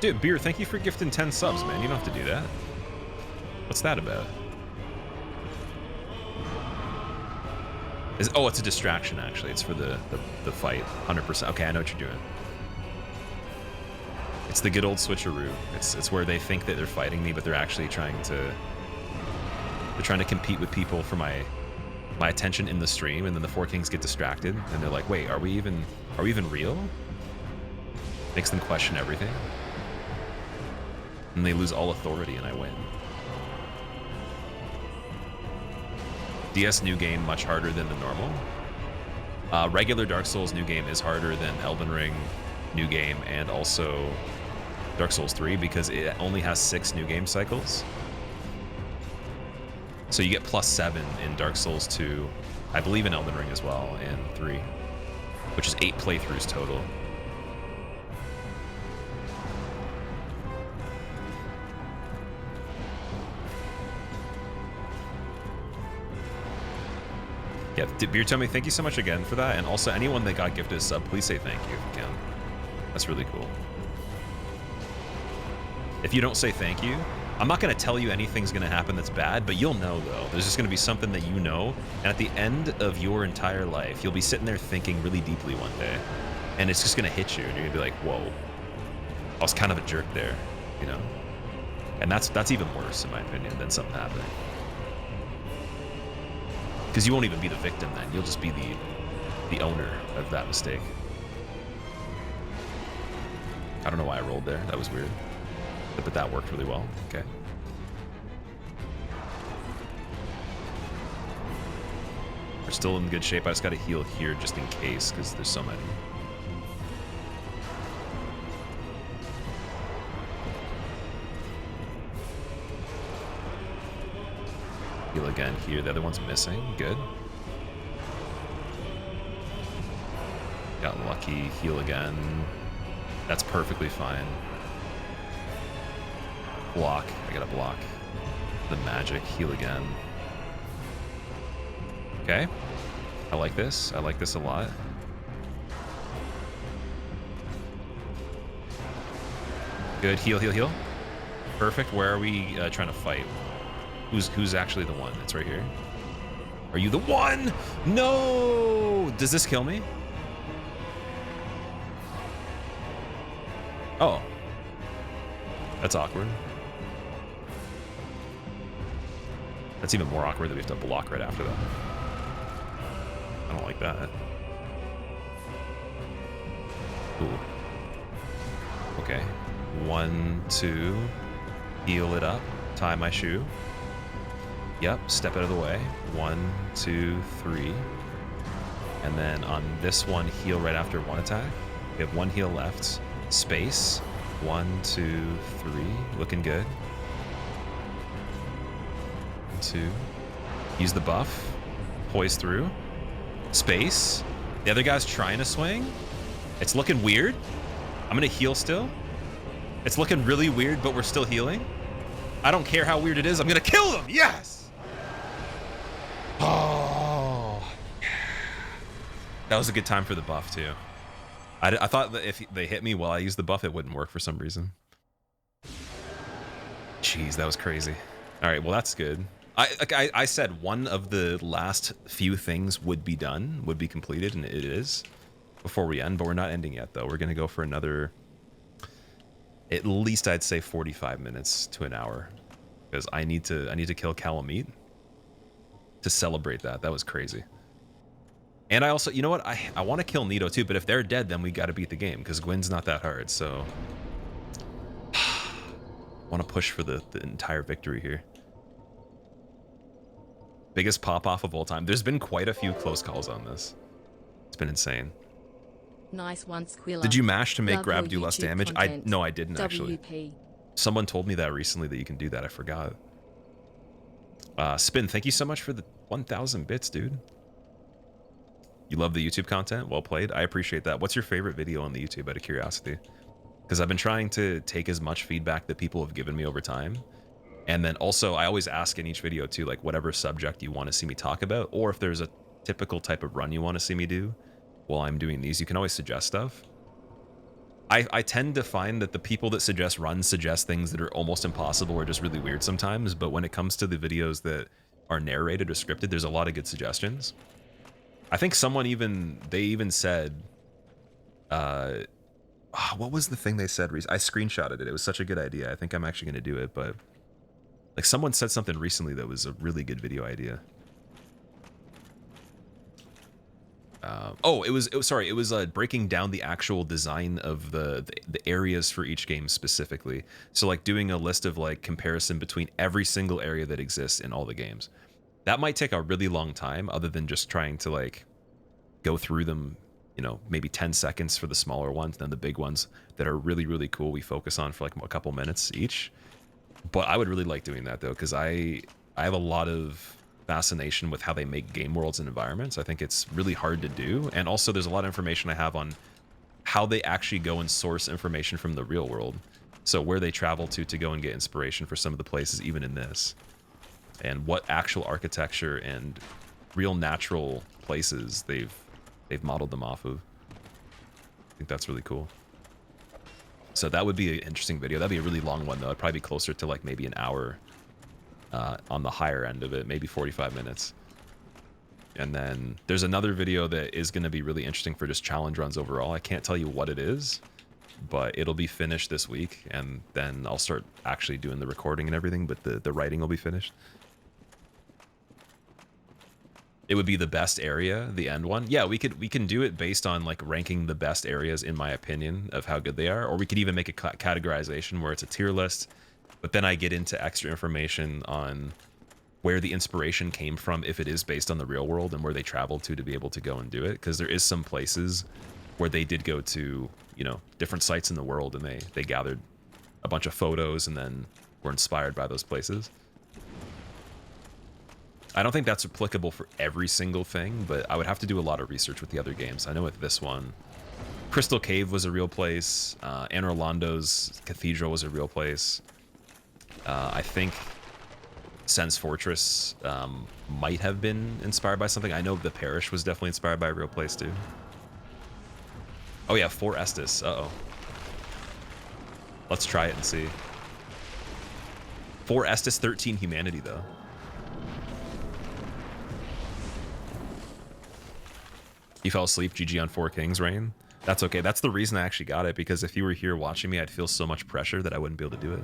Dude, Beer, thank you for gifting 10 subs, man. You don't have to do that. What's that about? Oh, it's a distraction, actually. It's for the fight. 100%. Okay, I know what you're doing. It's the good old switcheroo. It's where they think that they're fighting me, but they're actually trying to compete with people for my attention in the stream, and then the 4 kings get distracted, and they're like, wait, are we even real? Makes them question everything. And they lose all authority, and I win. DS new game much harder than the normal. Regular Dark Souls new game is harder than Elden Ring new game and also Dark Souls 3 because it only has 6 new game cycles. So you get +7 in Dark Souls 2, I believe in Elden Ring as well, and 3, which is 8 playthroughs total. Yeah, Beer Tummy, thank you so much again for that. And also, anyone that got gifted a sub, please say thank you if you can. That's really cool. If you don't say thank you, I'm not going to tell you anything's going to happen that's bad, but you'll know, though. There's just going to be something that you know, and at the end of your entire life, you'll be sitting there thinking really deeply one day, and it's just going to hit you, and you're going to be like, whoa, I was kind of a jerk there, you know? And that's even worse, in my opinion, than something happening. Because you won't even be the victim then. You'll just be the owner of that mistake. I don't know why I rolled there. That was weird. But that worked really well. Okay. We're still in good shape. I just got to heal here just in case because there's so many. Heal again here. The other one's missing. Good. Got lucky. Heal again. That's perfectly fine. Block. I gotta block the magic. Heal again. Okay. I like this. I like this a lot. Good. Heal, heal, heal. Perfect. Where are we trying to fight? Who's actually the one? It's right here. Are you the one? No! Does this kill me? Oh. That's awkward. That's even more awkward that we have to block right after that. I don't like that. Ooh. Okay. 1, 2. Heal it up. Tie my shoe. Yep, step out of the way. 1, 2, 3. And then on this one, heal right after one attack. We have 1 heal left. Space. 1, 2, 3. Looking good. 2. Use the buff. Poise through. Space. The other guy's trying to swing. It's looking weird. I'm gonna heal still. It's looking really weird, but we're still healing. I don't care how weird it is. I'm gonna kill them. Yes! Oh, that was a good time for the buff too. I thought that if they hit me while I used the buff, it wouldn't work for some reason. Jeez, that was crazy. All right, well that's good. I said one of the last few things would be done, would be completed, and it is before we end. But we're not ending yet, though. We're gonna go for another, at least I'd say 45 minutes to an hour, because I need to kill Kalameet to celebrate that. That was crazy. And I also, you know what? I want to kill Nito too, but if they're dead, then we got to beat the game because Gwyn's not that hard. So Want to push for the entire victory here. Biggest pop-off of all time. There's been quite a few close calls on this. It's been insane. Nice one, Squilla. Did you mash to make Love grab your do less YouTube damage? content. No, I didn't actually. WP. Someone told me that recently that you can do that. I forgot. Spin, thank you so much for the 1,000 bits, dude. You love the YouTube content? Well played. I appreciate that. What's your favorite video on the YouTube, out of curiosity? Because I've been trying to take as much feedback that people have given me over time. And then also, I always ask in each video too, like whatever subject you want to see me talk about, or if there's a typical type of run you want to see me do while I'm doing these, you can always suggest stuff. I tend to find that the people that suggest runs suggest things that are almost impossible or just really weird sometimes, but when it comes to the videos that are narrated or scripted, there's a lot of good suggestions. I think someone even said, what was the thing they said? I screenshotted it. It was such a good idea. I think I'm actually going to do it, but like someone said something recently that was a really good video idea. It was breaking down the actual design of the areas for each game specifically. So like doing a list of like comparison between every single area that exists in all the games. That might take a really long time, other than just trying to like go through them, you know, maybe 10 seconds for the smaller ones, then the big ones that are really, really cool we focus on for like a couple minutes each. But I would really like doing that though, because I have a lot of fascination with how they make game worlds and environments. I think it's really hard to do, and also there's a lot of information I have on how they actually go and source information from the real world. So where they travel to go and get inspiration for some of the places, even in this, and what actual architecture and real natural places they've modeled them off of. I think that's really cool. So that would be an interesting video. That'd be a really long one though. It'd probably be closer to like maybe an hour. On the higher end of it, maybe 45 minutes. And then there's another video that is going to be really interesting for just challenge runs overall. I can't tell you what it is, but it'll be finished this week, and then I'll start actually doing the recording and everything, but the writing will be finished. It would be the best area, the end one. Yeah, we can do it based on like ranking the best areas in my opinion of how good they are, or we could even make a categorization where it's a tier list. But then I get into extra information on where the inspiration came from, if it is based on the real world, and where they traveled to be able to go and do it. Because there is some places where they did go to, you know, different sites in the world, and they gathered a bunch of photos and then were inspired by those places. I don't think that's applicable for every single thing, but I would have to do a lot of research with the other games. I know with this one, Crystal Cave was a real place. Anor Londo's Cathedral was a real place. I think Sen's Fortress might have been inspired by something. I know the Parish was definitely inspired by a real place too. Oh yeah, 4 Estes. Uh-oh. Let's try it and see. 4 Estes, 13 Humanity though. You fell asleep, GG on 4 Kings, Rain. That's okay. That's the reason I actually got it, because if you were here watching me, I'd feel so much pressure that I wouldn't be able to do it.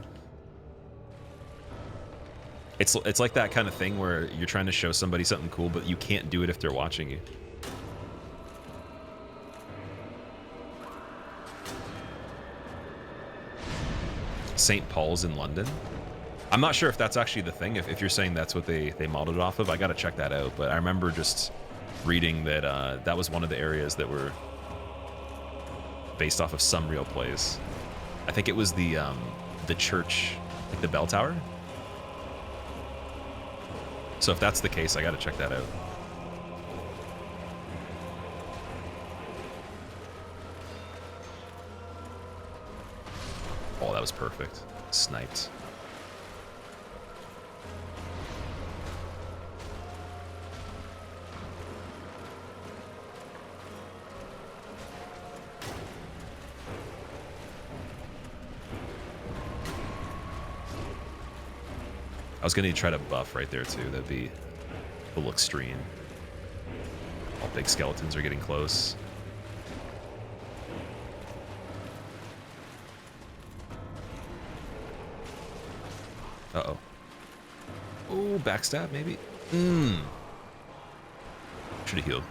It's like that kind of thing where you're trying to show somebody something cool, but you can't do it if they're watching you. St. Paul's in London. I'm not sure if that's actually the thing. If you're saying that's what they modeled it off of, I gotta check that out. But I remember just reading that that was one of the areas that were based off of some real place. I think it was the church, like the bell tower. So if that's the case, I gotta check that out. Oh, that was perfect. Sniped. I was gonna try to buff right there too. That'd be a little extreme. All big skeletons are getting close. Uh-oh. Oh, backstab maybe? Should have healed.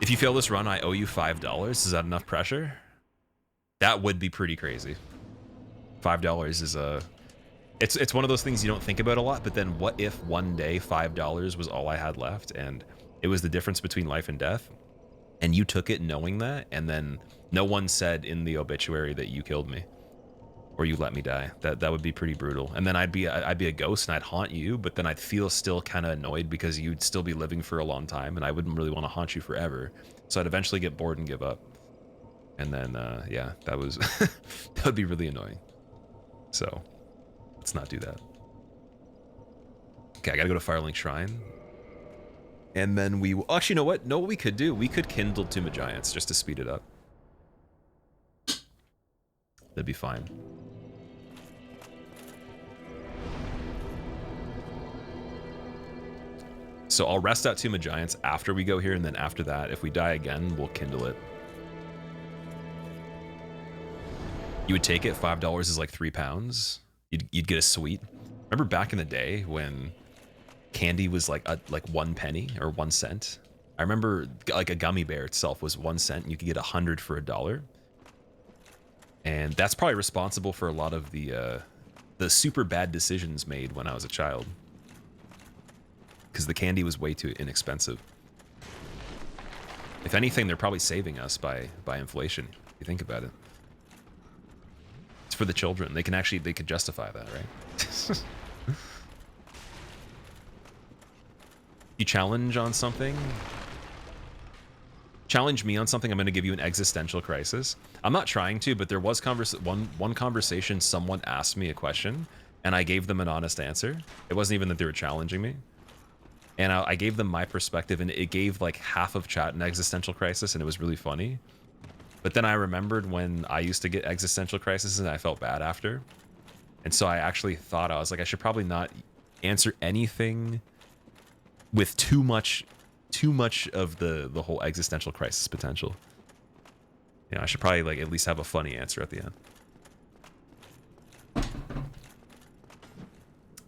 If you fail this run, I owe you $5. Is that enough pressure? That would be pretty crazy. $5 is a... It's one of those things you don't think about a lot, but then what if one day $5 was all I had left and it was the difference between life and death, and you took it knowing that, and then no one said in the obituary that you killed me or you let me die. That would be pretty brutal. And then I'd be a ghost and I'd haunt you, but then I'd feel still kind of annoyed because you'd still be living for a long time and I wouldn't really want to haunt you forever. So I'd eventually get bored and give up. And then yeah, that was that would be really annoying. So let's not do that. Okay, I gotta go to Firelink Shrine. And then we... Actually, you know what? Know what we could do? We could kindle Tomb of Giants just to speed it up. That'd be fine. So I'll rest out Tomb of Giants after we go here, and then after that, if we die again, we'll kindle it. You would take it? $5 is like £3. You'd get a sweet. Remember back in the day when candy was like 1 penny or 1 cent? I remember like a gummy bear itself was 1 cent, and you could get 100 for $1. And that's probably responsible for a lot of the super bad decisions made when I was a child. Because the candy was way too inexpensive. If anything, they're probably saving us by inflation, if you think about it. It's for the children. They could justify that, right? You challenge on something? Challenge me on something, I'm going to give you an existential crisis. I'm not trying to, but there was one conversation, someone asked me a question, and I gave them an honest answer. It wasn't even that they were challenging me. And I gave them my perspective, and it gave like half of chat an existential crisis, and it was really funny. But then I remembered when I used to get existential crises, and I felt bad after. And so I actually thought, I was like, I should probably not answer anything with too much of the whole existential crisis potential. You know, I should probably like at least have a funny answer at the end.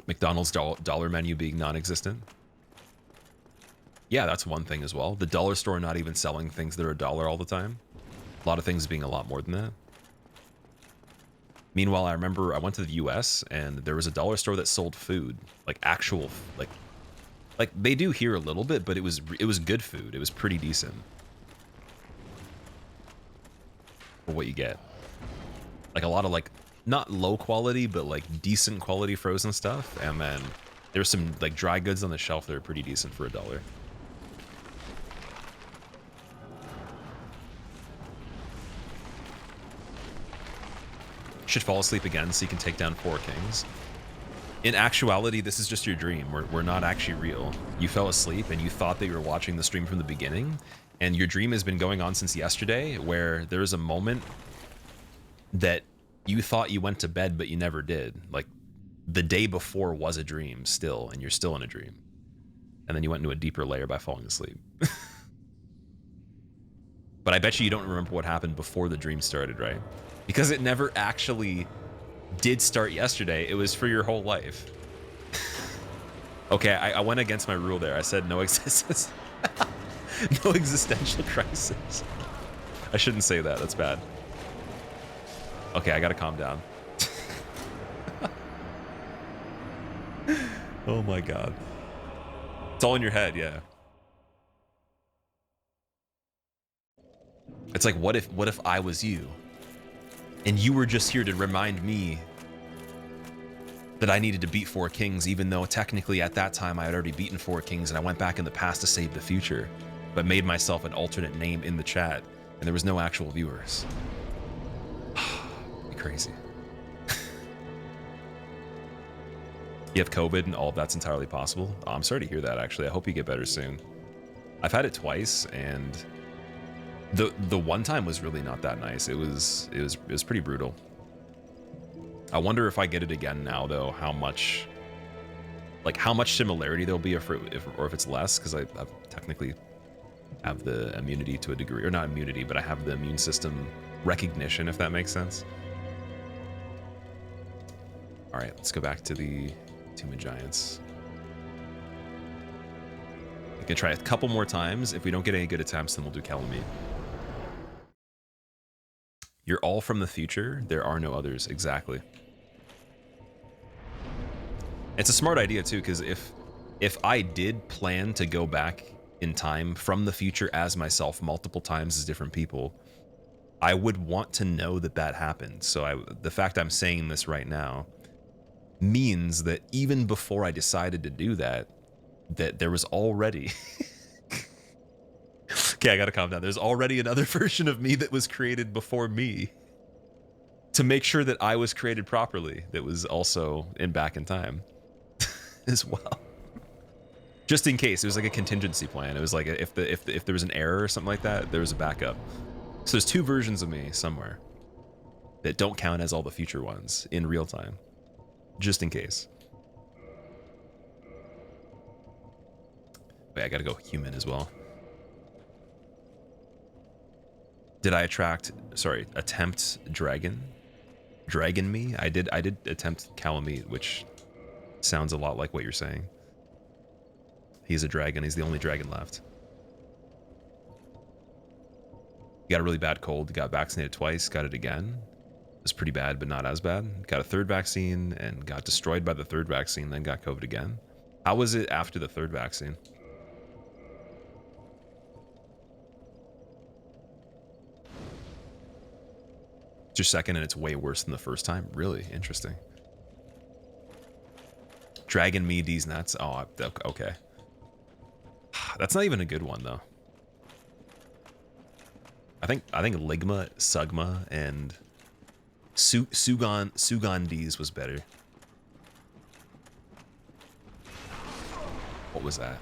McDonald's dollar menu being non-existent. Yeah, that's one thing as well. The dollar store not even selling things that are $1 all the time. A lot of things being a lot more than that. Meanwhile, I remember I went to the US and there was a dollar store that sold food, like actual, like they do here a little bit, but it was good food. It was pretty decent for what you get. Like a lot of like not low quality, but like decent quality frozen stuff. And then there's some like dry goods on the shelf that are pretty decent for $1. Should fall asleep again so you can take down 4 kings. In actuality, this is just your dream. We're not actually real. You fell asleep and you thought that you were watching the stream from the beginning, and your dream has been going on since yesterday, where there was a moment that you thought you went to bed but you never did. Like the day before was a dream still, and you're still in a dream. And then you went into a deeper layer by falling asleep. But I bet you don't remember what happened before the dream started, right? Because it never actually did start yesterday. It was for your whole life. Okay, I went against my rule there. I said no existence. No existential crisis. I shouldn't say that. That's bad. Okay, I gotta calm down. Oh my god. It's all in your head, yeah. It's like, what if I was you? And you were just here to remind me that I needed to beat 4 kings, even though technically at that time I had already beaten 4 kings, and I went back in the past to save the future, but made myself an alternate name in the chat, and there was no actual viewers. Be crazy. You have COVID and all of that's entirely possible? Oh, I'm sorry to hear that, actually. I hope you get better soon. I've had it twice, and the one time was really not that nice. It was pretty brutal. I wonder if I get it again now, though, how much similarity there'll be or if it's less, because I've technically have the immunity to a degree, or not immunity, but I have the immune system recognition, if that makes sense. All right, let's go back to the Tomb of Giants. We can try a couple more times. If we don't get any good attempts, then we'll do Kalameet. You're all from the future. There are no others. Exactly. It's a smart idea too, because if I did plan to go back in time from the future as myself multiple times as different people, I would want to know that that happened. So the fact I'm saying this right now means that even before I decided to do that, that there was already okay, I gotta calm down. There's already another version of me that was created before me to make sure that I was created properly, that was also back in time as well. Just in case. It was like a contingency plan. It was like if there was an error or something like that, there was a backup. So there's two versions of me somewhere that don't count as all the future ones in real time, just in case. Wait, I gotta go human as well. Did I attempt dragon me? I did attempt Kalameet, which sounds a lot like what you're saying. He's a dragon. He's the only dragon left. Got a really bad cold. Got vaccinated twice. Got it again. It was pretty bad, but not as bad. Got a third vaccine and got destroyed by the third vaccine, then got COVID again. How was it after the third vaccine? It's your second and it's way worse than the first time? Really? Interesting. Dragon me these nuts. Oh, okay. That's not even a good one though. I think Ligma, Sugma, and Sugandis was better. What was that?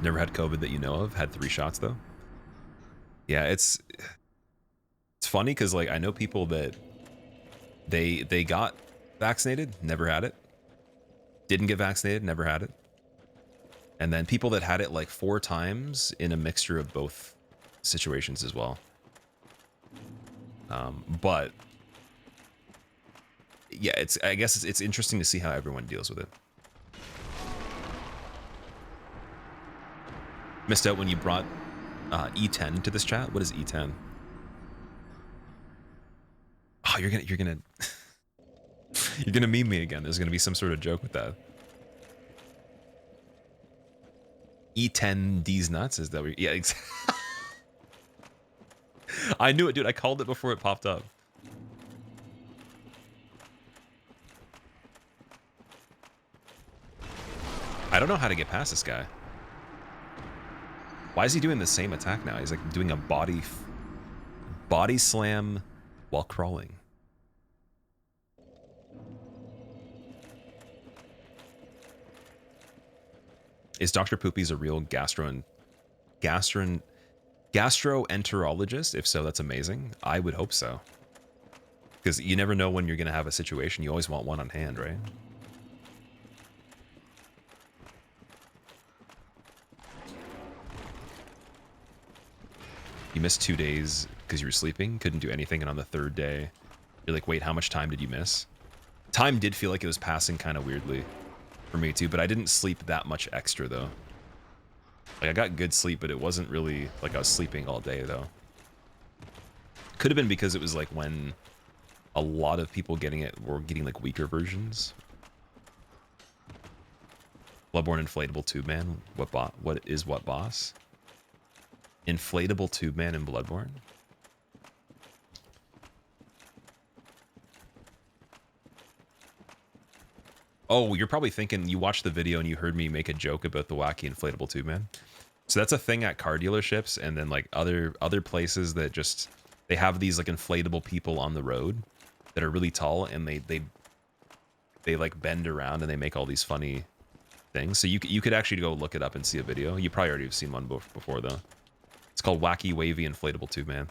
Never had COVID that you know of. Had 3 shots though. Yeah, it's funny because like I know people that they got vaccinated, never had it. Didn't get vaccinated, never had it. And then people that had it like 4 times in a mixture of both situations as well. But yeah, I guess it's interesting to see how everyone deals with it. Missed out when you brought E10 to this chat. What is E10? Oh, you're gonna you're gonna meme me again. There's gonna be some sort of joke with that. E10 D's nuts, is that what yeah, exactly. I knew it, dude. I called it before it popped up. I don't know how to get past this guy. Why is he doing the same attack now? He's like doing a body slam while crawling. Is Dr. Poopy's a real gastroenterologist? If so, that's amazing. I would hope so. Because you never know when you're going to have a situation. You always want one on hand, right? You missed 2 days because you were sleeping, couldn't do anything, and on the 3rd day, you're like, wait, how much time did you miss? Time did feel like it was passing kind of weirdly for me too, but I didn't sleep that much extra though. Like I got good sleep, but it wasn't really like I was sleeping all day though. Could have been because it was like when a lot of people getting it were getting like weaker versions. Bloodborne inflatable tube man. What is what boss? Inflatable tube man in Bloodborne? Oh, you're probably thinking you watched the video and you heard me make a joke about the wacky inflatable tube man. So that's a thing at car dealerships and then like other places that just they have these like inflatable people on the road that are really tall and they like bend around and they make all these funny things. So you could actually go look it up and see a video. You probably already have seen one before though. It's called Wacky Wavy Inflatable Tube Man.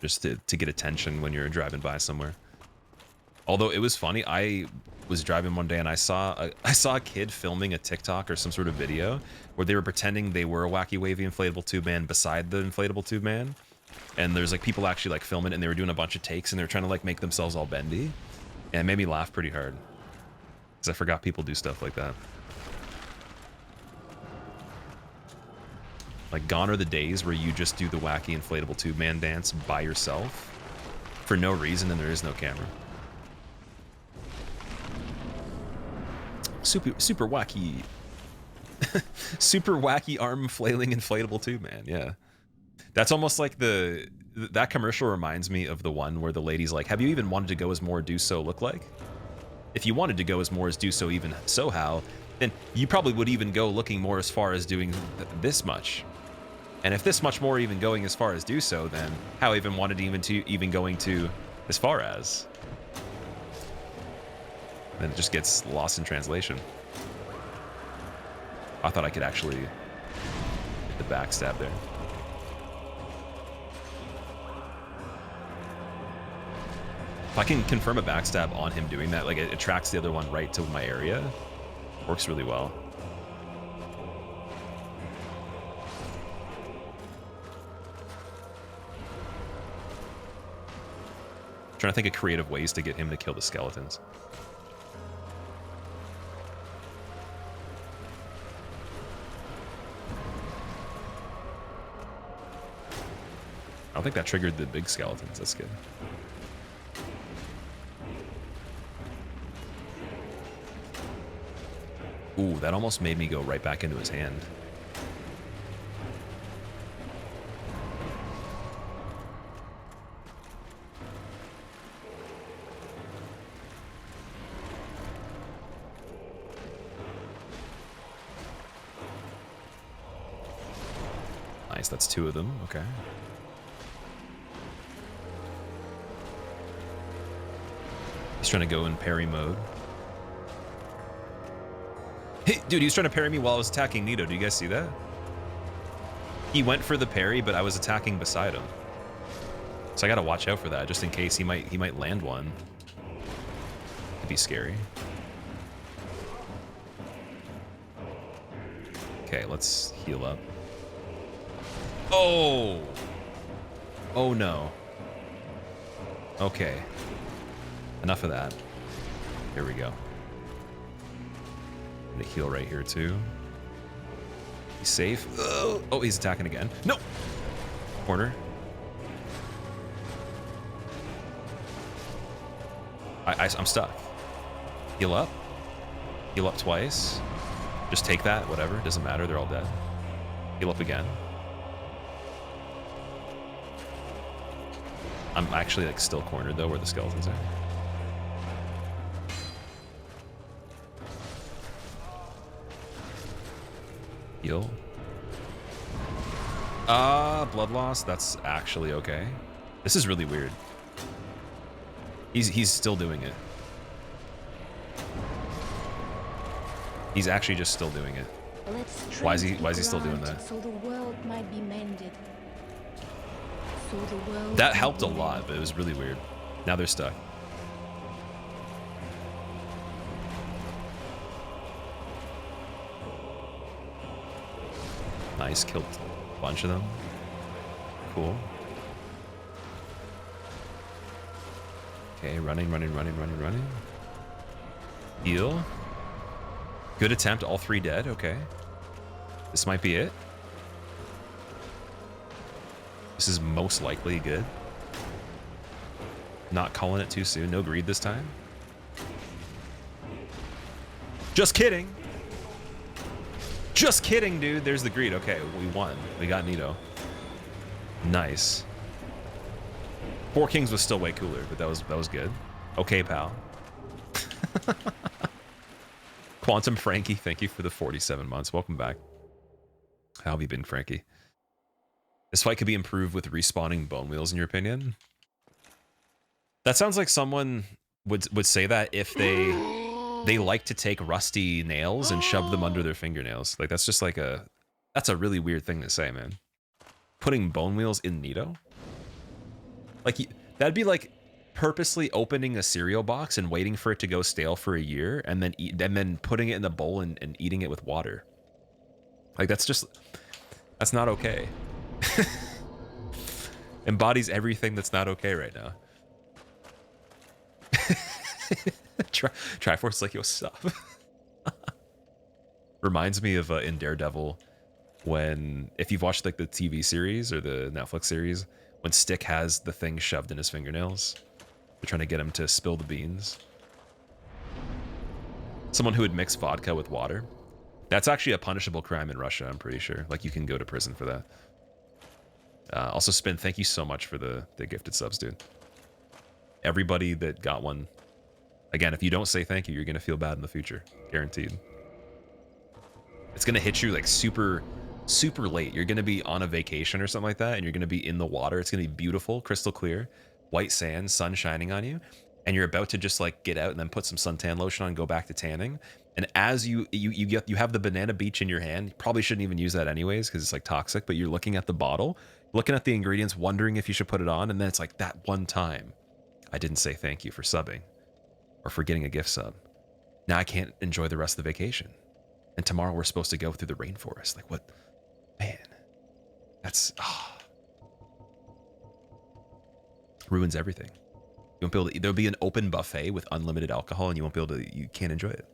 Just to get attention when you're driving by somewhere. Although it was funny, I was driving one day and I saw a kid filming a TikTok or some sort of video where they were pretending they were a Wacky Wavy Inflatable Tube Man beside the Inflatable Tube Man. And there's like people actually like filming it and they were doing a bunch of takes and they were trying to like make themselves all bendy. And it made me laugh pretty hard. Because I forgot people do stuff like that. Like, gone are the days where you just do the wacky inflatable tube man dance by yourself for no reason and there is no camera. Super wacky. Super wacky arm flailing inflatable tube man, yeah. That's almost like that commercial reminds me of the one where the lady's like, have you even wanted to go as more do so look like? If you wanted to go as more as do so even so how, then you probably would even go looking more as far as doing this much. And if this much more even going as far as do so, then how even wanted even going to as far as? Then it just gets lost in translation. I thought I could actually hit the backstab there. If I can confirm a backstab on him doing that, like it attracts the other one right to my area, works really well. Trying to think of creative ways to get him to kill the skeletons. I don't think that triggered the big skeletons. That's good. Ooh, that almost made me go right back into his hand. Nice, that's 2 of them. Okay. He's trying to go in parry mode. Hey, dude, he was trying to parry me while I was attacking Nito. Do you guys see that? He went for the parry, but I was attacking beside him. So I gotta watch out for that, just in case he might land one. Could be scary. Okay, let's heal up. Oh! Oh no. Okay. Enough of that. Here we go. I'm gonna heal right here too. He's safe. Oh, he's attacking again. No! Corner. I'm stuck. Heal up. Heal up twice. Just take that, whatever. Doesn't matter, they're all dead. Heal up again. I'm actually like still cornered though where the skeletons are. Heal. Blood loss. That's actually okay. This is really weird. He's still doing it. He's actually just still doing it. Why is he still doing that? So the world might be mended. So the world That helped a lot, but it was really weird. Now they're stuck. Nice, killed a bunch of them. Cool. Okay, running. Heal. Good attempt, all 3 dead, okay. This might be it. This is most likely good. Not calling it too soon, no greed this time. Just kidding! Just kidding, dude. There's the greed. Okay, we won. We got Nito. Nice. 4 Kings was still way cooler, but that was good. Okay, pal. Quantum Frankie, thank you for the 47 months. Welcome back. How have you been, Frankie? This fight could be improved with respawning bone wheels, in your opinion? That sounds like someone would say that if they like to take rusty nails and shove them under their fingernails. Like, that's just like that's a really weird thing to say, man. Putting bone wheels in Nito? Like, that'd be like purposely opening a cereal box and waiting for it to go stale for a year and then putting it in the bowl and eating it with water. Like, that's not okay. Embodies everything that's not okay right now. Triforce like, yo, what's up? Reminds me of in Daredevil when, if you've watched like the TV series or the Netflix series, when Stick has the thing shoved in his fingernails, they're trying to get him to spill the beans. Someone who would mix vodka with water. That's actually a punishable crime in Russia, I'm pretty sure. Like, you can go to prison for that. Also, Spin, thank you so much for the gifted subs, dude. Everybody that got one, again, if you don't say thank you, you're going to feel bad in the future. Guaranteed. It's going to hit you like super late. You're going to be on a vacation or something like that, and you're going to be in the water. It's going to be beautiful, crystal clear, white sand, sun shining on you, and you're about to just like get out and then put some suntan lotion on and go back to tanning. And as you have the banana beach in your hand, you probably shouldn't even use that anyways because it's like toxic, but you're looking at the bottle, looking at the ingredients, wondering if you should put it on, and then it's like that one time I didn't say thank you for subbing or for getting a gift sub. Now I can't enjoy the rest of the vacation. And tomorrow we're supposed to go through the rainforest. Like, what? Man, that's ruins everything. You won't be able to, there'll be an open buffet with unlimited alcohol and you won't be able to, you can't enjoy it.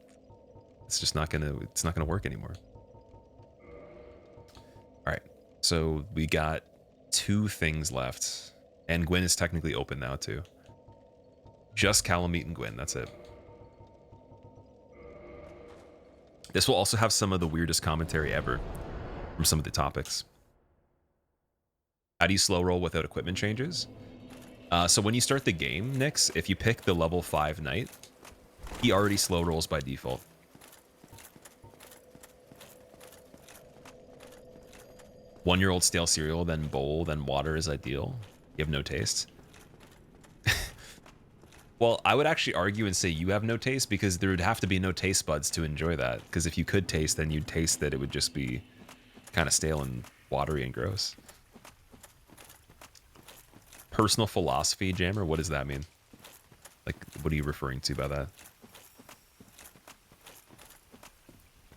It's just not gonna work anymore. All right, so we got 2 things left, and Gwyn is technically open now too. Just Kalameet and Gwyn, that's it. This will also have some of the weirdest commentary ever from some of the topics. How do you slow roll without equipment changes? So when you start the game, Nyx, if you pick the level 5 knight, he already slow rolls by default. One-year-old stale cereal, then bowl, then water is ideal. You have no taste. Well, I would actually argue and say you have no taste because there would have to be no taste buds to enjoy that. Because if you could taste, then you'd taste that it would just be kind of stale and watery and gross. Personal philosophy, Jammer? What does that mean? Like, what are you referring to by that?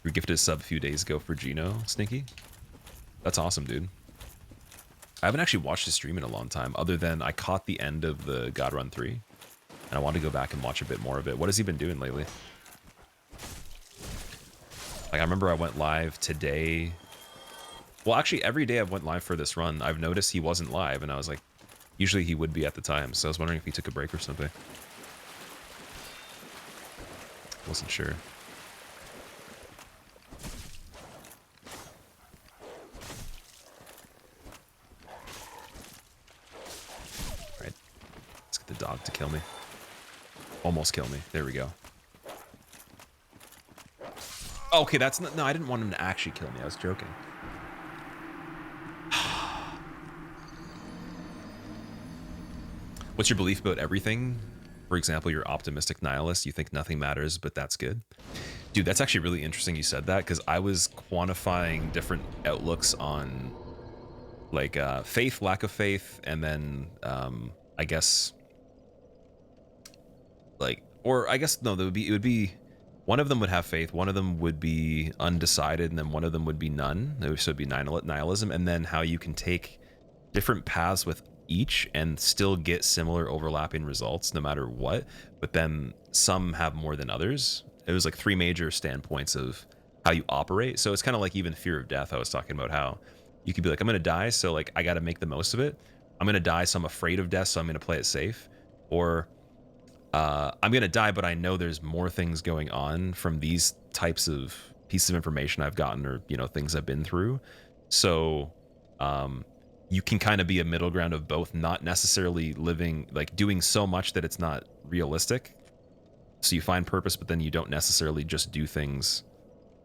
You were gifted a sub a few days ago for Gino, Sneaky. That's awesome, dude. I haven't actually watched his stream in a long time, other than I caught the end of the God Run 3. And I want to go back and watch a bit more of it. What has he been doing lately? Like, I remember I went live today. Well, actually, every day I went live for this run, I've noticed he wasn't live, and I was like, usually he would be at the time, so I was wondering if he took a break or something. Wasn't sure. Alright. Let's get the dog to kill me. Almost kill me. There we go. Okay, that's not... No, I didn't want him to actually kill me. I was joking. What's your belief about everything? For example, you're optimistic nihilist. You think nothing matters, but that's good. Dude, that's actually really interesting you said that, because I was quantifying different outlooks on, like, faith, lack of faith, and then, I guess... like, or I guess no, it would be one of them would have faith, one of them would be undecided, and then one of them would be none. So it'd be nihilism, and then how you can take different paths with each and still get similar overlapping results no matter what, but then some have more than others. It was like 3 major standpoints of how you operate. So it's kind of like even fear of death. I was talking about how you could be like, I'm gonna die, so like I got to make the most of it. I'm gonna die, so I'm afraid of death, so I'm gonna play it safe. Or I'm gonna die, but I know there's more things going on from these types of pieces of information I've gotten, or, you know, things I've been through. So you can kind of be a middle ground of both, not necessarily living, like doing so much that it's not realistic. So you find purpose, but then you don't necessarily just do things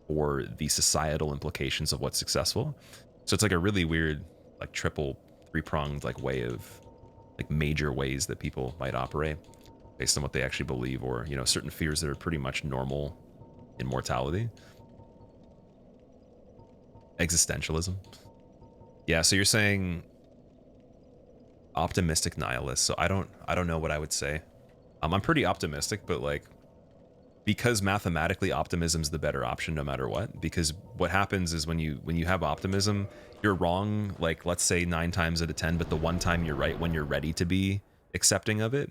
for the societal implications of what's successful. So it's like a really weird, like triple, 3-pronged like way of, like major ways that people might operate based on what they actually believe, or, you know, certain fears that are pretty much normal in mortality. Existentialism. Yeah, so you're saying optimistic nihilist. So I don't know what I would say. I'm pretty optimistic, but like, because mathematically optimism's the better option no matter what. Because what happens is when you have optimism, you're wrong, like let's say 9 times out of 10, but the one time you're right when you're ready to be accepting of it.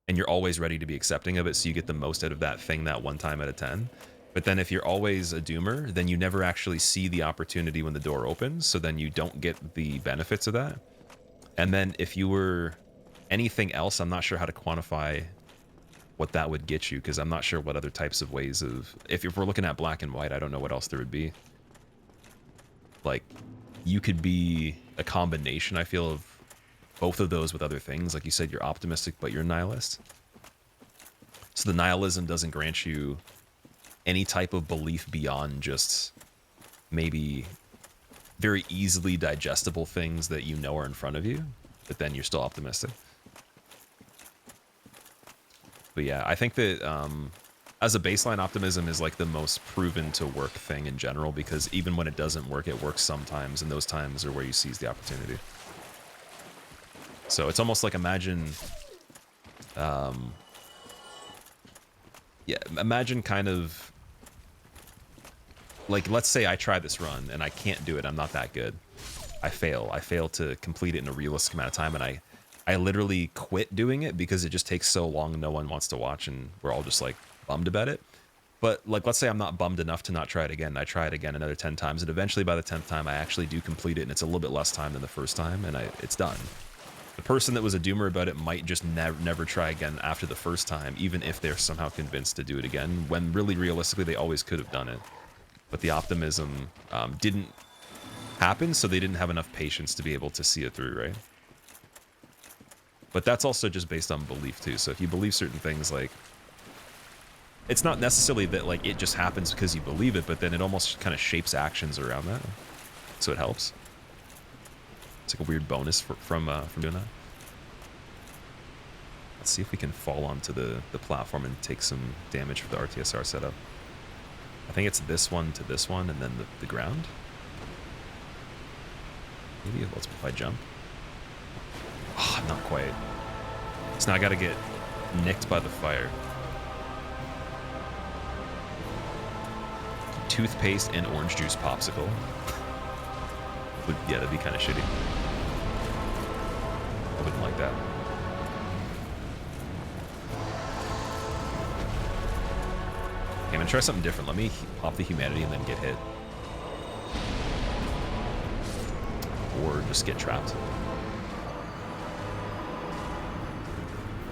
And you're always ready to be accepting of it, so you get the most out of that thing that one time out of 10. But then if you're always a doomer, then you never actually see the opportunity when the door opens. So then you don't get the benefits of that. And then if you were anything else, I'm not sure how to quantify what that would get you, because I'm not sure what other types of ways of... If we're looking at black and white, I don't know what else there would be. Like, you could be a combination, I feel, of both of those with other things. Like you said, you're optimistic, but you're nihilist. So the nihilism doesn't grant you any type of belief beyond just maybe very easily digestible things that you know are in front of you, but then you're still optimistic. But yeah, I think that as a baseline, optimism is like the most proven to work thing in general, because even when it doesn't work, it works sometimes, and those times are where you seize the opportunity. So it's almost like imagine imagine kind of like, let's say I try this run and I can't do it. I'm not that good. I fail to complete it in a realistic amount of time, and I literally quit doing it because it just takes so long. No one wants to watch, and we're all just like bummed about it. But like, let's say I'm not bummed enough to not try it again. I try it again another 10 times, and eventually by the 10th time I actually do complete it, and it's a little bit less time than the first time, and it's done. The person that was a doomer about it might just never try again after the first time, even if they're somehow convinced to do it again, when really realistically they always could have done it. But the optimism didn't happen, so they didn't have enough patience to be able to see it through, right? But that's also just based on belief too. So if you believe certain things, like, it's not necessarily that like it just happens because you believe it, but then it almost kind of shapes actions around that, so it helps. It's like a weird bonus from doing that. Let's see if we can fall onto the platform and take some damage for the RTSR setup. I think it's this one to this one, and then the ground. Maybe let's if I jump. Oh, not quite. So now I gotta get nicked by the fire. Toothpaste and orange juice popsicle. Yeah, that'd be kind of shitty. I wouldn't like that. Okay, I'm gonna try something different. Let me pop the humanity and then get hit. Or just get trapped.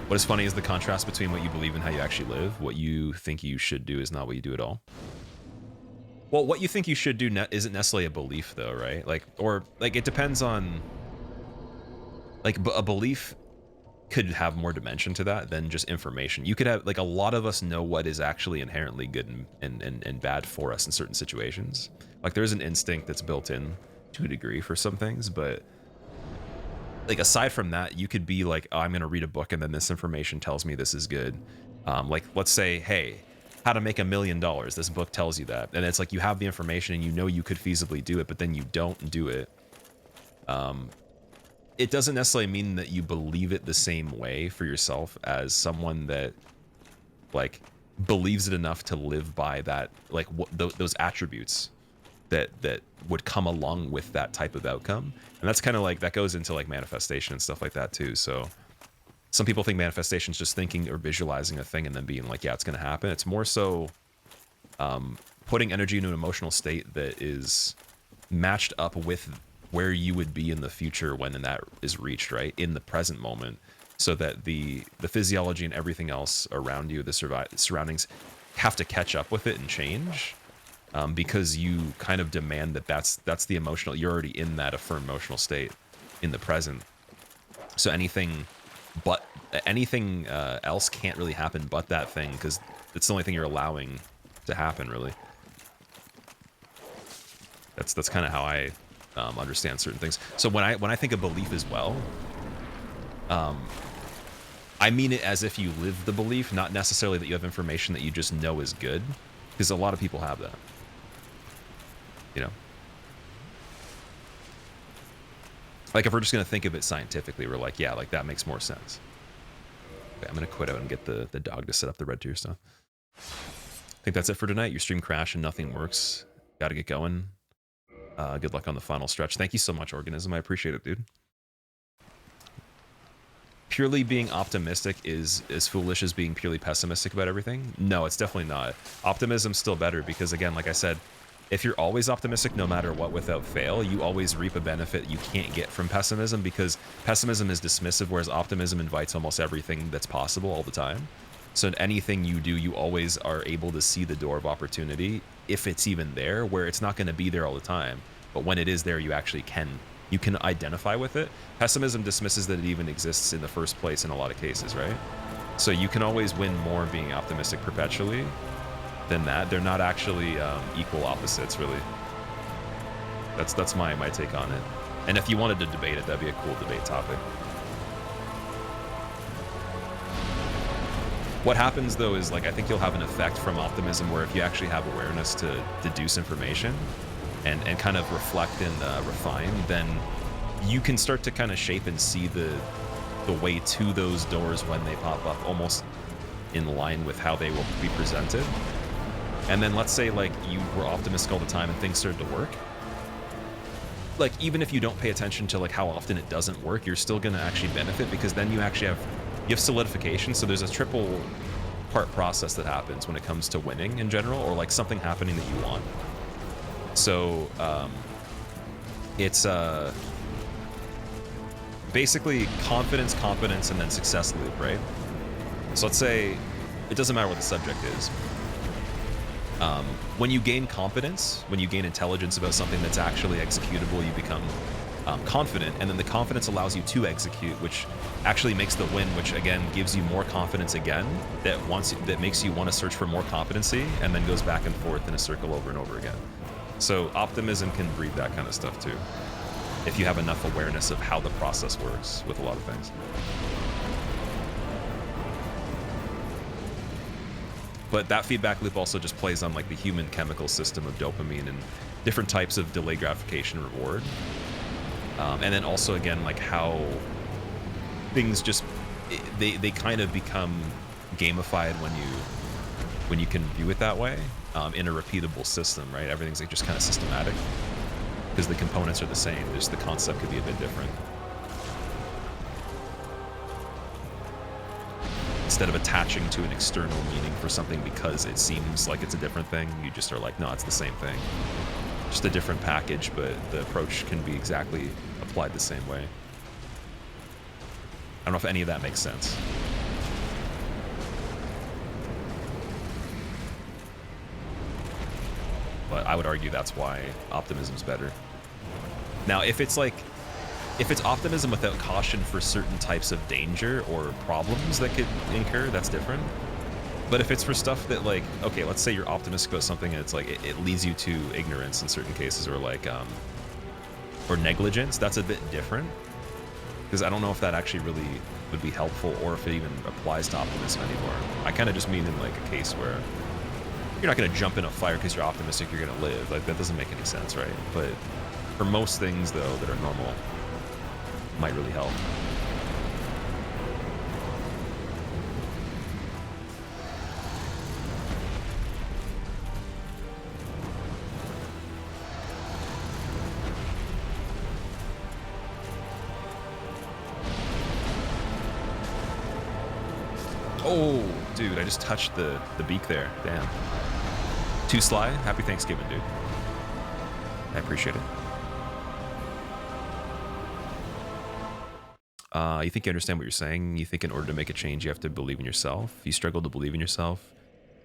What is funny is the contrast between what you believe and how you actually live. What you think you should do is not what you do at all. Well, what you think you should do isn't necessarily a belief, though, right? Like, or like, it depends on. Like, a belief could have more dimension to that than just information. You could have, like, a lot of us know what is actually inherently good and bad for us in certain situations. Like, there's an instinct that's built in to a degree for some things, but like, aside from that, you could be like, oh, I'm gonna read a book and then this information tells me this is good. Like, let's say, hey, how to make $1 million. This book tells you that, and it's like you have the information and you know you could feasibly do it, but then you don't do it. It doesn't necessarily mean that you believe it the same way for yourself as someone that like believes it enough to live by that, like those attributes that would come along with that type of outcome. And that's kind of like, that goes into like manifestation and stuff like that too. So some people think manifestation is just thinking or visualizing a thing and then being like, yeah, it's going to happen. It's more so putting energy into an emotional state that is matched up with where you would be in the future when that is reached, right? In the present moment, so that the physiology and everything else around you, the surroundings, have to catch up with it and change, because you kind of demand that's the emotional. You're already in that affirmed emotional state in the present. So anything else can't really happen but that thing, because it's the only thing you're allowing to happen, really. That's kind of how I understand certain things. So when I think of belief as well, I mean it as if you live the belief, not necessarily that you have information that you just know is good, because a lot of people have that, you know. Like, if we're just gonna think of it scientifically, we're like, yeah, like that makes more sense. Okay, I'm gonna quit out and get the dog to set up the red tier stuff. I think that's it for tonight. Your stream crashed and nothing works. Gotta get going. Good luck on the final stretch. Thank you so much, Organism. I appreciate it, dude. purely being optimistic is as foolish as being purely pessimistic about everything? No, it's definitely not. Optimism's still better because, again, like I said, if you're always optimistic no matter what without fail, you always reap a benefit you can't get from pessimism, because pessimism is dismissive, whereas optimism invites almost everything that's possible all the time. So in anything you do, you always are able to see the door of opportunity, if it's even there, where it's not going to be there all the time. But when it is there, you actually can identify with it. Pessimism dismisses that it even exists in the first place in a lot of cases, right? So you can always win more being optimistic perpetually than that. They're not actually equal opposites, really. That's my take on it. And if you wanted to debate it, that'd be a cool debate topic. What happens, though, is, like, I think you'll have an effect from optimism where if you actually have awareness to deduce information and kind of reflect and refine, then you can start to kind of shape and see the way to those doors when they pop up, almost in line with how they will be presented. And then let's say, like, you were optimistic all the time and things started to work. Like, even if you don't pay attention to, like, how often it doesn't work, you're still going to actually benefit, because then you actually have solidification. So there's a triple part process that happens when it comes to winning in general, or like something happening that you want. So it's basically confidence, competence, and then success loop, right? So let's say it doesn't matter what the subject is. When you gain competence, when you gain intelligence about something that's actually executable, you become confident, and then the confidence allows you to execute, which actually makes the win, which again gives you more confidence again, that makes you want to search for more competency, and then goes back and forth in a circle over and over again. So optimism can breed that kind of stuff too, if you have enough awareness of how the process works with a lot of things. But that feedback loop also just plays on, like, the human chemical system of dopamine and different types of delayed gratification reward. And then also, again, like, how things just, they kind of become gamified when you can view it that way, in a repeatable system, right? Everything's, like, just kind of systematic because the components are the same, just the concept could be a bit different. Instead of attaching to an external meaning for something because it seems like it's a different thing, you just are like, no, it's the same thing. Just a different package, but the approach can be exactly applied the same way. I don't know if any of that makes sense. But I would argue that's why optimism's better. Now, if it's optimism without caution for certain types of danger or problems that could incur, that's different. But if it's for stuff that, like, okay, let's say you're optimistic about something and it's like it leads you to ignorance in certain cases, or like or negligence, that's a bit different, because I don't know if that actually really would be helpful, or if it even applies to optimism anymore. I kind of just mean in, like, a case where you're not going to jump in a fire because you're optimistic you're going to live. Like, that doesn't make any sense, right? But for most things, though, that are normal, might really help. Oh, dude, I just touched the beak there. Damn. Too sly. Happy Thanksgiving, dude. I appreciate it. You think you understand what you're saying? You think in order to make a change, you have to believe in yourself? You struggle to believe in yourself?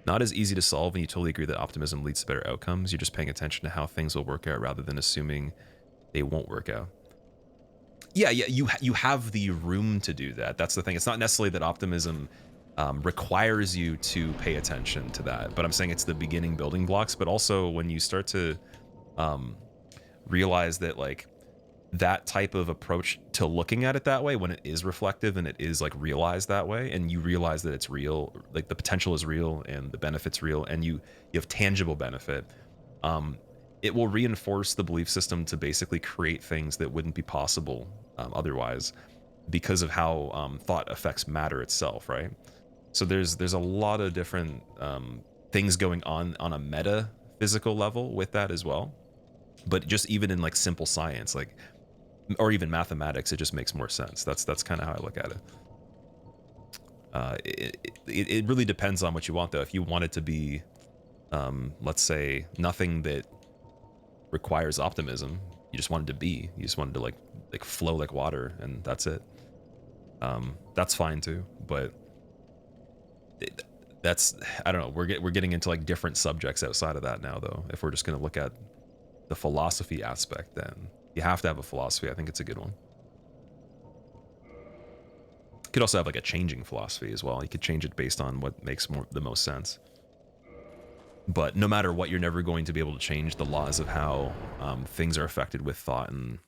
Not as easy to solve, and you totally agree that optimism leads to better outcomes. You're just paying attention to how things will work out rather than assuming they won't work out. Yeah, you have the room to do that. That's the thing. It's not necessarily that optimism requires you to pay attention to that, but I'm saying it's the beginning building blocks. But also when you start to realize that, like, that type of approach to looking at it that way, when it is reflective and it is, like, realized that way, and you realize that it's real, like the potential is real and the benefit's real, and you have tangible benefit, it will reinforce the belief system to basically create things that wouldn't be possible otherwise, because of how thought affects matter itself, right? So there's a lot of different things going on a meta physical level with that as well. But just even in, like, simple science, like, or even mathematics, it just makes more sense. That's kind of how I look at it. It really depends on what you want, though. If you want it to be, let's say, nothing that requires optimism, you just want it to be. You just want it to like flow like water, and that's it. That's fine too. But that's, I don't know. We're getting into like different subjects outside of that now, though. If we're just gonna look at the philosophy aspect, then you have to have a philosophy. I think it's a good one. You could also have like a changing philosophy as well. You could change it based on what makes the most sense. But no matter what, you're never going to be able to change the laws of how things are affected with thought and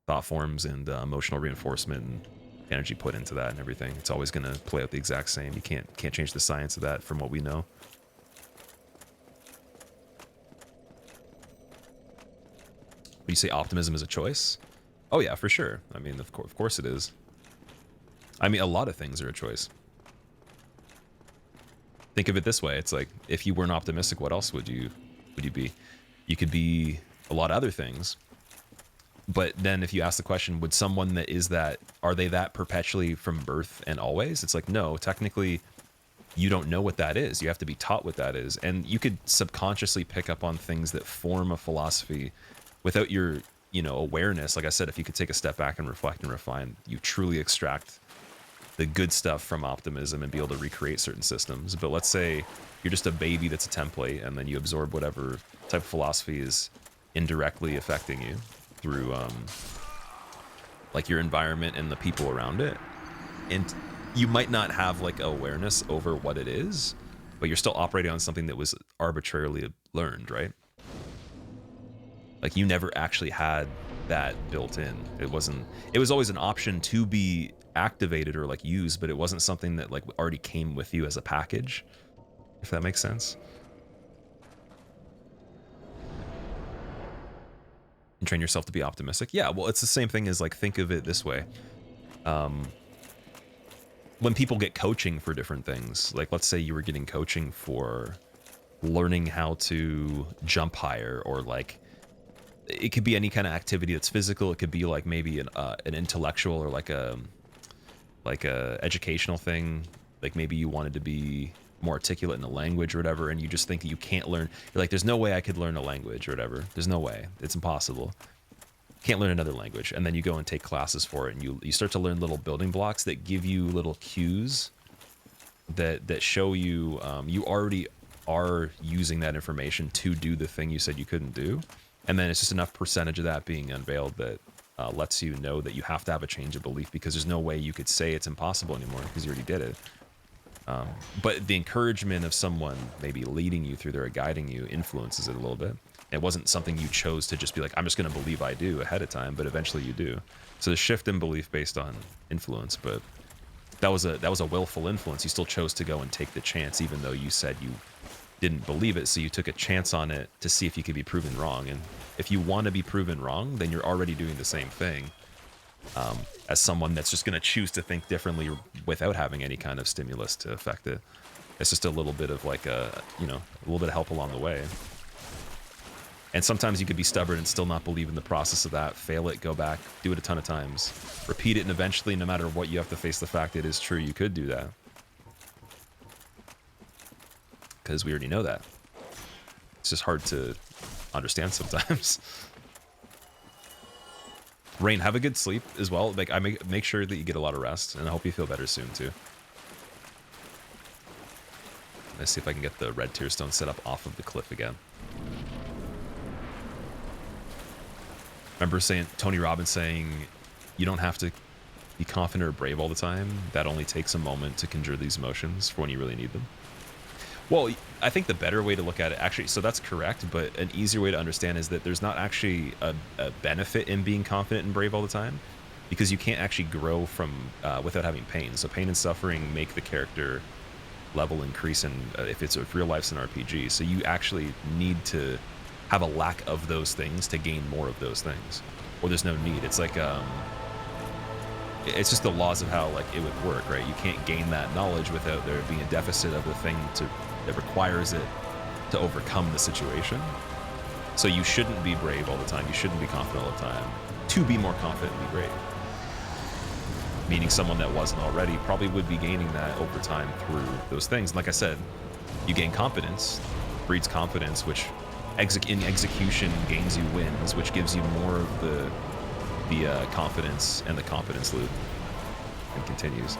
thought forms and emotional reinforcement and energy put into that and everything. It's always going to play out the exact same. You can't change the science of that from what we know. Would you say optimism is a choice? Oh yeah, for sure. I mean, of course it is. I mean, a lot of things are a choice. Think of it this way. It's like, if you weren't optimistic, what else would you be? You could be a lot of other things. But then if you ask the question, would someone that is that, are they that perpetually from birth and always? It's like, no, technically you don't know what that is. You have to be taught what that is. And you could subconsciously pick up on things that form a philosophy without your, awareness. Like I said, if you could take a step back and reflect and refine, you truly extract the good stuff from optimism and be able to recreate certain systems. But let's say you're just a baby that's a template, and then you absorb whatever type of philosophy is indirectly affecting you through like your environment and the people around it. And you might not have like awareness over what it is, but you're still operating on something that was arbitrarily learned, right? Like you never actually had that built in. It was always an option to be activated or like used, but it wasn't something that like already came with you as a package, if that makes sense. And train yourself to be optimistic. Yeah, well, it's the same thing as like, think of it this way. When people get coaching for different things, like let's say you were getting coaching for learning how to jump higher, or like it could be any kind of activity that's physical. It could be like maybe an intellectual or like a educational thing. Like maybe you wanted to be more articulate in a language or whatever, and you just think that you can't learn. You're like, there's no way I could learn a language or whatever. There's no way. It's impossible. Can't learn another language. And then you go and take classes for it, and you start to learn little building blocks that give you little cues that show you you already are using that information to do the thing you said you couldn't do. And then it's just enough percentage of that being unveiled that lets you know that you have to have a change of belief, because there's no way you could say it's impossible anymore because you already did it. But the encouragement of someone maybe leading you through there or guiding you influences it a little bit. It wasn't something you chose to just be like, I'm just going to believe I do ahead of time, but eventually you do. So the shift in belief based on influence, but that was a willful influence. You still chose to go and take the chance, even though you said you didn't believe it. So you took a chance on it to see if you could be proven wrong. And if you want to be proven wrong, then you're already doing the same thing as someone that's just going to choose to think differently without having any kind of stimulus to affect it. It's just a little bit of like a little bit of help along the way. And sometimes you could be stubborn and still not believe in the process of that, fail it, go back, do it a ton of times, repeat it, and eventually, no matter what, you have to face the fact it is true, you could do that. Because we already know that. It's just hard to understand sometimes. Rain, have a good sleep as well. Like, I make sure that you get a lot of rest, and I hope you feel better soon too. Let's see if I can get the red tear stone set up off of the cliff again. Remember Tony Robbins saying, you don't have to be confident or brave all the time. That only takes a moment to conjure these emotions for when you really need them. Well, I think the better way to look at it, actually, so that's correct, but an easier way to understand is that there's not actually a benefit in being confident and brave all the time, because you can't actually grow from without having pain. So pain and suffering make the character level increase, and if real life's an RPG, so you actually need to have a lack of those things to gain more of those things, or there's no need. It's like it's just the laws of how like it would work, right? You can't gain that knowledge without there being a deficit of the thing that requires it to overcome the situation. So you shouldn't be brave all the time. You shouldn't be confident all the time. To be more confident and be brave. meaning someone that wasn't already probably would be gaining that over time through those things. And like I said, you gain confidence, breeds confidence, which in execution gains you wins, which gives you more of the confidence, and the confidence loop and continues.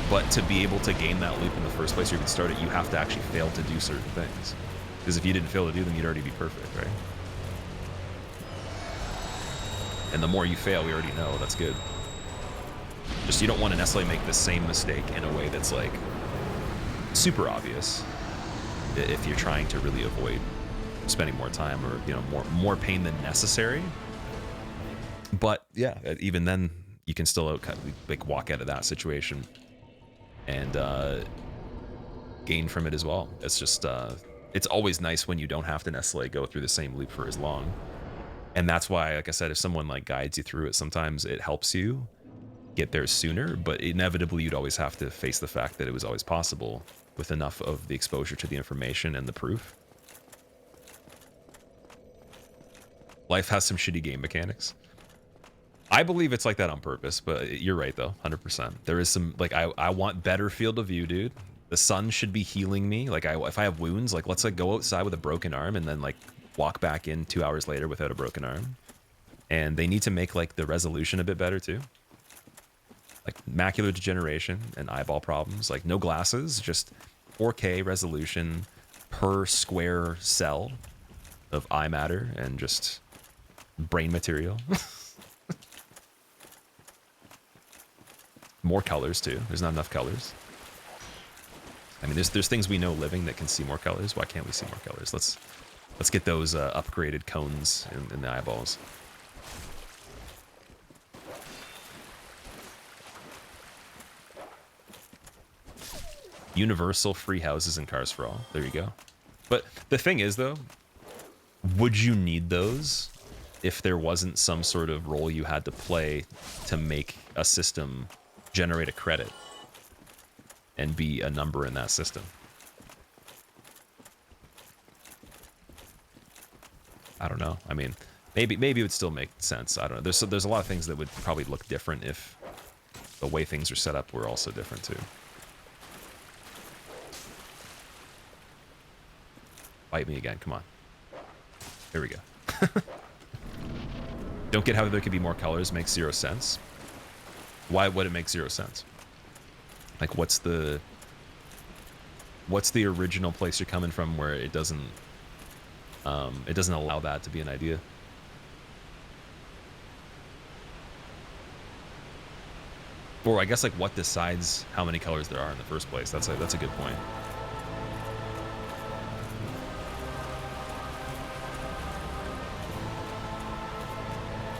But to be able to gain that loop in the first place, or even start it, you have to actually fail to do certain things. Because if you didn't fail to do them, you'd already be perfect, right? And the more you fail, we already know that's good. Just you don't want to necessarily make the same mistake in a way that's like super obvious if you're trying to really avoid spending more time, or you know, more pain than necessary. But yeah, even then you can still walk out of that situation and gain from it as well. It's just it's always nice when you don't have to necessarily go through the same loop for as long. And that's why, like I said, if someone like guides you through it, sometimes it helps you get there sooner, but inevitably you'd always have to face the fact that it was always possible with enough of the exposure to the information and the proof. Life has some shitty game mechanics. I believe it's like that on purpose, but you're right though, 100%. There is some, like, I want better field of view, dude. The sun should be healing me. Like, if I have wounds, like, let's like go outside with a broken arm and then like walk back in 2 hours later without a broken arm. And they need to make like the resolution a bit better too. Like macular degeneration and eyeball problems, like no glasses, just 4K resolution per square cell of eye matter and just brain material. More colors too. There's not enough colors. I mean, there's things we know living that can see more colors. Why can't we see more colors? Let's get those upgraded cones in the eyeballs. Universal free houses and cars for all. There you go. But the thing is, though, would you need those if there wasn't some sort of role you had to play to make a system generate a credit and be a number in that system? I don't know. I mean, maybe it would still make sense. I don't know. There's a lot of things that would probably look different if the way things are set up were also different too. Bite me again, come on. Here we go. Don't get how there could be more colors, makes zero sense. Why would it make zero sense? Like, what's the original place you're coming from where it doesn't allow that to be an idea? Or I guess like what decides how many colors there are in the first place? That's a good point.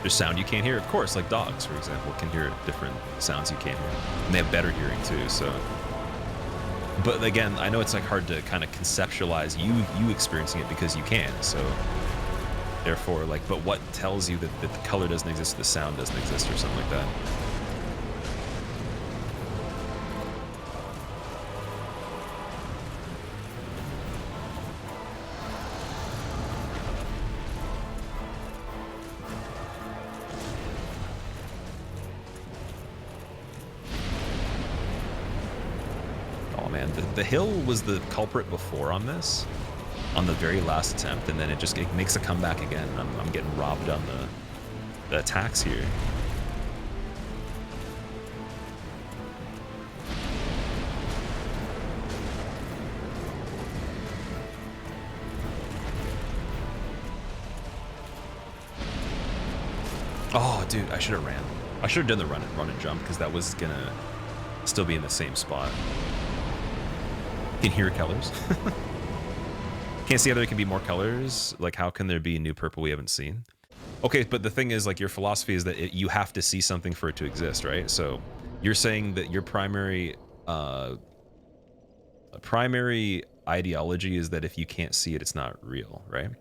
There's sound you can't hear, of course, like dogs, for example, can hear different sounds you can't hear. And they have better hearing too, so. But again, I know it's like hard to kind of conceptualize you experiencing it because you can, so. Therefore, like, but what tells you that the color doesn't exist, the sound doesn't exist, or something like that? The hill was the culprit before on this, on the very last attempt, and then it makes a comeback again. I'm getting robbed on the attacks here. Oh, dude, I should have ran. I should have done the run and jump, because that was gonna still be in the same spot. Can hear colors. Can't see how there can be more colors. Like, how can there be new purple we haven't seen? Okay, but the thing is, like, your philosophy is that you have to see something for it to exist, right? So you're saying that your primary ideology is that if you can't see it, it's not real, right?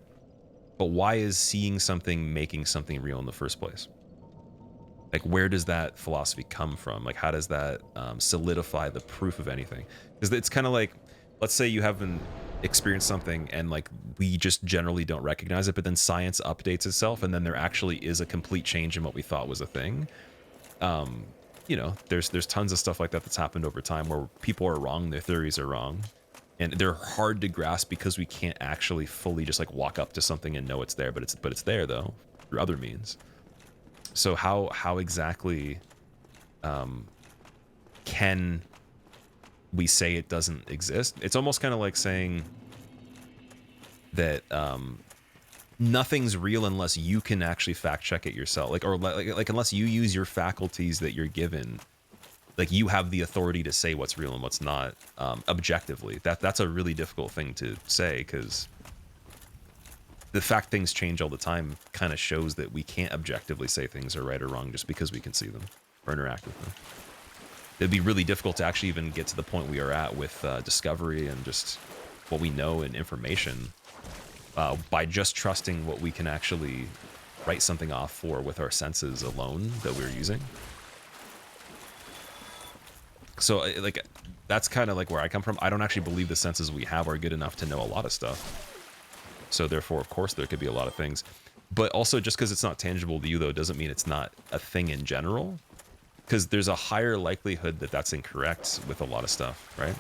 But why is seeing something making something real in the first place? Like, where does that philosophy come from? Like, how does that solidify the proof of anything? Because it's kind of like, let's say you haven't experienced something and like we just generally don't recognize it, but then science updates itself and then there actually is a complete change in what we thought was a thing. you know, there's tons of stuff like that that's happened over time where people are wrong, their theories are wrong, and they're hard to grasp because we can't actually fully just like walk up to something and know it's there, but it's there though through other means. So how exactly can we say it doesn't exist? It's almost kind of like saying that nothing's real unless you can actually fact check it yourself, like unless you use your faculties that you're given, like you have the authority to say what's real and what's not objectively. That's a really difficult thing to say, because the fact things change all the time kind of shows that we can't objectively say things are right or wrong just because we can see them or interact with them. It'd be really difficult to actually even get to the point we are at with discovery and just what we know and information by just trusting what we can actually write something off for with our senses alone that we're using. So like that's kind of like where I come from. I don't actually believe the senses we have are good enough to know a lot of stuff. So therefore, of course, there could be a lot of things. But also, just because it's not tangible to you, though, doesn't mean it's not a thing in general. Because there's a higher likelihood that that's incorrect with a lot of stuff, right?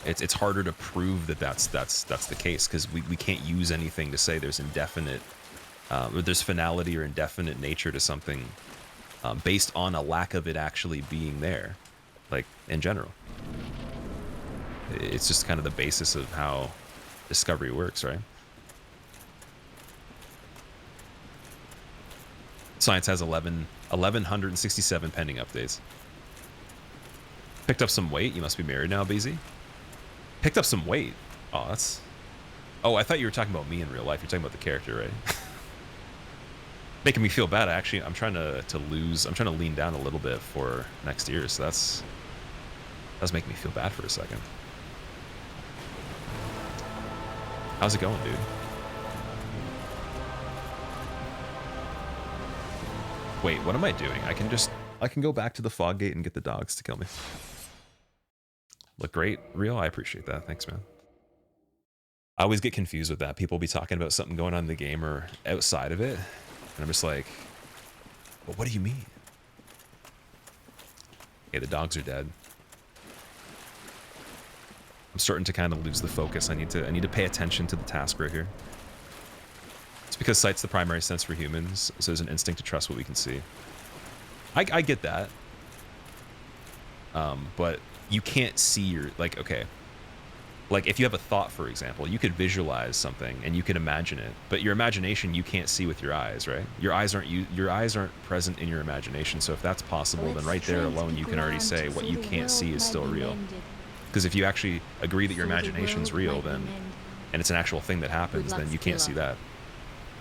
It's harder to prove that that's the case, because we can't use anything to say there's indefinite, or there's finality or indefinite nature to something based on a lack of it actually being there, like in general. It's just kind of the basis of how discovery works, right? Science has 1,167 pending updates. Picked up some weight. You must be married now, BZ. Picked up some weight. Oh, that's... Oh, I thought you were talking about me in real life. You're talking about the character, right? Making me feel bad. Actually, I'm trying to lose... I'm trying to lean down a little bit for next year, so that's making me feel bad for a second. How's it going, dude? Wait, what am I doing? I can go back to the fog gate and get the dogs to kill me. Look great, Rio. I appreciate that. Thanks, man. I always get confused with that. People will be talking about something going on in the game or outside of it, and I'm just like, but what do you mean? Okay, the dogs are dead. I'm starting to kind of lose the focus. I need to pay attention to the task right here. It's because sight's the primary sense for humans, so there's an instinct to trust what we can see. I get that. But you can't see your, like, okay. Like, if you have a thought, for example, you could visualize something and you could imagine it, but your imagination you can't see with your eyes, right? Your eyes aren't present in your imagination, so if that's possible, then right there alone you can already say what you can't see is still real. Because if you actually agree that your imagination's real, then, and it's an actual thing that happens, then you can't see that.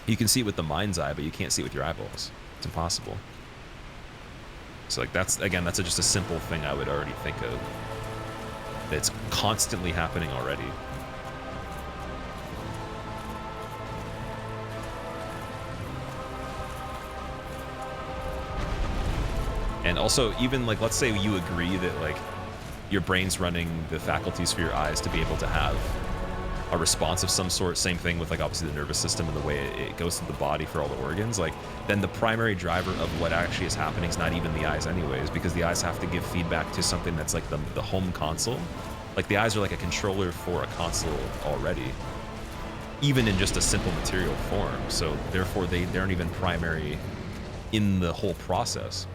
You can see it with the mind's eye, but you can't see it with your eyeballs. It's impossible. So like that's just a simple thing I would already think of. It's constantly happening already. And also, even like, let's say you agree that like your brain's running the faculties for your eyes to be able to have a response of some sort. Same thing with like obviously the nervous system and the way it goes through the body for all the organs. Like then the primary driver of what actually is happening is not even the eyes anyways, because the eyes have to give feedback to something that's like the home console. Like the eyes are like a controller for a console already, even in just a simple material form. So therefore they aren't even primary in the whole process.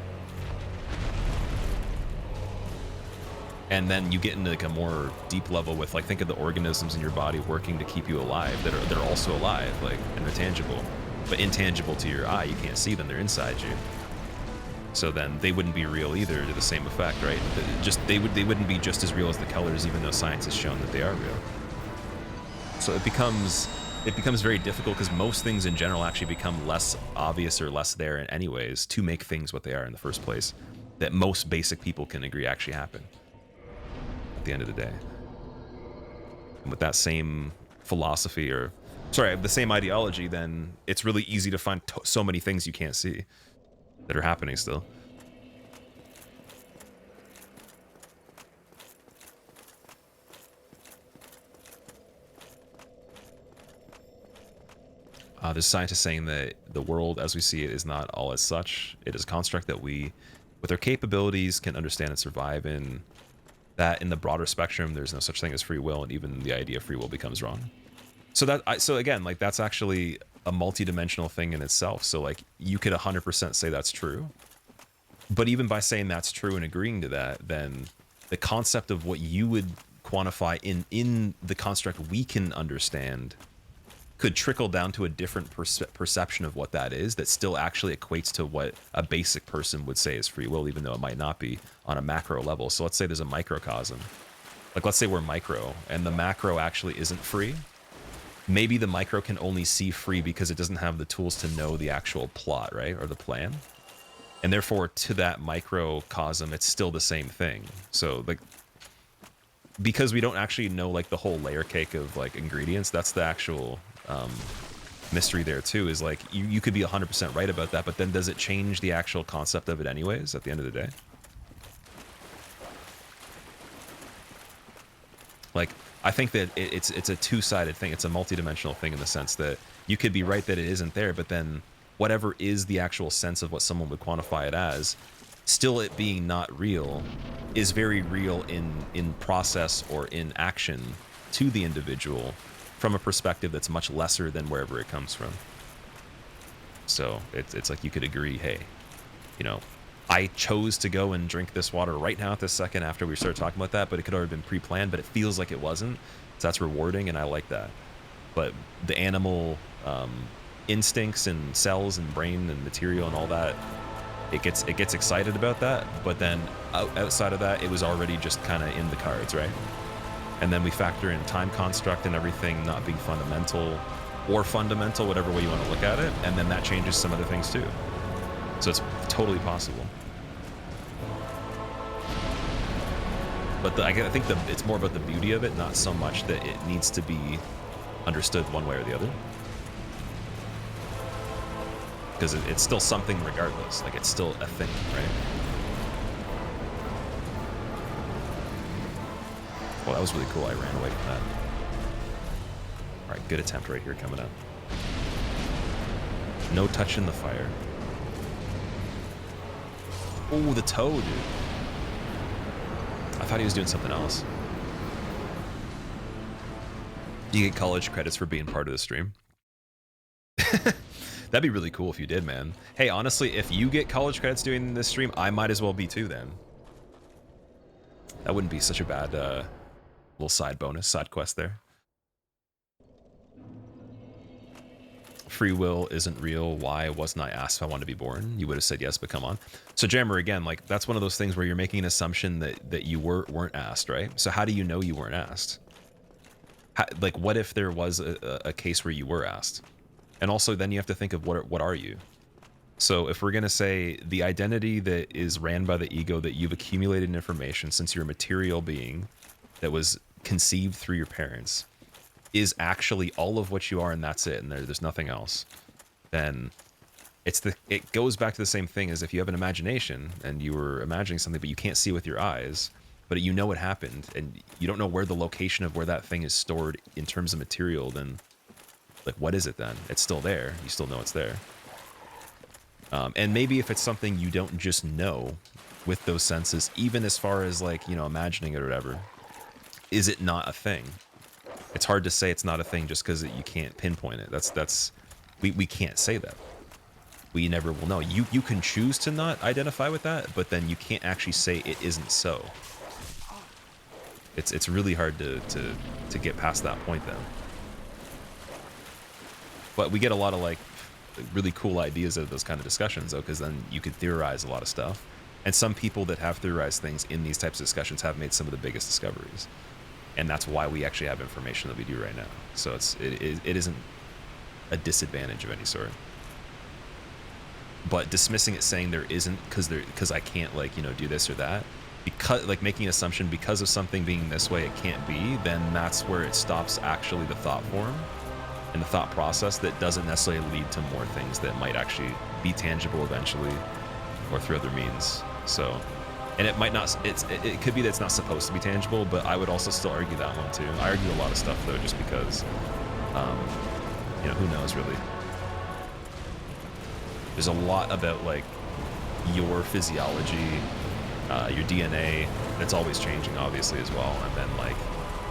And then you get into like a more deep level with like, think of the organisms in your body working to keep you alive that are also alive, like, and they're tangible, but intangible to your eye. You can't see them, they're inside you. So then they wouldn't be real either to the same effect, right? They wouldn't be just as real as the colors, even though science has shown that they are real. So it becomes very difficult because most things in general actually become less obvious or less there anyways to make things what they are in the first place, that most basic people can agree actually happen at the end of the day. And with that same philosophy, or sorry, the same ideology, then it's really easy to find so many things you can't see that are happening still. There's scientists saying that the world as we see it is not all as such. It is a construct that we, with our capabilities, can understand and survive in. That in the broader spectrum, there's no such thing as free will, and even the idea of free will becomes wrong. So so again, like that's actually a multi-dimensional thing in itself. So like you could 100% say that's true, but even by saying that's true and agreeing to that, then the concept of what you would quantify in the construct we can understand could trickle down to a different perception of what that is, that still actually equates to what a basic person would say is free will, even though it might not be on a macro level. So let's say there's a microcosm. Like let's say we're micro and the macro actually isn't free. Maybe the micro can only see free because it doesn't have the tools to know the actual plot, right? Or the plan. And therefore to that microcosm, it's still the same thing. So like, because we don't actually know like the whole layer cake of like ingredients, that's the actual mystery there too, is like you could be 100% right about that, but then does it change the actual concept of it anyways at the end of the day? Like I think that it's a two-sided thing. It's a multi-dimensional thing in the sense that you could be right that it isn't there, but then whatever is the actual sense of what someone would quantify it as, still it being not real is very real in process or in action to the individual from a perspective that's much lesser than wherever it comes from. So it's like you could agree, hey, you know, I chose to go and drink this water right now at this second after we started talking about that, but it could already been pre-planned, but it feels like it wasn't. So that's rewarding, and I like that. But the animal instincts and cells and brain and material and all that, it gets excited about that, but then outside of that, it was already just kind of in the cards, right? And then we factor in time construct and everything not being fundamental or fundamental, whatever way you want to look at it, and then that changes some other things too. So it's totally possible. But I think it's more about the beauty of it, not so much that it needs to be understood one way or the other. Because it's still something regardless. Like, it's still a thing, right? Well, that was really cool. I ran away from that. All right, good attempt right here coming up. No touching the fire. Oh, the toe, dude. I thought he was doing something else. Do you get college credits for being part of the stream? That'd be really cool if you did, man. Hey, honestly, if you get college credits doing this stream, I might as well be too then. That wouldn't be such a bad little side bonus, side quest there. Free will isn't real. Why wasn't I asked if I wanted to be born? You would have said yes, but come on. So Jammer, again, like that's one of those things where you're making an assumption that you weren't asked, right? So how do you know you weren't asked? Like, what if there was a case where you were asked? And also then you have to think of what are you? So if we're gonna say the identity that is ran by the ego, that you've accumulated information since you're a material being that was conceived through your parents, is actually all of what you are and that's it, and there's nothing else, then it goes back to the same thing as if you have an imagination and you were imagining something but you can't see with your eyes, but you know it happened and you don't know where the location of where that thing is stored in terms of material, then like what is it then? It's still there. You still know it's there. And maybe if it's something you don't just know with those senses, even as far as like, you know, imagining it or whatever, is it not a thing? It's hard to say it's not a thing just because you can't pinpoint it. We can't say that. We never will know. You can choose to not identify with that, but then you can't actually say it isn't so. It's really hard to get past that point then. But we get a lot of like really cool ideas out of those kind of discussions though, because then you could theorize a lot of stuff. And some people that have theorized things in these types of discussions have made some of the biggest discoveries. And that's why we actually have information that we do right now. So it isn't a disadvantage of any sort. But dismissing it, saying there isn't because I can't, like, you know, do this or that, because like making an assumption because of something being this way it can't be, then that's where it stops actually the thought form and the thought process that doesn't necessarily lead to more things that might actually be tangible eventually or through other means. So, and it might not, it could be that it's not supposed to be tangible, but I would also still argue that one too. I argue a lot of stuff though, just because, you know, who knows really. There's a lot about like your physiology, your DNA, that's always changing, obviously, as well. And then like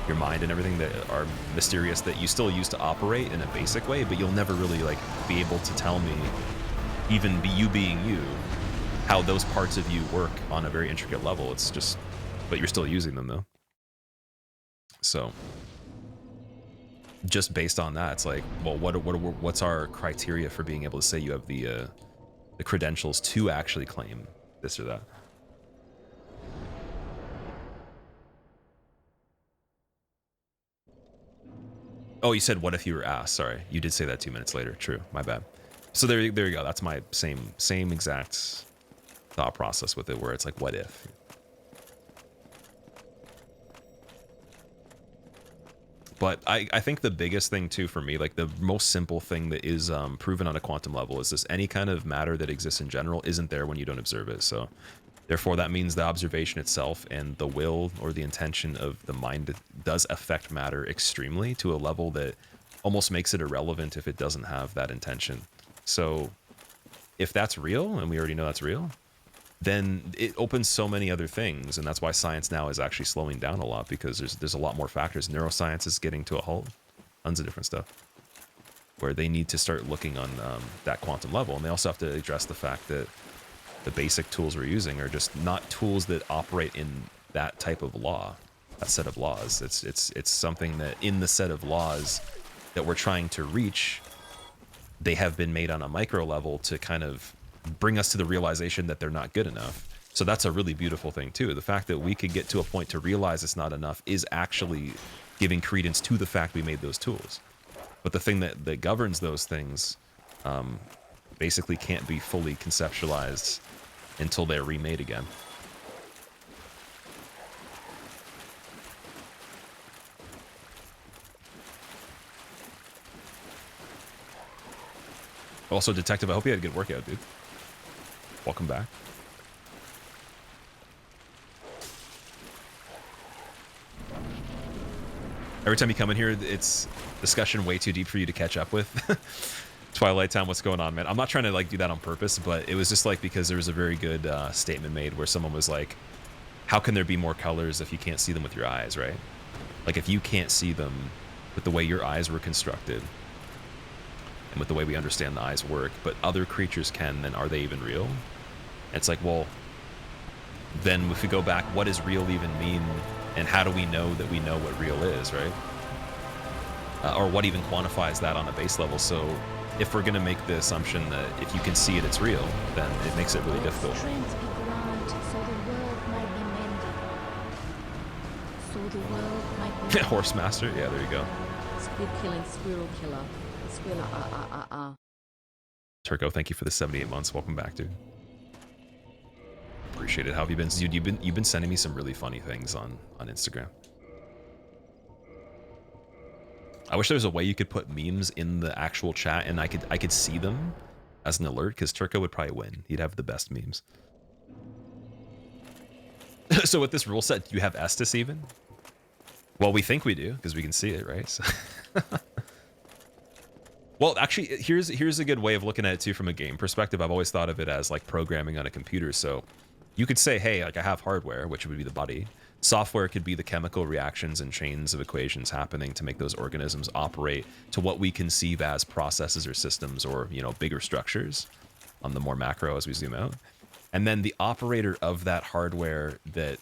your mind and everything that are mysterious that you still use to operate in a basic way, but you'll never really like be able to tell me, even you being you, how those parts of you work on a very intricate level. It's just, but you're still using them though. So just based on that, it's like, well, what's our criteria for being able to say you have the credentials to actually claim this or that? Oh, you said what if you were asked? Sorry, you did say that 2 minutes later. True, my bad. So there you go. That's my same exact thought process with it, where it's like, what if? But I think the biggest thing too for me, like the most simple thing that is proven on a quantum level, is this: any kind of matter that exists in general isn't there when you don't observe it. So therefore that means the observation itself and the will or the intention of the mind does affect matter extremely, to a level that almost makes it irrelevant if it doesn't have that intention. So if that's real, and we already know that's real, then it opens so many other things. And that's why science now is actually slowing down a lot, because there's a lot more factors. Neuroscience is getting to a halt, tons of different stuff, where they need to start looking on that quantum level. And they also have to address the fact that the basic tools we're using are just not tools that operate in that type of law, that set of laws. It's something that in the set of laws that we're trying to reach, they have been made on a micro level to kind of bring us to the realization that they're not good enough. So that's a really beautiful thing too. The fact that we could get to a point to realize it's not enough is actually giving credence to the fact we made those tools. But the thing that governs those things basically can't be fully conceptualized until they're remade again. Also, Detective, I hope you had a good workout, dude. Welcome back. Every time you come in here, it's discussion way too deep for you to catch up with. Twilight Time, what's going on, man? I'm not trying to like do that on purpose, but it was just like because there was a very good statement made where someone was like, how can there be more colors if you can't see them with your eyes, right? Like if you can't see them with the way your eyes were constructed and with the way we understand the eyes work, but other creatures can, then are they even real? It's like, well, then if we go back, what does real even mean? And how do we know that we know what real is, right? Or what even quantifies that on a base level? So if we're going to make the assumption that if you can see it, it's real, then it makes it really difficult. Strength be granted, so the world might be mended. So the world might be Horse Master? Yeah, there you go. Squid killing squirrel killer. Squilla Turco, thank you for the 78 months. Welcome back, dude. Appreciate it. How have you been? Dude, you've been sending me some really funny things on Instagram. I wish there was a way you could put memes in the actual chat and I could see them as an alert, because Turco would probably win. He'd have the best memes. So with this rule set, do you have Estus even? Well, we think we do because we can see it, right? So well, actually, here's a good way of looking at it too from a game perspective. I've always thought of it as like programming on a computer. So you could say, hey, like I have hardware, which would be the body. Software could be the chemical reactions and chains of equations happening to make those organisms operate to what we conceive as processes or systems, or, you know, bigger structures on the more macro as we zoom out. And then the operator of that hardware that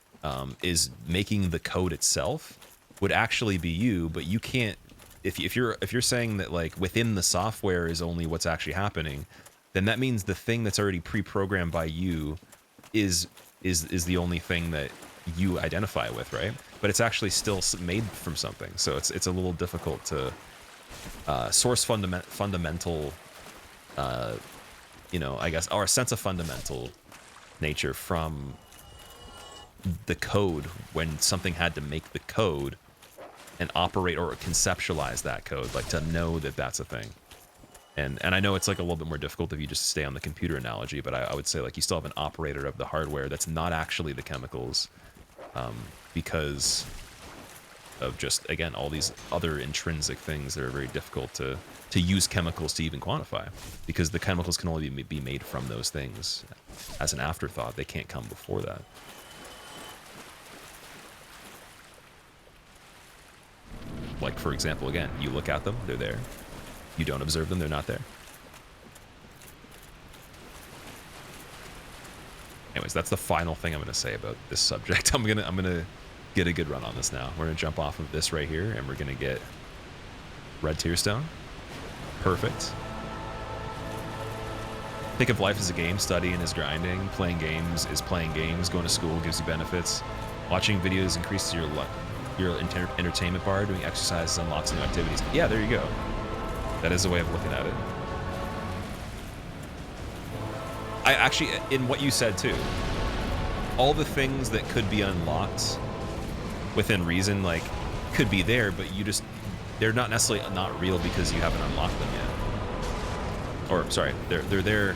is making the code itself would actually be you, but you can't. If you're saying that like within the software is only what's actually happening, then that means the thing that's already pre-programmed by you is the only thing that you identify with, right? But it's actually still made from something, so it's a little difficult to source fundamental, you know, I guess, or a sense of fundamental nature from the code when something had to make the code and operate or conceptualize that code, like to know that that's a thing. And I know it's like a little bit more difficult if you just stay on the computer analogy, but I would say like you still have an operator of the hardware that's not actually the chemicals, because of just, again, all these other intrinsic things that are very difficult to use chemicals to even quantify, because the chemicals can only be made from those things as an afterthought. They can't come before that. Like, for example, again, you look at them, they're there. You don't observe them, they're not there. Anyways, that's the final thing I'm going to say about this subject. I'm gonna get a good run on this now. We're going to jump off of this right here, and we're going to get red tearstone. Perfect. Think of life as a game. Studying is grinding. Playing games is playing games. Going to school gives you benefits. Watching videos increases your entertainment bar. Doing exercises unlocks new activities. Yeah, there you go. That is a way of looking at it. I actually, in what you said too, all the things that could be unlocked within reason, like, could be there, but they're not necessarily not real because you haven't unlocked them yet. Or, sorry, they're there,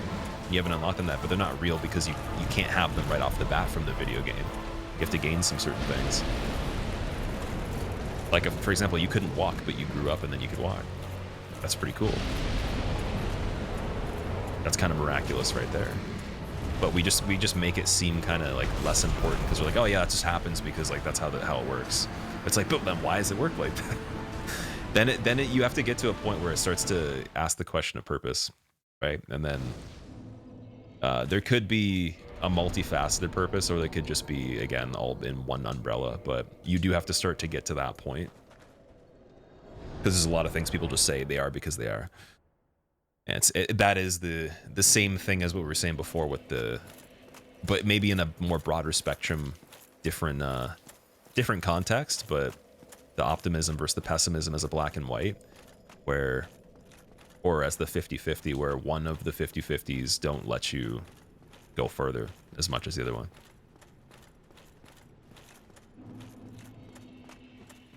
you haven't unlocked them yet, but they're not real because you can't have them right off the bat from the video game. You have to gain some certain things. Like, if, for example, you couldn't walk, but you grew up and then you could walk. That's pretty cool. That's kind of miraculous right there. But we just make it seem kind of like less important because we're like, oh yeah, it just happens because like that's how it works. It's like, but then why does it work like that? then you have to get to a point where it starts to ask the question of purpose, right? And then there could be a multifaceted purpose, or they could just be, again, all in one umbrella. But you do have to start to get to that point, because there's a lot of things people just say they are because they are. And that is the same thing as what we were saying before with but maybe in a more broader spectrum, different context. But the optimism versus the pessimism as a black and white, or as the 50-50, where one of the 50-50s don't let you go further as much as the other one.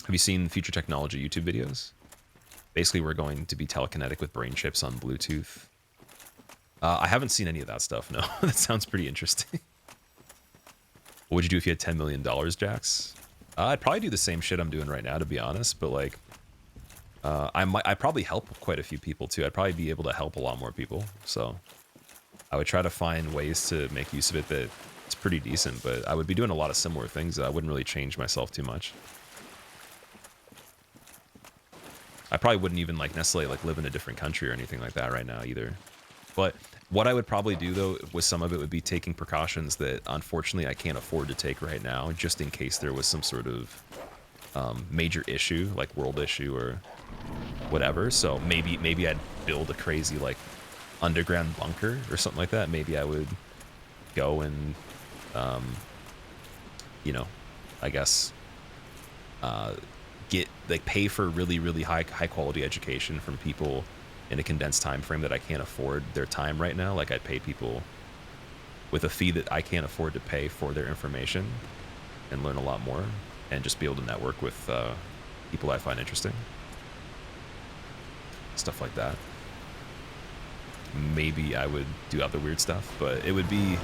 Have you seen future technology YouTube videos? Basically, we're going to be telekinetic with brain chips on Bluetooth. I haven't seen any of that stuff, no. That sounds pretty interesting. What would you do if you had $10 million, Jax? I'd probably do the same shit I'm doing right now, to be honest, but like, I'd probably help quite a few people too. I'd probably be able to help a lot more people, so I would try to find ways to make use of it that it's pretty decent, but I would be doing a lot of similar things. I wouldn't really change myself too much. I probably wouldn't even like necessarily like live in a different country or anything like that right now either. But what I would probably do though with some of it would be taking precautions that unfortunately I can't afford to take right now, just in case there was some sort of major issue, like world issue or whatever. So maybe I'd build a crazy like underground bunker or something like that. Maybe I would go and you know, I guess get like pay for really high quality education from people in a condensed time frame that I can't afford their time right now. Like I'd pay people with a fee that I can't afford to pay for their information and learn a lot more, and just be able to network with people I find interesting. Stuff like that. Maybe I would do other weird stuff, but it would be,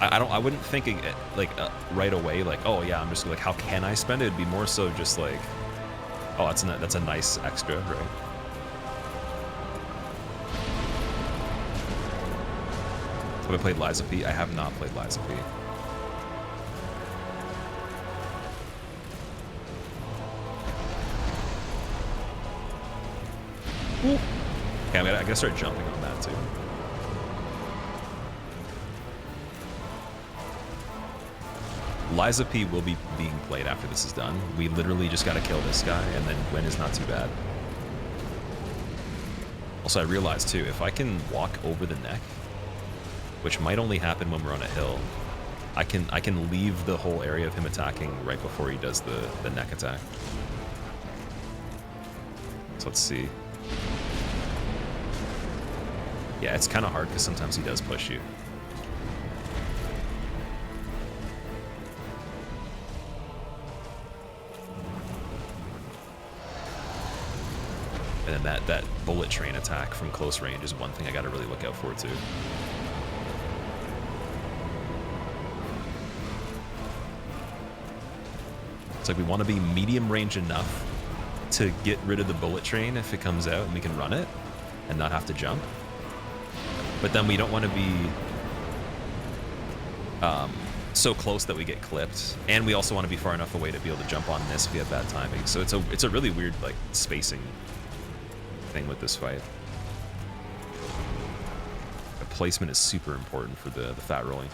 I wouldn't think like right away like, oh yeah, I'm just like, how can I spend it? It'd be more so just like, oh, that's a nice extra, right? Have I played Lies of P? I have not played Lies of P. Okay, I gotta start jumping on that too. Lies of P will be being played after this is done. We literally just gotta kill this guy, and then win is not too bad. Also, I realized too, if I can walk over the neck, which might only happen when we're on a hill, I can leave the whole area of him attacking right before he does the neck attack. So let's see. Yeah, it's kind of hard because sometimes he does push you. And then that bullet train attack from close range is one thing I got to really look out for too. It's like we want to be medium range enough to get rid of the bullet train if it comes out and we can run it and not have to jump. But then we don't want to be so close that we get clipped, and we also want to be far enough away to be able to jump on this if we have bad timing. So it's a really weird like spacing thing with this fight. The placement is super important for the fat rolling.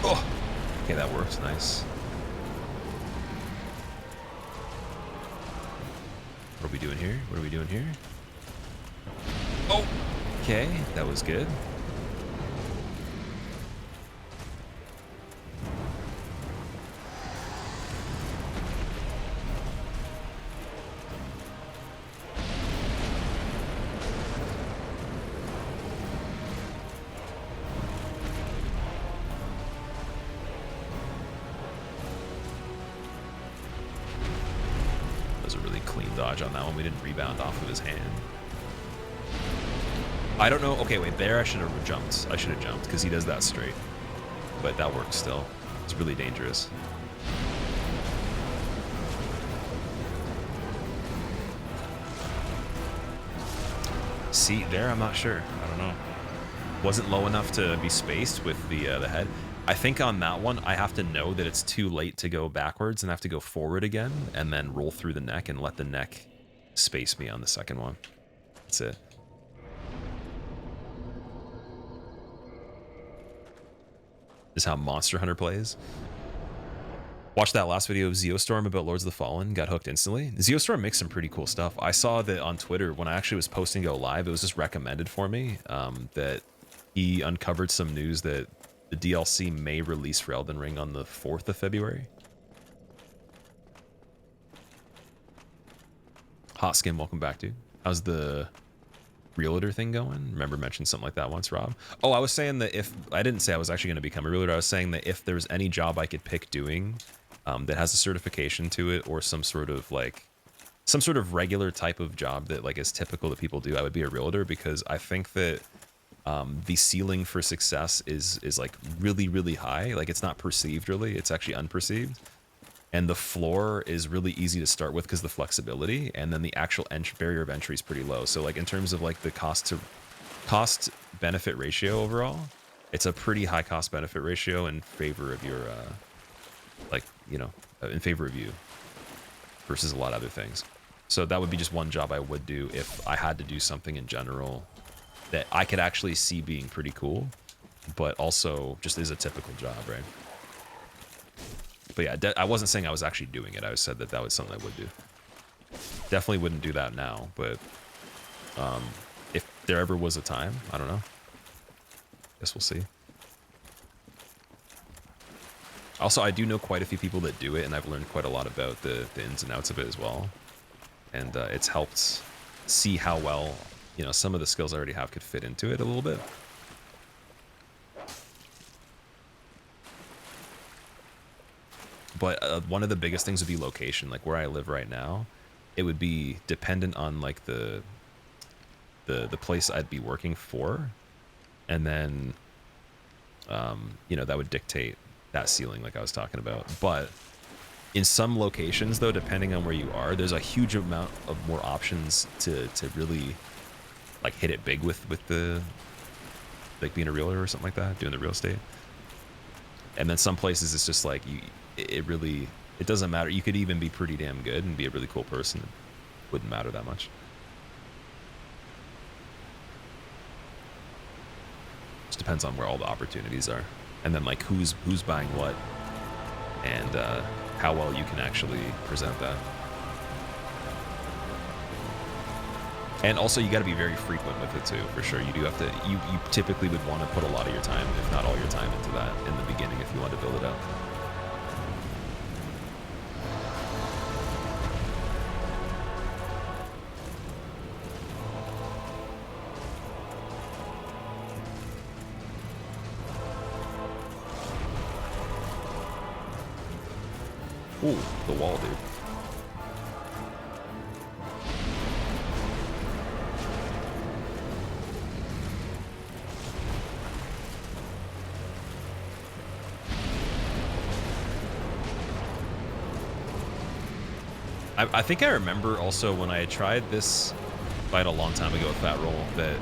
Oh, okay, that works. Nice. What are we doing here? What are we doing here? Oh, okay, that was good. On that one, we didn't rebound off of his hand. I don't know. Okay, wait, there I should have jumped. I should have jumped because he does that straight. But that works still. It's really dangerous. See, there, I'm not sure. I don't know. Wasn't low enough to be spaced with the head. I think on that one, I have to know that it's too late to go backwards and have to go forward again and then roll through the neck and let the neck space me on the second one. That's it. This is how Monster Hunter plays. Watched that last video of Zeostorm about Lords of the Fallen, got hooked instantly. Zeostorm makes some pretty cool stuff. I saw that on Twitter when I actually was posting Go Live, it was just recommended for me that he uncovered some news that the DLC may release for Elden Ring on the 4th of February. Hot Skin, welcome back, dude. How's the realtor thing going? Remember mentioned something like that once, Rob? Oh, I was saying that if... I didn't say I was actually going to become a realtor. I was saying that if there's any job I could pick doing that has a certification to it or some sort of like... some sort of regular type of job that like is typical that people do, I would be a realtor because I think that the ceiling for success is like really, really high. Like it's not perceived really, it's actually unperceived. And the floor is really easy to start with because the flexibility, and then the actual barrier of entry is pretty low. So like in terms of like the cost benefit ratio overall, it's a pretty high cost benefit ratio in favor of your, like, you know, in favor of you versus a lot of other things. So that would be just one job I would do if I had to do something in general that I could actually see being pretty cool, but also just is a typical job, right? But yeah, I wasn't saying I was actually doing it. I said that that was something I would do. Definitely wouldn't do that now, but if there ever was a time, I don't know. Guess we'll see. Also, I do know quite a few people that do it, and I've learned quite a lot about the ins and outs of it as well. And it's helped see how well, you know, some of the skills I already have could fit into it a little bit. But one of the biggest things would be location. Like where I live right now, it would be dependent on like the place I'd be working for, and then you know, that would dictate that ceiling like I was talking about. But in some locations though, depending on where you are, there's a huge amount of more options to really like hit it big with the like being a realtor or something like that, doing the real estate. And then some places it's just like it doesn't matter. You could even be pretty damn good and be a really cool person. It wouldn't matter that much. Just depends on where all the opportunities are, and then like who's buying what, and how well you can actually present that. And also you got to be very frequent with it too, for sure. You do have to, you typically would want to put a lot of your time, if not all your time, into that in the beginning if you want to build it out. Ooh, the wall, dude. I think I remember also when I tried this fight a long time ago with Fat Roll that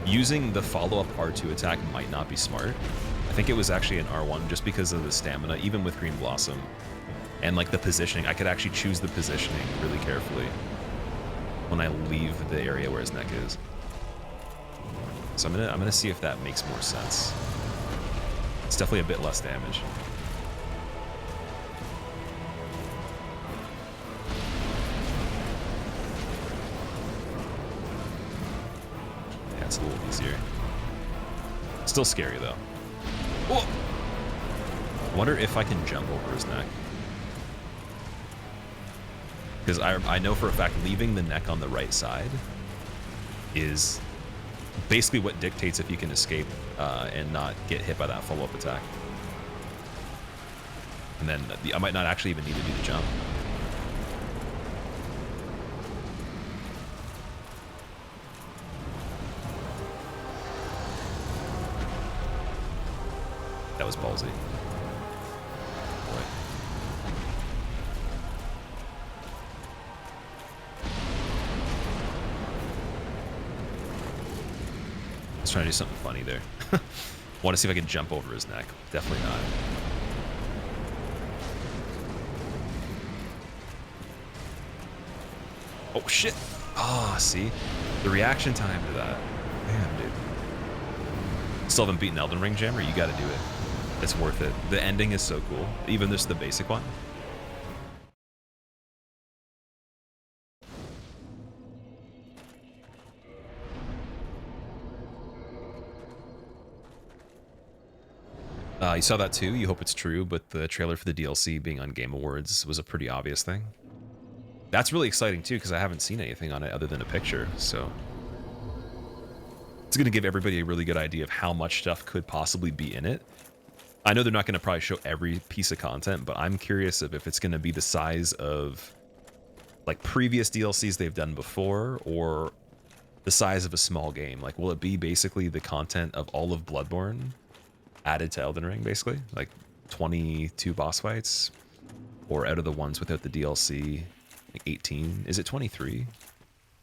using the follow-up R2 attack might not be smart. I think it was actually an R1 just because of the stamina, even with Green Blossom. And like the positioning, I could actually choose the positioning really carefully when I leave the area where his neck is. So I'm gonna see if that makes more sense. It's definitely a bit less damage. Yeah, it's a little easier. Still scary though. Whoa! I wonder if I can jump over his neck. Because I know for a fact leaving the neck on the right side is basically what dictates if you can escape and not get hit by that follow-up attack. And then I might not actually even need to do the jump. That was ballsy. Boy. Let's try to do something funny there. Want to see if I can jump over his neck. Definitely not. Oh, shit. Ah, see? The reaction time to that. Man, dude. Still haven't beaten Elden Ring, Jammer? You gotta do it. It's worth it. The ending is so cool. Even just the basic one. You saw that too. You hope it's true, but the trailer for the DLC being on Game Awards was a pretty obvious thing. That's really exciting too, because I haven't seen anything on it other than a picture, so it's going to give everybody a really good idea of how much stuff could possibly be in it. I know they're not going to probably show every piece of content, but I'm curious if it's going to be the size of like previous DLCs they've done before, or the size of a small game. Like, will it be basically the content of all of Bloodborne added to Elden Ring, basically? Like 22 boss fights? Or out of the ones without the DLC, like 18? Is it 23?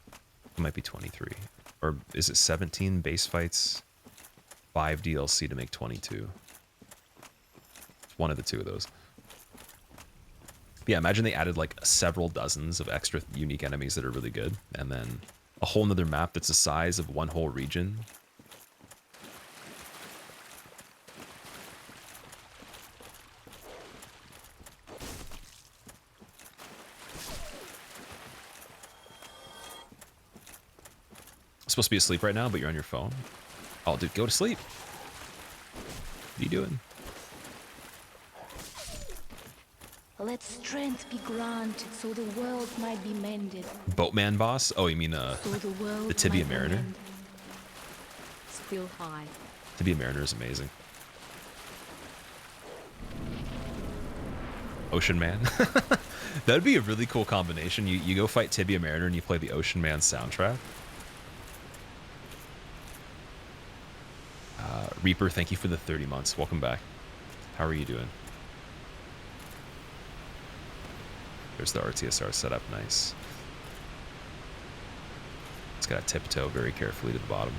It might be 23. Or is it 17 base fights, 5 DLC to make 22? It's one of the two of those. But yeah, imagine they added like several dozens of extra unique enemies that are really good, and then a whole nother map that's the size of one whole region. Supposed to be asleep right now, but you're on your phone. Oh, dude, go to sleep. What are you doing? Let strength be granted, so the world might be mended. Boatman boss? Oh, you mean So the world the Tibia might be Mariner? mended. Still high. Tibia Mariner is amazing. Ocean Man. That'd be a really cool combination. You go fight Tibia Mariner and you play the Ocean Man soundtrack. Reaper, thank you for the 30 months. Welcome back. How are you doing? There's the RTSR setup. Nice. It's got to tiptoe very carefully to the bottom.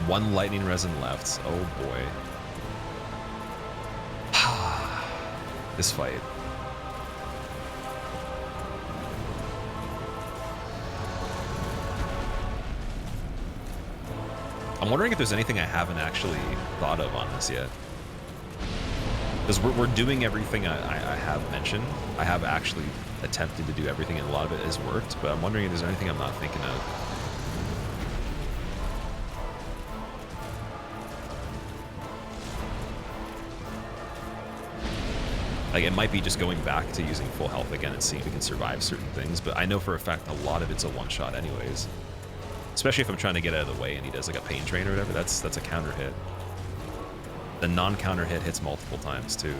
One lightning resin left. Oh boy. This fight. I'm wondering if there's anything I haven't actually thought of on this yet. Because we're doing everything I have mentioned. I have actually attempted to do everything, and a lot of it has worked, but I'm wondering if there's anything I'm not thinking of. Like, it might be just going back to using full health again and seeing if we can survive certain things, but I know for a fact a lot of it's a one-shot anyways. Especially if I'm trying to get out of the way and he does like a pain train or whatever, that's a counter hit. The non-counter hit hits multiple times too.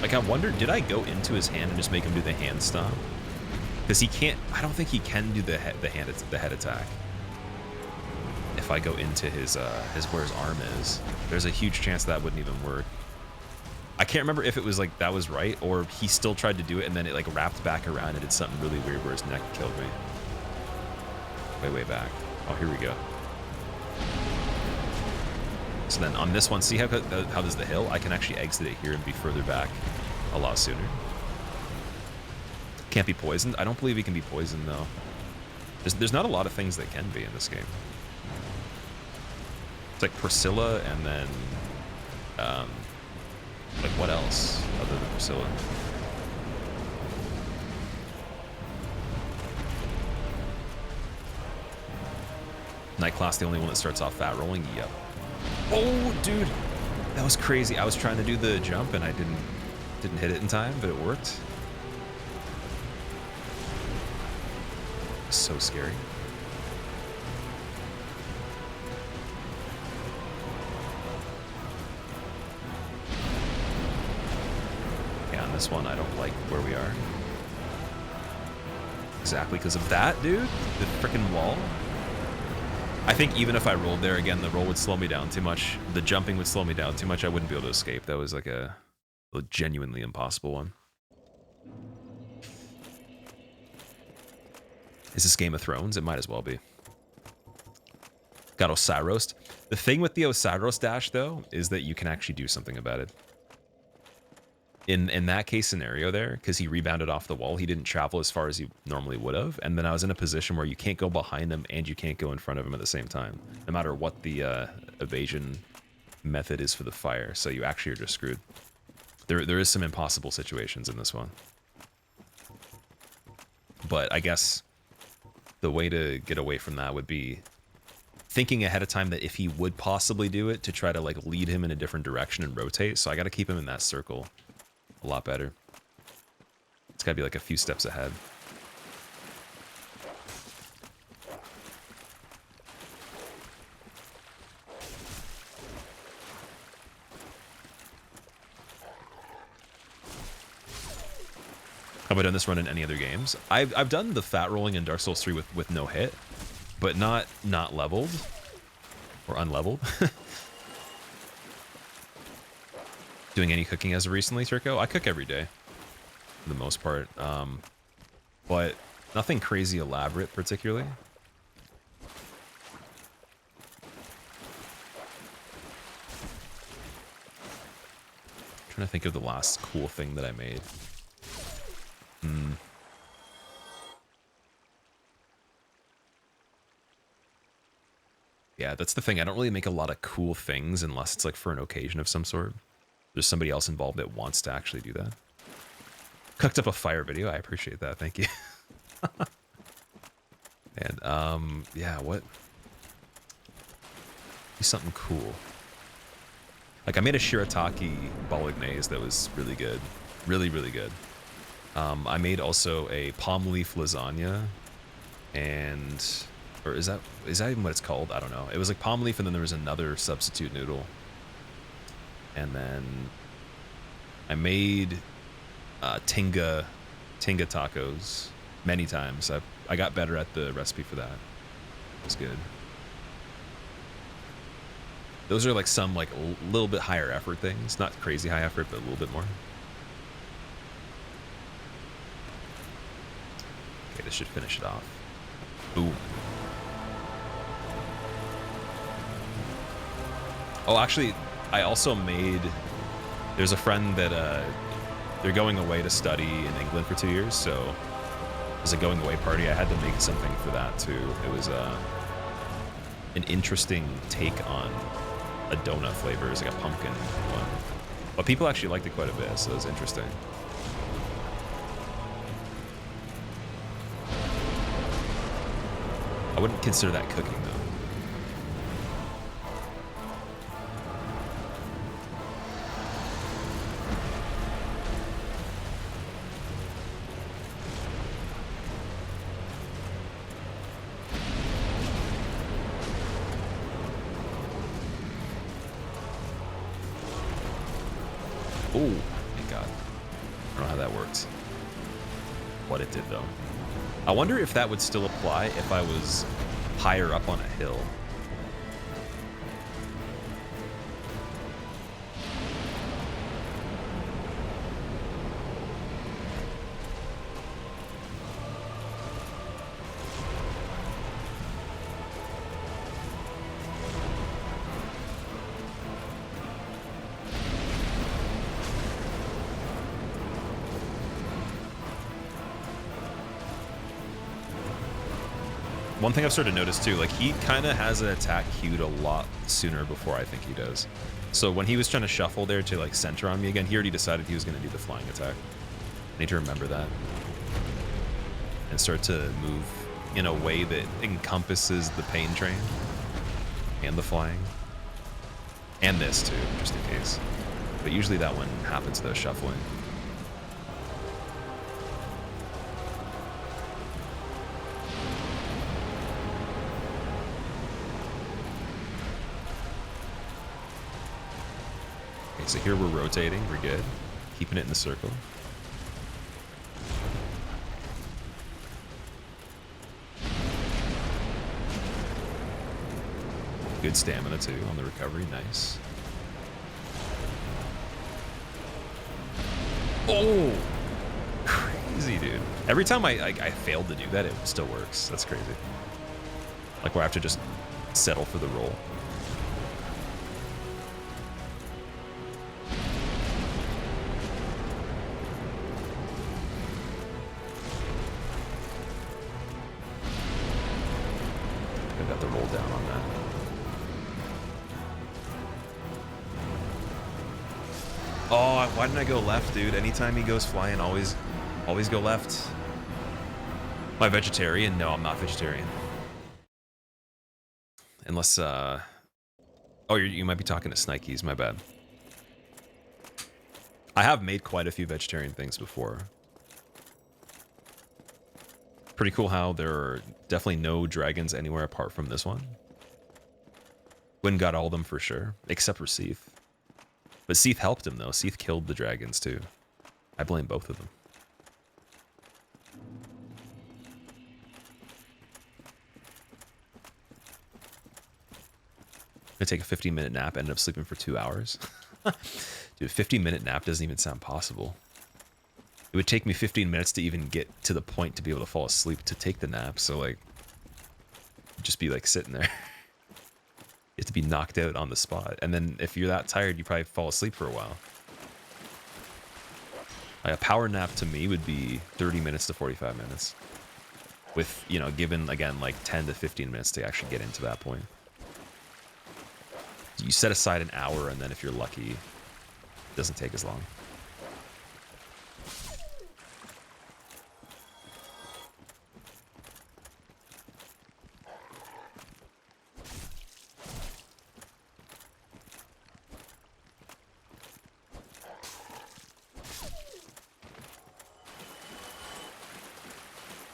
Like, I wonder, did I go into his hand and just make him do the hand stomp? Because he can't, I don't think he can do the head attack. If I go into his where his arm is, there's a huge chance that wouldn't even work. I can't remember if it was like that was right, or he still tried to do it and then it like wrapped back around and did something really weird where his neck killed me. Way back. Oh, here we go. So then on this one, see how there's the hill? I can actually exit it here and be further back a lot sooner. Can't be poisoned. I don't believe he can be poisoned though. There's not a lot of things that can be in this game. It's like Priscilla and then like what else other than Priscilla? Night Class, the only one that starts off fat rolling? Yep. Oh, dude, that was crazy. I was trying to do the jump and I didn't hit it in time, but it worked. So scary. Yeah, on this one, I don't like where we are. Exactly because of that, dude. The freaking wall. I think even if I rolled there again, the roll would slow me down too much. The jumping would slow me down too much. I wouldn't be able to escape. That was like a genuinely impossible one. Is this Game of Thrones? It might as well be. Got Osiris. The thing with the Osiris dash, though, is that you can actually do something about it. In that case scenario there, because he rebounded off the wall, he didn't travel as far as he normally would have, and then I was in a position where you can't go behind him and you can't go in front of him at the same time, no matter what the evasion method is for the fire, so you actually are just screwed. There is some impossible situations in this one. But I guess the way to get away from that would be thinking ahead of time that if he would possibly do it, to try to like lead him in a different direction and rotate, so I got to keep him in that circle a lot better. It's got to be like a few steps ahead. Have I done this run in any other games? I've done the fat rolling in Dark Souls 3 with no hit, but not leveled or unleveled. Doing any cooking as of recently, Turco? I cook every day, for the most part, but nothing crazy elaborate particularly. Trying to think of the last cool thing that I made. Yeah, that's the thing. I don't really make a lot of cool things unless it's like for an occasion of some sort. There's somebody else involved that wants to actually do that. Cooked up a fire video. I appreciate that. Thank you. And yeah, what? Do something cool. Like I made a shirataki bolognese that was really good. Really, really good. I made also a palm leaf lasagna, and or is that even what it's called? I don't know. It was like palm leaf, and then there was another substitute noodle. And then I made tinga tacos many times. I got better at the recipe for that. It was good. Those are like some like a little bit higher effort things. Not crazy high effort, but a little bit more. Okay, this should finish it off. Boom. Oh, actually, I also made... There's a friend that they're going away to study in England for 2 years, so as a going away party, I had to make something for that too. It was an interesting take on a donut flavor. It was like a pumpkin one. But people actually liked it quite a bit, so it was interesting. I wouldn't consider that cooking though. Oh, thank God. what it did though. I wonder if that would still apply if I was higher up on a hill. One thing I've started to notice too, like he kind of has an attack queued a lot sooner before I think he does. So when he was trying to shuffle there to like center on me again, he already decided he was going to do the flying attack. I need to remember that. And start to move in a way that encompasses the pain train and the flying. And this too, just in case. But usually that one happens though, shuffling. So here we're rotating, we're good. Keeping it in the circle. Good stamina too on the recovery, nice. Oh! Crazy, dude. Every time I failed to do that, it still works. That's crazy. Like where I have to just settle for the roll. Why didn't I go left, dude? Anytime he goes flying, always go left. Am I vegetarian? No, I'm not vegetarian. Unless, oh, you might be talking to Snikes, my bad. I have made quite a few vegetarian things before. Pretty cool how there are definitely no dragons anywhere apart from this one. Gwyn got all of them for sure, except for Seath. But Seath helped him, though. Seath killed the dragons, too. I blame both of them. I'm gonna take a 15-minute nap, ended up sleeping for 2 hours. Dude, a 15-minute nap doesn't even sound possible. It would take me 15 minutes to even get to the point to be able to fall asleep to take the nap, so, like, just be, like, sitting there. You have to be knocked out on the spot. And then if you're that tired, you probably fall asleep for a while. Like a power nap to me would be 30 minutes to 45 minutes. With, you know, given, again, like 10 to 15 minutes to actually get into that point. You set aside an hour, and then if you're lucky, it doesn't take as long.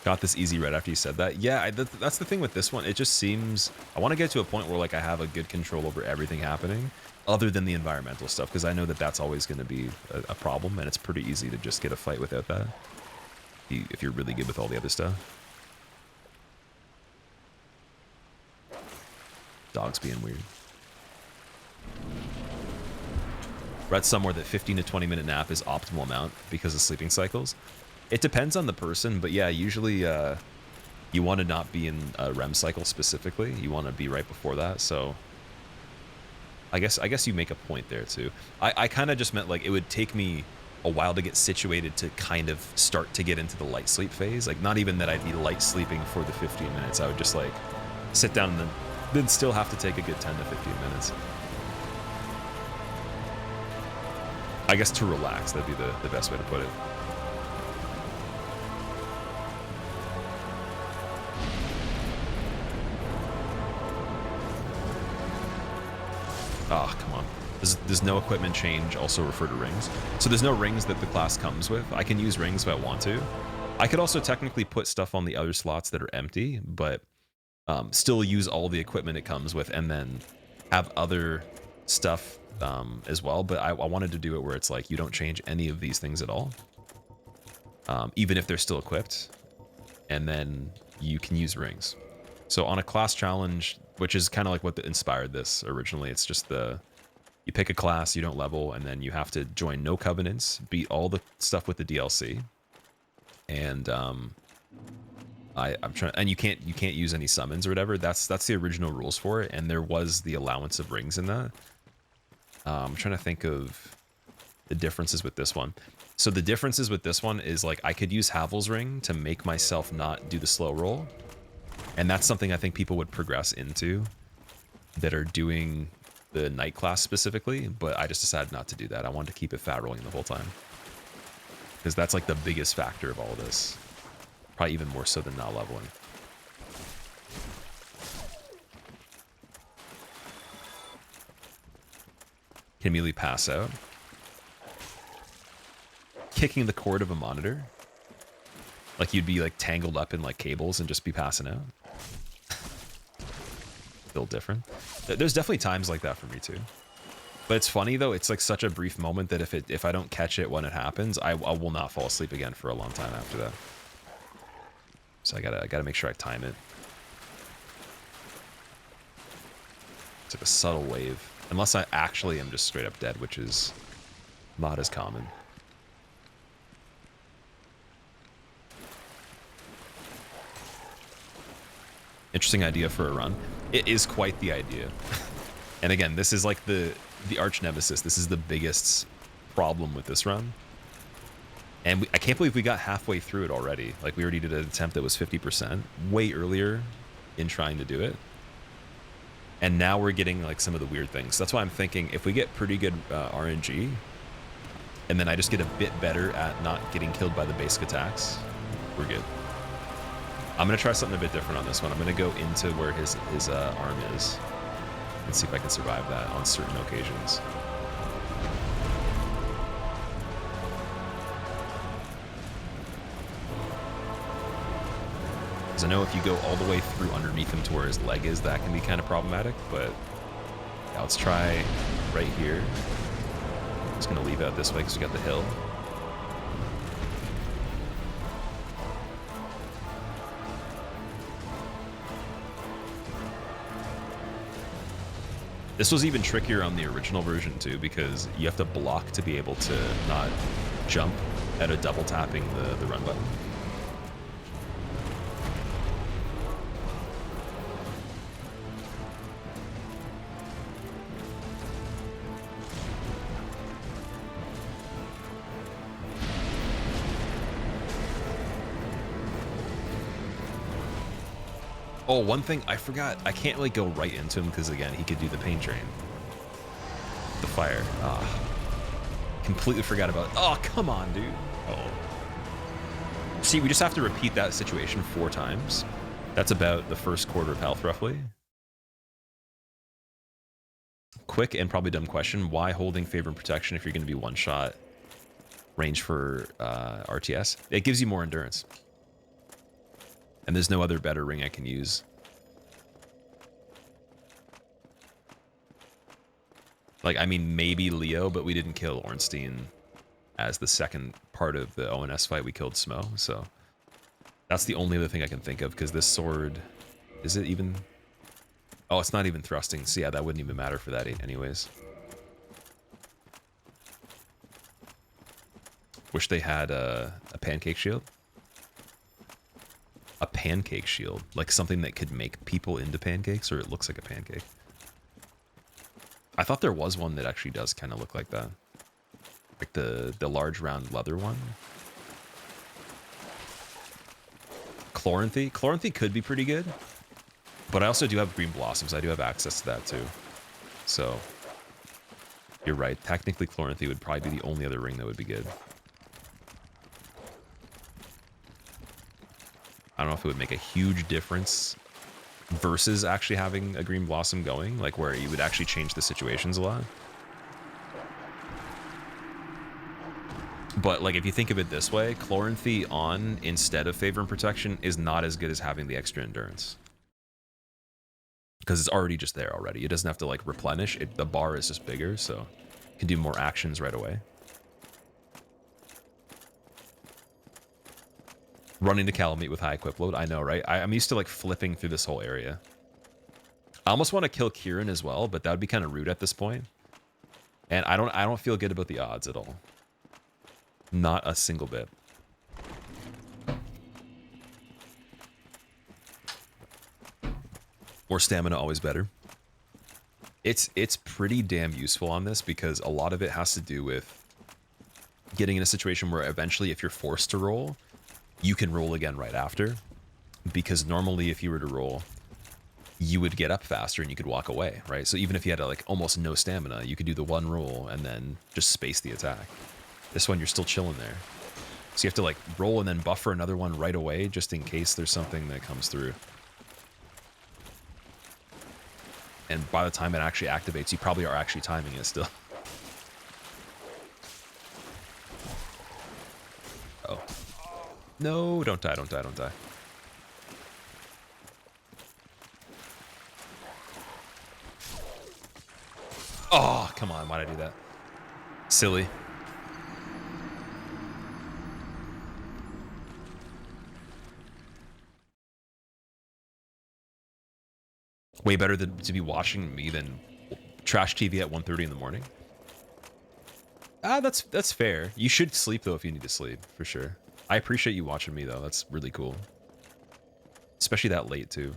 Got this easy right after you said that. Yeah, that's the thing with this one. It just seems... I want to get to a point where like I have a good control over everything happening, other than the environmental stuff, because I know that that's always going to be a problem, and it's pretty easy to just get a fight without that, if you're really good with all the other stuff. Dog's being weird. Read somewhere that 15 to 20 minute nap is optimal amount because of sleeping cycles. It depends on the person, but yeah, usually you want to not be in a REM cycle specifically. You want to be right before that. So I guess you make a point there too. I kind of just meant like it would take me a while to get situated to kind of start to get into the light sleep phase. Like not even that I'd be light sleeping for the 15 minutes. I would just like sit down and then still have to take a good 10 to 15 minutes. I guess to relax, that'd be the best way to put it. Oh, come on. There's no equipment change, also refer to rings. So there's no rings that the class comes with. I can use rings if I want to. I could also technically put stuff on the other slots that are empty, but still use all the equipment it comes with and then have other stuff as well. But I wanted to do it where it's like you don't change any of these things at all. even if they're still equipped. And then you can use rings. So on a class challenge, which is kind of like what inspired this originally, it's just you pick a class, you don't level, and then you have to join no covenants, beat all the stuff with the DLC, and I'm trying, and you can't use any summons or whatever. That's the original rules for it, and there was the allowance of rings in that. I'm trying to think of the differences with this one. So the differences with this one is like I could use Havel's ring to make myself not do the slow roll, and that's something I think people would progress into that are doing the night class specifically, but I just decided not to do that. I wanted to keep it fat rolling the whole time because that's like the biggest factor of all of this, probably even more so than not leveling. Can immediately pass out. Kicking the cord of a monitor, like you'd be like tangled up in like cables and just be passing out. Still different. There's definitely times like that for me too, but it's funny though, it's like such a brief moment that if I don't catch it when it happens, I will not fall asleep again for a long time after that. So I gotta make sure I time it. It's like a subtle wave, unless I actually am just straight up dead, which is not as common. Interesting idea for a run. It is quite the idea. And again, this is like the arch nemesis. This is the biggest problem with this run. And I can't believe we got halfway through it already. Like we already did an attempt that was 50%, way earlier in trying to do it. And now we're getting like some of the weird things. That's why I'm thinking if we get pretty good RNG, and then I just get a bit better at not getting killed by the basic attacks, we're good. I'm going to try something a bit different on this one. I'm going to go into where his arm is and see if I can survive that on certain occasions. Because I know if you go all the way through underneath him to where his leg is, that can be kind of problematic, but yeah, let's try right here. I'm just going to leave out this way because we got the hill. This was even trickier on the original version too, because you have to block to be able to not jump at a double tapping the run button. Oh, one thing I forgot, I can't really go right into him because again, he could do the pain train. The fire. Ah. Completely forgot about it. Oh, come on, dude. Oh. See, we just have to repeat that situation 4 times. That's about the first quarter of health, roughly. Quick and probably dumb question. Why holding favor and protection if you're going to be one-shot range for RTS? It gives you more endurance. And there's no other better ring I can use. Like, I mean, maybe Leo, but we didn't kill Ornstein as the second part of the ONS fight. We killed Smo, so that's the only other thing I can think of, because this sword, is it even? Oh, it's not even thrusting, so yeah, that wouldn't even matter for that anyways. Wish they had a pancake shield. A pancake shield, like something that could make people into pancakes, or it looks like a pancake. I thought there was one that actually does kind of look like that, like the large round leather one. Chloranthy could be pretty good, but I also do have green blossoms. I do have access to that too, so you're right. Technically, Chloranthy would probably be the only other ring that would be good. I don't know if it would make a huge difference versus actually having a green blossom going, like where you would actually change the situations a lot. But like if you think of it this way, Chloranthy on instead of favor and protection is not as good as having the extra endurance. Because it's already just there already. It doesn't have to like replenish. The bar is just bigger, so you can do more actions right away. Running to Kalameet with high equip load. I know, right? I'm used to like flipping through this whole area. I almost want to kill Kieran as well, but that would be kind of rude at this point. And I don't feel good about the odds at all. Not a single bit. More stamina, always better. It's pretty damn useful on this because a lot of it has to do with getting in a situation where eventually if you're forced to roll, you can roll again right after. Because normally if you were to roll, you would get up faster and you could walk away, right? So even if you had like almost no stamina, you could do the one roll and then just space the attack. This one, you're still chilling there. So you have to like roll and then buffer another one right away just in case there's something that comes through. And by the time it actually activates, you probably are actually timing it still. Oh. No, don't die, don't die, don't die. Oh, come on, why'd I do that? Silly. Way better than to be watching me than trash TV at 1:30 in the morning. Ah, that's fair. You should sleep though if you need to sleep, for sure. I appreciate you watching me though. That's really cool. Especially that late too.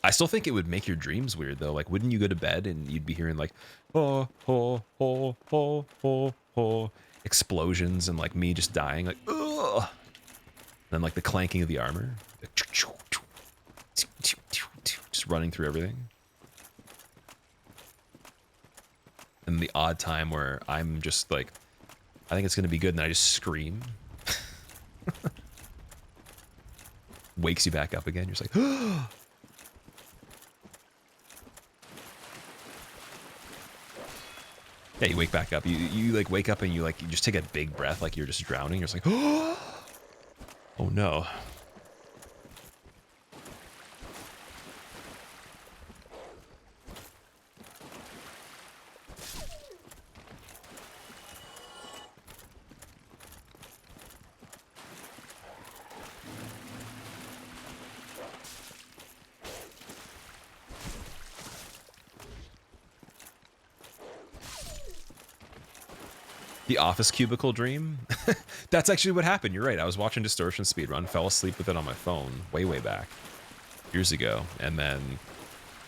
I still think it would make your dreams weird though. Like, wouldn't you go to bed and you'd be hearing like, oh, oh, oh, oh, oh, oh, explosions and like me just dying, like, ugh. Then like the clanking of the armor, like, just running through everything. And the odd time where I'm just like, I think it's gonna be good, and I just scream. Wakes you back up again. You're just like, oh. Yeah, you wake back up. You like wake up and you just take a big breath like you're just drowning. You're just like, oh no. The office cubicle dream? That's actually what happened. You're right. I was watching Distortion speedrun, fell asleep with it on my phone way back years ago, and then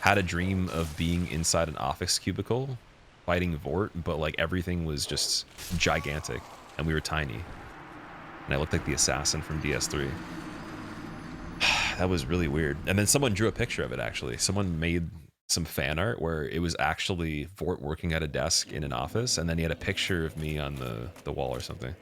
had a dream of being inside an office cubicle fighting Vort, but like everything was just gigantic and we were tiny. And I looked like the assassin from DS3. That was really weird. And then someone drew a picture of it actually. Someone made some fan art where it was actually Vort working at a desk in an office, and then he had a picture of me on the wall or something.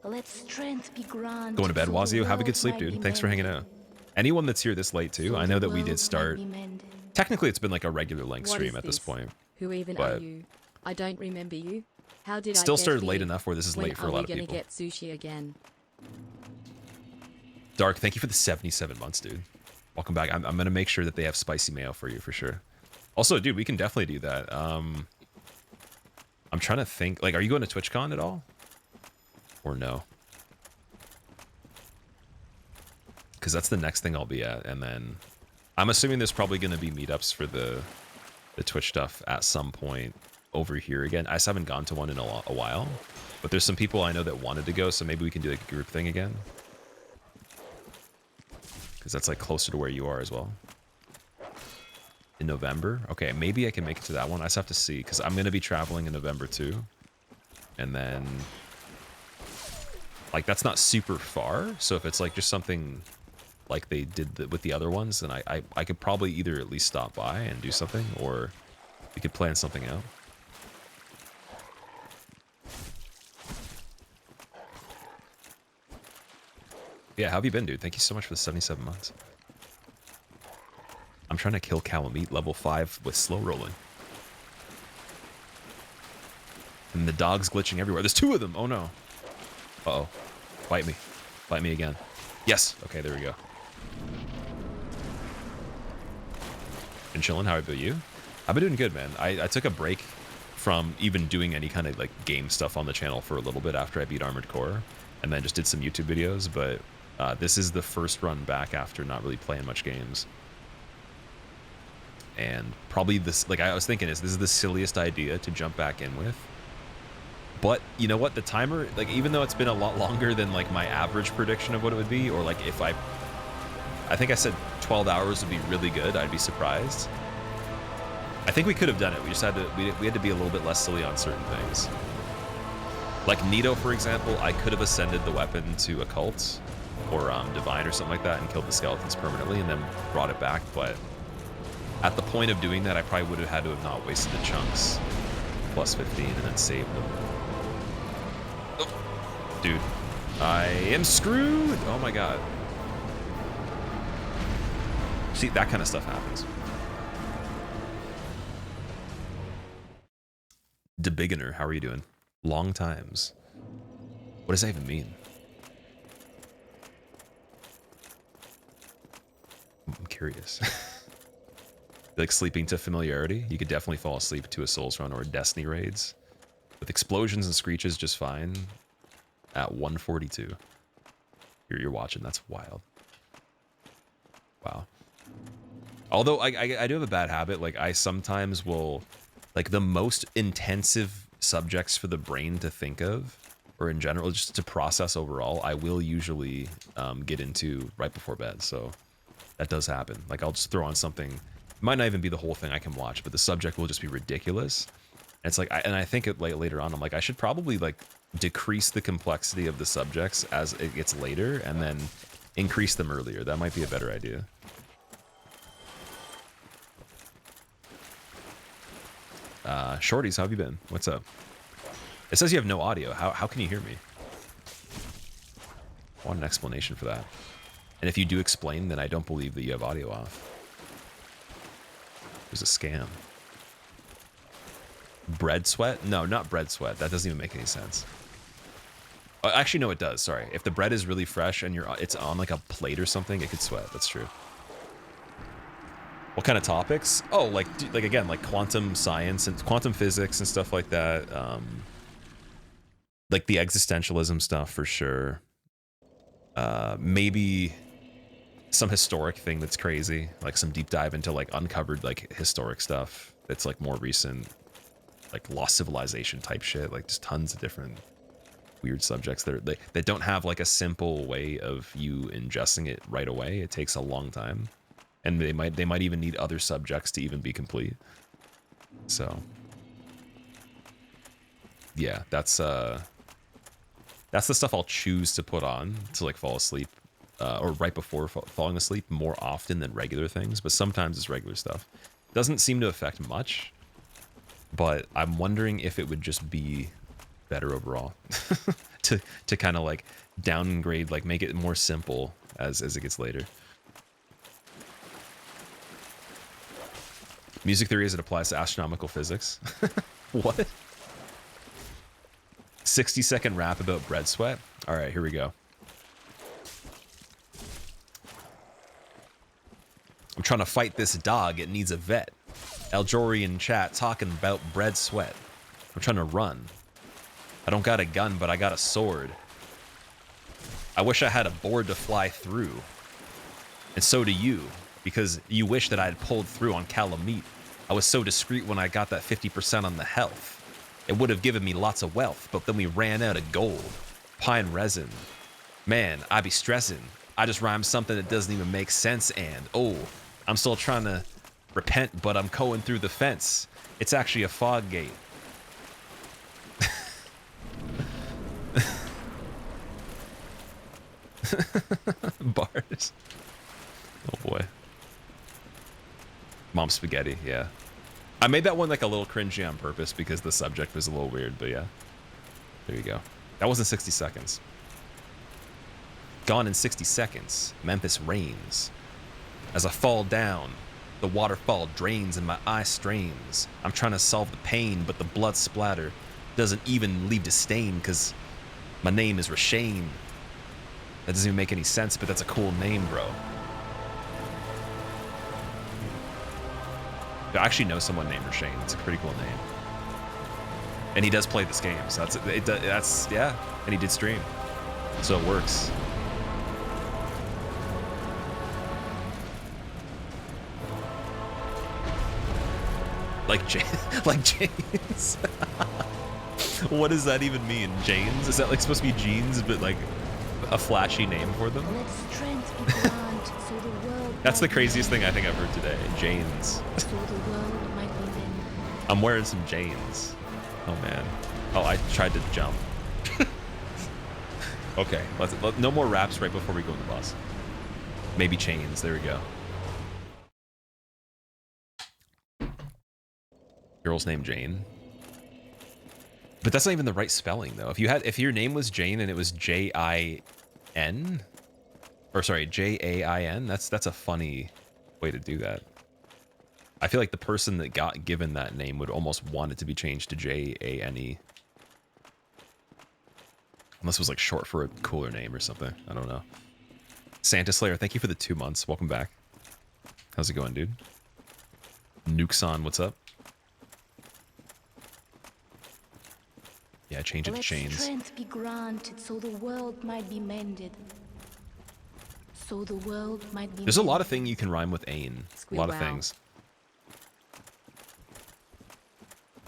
Let strength be granted. Going to bed, so the Wazio. Have a good world sleep, might dude. be Thanks for hanging mended. out. Anyone that's here this late too, So I know the that we did world start. might be mended. Technically, it's been like a regular length What stream is at this this? point. Who even But are you? I don't remember you. How did Still I get started late here? enough where this is When late for are a lot we of gonna people. get sushi again? Dark, thank you for the 77 months, dude. Welcome back. I'm gonna make sure that they have spicy mayo for you for sure. Also, dude, we can definitely do that. I'm trying to think. Like, are you going to TwitchCon at all, or no? Because that's the next thing I'll be at, and then I'm assuming there's probably going to be meetups for the Twitch stuff at some point over here again. I just haven't gone to one in a while, but there's some people I know that wanted to go, so maybe we can do like a group thing again. Because that's like closer to where you are as well. In November? Okay, maybe I can make it to that one. I just have to see, because I'm going to be traveling in November too. And then, like, that's not super far, so if it's like just something like they did with the other ones, then I could probably either at least stop by and do something, or we could plan something out. Yeah, how have you been, dude? Thank you so much for the 77 months. I'm trying to kill Kalameet level 5 with slow rolling. And the dog's glitching everywhere. There's 2 of them. Oh no. Uh-oh. Bite me. Bite me again. Yes. Okay, there we go. Been chilling. How about you? I've been doing good, man. I took a break from even doing any kind of like game stuff on the channel for a little bit after I beat Armored Core, and then just did some YouTube videos. But this is the first run back after not really playing much games. And probably this, like I was thinking, this is the silliest idea to jump back in with. But you know what? The timer, like even though it's been a lot longer than like my average prediction of what it would be, or like if I think I said 12 hours would be really good, I'd be surprised. I think we could have done it. We just had to, we had to be a little bit less silly on certain things. Like Nito, for example, I could have ascended the weapon to Occult or Divine or something like that and killed the skeletons permanently and then brought it back, but at the point of doing that, I probably would have had to have not wasted the chunks plus 15 and then saved them. Oh, dude, I am screwed. Oh my god. See, that kind of stuff happens. DeBiggener, how are you doing? Long times. What does that even mean? I'm curious. Like sleeping to familiarity, you could definitely fall asleep to a Souls run or Destiny raids. With explosions and screeches just fine at 142. You're watching, that's wild. Wow. Although I do have a bad habit, like I sometimes will, like the most intensive subjects for the brain to think of, or in general, just to process overall, I will usually get into right before bed, so that does happen. Like I'll just throw on something, it might not even be the whole thing I can watch, but the subject will just be ridiculous. And it's like, I think it like later on, I'm like, I should probably like decrease the complexity of the subjects as it gets later and then increase them earlier. That might be a better idea. Shorties, how have you been? What's up? It says you have no audio. How can you hear me? I want an explanation for that. And if you do explain, then I don't believe that you have audio off. It was a scam. Bread sweat? No, not bread sweat. That doesn't even make any sense. Actually, no, it does. Sorry. If the bread is really fresh and it's on like a plate or something, it could sweat. That's true. What kind of topics? Oh, like again, like quantum science and quantum physics and stuff like that. Like the existentialism stuff for sure. Maybe some historic thing that's crazy, like some deep dive into like uncovered like historic stuff that's like more recent, like lost civilization type shit. Like just tons of different weird subjects that don't have like a simple way of you ingesting it right away. It takes a long time. And they might even need other subjects to even be complete. So yeah, that's the stuff I'll choose to put on to like fall asleep, or right before falling asleep more often than regular things. But sometimes it's regular stuff. Doesn't seem to affect much, but I'm wondering if it would just be better overall to kind of like downgrade, like make it more simple as it gets later. Music theory as it applies to astronomical physics. What? 60-second rap about bread sweat? All right, here we go. I'm trying to fight this dog. It needs a vet. Algerian chat talking about bread sweat. I'm trying to run. I don't got a gun, but I got a sword. I wish I had a board to fly through. And so do you, because you wish that I had pulled through on Kalameet. I was so discreet when I got that 50% on the health. It would have given me lots of wealth, but then we ran out of gold. Pine resin. Man, I be stressing. I just rhymed something that doesn't even make sense, and oh, I'm still trying to repent, but I'm going through the fence. It's actually a fog gate. Bars. Oh boy. Mom spaghetti, yeah. I made that one like a little cringy on purpose because the subject was a little weird, but yeah. There you go. That wasn't 60 seconds. Gone in 60 seconds. Memphis rains. As I fall down, the waterfall drains and my eye strains. I'm trying to solve the pain, but the blood splatter doesn't even leave a stain because my name is Rashane. That doesn't even make any sense, but that's a cool name, bro. I actually know someone named Rashane. It's a pretty cool name. And he does play this game, so that's yeah. And he did stream, so it works. Like James. What does that even mean? Janes? Is that like supposed to be jeans, but like a flashy name for them? Let strength be granted, so the world That's the might be craziest thing mended. I think I've heard today. Janes. So the world might be mended. I'm wearing some Janes. Oh man. Oh, I tried to jump. Okay, no more raps right before we go to the boss. Maybe chains. There we go. Girl's name Jane. But that's not even the right spelling though. If your name was Jane and it was J-I-N, or sorry, J-A-I-N, that's a funny way to do that. I feel like the person that got given that name would almost want it to be changed to J-A-N-E. Unless it was like short for a cooler name or something. I don't know. Santa Slayer, thank you for the 2 months. Welcome back. How's it going, dude? Nukeson, what's up? Yeah, change it to Let chains. strength be granted, so the world might be mended. So the world might be There's a lot of mended. things you can rhyme with ain. A lot of Squeal wow. things.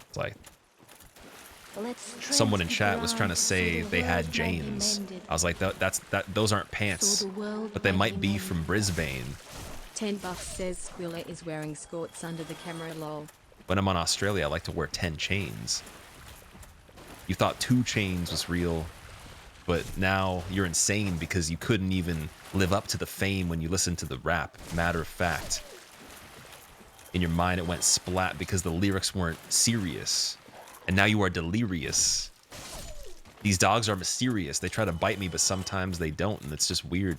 It's like Let strength someone in be chat was trying to granted, say so the they had world might be Janes. mended. I was like, those aren't pants, So the world but they might might be be from mended. Brisbane. 10 bucks says Squilla is wearing skirts under the camera, lol. When I'm on Australia, I like to wear 10 chains. You thought 2 chains was real, but now you're insane because you couldn't even live up to the fame when you listened to the rap. Matter of fact. In your mind, it went splat because the lyrics weren't serious. And now you are delirious. These dogs are mysterious. They try to bite me, but sometimes they don't, and it's just weird.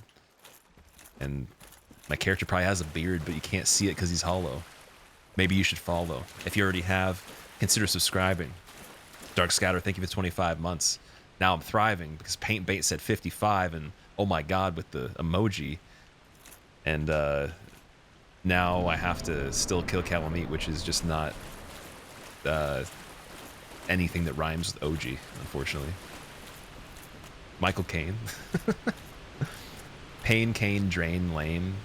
And my character probably has a beard, but you can't see it because he's hollow. Maybe you should follow. If you already have, consider subscribing. Dark Scatter, thank you for 25 months. Now I'm thriving because Paint Bait said 55, and oh my god, with the emoji. And now I have to still kill Kalameet, which is just not anything that rhymes with OG, unfortunately. Michael Caine. Pain, Kane, Drain, Lame.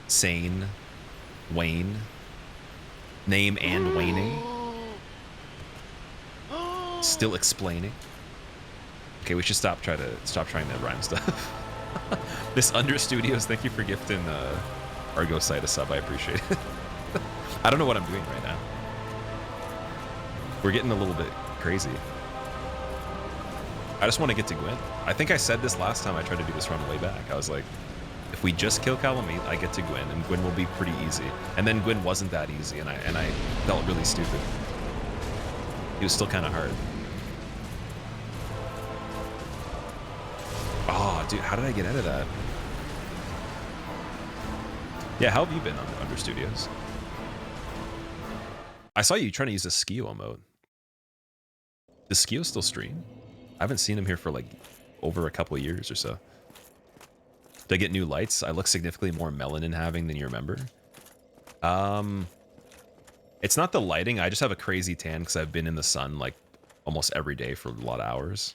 Sane. Wayne. Name and waning. Still explaining. Okay, we should stop trying to rhyme stuff. Miss Under Studios, thank you for gifting Argo Site a sub. I appreciate it. I don't know what I'm doing right now. We're getting a little bit crazy. I just want to get to Gwyn. I think I said this last time I tried to do this run way back. I was like, if we just kill Kalameet, I get to Gwyn, and Gwyn will be pretty easy. And then Gwyn wasn't that easy, and I felt really stupid. He was still kind of hard. Oh, dude, how did I get out of that? Yeah, how have you been on Under Studios? I saw you trying to use a Skio emote. Does Skio still stream? I haven't seen him here for like over a couple of years or so. Did I get new lights? I look significantly more melanin having than you remember. It's not the lighting. I just have a crazy tan because I've been in the sun like almost every day for a lot of hours,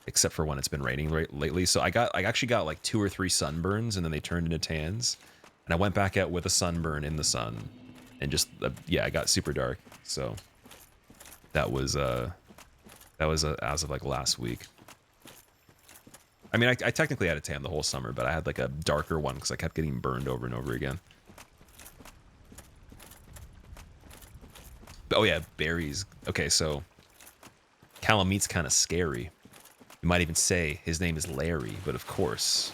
except for when it's been raining lately. So I actually got like 2 or 3 sunburns, and then they turned into tans. And I went back out with a sunburn in the sun, and just yeah, I got super dark. So that was as of like last week. I mean, I technically had a tan the whole summer, but I had like a darker one because I kept getting burned over and over again. Oh yeah, berries. Okay, so Kalameet's kind of scary. You might even say his name is Larry, but of course,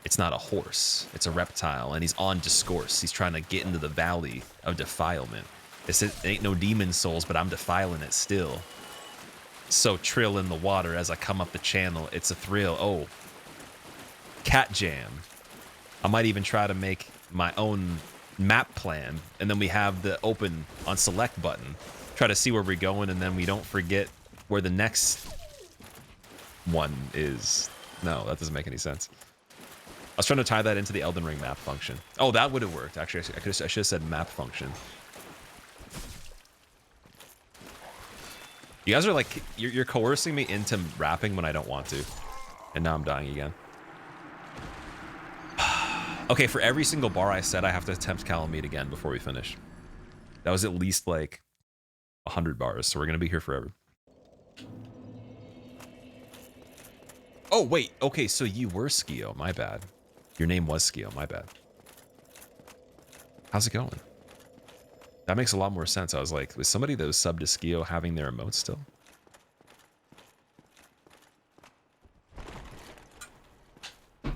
it's not a horse. It's a reptile, and he's on discourse. He's trying to get into the valley of defilement. It ain't no demon souls, but I'm defiling it still. So trill in the water as I come up the channel. It's a thrill. Oh, cat jam. I might even try to make my own map plan, and then we have the open on select button. Try to see where we're going, and then we don't forget where the next one is. No, that doesn't make any sense. I was trying to tie that into the Elden Ring map function. Oh, that would have worked. Actually, I should have said map function. You guys are like, you're coercing me into rapping when I don't want to. And now I'm dying again. Okay, for every single bar I said, I have to attempt Kalameet again before we finish. That was at least like 100 bars, so we're gonna be here forever. Oh, wait. Okay, so you were Skio. My bad. Your name was Skio. My bad. How's it going? That makes a lot more sense. I was like, was somebody that was subbed to Skio having their emotes still? All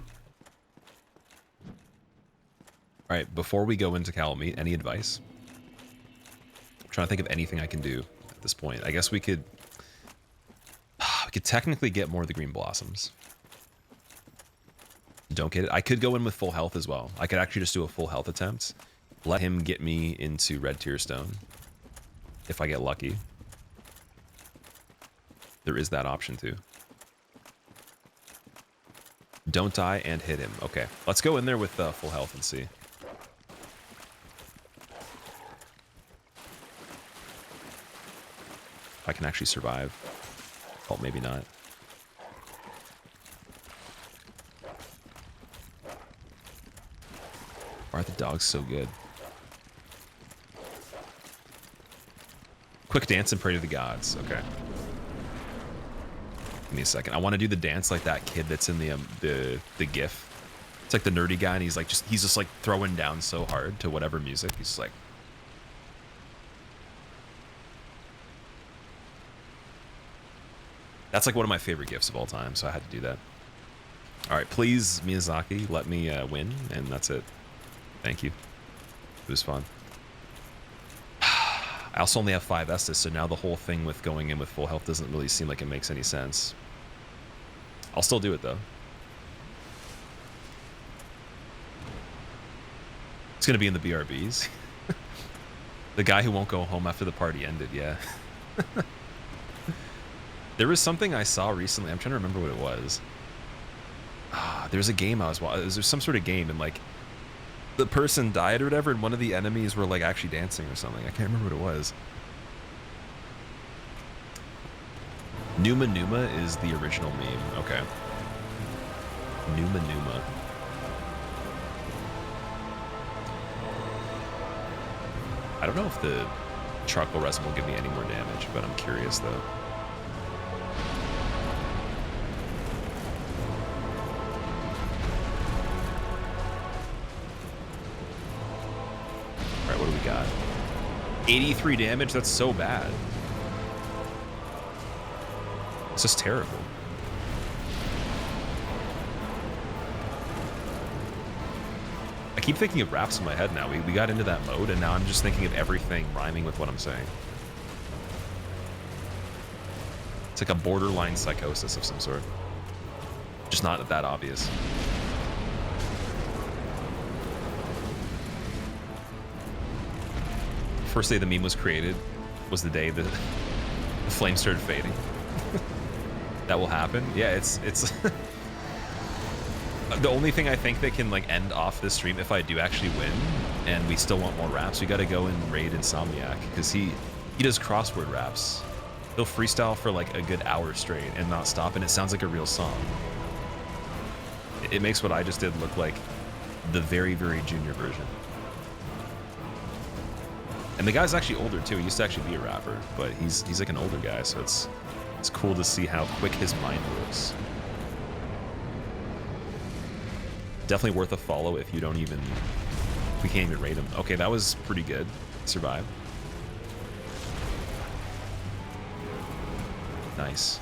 right, before we go into Kalameet, any advice? I'm trying to think of anything I can do at this point. I guess we could technically get more of the green blossoms. Don't get it. I could go in with full health as well. I could actually just do a full health attempt. Let him get me into red tier stone. If I get lucky. There is that option too. Don't die and hit him. Okay, let's go in there with full health and see. If I can actually survive. Oh, maybe not. Why are the dogs so good? Quick dance and pray to the gods. Okay. Give me a second. I want to do the dance like that kid that's in the GIF. It's like the nerdy guy, and he's just like throwing down so hard to whatever music. He's just like. That's like one of my favorite GIFs of all time, so I had to do that. All right, please, Miyazaki, let me win, and that's it. Thank you. It was fun. I also only have 5 Estus, so now the whole thing with going in with full health doesn't really seem like it makes any sense. I'll still do it, though. It's going to be in the BRBs. The guy who won't go home after the party ended, yeah. There was something I saw recently. I'm trying to remember what it was. There's a game I was watching. There's some sort of game, and like the person died or whatever, and one of the enemies were like actually dancing or something. I can't remember what it was. Numa Numa is the original meme. Okay. Numa Numa. I don't know if the charcoal resin will give me any more damage, but I'm curious though. Alright, what do we got? 83 damage? That's so bad. It's just terrible. I keep thinking of raps in my head now. We got into that mode, and now I'm just thinking of everything rhyming with what I'm saying. It's like a borderline psychosis of some sort. Just not that obvious. First day the meme was created was the day the flame started fading. That will happen. Yeah, it's the only thing I think that can like end off this stream if I do actually win and we still want more raps, we got to go and raid Insomniac because he does crossword raps. He'll freestyle for like a good hour straight and not stop, and it sounds like a real song. It makes what I just did look like the very, very junior version. And the guy's actually older too. He used to actually be a rapper, but he's like an older guy, so it's cool to see how quick his mind works. Definitely worth a follow if you don't even, we can't even rate him. Okay, that was pretty good. Survive. Nice.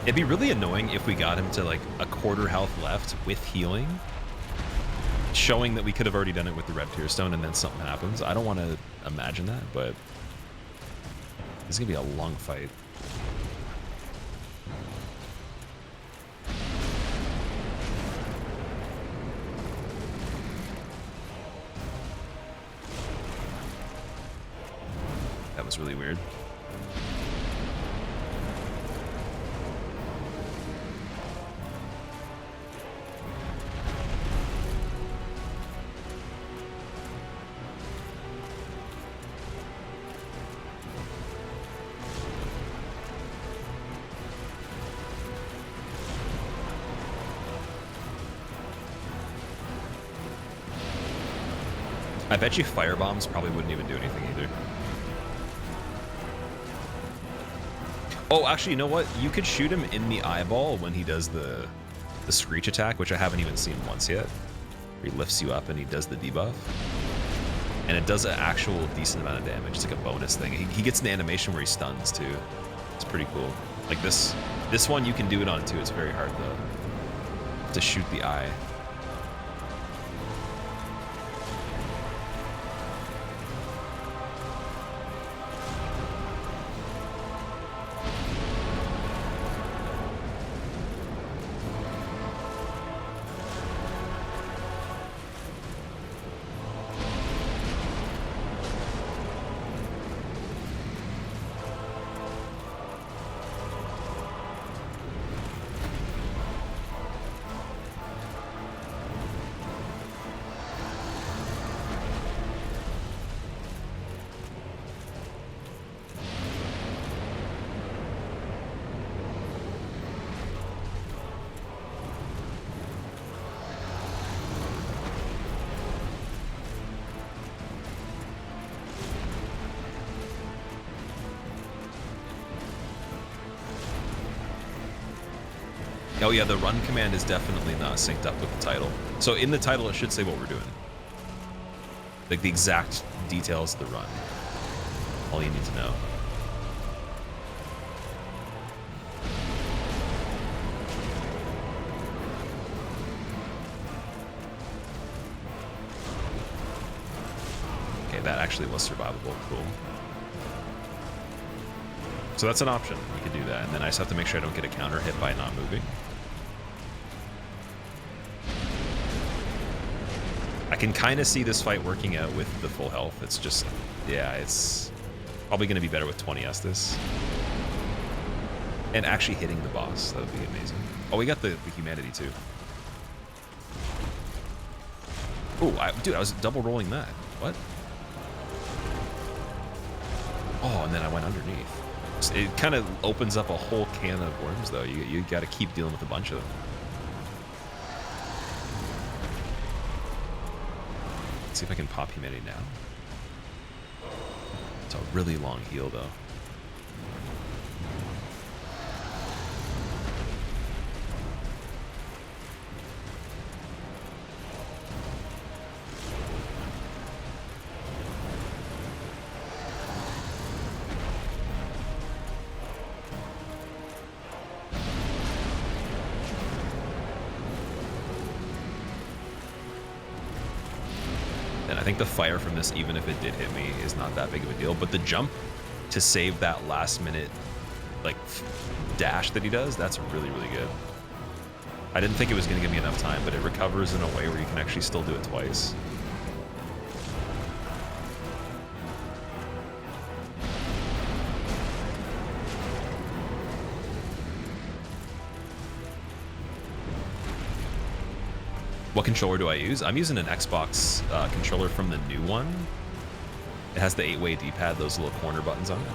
It'd be really annoying if we got him to like a quarter health left with healing, showing that we could have already done it with the red tier stone and then something happens. I don't want to imagine that, but it's gonna be a long fight. That was really weird. I bet you fire bombs probably wouldn't even do anything either. Oh, actually, you know what? You could shoot him in the eyeball when he does the screech attack, which I haven't even seen once yet. Where he lifts you up and he does the debuff. And it does an actual decent amount of damage. It's like a bonus thing. He gets an animation where he stuns too. It's pretty cool. Like this one you can do it on too. It's very hard though to shoot the eye. Oh yeah, the run command is definitely not synced up with the title. So in the title, it should say what we're doing. Like the exact details of the run. All you need to know. Okay, that actually was survivable. Cool. So that's an option. We could do that. And then I just have to make sure I don't get a counter hit by not moving. I can kind of see this fight working out with the full health. It's just, yeah, it's probably going to be better with 20 Estus. And actually hitting the boss. That would be amazing. Oh, we got the humanity too. Oh, dude, I was double rolling that. What? Oh, and then I went underneath. It kind of opens up a whole can of worms, though. You got to keep dealing with a bunch of them. Let's see if I can pop humanity now. It's a really long heal, though. I think the fire from this, even if it did hit me, is not that big of a deal. But the jump to save that last minute, like, dash that he does, that's really, really good. I didn't think it was going to give me enough time, but it recovers in a way where you can actually still do it twice. What controller do I use? I'm using an Xbox controller from the new one. It has the 8-way D-pad, those little corner buttons on it.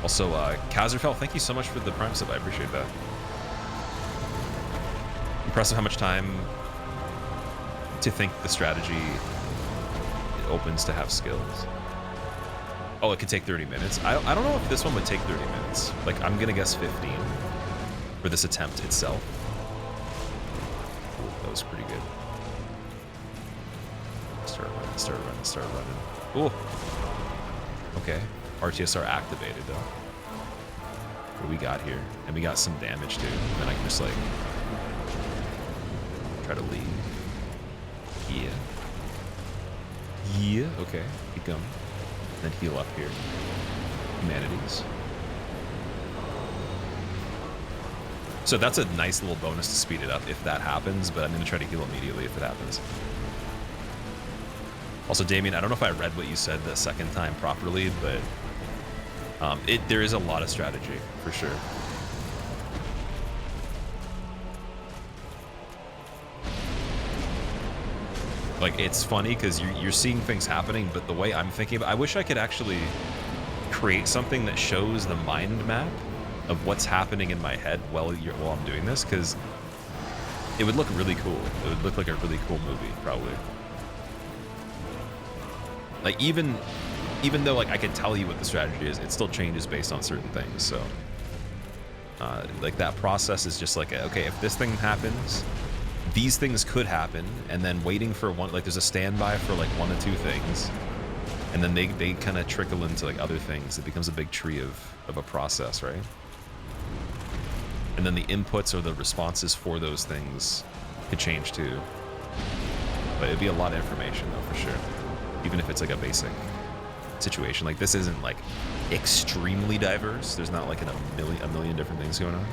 Also, Kazerfeld, thank you so much for the Prime sub. I appreciate that. Impressive how much time to think the strategy it opens to have skills. Oh, it could take 30 minutes. I don't know if this one would take 30 minutes. Like, I'm gonna guess 15 for this attempt itself. Ooh, that was pretty good. Start running. Ooh. Okay. RTSR activated, though. What do we got here? And we got some damage, too. And then I can just, like, try to leave. Yeah. Yeah. Okay. Keep going. Then heal up here. Humanities. So that's a nice little bonus to speed it up if that happens, but I'm going to try to heal immediately if it happens. Also, Damien, I don't know if I read what you said the second time properly, but there is a lot of strategy, for sure. Like, it's funny because you're seeing things happening, but the way I'm thinking about, I wish I could actually create something that shows the mind map of what's happening in my head while I'm doing this, because It would look really cool. It would look like a really cool movie, probably. Like even though like I can tell you what the strategy is, it still changes based on certain things. So like that process is just like, okay, if this thing happens, these things could happen, and then waiting for one, like there's a standby for like 1 to 2 things, and then they kind of trickle into like other things. It becomes a big tree of a process, right? And then the inputs or the responses for those things could change too. But it'd be a lot of information though, for sure. Even if it's like a basic situation. Like this isn't like extremely diverse. There's not like a million different things going on.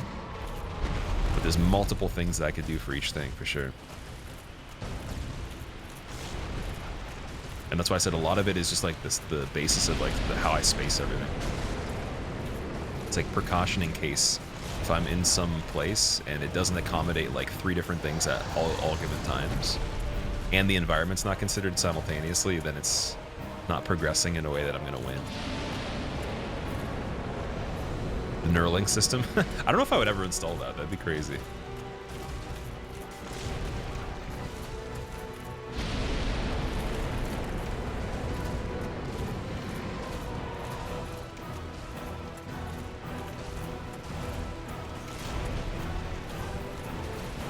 But there's multiple things that I could do for each thing, for sure. And that's why I said a lot of it is just like this, the basis of like how I space everything. It's like precaution in case if I'm in some place and it doesn't accommodate like 3 different things at all given times, and the environment's not considered simultaneously, then it's not progressing in a way that I'm going to win. The Neuralink system? I don't know if I would ever install that. That'd be crazy.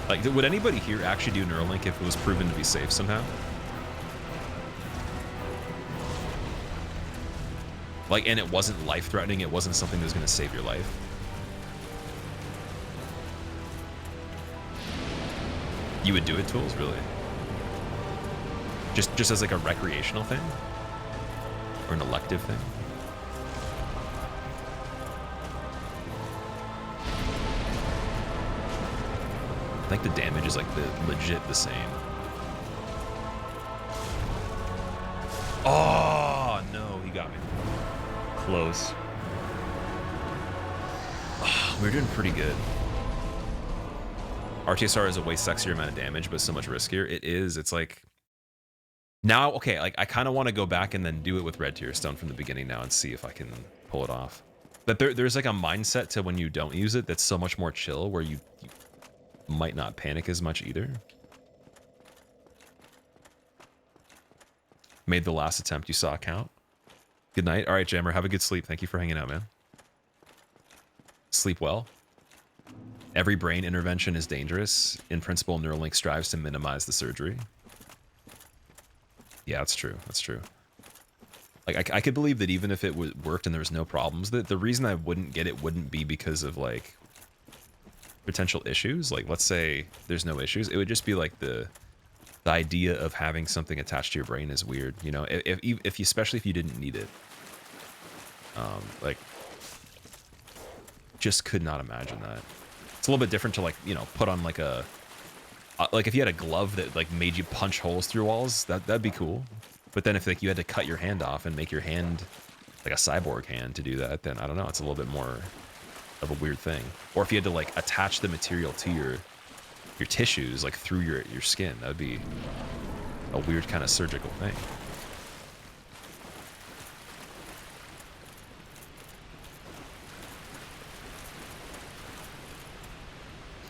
Like, would anybody here actually do Neuralink if it was proven to be safe somehow? Like, and it wasn't life-threatening, it wasn't something that was going to save your life. You would do it, Tools? Really? Just as like a recreational thing? Or an elective thing? I think the damage is like legit the same. Oh, no, he got me. Close. Oh, we're doing pretty good. RTSR is a way sexier amount of damage, but so much riskier. It is. It's like... Now, okay, like I kind of want to go back and then do it with Red Tier Stone from the beginning now and see if I can pull it off. But there's like a mindset to when you don't use it that's so much more chill, where you might not panic as much either. Made the last attempt you saw count. Good night. All right, Jammer, have a good sleep. Thank you for hanging out, man. Sleep well. Every brain intervention is dangerous. In principle, Neuralink strives to minimize the surgery. Yeah, that's true. That's true. Like, I could believe that even if it worked and there was no problems, that the reason I wouldn't get it wouldn't be because of, like, potential issues. Like, let's say there's no issues. It would just be, like, the idea of having something attached to your brain is weird, you know? If you, especially if you didn't need it. Like, just could not imagine that. It's a little bit different to, like, you know, put on, like, a... like, if you had a glove that, like, made you punch holes through walls, that'd be cool. But then if, like, you had to cut your hand off and make your hand, like, a cyborg hand to do that, then, I don't know, it's a little bit more of a weird thing. Or if you had to, like, attach the material to your tissues, like, through your skin, that would be a weird kind of surgical thing.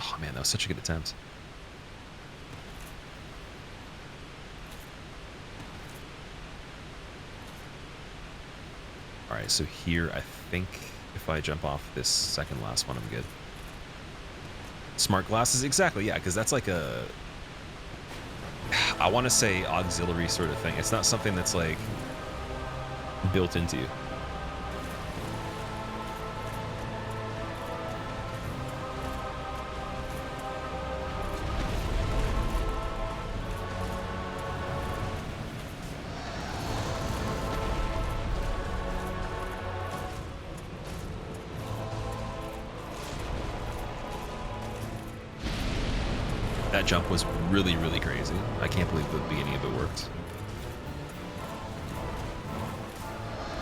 Oh, man, that was such a good attempt. All right, so here, I think if I jump off this second last one, I'm good. Smart glasses, exactly, yeah, because that's like a, I want to say auxiliary sort of thing. It's not something that's like built into you. That jump was really, really crazy. I can't believe the beginning of it worked.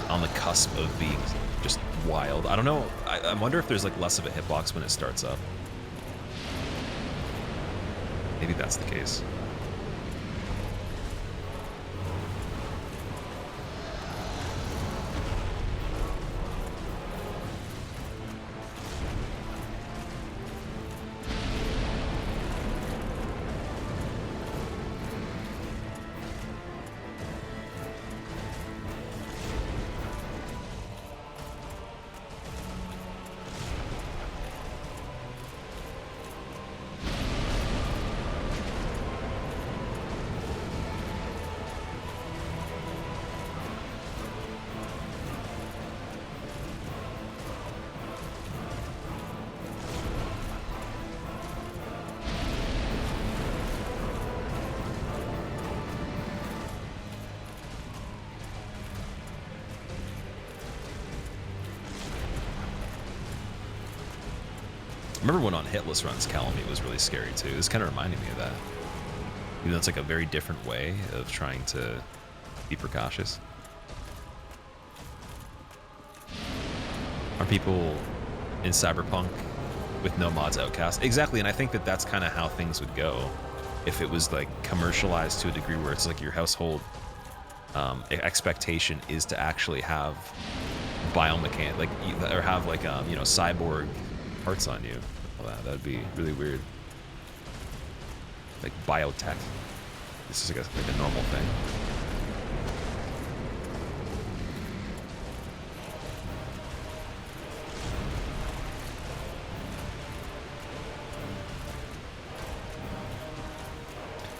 On the cusp of being just wild. I don't know. I wonder if there's like less of a hitbox when it starts up. Maybe that's the case. Remember when on hitless runs, Kalameet was really scary too. This kind of reminded me of that. Even though it's like a very different way of trying to be precautious. Are people in Cyberpunk with no mods outcast? Exactly, and I think that that's kind of how things would go if it was like commercialized to a degree where it's like your household expectation is to actually have biomechanic, like, or have like you know, cyborg parts on you. Well, that'd be really weird. Like biotech. This is like a normal thing.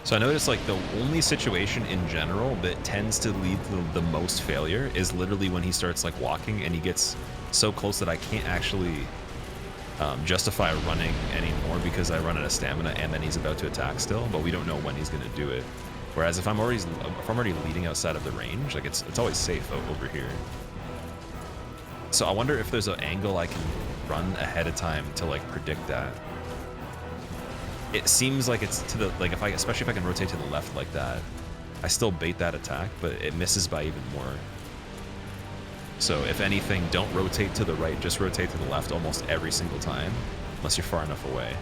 So I noticed like the only situation in general that tends to lead to the most failure is literally when he starts like walking and he gets so close that I can't actually justify running anymore because I run out of stamina and then he's about to attack still, but we don't know when he's going to do it. Whereas if I'm already leading outside of the range, like it's always safe over here. So I wonder if there's an angle I can run ahead of time to like predict that. It seems like it's to the, like, especially if I can rotate to the left like that, I still bait that attack, but it misses by even more. So if anything, don't rotate to the right, just rotate to the left almost every single time, unless you're far enough away.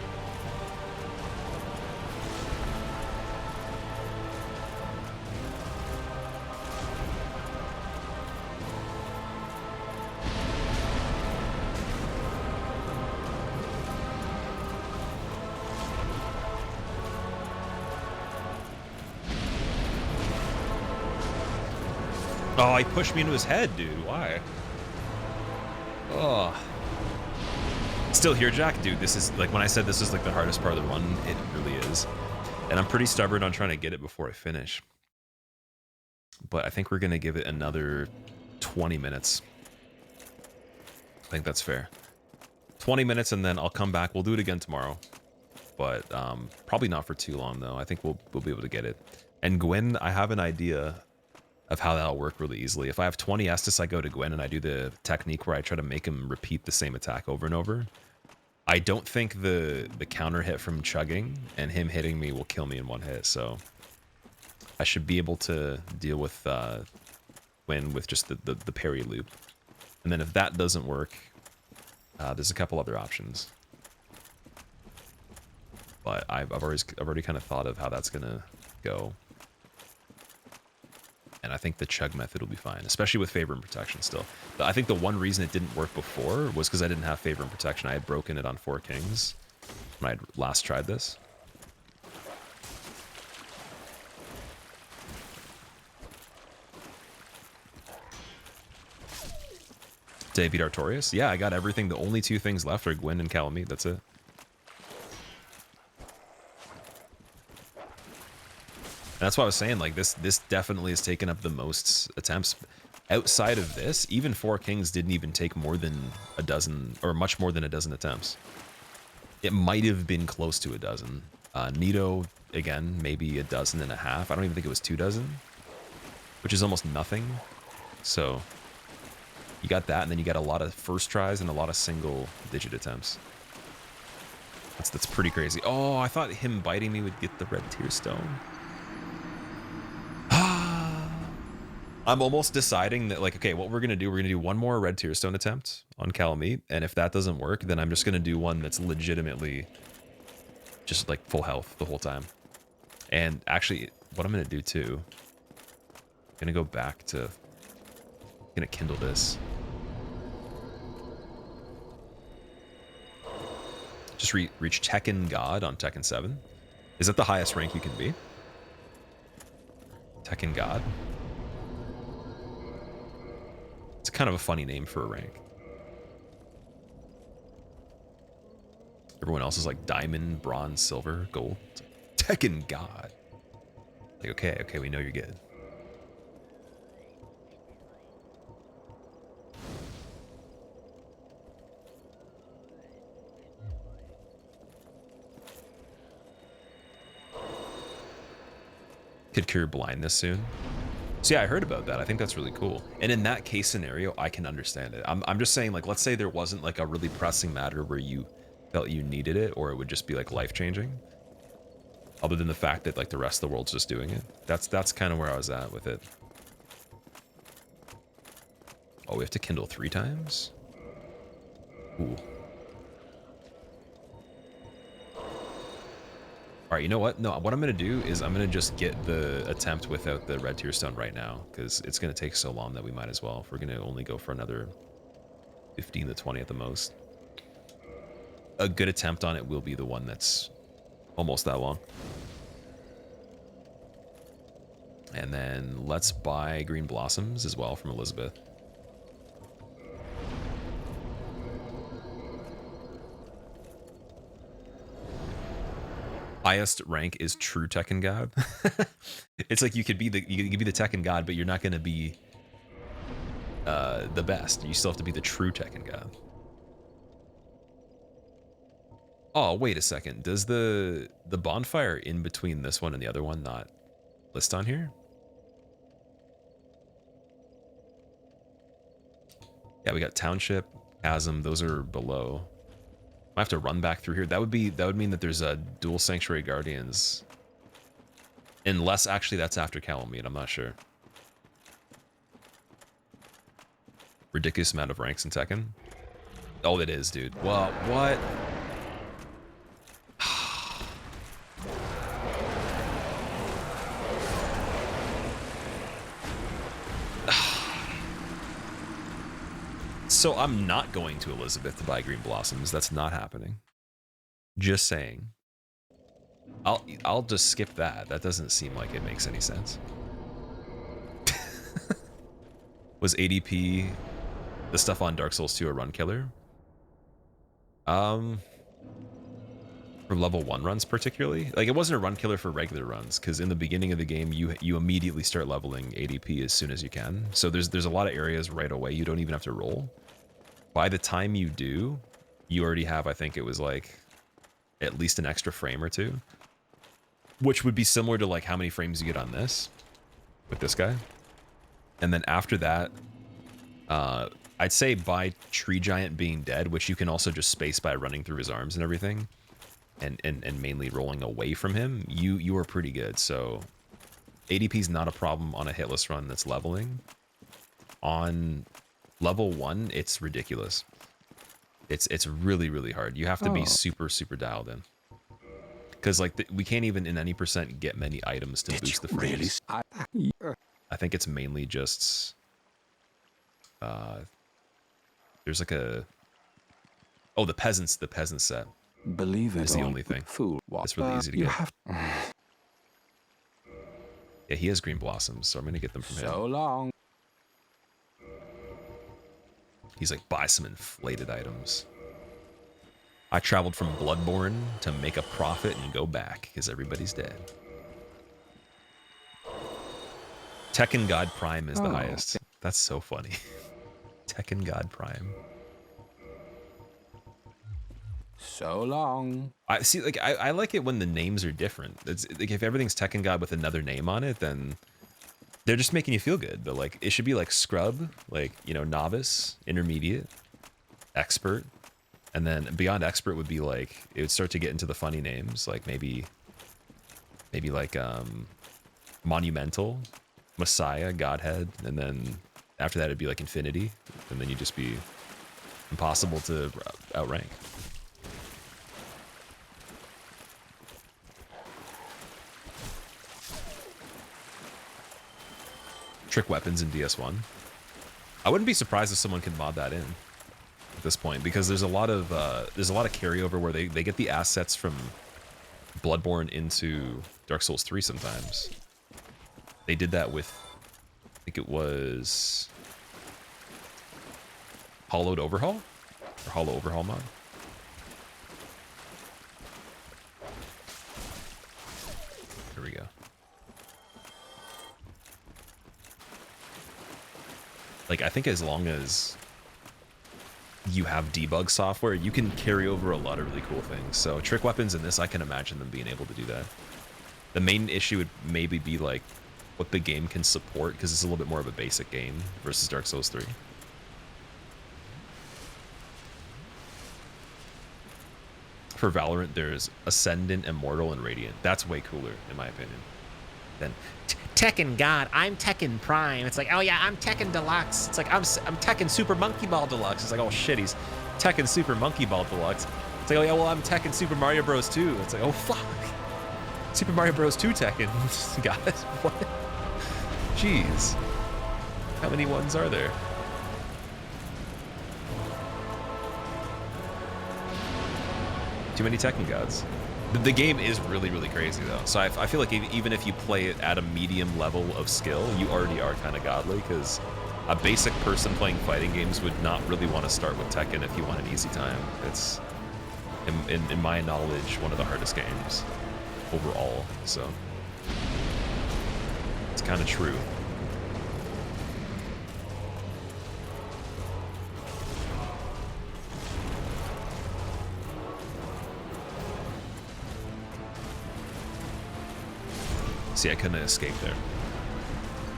Oh, he pushed me into his head, dude. Why? Oh. Still here, Jack? Dude, this is, like, when I said this is, like, the hardest part of the run, it really is. And I'm pretty stubborn on trying to get it before I finish. But I think we're going to give it another 20 minutes. I think that's fair. 20 minutes, and then I'll come back. We'll do it again tomorrow. But probably not for too long, though. I think we'll be able to get it. And Gwen, I have an idea of how that'll work really easily. If I have 20 Estus, I go to Gwen and I do the technique where I try to make him repeat the same attack over and over. I don't think the counter hit from chugging and him hitting me will kill me in one hit, so I should be able to deal with Gwen with just the parry loop. And then if that doesn't work, there's a couple other options. But I've already kind of thought of how that's gonna go. And I think the chug method will be fine, especially with favor and protection still. But I think the one reason it didn't work before was because I didn't have favor and protection. I had broken it on 4 Kings when I had last tried this. Did I beat Artorias? Yeah, I got everything. The only 2 things left are Gwen and Kalameet. That's it. And that's why I was saying, like, this definitely has taken up the most attempts. Outside of this, even 4 Kings didn't even take more than a dozen, or much more than a dozen attempts. It might have been close to a dozen. Nito, again, maybe a dozen and a half. I don't even think it was 2 dozen, which is almost nothing. So you got that, and then you got a lot of first tries and a lot of single-digit attempts. That's pretty crazy. Oh, I thought him biting me would get the red tear stone. I'm almost deciding that, like, okay, what we're going to do, we're going to do one more red tear stone attempt on Kalameet, and if that doesn't work, then I'm just going to do one that's legitimately just, like, full health the whole time. And actually, what I'm going to do, too, I'm going to go back to, I'm going to kindle this. Just reach Tekken God on Tekken 7. Is that the highest rank you can be? Tekken God? It's kind of a funny name for a rank. Everyone else is like diamond, bronze, silver, gold. Tekken God. Like, okay, we know you're good. Could cure blindness soon. So yeah, I heard about that. I think that's really cool. And in that case scenario, I can understand it. I'm just saying, like, let's say there wasn't like a really pressing matter where you felt you needed it, or it would just be like life changing. Other than the fact that like the rest of the world's just doing it. That's kind of where I was at with it. Oh, we have to kindle 3 times? Ooh. Alright, you know what? No, what I'm going to do is I'm going to just get the attempt without the red tear stone right now, because it's going to take so long that we might as well. If we're going to only go for another 15 to 20 at the most. A good attempt on it will be the one that's almost that long. And then let's buy green blossoms as well from Elizabeth. Highest rank is true Tekken God. It's like you could be the Tekken God, but you're not going to be the best. You still have to be the true Tekken God. Oh, wait a second. Does the bonfire in between this one and the other one not list on here? Yeah, we got Township, Chasm. Those are below. I have to run back through here. That would mean that there's a dual Sanctuary Guardians. Unless actually that's after Kalameet. I'm not sure. Ridiculous amount of ranks in Tekken. Oh, it is, dude. Well, what? So I'm not going to Elizabeth to buy green blossoms. That's not happening. Just saying. I'll just skip that. That doesn't seem like it makes any sense. Was ADP the stuff on Dark Souls 2 a run killer? For level 1 runs particularly? Like, it wasn't a run killer for regular runs, because in the beginning of the game you immediately start leveling ADP as soon as you can. So there's a lot of areas right away you don't even have to roll. By the time you do, you already have, I think it was like at least an extra frame or 2, which would be similar to like how many frames you get on this with this guy. And then after that, I'd say by Tree Giant being dead, which you can also just space by running through his arms and everything, and mainly rolling away from him, you are pretty good. So ADP is not a problem on a hitless run that's leveling. On level 1, it's ridiculous. It's really, really hard. You have to be super, super dialed in. Because like we can't even in any percent get many items to boost the frames. Really? I think it's mainly just there's like a the peasants set. Believe it is the only thing. Fool. It's really easy to get. Yeah, he has green blossoms, so I'm gonna get them from him. So long. He's like, buy some inflated items. I traveled from Bloodborne to make a profit and go back because everybody's dead. Tekken God Prime is the highest. That's so funny. Tekken God Prime. So long. I see. Like I like it when the names are different. It's like if everything's Tekken God with another name on it, then they're just making you feel good. But like it should be like Scrub, like, you know, Novice, Intermediate, Expert, and then beyond Expert would be like it would start to get into the funny names, like maybe like Monumental, Messiah, Godhead, and then after that it'd be like Infinity, and then you'd just be impossible to outrank. Trick weapons in DS1. I wouldn't be surprised if someone could mod that in at this point, because there's a lot of carryover where they get the assets from Bloodborne into Dark Souls 3 sometimes. They did that with, I think it was Hollowed Overhaul or Hollow Overhaul mod. Here we go. Like, I think as long as you have debug software, you can carry over a lot of really cool things. So trick weapons in this, I can imagine them being able to do that. The main issue would maybe be like what the game can support, because it's a little bit more of a basic game versus Dark Souls 3. for Valorant, there's Ascendant, Immortal, and Radiant. That's way cooler, in my opinion. Then Tekken God, I'm Tekken Prime. It's like, oh yeah, I'm Tekken Deluxe. It's like, I'm Tekken Super Monkey Ball Deluxe. It's like, oh shit, he's Tekken Super Monkey Ball Deluxe. It's like, oh yeah, well, I'm Tekken Super Mario Bros. 2. It's like, oh fuck. Super Mario Bros. 2 Tekken. Guys, what? Jeez. How many ones are there? Too many Tekken gods. The game is really, really crazy though. So I feel like even if you play it at a medium level of skill, you already are kind of godly, because a basic person playing fighting games would not really want to start with Tekken if you want an easy time. It's, in my knowledge, one of the hardest games overall. So it's kind of true. See, I couldn't escape there.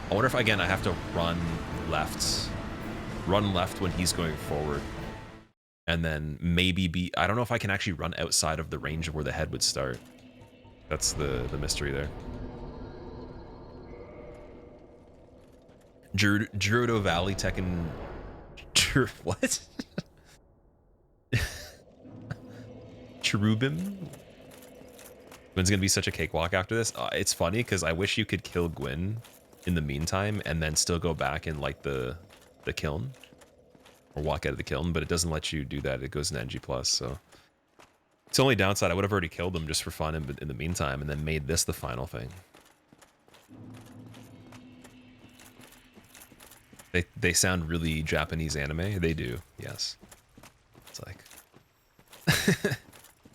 I wonder if, again, I have to run left when he's going forward, and then maybe be, I don't know if I can actually run outside of the range of where the head would start. That's the mystery there. Gerudo Valley Tekken... What? Cherubim? Gwen's gonna be such a cakewalk after this. It's funny because I wish you could kill Gwen in the meantime and then still go back and light the kiln, or walk out of the kiln, but it doesn't let you do that. It goes in NG+, so it's the only downside. I would have already killed him just for fun in the meantime and then made this the final thing. They sound really Japanese anime. They do, yes. It's like...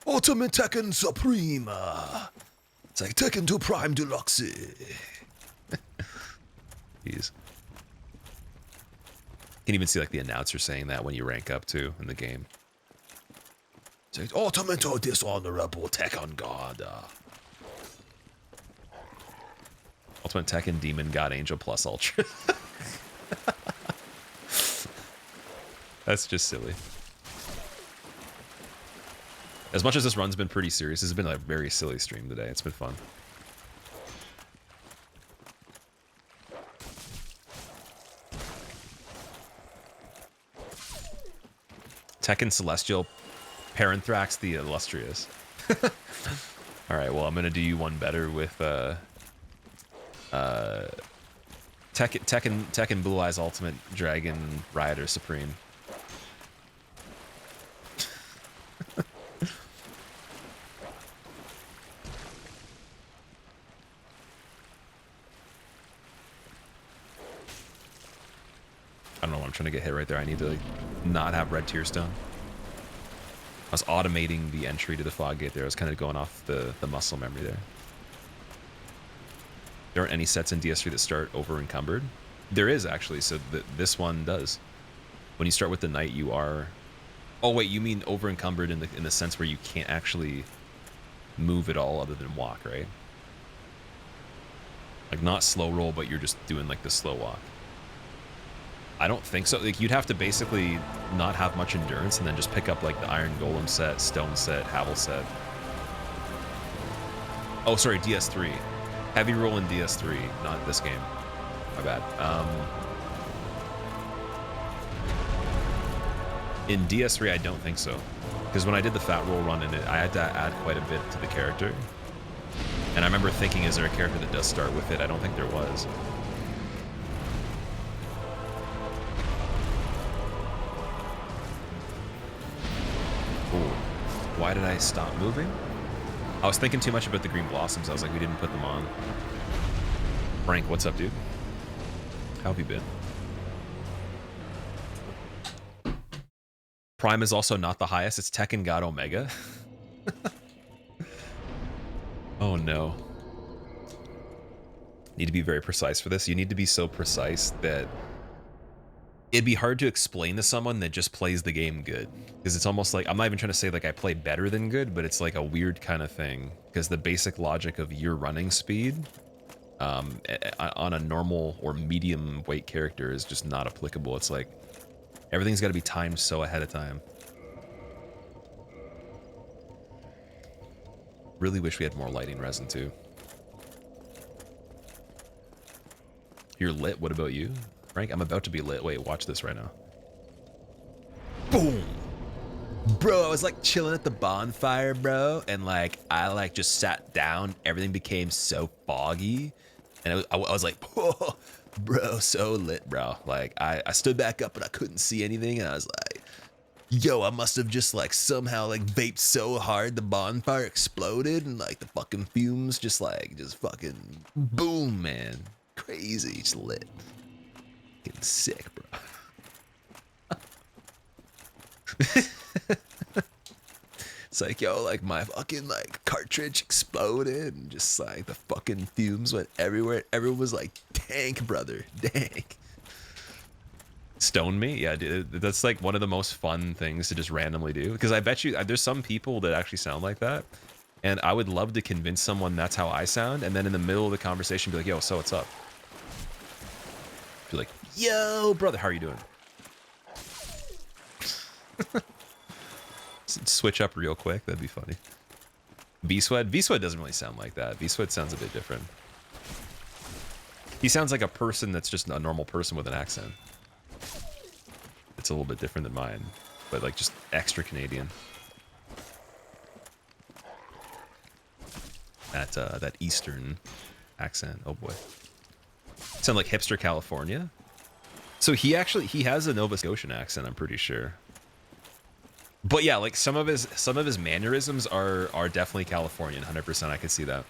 Ultimate Tekken Supreme. It's like Tekken 2 Prime Deluxe. Jeez. You can even see like the announcer saying that when you rank up too in the game. It's like Ultimate Dishonorable Tekken God. Ultimate Tekken Demon God Angel Plus Ultra. That's just silly. As much as this run's been pretty serious, this has been a very silly stream today. It's been fun. Tekken Celestial, Paranthrax the Illustrious. Alright, well, I'm gonna do you one better with Tekken Blue Eyes Ultimate Dragon Rioter Supreme. I don't know why I'm trying to get hit right there. I need to like, not have red tear stone. I was automating the entry to the fog gate there. I was kind of going off the muscle memory there. There aren't any sets in DS3 that start over encumbered. There is actually, so this one does. When you start with the knight, you are... Oh wait, you mean over encumbered in the sense where you can't actually move at all other than walk, right? Like not slow roll, but you're just doing like the slow walk. I don't think so. Like you'd have to basically not have much endurance and then just pick up like the Iron Golem set, Stone set, Havel set. Oh, sorry, DS3. Heavy roll in DS3, not this game. My bad. In DS3, I don't think so. Because when I did the fat roll run in it, I had to add quite a bit to the character. And I remember thinking, is there a character that does start with it? I don't think there was. Why did I stop moving? I was thinking too much about the green blossoms. I was like, we didn't put them on. Frank, what's up, dude? How have you been? Prime is also not the highest. It's Tekken God Omega. Oh no. Need to be very precise for this. You need to be so precise that it'd be hard to explain to someone that just plays the game good, because it's almost like, I'm not even trying to say like I play better than good, but it's like a weird kind of thing, because the basic logic of your running speed on a normal or medium weight character is just not applicable. It's like everything's got to be timed so ahead of time. Really wish we had more lighting resin too. You're lit. What about you, Frank? I'm about to be lit. Wait, watch this right now. Boom. Bro, I was like chilling at the bonfire, bro, and like I like just sat down. Everything became so foggy, and I was like, whoa, bro, so lit, bro. Like I stood back up, but I couldn't see anything, and I was like, yo, I must have just like somehow like vaped so hard the bonfire exploded, and like the fucking fumes just fucking boom, man, crazy, just lit, getting sick, bro. It's like, yo, like my fucking like cartridge exploded and just like the fucking fumes went everywhere. Everyone was like, dank, brother, dank. Stone me? Yeah, dude, that's like one of the most fun things to just randomly do. Because I bet you there's some people that actually sound like that. And I would love to convince someone that's how I sound. And then in the middle of the conversation, be like, yo, so what's up? Be like, yo, brother, how are you doing? Switch up real quick. That'd be funny. V-Sweat doesn't really sound like that. V-Sweat sounds a bit different. He sounds like a person that's just a normal person with an accent. It's a little bit different than mine, but like just extra Canadian. That Eastern accent. Oh boy. Sound like hipster California. So he has a Nova Scotian accent, I'm pretty sure. But yeah, like some of his mannerisms are definitely Californian, 100%. I could see that.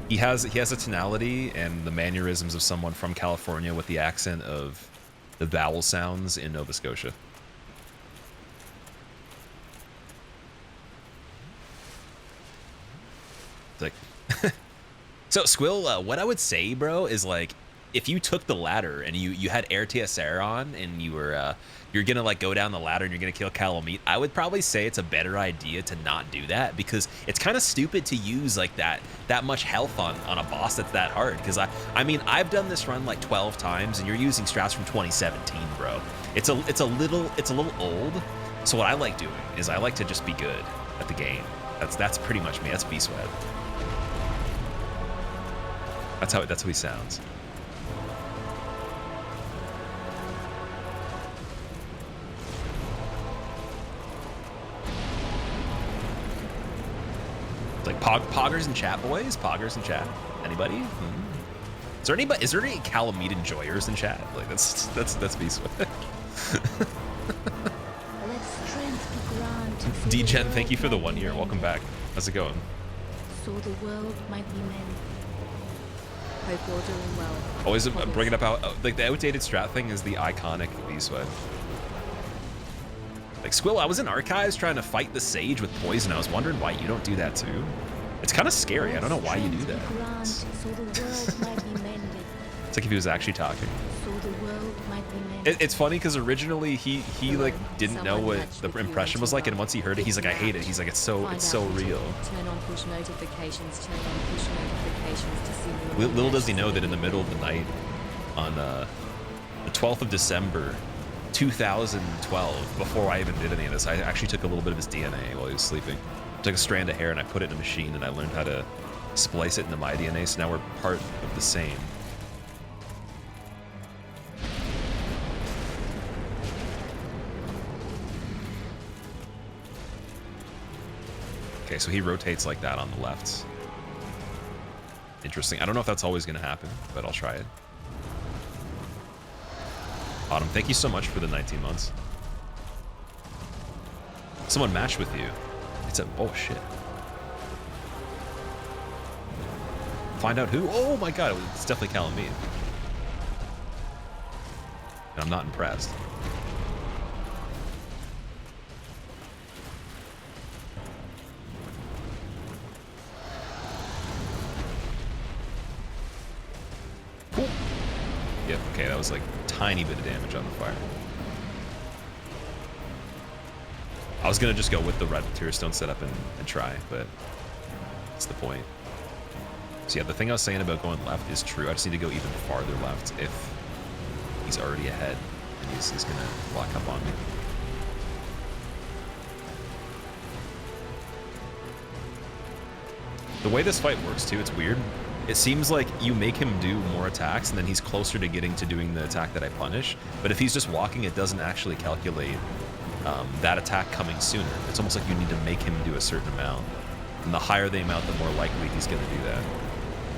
He has a tonality and the mannerisms of someone from California with the accent of the vowel sounds in Nova Scotia. It's like so Squill, what I would say, bro, is like if you took the ladder and you had Air TSR on and you're gonna like go down the ladder and you're gonna kill Kalameet, I would probably say it's a better idea to not do that, because it's kind of stupid to use like that much health on a boss that's that hard. Because I mean I've done this run like 12 times and you're using strats from 2017, bro. It's a little old. So what I like doing is I like to just be good at the game. That's pretty much me. That's V-Sweat. That's how he sounds. Like poggers in chat, boys. Poggers in chat. Anybody? Is there any Kalameet enjoyers in chat? Like that's V-Sweat. D-Gen, thank you for the 1 year. Welcome back. How's it going? So the world might be mended. Hope you're doing well. Always bringing up how like the outdated strat thing is the iconic V-Sweat. Like Squill, I was in archives trying to fight the Sage with poison. I was wondering why you don't do that too. It's kind of scary. I don't know why you do that. It's like if he was actually talking. It's funny because originally he like didn't know what the impression was like, and once he heard it, he's like, I hate it. He's like, it's so real. Turn on push notifications. Turn on push notifications to see. Little does he know that in the middle of the night, on the 12th of December, 2012, before I even did any of this, I actually took a little bit of his DNA while he was sleeping. I took a strand of hair and I put it in a machine, and I learned how to splice it into my DNA. So now we're part of the same. Okay, so he rotates like that on the left. Interesting. I don't know if that's always going to happen, but I'll try it. Autumn, thank you so much for the 19 months. Someone matched with you. It's a... Oh, shit. Find out who? Oh, my God. It's definitely Kalameet. And I'm not impressed. Cool. Yep, okay, that was like a tiny bit of damage on the fire. I was gonna just go with the red material stone setup and try, but that's the point. So yeah, the thing I was saying about going left is true. I just need to go even farther left if he's already ahead and he's gonna lock up on me. The way this fight works too, it's weird. It seems like you make him do more attacks and then he's closer to getting to doing the attack that I punish. But if he's just walking, it doesn't actually calculate that attack coming sooner. It's almost like you need to make him do a certain amount. And the higher the amount, the more likely he's going to do that.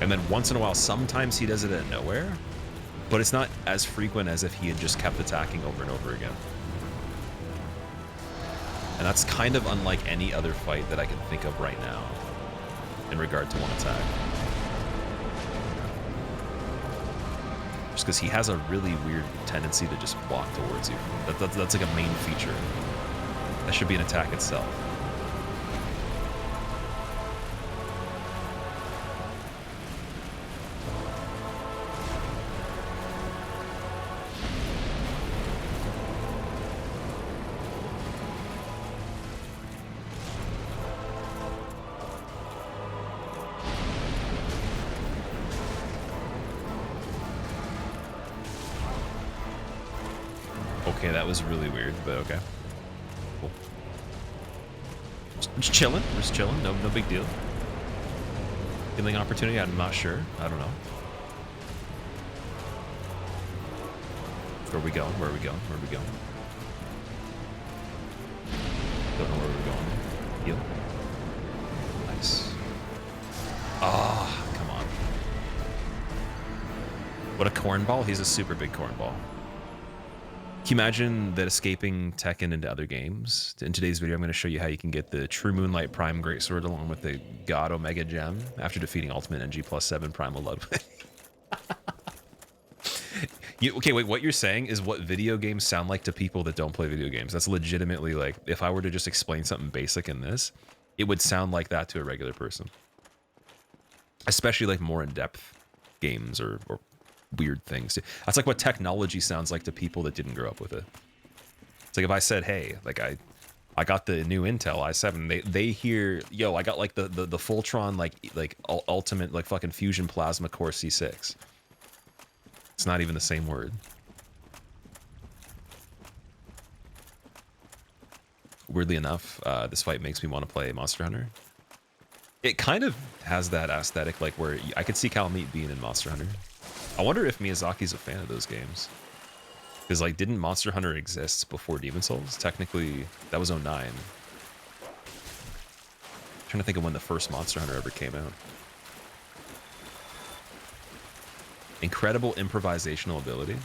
And then once in a while, sometimes he does it at nowhere, but it's not as frequent as if he had just kept attacking over and over again. And that's kind of unlike any other fight that I can think of right now in regard to one attack. Just because he has a really weird tendency to just walk towards you. That's like a main feature. That should be an attack itself. Okay, that was really weird, but okay. Cool. Just chilling. Just chilling. No big deal. Healing opportunity? I'm not sure. I don't know. Where are we going? Where are we going? Where are we going? Don't know where we're going. Heal. Nice. Ah, come on. What a cornball. He's a super big cornball. Can you imagine that escaping Tekken into other games? In today's video, I'm going to show you how you can get the True Moonlight Prime Greatsword along with the God Omega Gem after defeating Ultimate NG +7 Primal Ludwig. Okay, wait, what you're saying is what video games sound like to people that don't play video games. That's legitimately like, if I were to just explain something basic in this, it would sound like that to a regular person. Especially like more in-depth games or weird things. That's like what technology sounds like to people that didn't grow up with it. It's like if I said, hey, like I got the new Intel i7, they hear, yo, I got like the Fultron like ultimate like fucking Fusion Plasma Core C6. It's not even the same word. Weirdly enough, this fight makes me want to play Monster Hunter. It kind of has that aesthetic, like where I could see Kalameet being in Monster Hunter. I wonder if Miyazaki's a fan of those games. Because, like, didn't Monster Hunter exist before Demon Souls? Technically, that was 09. I'm trying to think of when the first Monster Hunter ever came out. Incredible improvisational ability.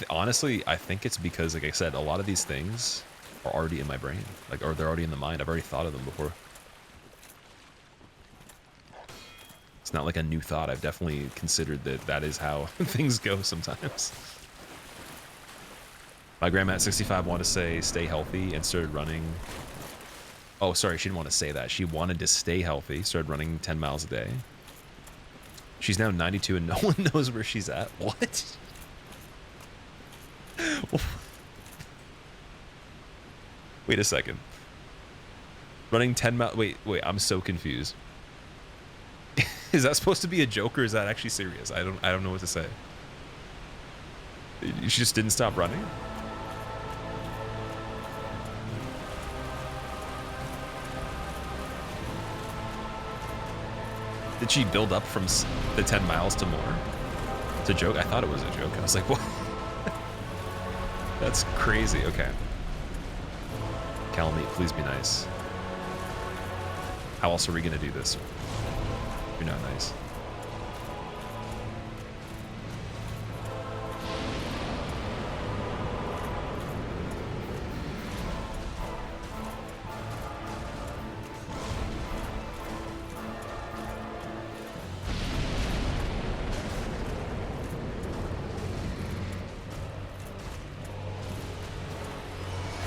Honestly, I think it's because, like I said, a lot of these things are already in my brain. Like, or they're already in the mind. I've already thought of them before. It's not like a new thought. I've definitely considered that is how things go sometimes. My grandma at 65 wanted to say stay healthy and started running. Oh, sorry, she didn't want to say that. She wanted to stay healthy, started running 10 miles a day. She's now 92 and no one knows where she's at. What? Wait a second. Running 10 miles. Wait, I'm so confused. Is that supposed to be a joke or is that actually serious? I don't know what to say. She just didn't stop running? Did she build up from the 10 miles to more? It's a joke? I thought it was a joke. I was like, what? That's crazy. Okay. Kalameet, please be nice. How else are we going to do this? You're not nice.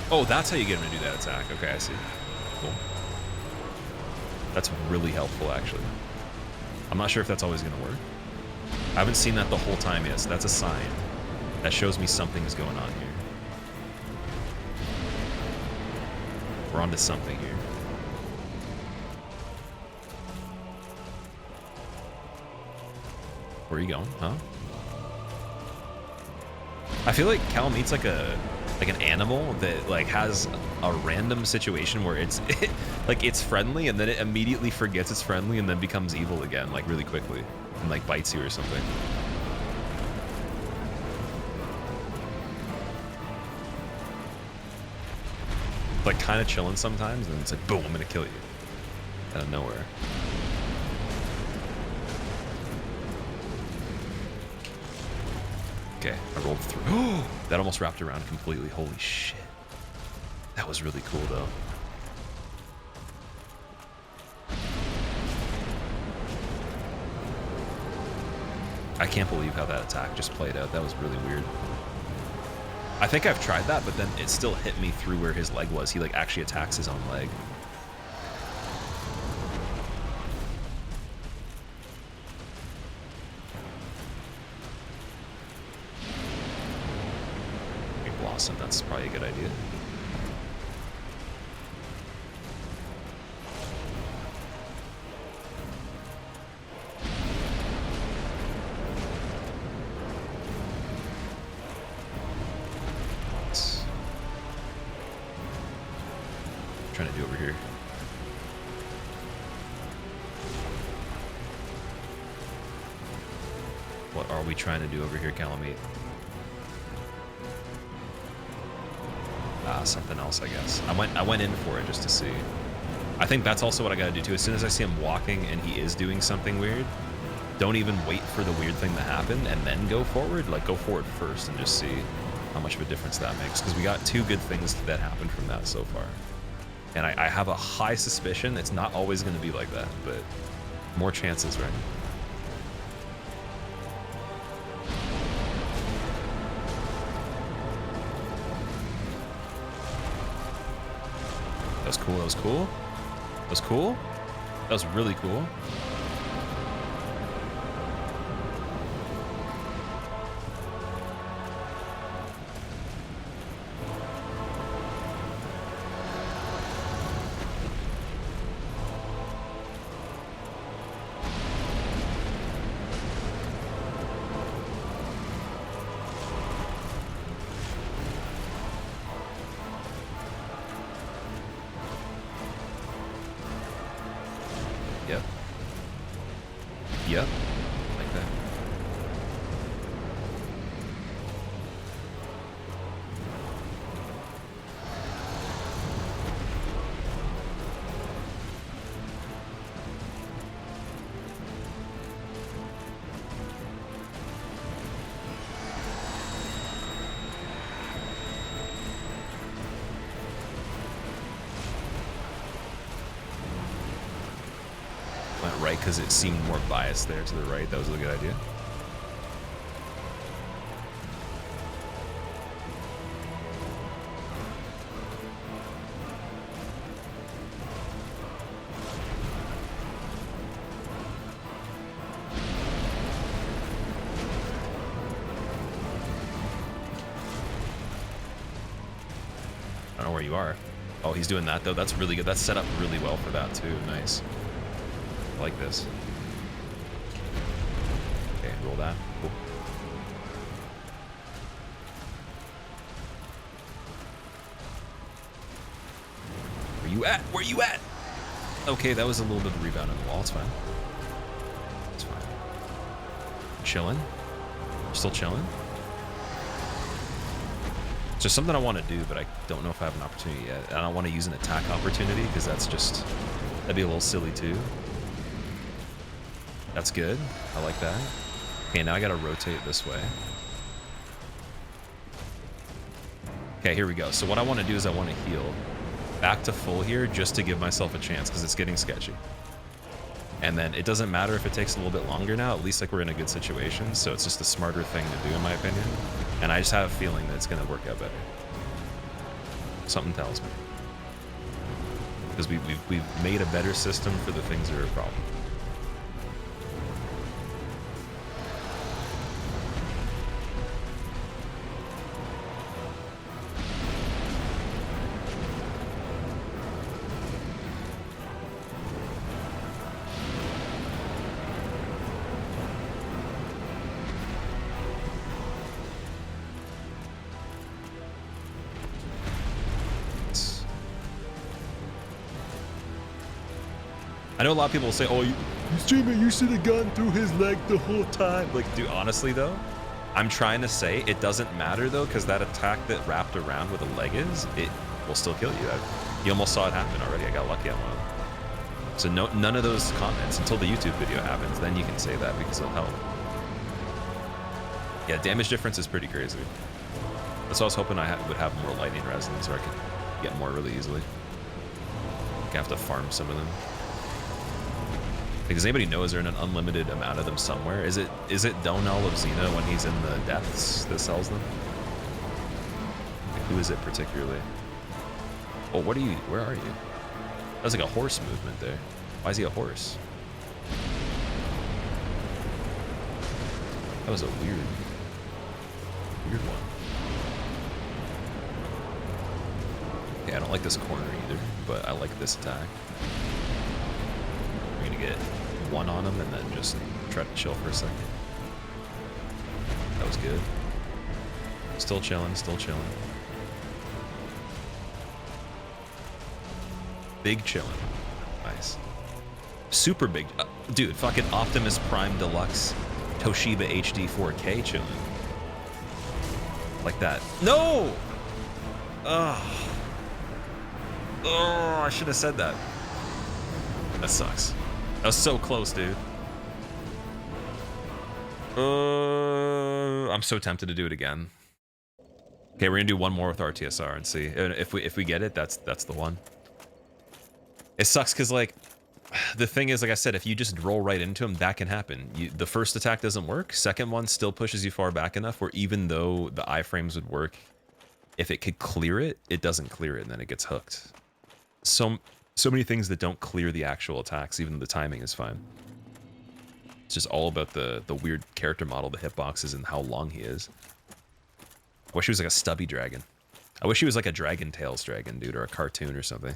Oh, that's how you get him to do that attack. Okay, I see. Cool. That's really helpful, actually. I'm not sure if that's always going to work. I haven't seen that the whole time yet, so that's a sign. That shows me something's going on here. We're onto something here. Where are you going, huh? I feel like Kalameet's like a like an animal that like has a random situation where it's like it's friendly and then it immediately forgets it's friendly and then becomes evil again like really quickly and like bites you or something. Like kind of chilling sometimes and then it's like boom, I'm gonna kill you out of nowhere. Okay, I rolled through. That almost wrapped around completely. Holy shit. That was really cool though. I can't believe how that attack just played out. That was really weird. I think I've tried that, but then it still hit me through where his leg was. He like actually attacks his own leg. Blossom, that's probably a good idea. Trying to do over here. What are we trying to do over here, Kalameet? Something else, I guess. I went in for it just to see. I think that's also what I gotta do too. As soon as I see him walking and he is doing something weird, don't even wait for the weird thing to happen and then go forward. Like, go forward first and just see how much of a difference that makes. Because we got 2 good things that happened from that so far. And I have a high suspicion it's not always going to be like that, but more chances, right? That was cool, that was cool. That was cool. That was really cool. Yep. Yep. Like that. Went right because it seemed more biased there to the right. That was a good idea. I don't know where you are. Oh, he's doing that though. That's really good. That's set up really well for that too. Nice. I like this. Okay, roll that. Cool. Where you at? Where you at? Okay, that was a little bit of rebound on the wall. It's fine. It's fine. Chilling. Still chilling. It's just something I want to do, but I don't know if I have an opportunity yet. I don't want to use an attack opportunity because that's just, that'd be a little silly too. That's good. I like that. Okay, now I gotta rotate this way. Okay, here we go. So what I want to do is I want to heal back to full here just to give myself a chance because it's getting sketchy. And then it doesn't matter if it takes a little bit longer now. At least like we're in a good situation. So it's just a smarter thing to do in my opinion. And I just have a feeling that it's going to work out better. Something tells me. Because we've made a better system for the things that are a problem. I know a lot of people will say, oh, you streamer, you should have gone through his leg the whole time. Like, dude, honestly, though, I'm trying to say it doesn't matter, though, because that attack that wrapped around where the leg is, it will still kill you. You almost saw it happen already. I got lucky on one of them. So none of those comments until the YouTube video happens. Then you can say that because it'll help. Yeah, damage difference is pretty crazy. That's why I was hoping I would have more lightning resonance, or I could get more really easily. I have to farm some of them. Like, does anybody know, is there an unlimited amount of them somewhere? Is it Donal of Xena when he's in the depths that sells them? Like, who is it particularly? Oh, where are you? That was like a horse movement there. Why is he a horse? That was a weird one. Okay, I don't like this corner either, but I like this attack. We're gonna get one on him and then just try to chill for a second. That was good. Still chilling, still chilling. Big chilling. Nice. Super big. Dude, fucking Optimus Prime Deluxe Toshiba HD 4K chilling. Like that. No! Ugh. Oh, I should have said that. That sucks. That was so close, dude. I'm so tempted to do it again. Okay, we're gonna do one more with RTSR and see if we get it. That's the one. It sucks because, like, the thing is, like I said, if you just roll right into him, that can happen. The first attack doesn't work. Second one still pushes you far back enough where even though the iframes would work, if it could clear it, it doesn't clear it, and then it gets hooked. So many things that don't clear the actual attacks, even though the timing is fine. It's just all about the weird character model, the hitboxes, and how long he is. I wish he was like a stubby dragon. I wish he was like a Dragon Tales dragon, dude, or a cartoon or something.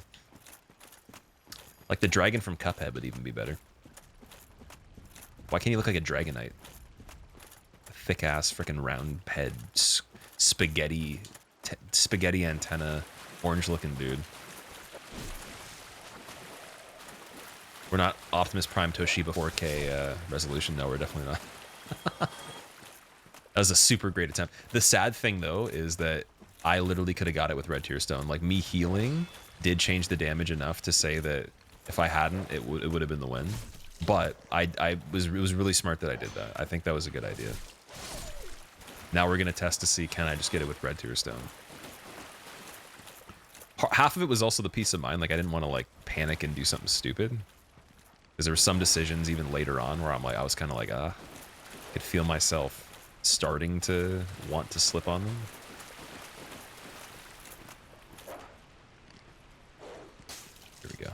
Like the dragon from Cuphead would even be better. Why can't he look like a Dragonite? A thick-ass, freaking round head, spaghetti antenna, orange-looking dude. We're not Optimus Prime Toshiba 4K resolution. No, we're definitely not. That was a super great attempt. The sad thing, though, is that I literally could have got it with Red Tear Stone. Like, me healing did change the damage enough to say that if I hadn't, it would have been the win. But it was really smart that I did that. I think that was a good idea. Now we're going to test to see, can I just get it with Red Tear Stone? Half of it was also the peace of mind. Like, I didn't want to, like, panic and do something stupid. Because there were some decisions even later on where I was kind of like, I could feel myself starting to want to slip on them. Here we go.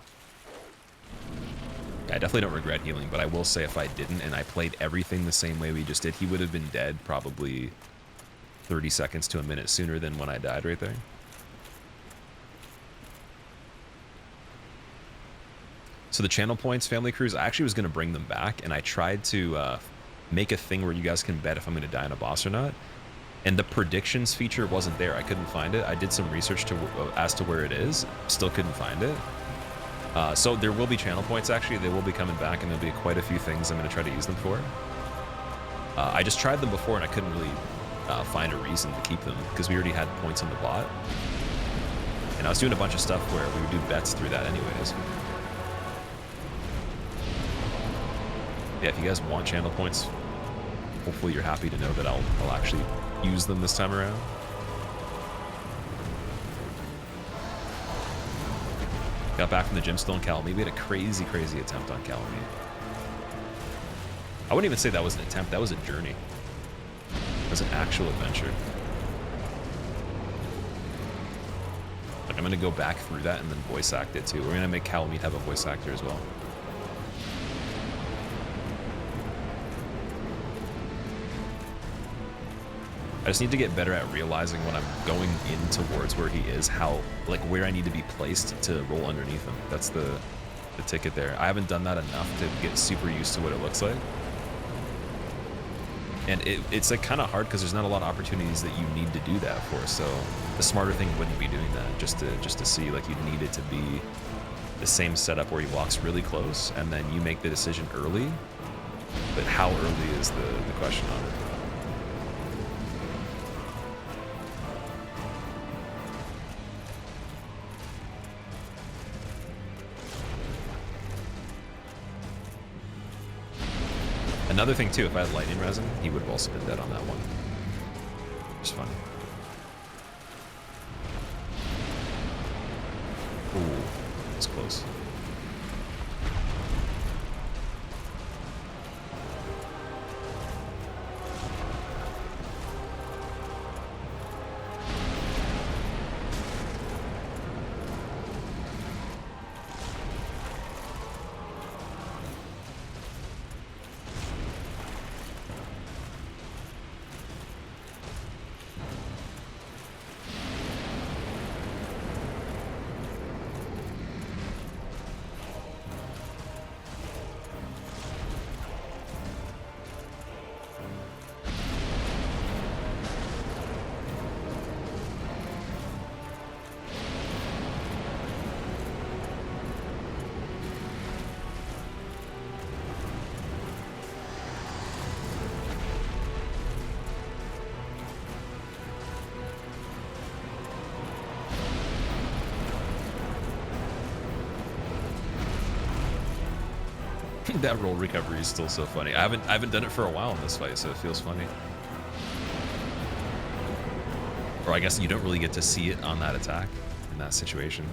Yeah, I definitely don't regret healing, but I will say if I didn't and I played everything the same way we just did, he would have been dead probably 30 seconds to a minute sooner than when I died right there. So the channel points, Family Cruise, I actually was going to bring them back, and I tried to make a thing where you guys can bet if I'm going to die on a boss or not. And the predictions feature wasn't there. I couldn't find it. I did some research as to where it is. Still couldn't find it. So there will be channel points, actually. They will be coming back, and there'll be quite a few things I'm going to try to use them for. I just tried them before, and I couldn't really find a reason to keep them, because we already had points on the bot. And I was doing a bunch of stuff where we would do bets through that anyways. Yeah, if you guys want channel points, hopefully you're happy to know that I'll actually use them this time around. Got back from the gym still in Kalameet. We had a crazy attempt on Kalameet. I wouldn't even say that was an attempt. That was a journey. It was an actual adventure. Like, I'm going to go back through that and then voice act it too. We're going to make Kalameet have a voice actor as well. I just need to get better at realizing when I'm going in towards where he is, where I need to be placed to roll underneath him. That's the ticket there. I haven't done that enough to get super used to what it looks like. And it's like kind of hard because there's not a lot of opportunities that you need to do that for. So the smarter thing wouldn't be doing that just to see, like, you'd need it to be the same setup where he walks really close, and then you make the decision early. But how early is the question on it? Another thing too, if I had lightning resin, he would have also been dead on that one. It's funny. Ooh, it's close. That roll recovery is still so funny. I haven't done it for a while in this fight, so it feels funny. Or I guess you don't really get to see it on that attack in that situation.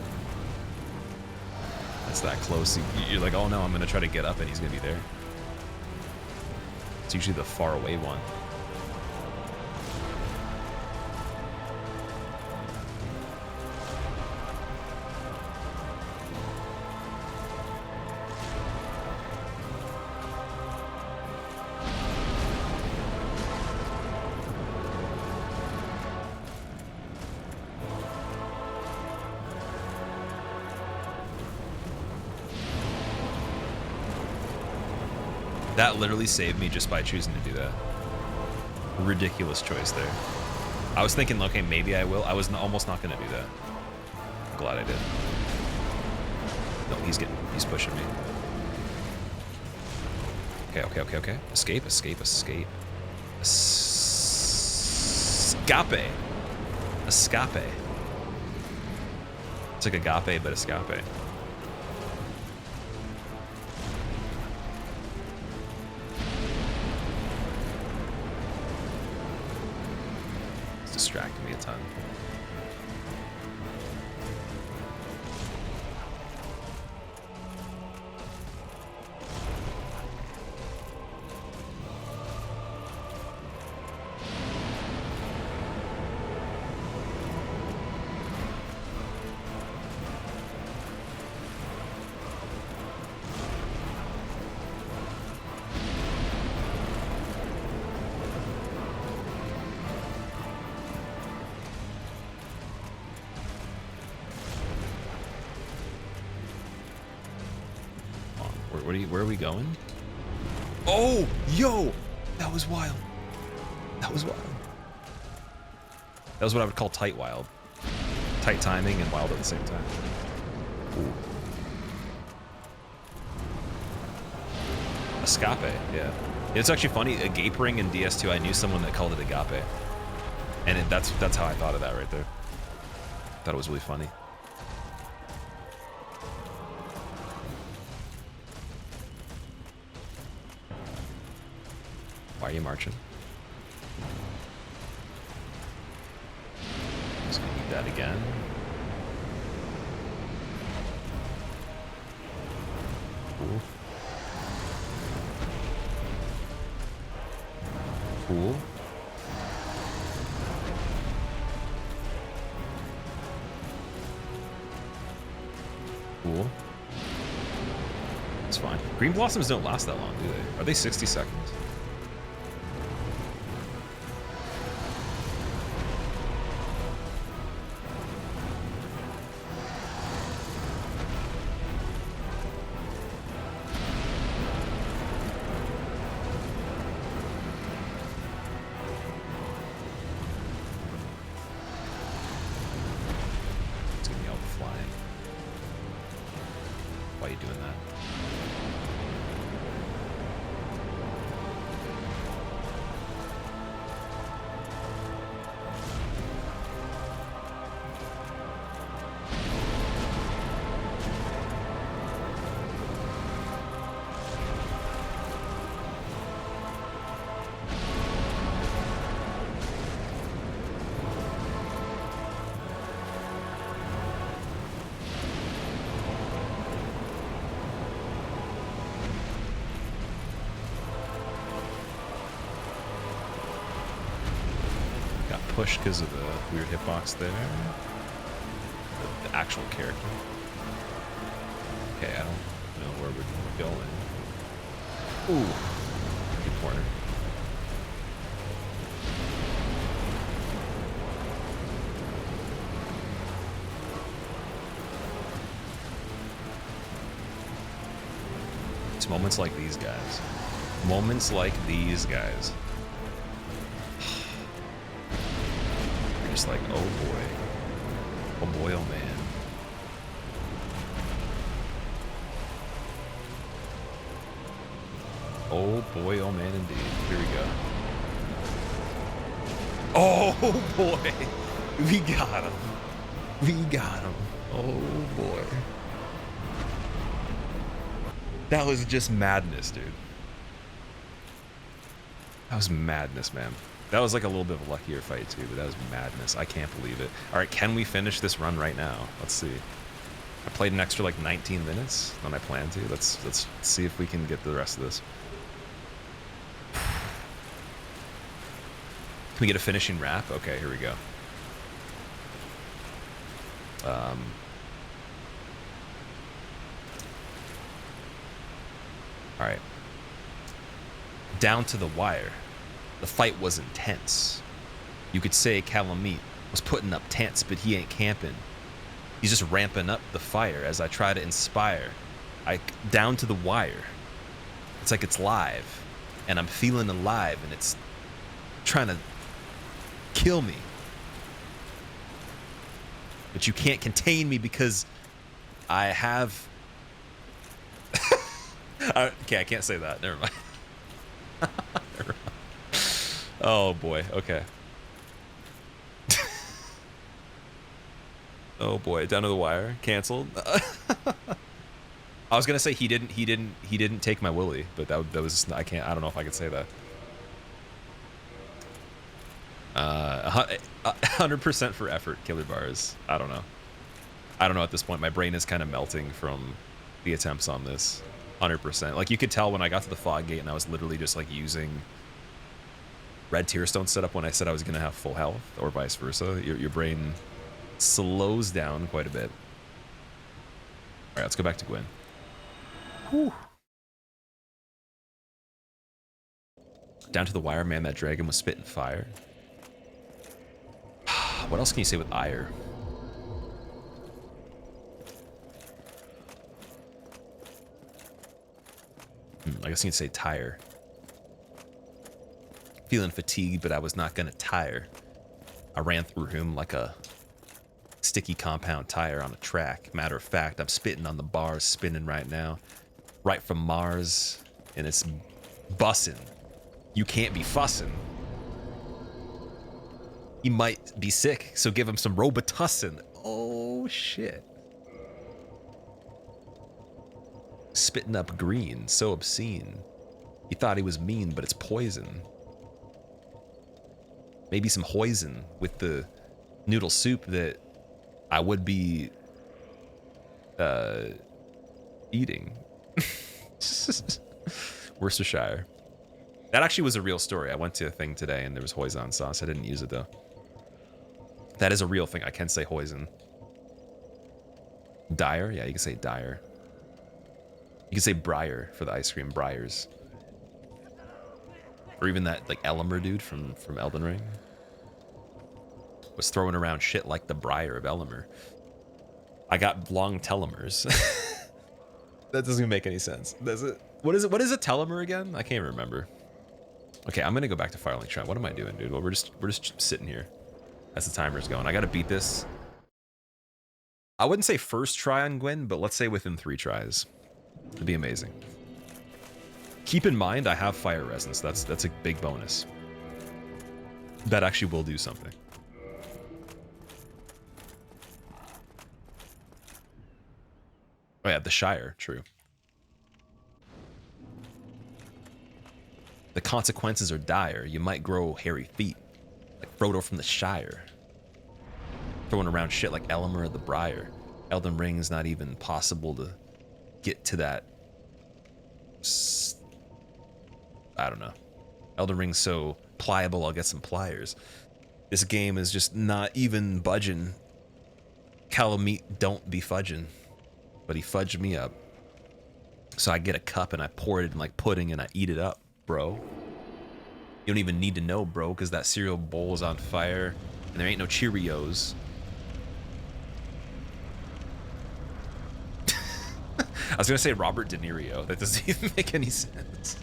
It's that close. You're like, oh no, I'm gonna try to get up and he's gonna be there. It's usually the far away one. That literally saved me just by choosing to do that. Ridiculous choice there. I was thinking, okay, maybe I will. I was almost not going to do that. I'm glad I did. No, he's pushing me. Okay. Escape. Escape. It's like agape, but escape. Distracting me a ton. Where are we going? Oh, yo! That was wild. That was wild. That was what I would call tight wild. Tight timing and wild at the same time. Ooh. Escape, yeah. It's actually funny, agape ring in DS2, I knew someone that called it agape. And that's how I thought of that right there. Thought it was really funny. Why are you marching? Just gonna eat that again. Cool. Cool. Cool. It's fine. Green blossoms don't last that long, do they? Are they 60 seconds? push because of the weird hitbox there. The actual character. Okay, I don't know where we're going. Ooh, good corner. It's moments like these guys. Moments like these guys. You're just like, oh boy. Oh boy, oh man. Oh boy, oh man indeed. Here we go. Oh boy. We got him. We got him. Oh boy. That was just madness, dude. That was madness, man. That was like a little bit of a luckier fight too, but that was madness. I can't believe it. All right, can we finish this run right now? Let's see. I played an extra like 19 minutes than I planned to. Let's see if we can get the rest of this. Can we get a finishing wrap? Okay, here we go. All right. Down to the wire. The fight was intense. You could say Kalameet was putting up tents, but he ain't camping. He's just ramping up the fire as I try to inspire. Down to the wire. It's like it's live, and I'm feeling alive, and it's trying to kill me. But you can't contain me because I have... Okay, I can't say that. Never mind. Never mind. Oh boy. Okay. Oh boy. Down to the wire. Canceled. I was gonna say he didn't take my willy, but that was just, I don't know if I could say that. 100% for effort, killer bars. I don't know at this point. My brain is kind of melting from the attempts on this. 100%. Like, you could tell when I got to the fog gate and I was literally just like using red tear stone setup when I said I was gonna have full health, or vice versa. Your brain slows down quite a bit. All right, let's go back to Gwyn. Whew. Down to the wire, man. That dragon was spitting fire. What else can you say with ire? I guess you can say tire. Feeling fatigued, but I was not gonna tire. I ran through him like a sticky compound tire on a track. Matter of fact, I'm spitting on the bars, spinning right now. Right from Mars, and it's bussin'. You can't be fussing. He might be sick, so give him some Robitussin. Oh, shit. Spitting up green, so obscene. He thought he was mean, but it's poison. Maybe some hoisin with the noodle soup that I would be eating. Worcestershire. That actually was a real story. I went to a thing today and there was hoisin sauce. I didn't use it though. That is a real thing. I can say hoisin. Dyer? Yeah, you can say Dyer. You can say Briar for the ice cream. Briars. Or even that like Elmer dude from Elden Ring was throwing around shit like the Briar of Elmer. I got long telomeres. That doesn't make any sense, does it? What is it? What is a telomere again? I can't remember. Okay, I'm gonna go back to Firelink Shrine. What am I doing, dude? Well, we're just sitting here as the timer's going. I gotta beat this. I wouldn't say first try on Gwyn, but let's say within 3 tries. It'd be amazing. Keep in mind, I have fire resistance. That's a big bonus. That actually will do something. Oh yeah, the Shire, true. The consequences are dire. You might grow hairy feet, like Frodo from the Shire. Throwing around shit like Elmer of the Briar. Elden Ring's not even possible to get to that. I don't know. Elden Ring's so pliable, I'll get some pliers. This game is just not even budging. Kalameet don't be fudging. But he fudged me up. So I get a cup and I pour it in like pudding and I eat it up, bro. You don't even need to know, bro, because that cereal bowl is on fire and there ain't no Cheerios. I was gonna say Robert De Niro. That doesn't even make any sense.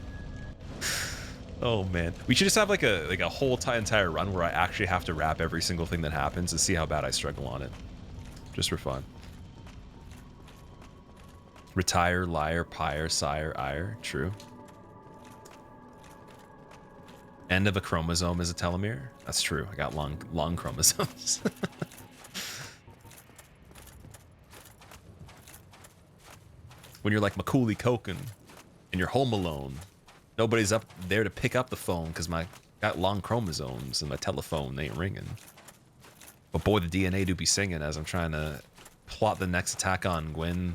Oh man, we should just have like a whole entire run where I actually have to rap every single thing that happens and see how bad I struggle on it, just for fun. Retire, liar, pyre, sire, ire. True. End of a chromosome is a telomere. That's true. I got long chromosomes. When you're like Macaulay Culkin and you're home alone, nobody's up there to pick up the phone because I got long chromosomes and my telephone ain't ringing. But boy, the DNA do be singing as I'm trying to plot the next attack on Gwyn.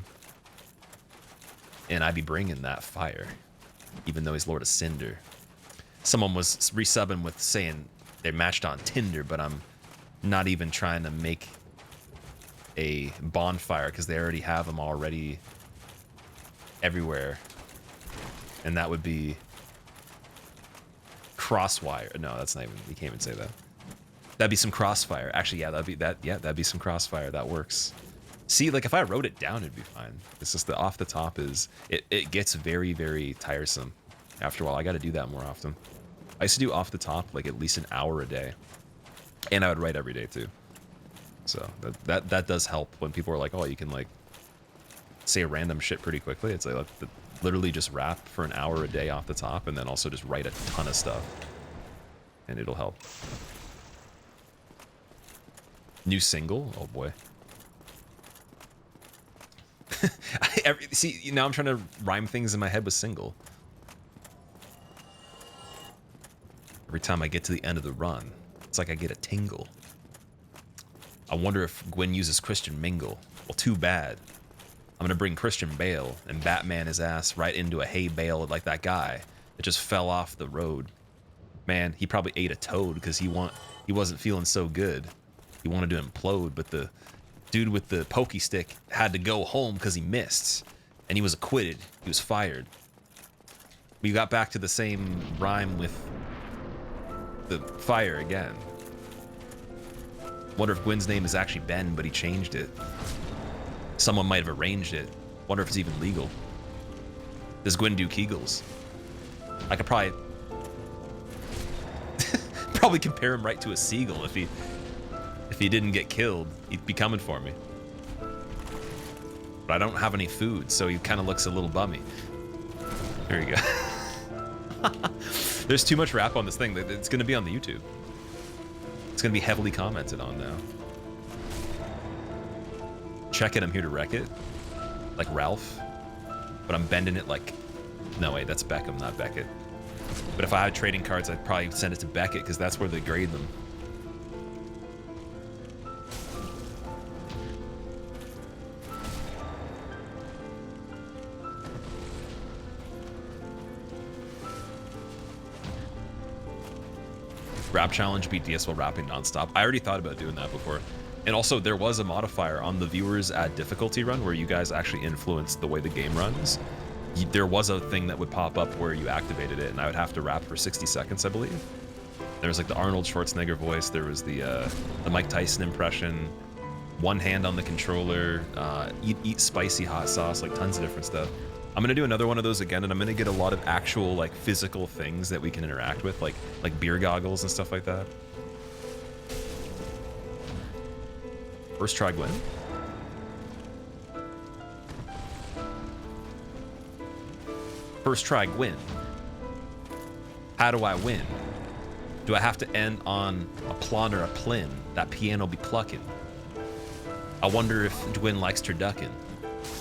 And I be bringing that fire, even though he's Lord of Cinder. Someone was resubbing with saying they matched on Tinder, but I'm not even trying to make a bonfire because they already have them already everywhere. And that would be Crosswire. No, that's not even, you can't even say that. That'd be some Crossfire. Actually, yeah, that'd be some Crossfire. That works. See, like if I wrote it down, it'd be fine. It's just the off the top is, it gets very, very tiresome after a while. I got to do that more often. I used to do off the top like at least an hour a day. And I would write every day too. So that does help when people are like, oh, you can like say random shit pretty quickly. It's like literally just rap for an hour a day off the top and then also just write a ton of stuff. And it'll help. New single? Oh boy. See, now I'm trying to rhyme things in my head with single. Every time I get to the end of the run, it's like I get a tingle. I wonder if Gwyn uses Christian Mingle. Well, too bad. I'm gonna bring Christian Bale and Batman his ass right into a hay bale like that guy that just fell off the road. Man, he probably ate a toad because he wasn't feeling so good. He wanted to implode, but the dude with the pokey stick had to go home because he missed, and he was acquitted. He was fired. We got back to the same rhyme with the fire again. Wonder if Gwyn's name is actually Ben, but he changed it. Someone might have arranged it. Wonder if it's even legal. Does Gwyn do Kegels? I could probably probably compare him right to a seagull if he didn't get killed. He'd be coming for me. But I don't have any food, so he kind of looks a little bummy. There you go. There's too much rap on this thing. It's going to be on the YouTube. It's going to be heavily commented on now. Check it, I'm here to wreck it. Like Ralph. But I'm bending it like... No, wait, that's Beckham, not Beckett. But if I had trading cards, I'd probably send it to Beckett, because that's where they grade them. Rap challenge, beat DS while rapping nonstop. I already thought about doing that before. And also, there was a modifier on the viewers add difficulty run where you guys actually influenced the way the game runs. There was a thing that would pop up where you activated it, and I would have to rap for 60 seconds, I believe. There was like the Arnold Schwarzenegger voice. There was the Mike Tyson impression. One hand on the controller. Eat spicy hot sauce. Like tons of different stuff. I'm gonna do another one of those again, and I'm gonna get a lot of actual like physical things that we can interact with, like beer goggles and stuff like that. First try Gwyn. First try Gwyn. How do I win? Do I have to end on a plon or a plin? That piano be plucking. I wonder if Gwyn likes turducken.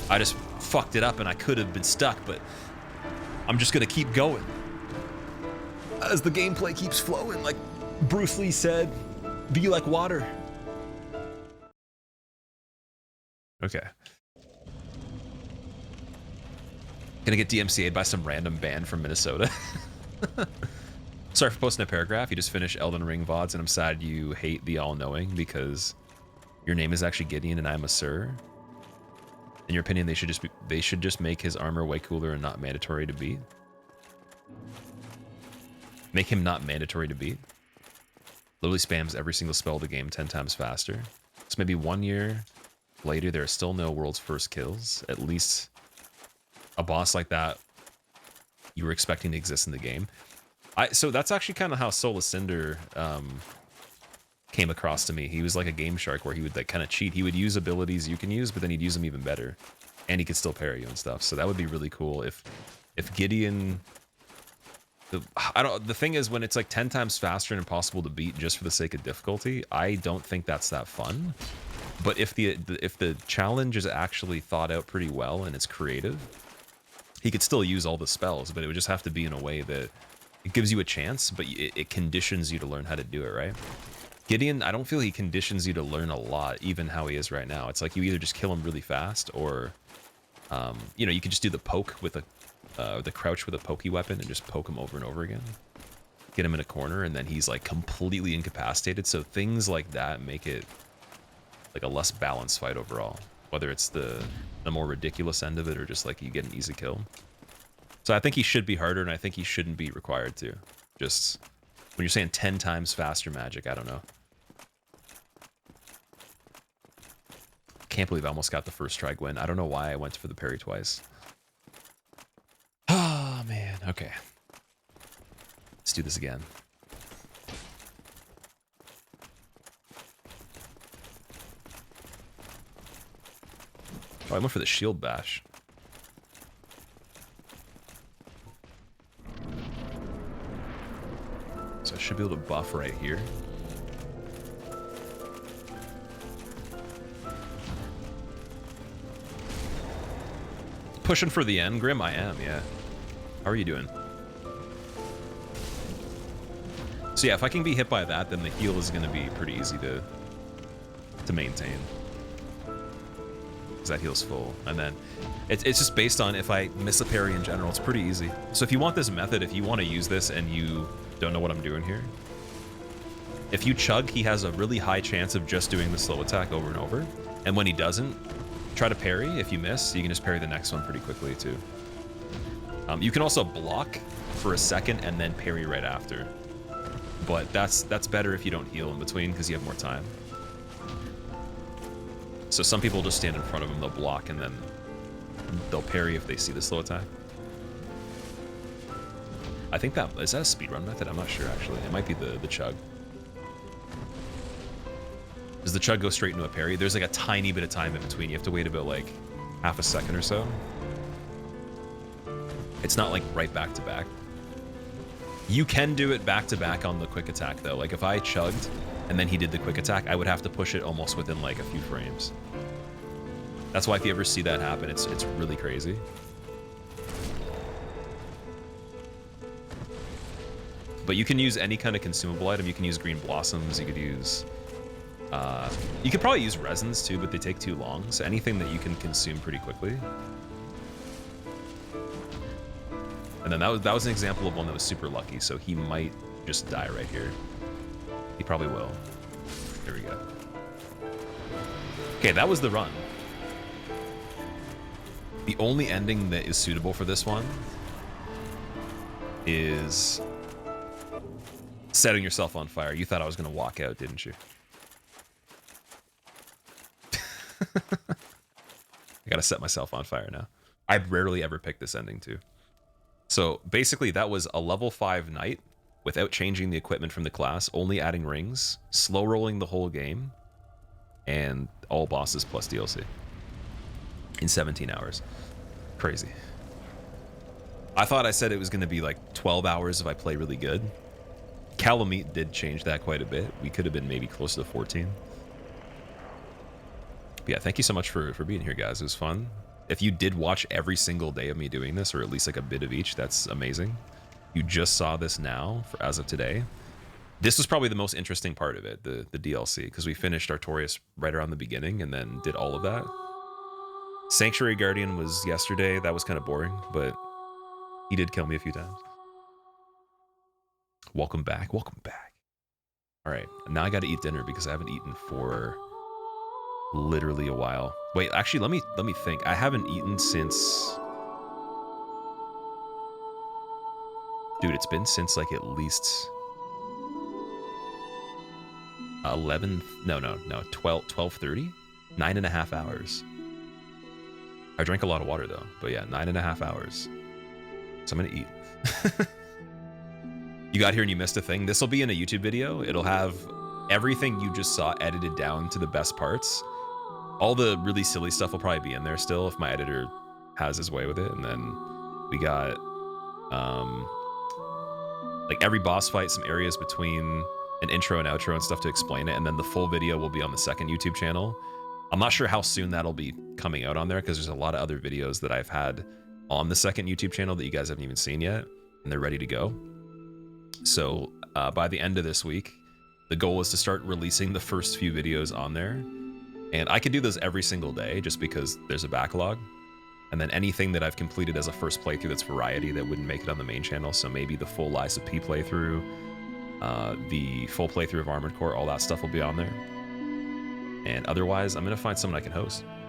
I just fucked it up and I could have been stuck, but I'm just gonna keep going. As the gameplay keeps flowing, like Bruce Lee said, be like water. Okay. Gonna get DMCA'd by some random band from Minnesota. Sorry for posting a paragraph. You just finished Elden Ring VODs, and I'm sad you hate the all-knowing because your name is actually Gideon, and I'm a sir. In your opinion, they should just make his armor way cooler and not mandatory to beat. Make him not mandatory to beat. Literally spams every single spell of the game 10 times faster. So maybe 1 year later, there are still no world's first kills. At least a boss like that you were expecting to exist in the game. So that's actually kind of how Soul Cinder came across to me. He was like a game shark where he would like kind of cheat. He would use abilities you can use, but then he'd use them even better, and he could still parry you and stuff. So that would be really cool if Gideon. The thing is, when it's like 10 times faster and impossible to beat just for the sake of difficulty, I don't think that's that fun. But if the challenge is actually thought out pretty well and it's creative, he could still use all the spells, but it would just have to be in a way that it gives you a chance, but it conditions you to learn how to do it, right? Gideon, I don't feel he conditions you to learn a lot, even how he is right now. It's like you either just kill him really fast, or you know, you can just do the poke with the crouch with a pokey weapon and just poke him over and over again. Get him in a corner, and then he's like completely incapacitated. So things like that make it like a less balanced fight overall, whether it's the more ridiculous end of it or just like you get an easy kill. So I think he should be harder, and I think he shouldn't be required to. Just when you're saying 10 times faster magic, I don't know. Can't believe I almost got the first try Gwen. I don't know why I went for the parry twice. Oh man, okay. Let's do this again. Oh, I went for the shield bash. So I should be able to buff right here. Pushing for the end, Grim? I am, yeah. How are you doing? So yeah, if I can be hit by that, then the heal is going to be pretty easy to maintain. Because that heal's full. And then it's just based on if I miss a parry in general, it's pretty easy. So if you want this method, if you want to use this and you don't know what I'm doing here, if you chug, he has a really high chance of just doing the slow attack over and over. And when he doesn't, try to parry. If you miss, you can just parry the next one pretty quickly too. You can also block for a second and then parry right after. But that's better if you don't heal in between because you have more time. So some people just stand in front of him, they'll block, and then they'll parry if they see the slow attack. I think is that a speedrun method? I'm not sure actually. It might be the chug. Does the chug go straight into a parry? There's like a tiny bit of time in between. You have to wait about like half a second or so. It's not like right back to back. You can do it back to back on the quick attack though. Like if I chugged and then he did the quick attack, I would have to push it almost within like a few frames. That's why if you ever see that happen, it's really crazy. But you can use any kind of consumable item. You can use green blossoms. You could use... you could probably use resins too, but they take too long. So anything that you can consume pretty quickly. And then that was an example of one that was super lucky. So he might just die right here. He probably will. There we go. Okay, that was the run. The only ending that is suitable for this one is setting yourself on fire. You thought I was going to walk out, didn't you? I gotta set myself on fire now. I rarely ever pick this ending too. So basically that was a level 5 knight without changing the equipment from the class, only adding rings, slow rolling the whole game, and all bosses plus DLC in 17 hours. Crazy. I thought I said it was going to be like 12 hours if I play really good. Kalameet did change that quite a bit. We could have been maybe close to 14. But yeah, thank you so much for being here, guys. It was fun. If you did watch every single day of me doing this, or at least like a bit of each, that's amazing. You just saw this now, as of today. This was probably the most interesting part of it, the DLC, because we finished Artorias right around the beginning and then did all of that. Sanctuary Guardian was yesterday. That was kind of boring, but he did kill me a few times. welcome back. Welcome back. All right, now I got to eat dinner because I haven't eaten for literally a while. Wait, actually, let me think. I haven't eaten since, dude, it's been since like at least 11, no, 12:30, 9.5 hours. I drank a lot of water though, but yeah, 9.5 hours. So I'm gonna eat. You got here and you missed a thing. This will be in a YouTube video. It'll have everything you just saw edited down to the best parts. All the really silly stuff will probably be in there still if my editor has his way with it. And then we got like every boss fight, some areas between an intro and outro and stuff to explain it. And then the full video will be on the second YouTube channel. I'm not sure how soon that'll be coming out on there because there's a lot of other videos that I've had on the second YouTube channel that you guys haven't even seen yet, and they're ready to go. So by the end of this week, the goal is to start releasing the first few videos on there. And I could do those every single day just because there's a backlog. And then anything that I've completed as a first playthrough that's variety that wouldn't make it on the main channel. So maybe the full Lies of P playthrough, the full playthrough of Armored Core, all that stuff will be on there. And otherwise, I'm going to find someone I can host.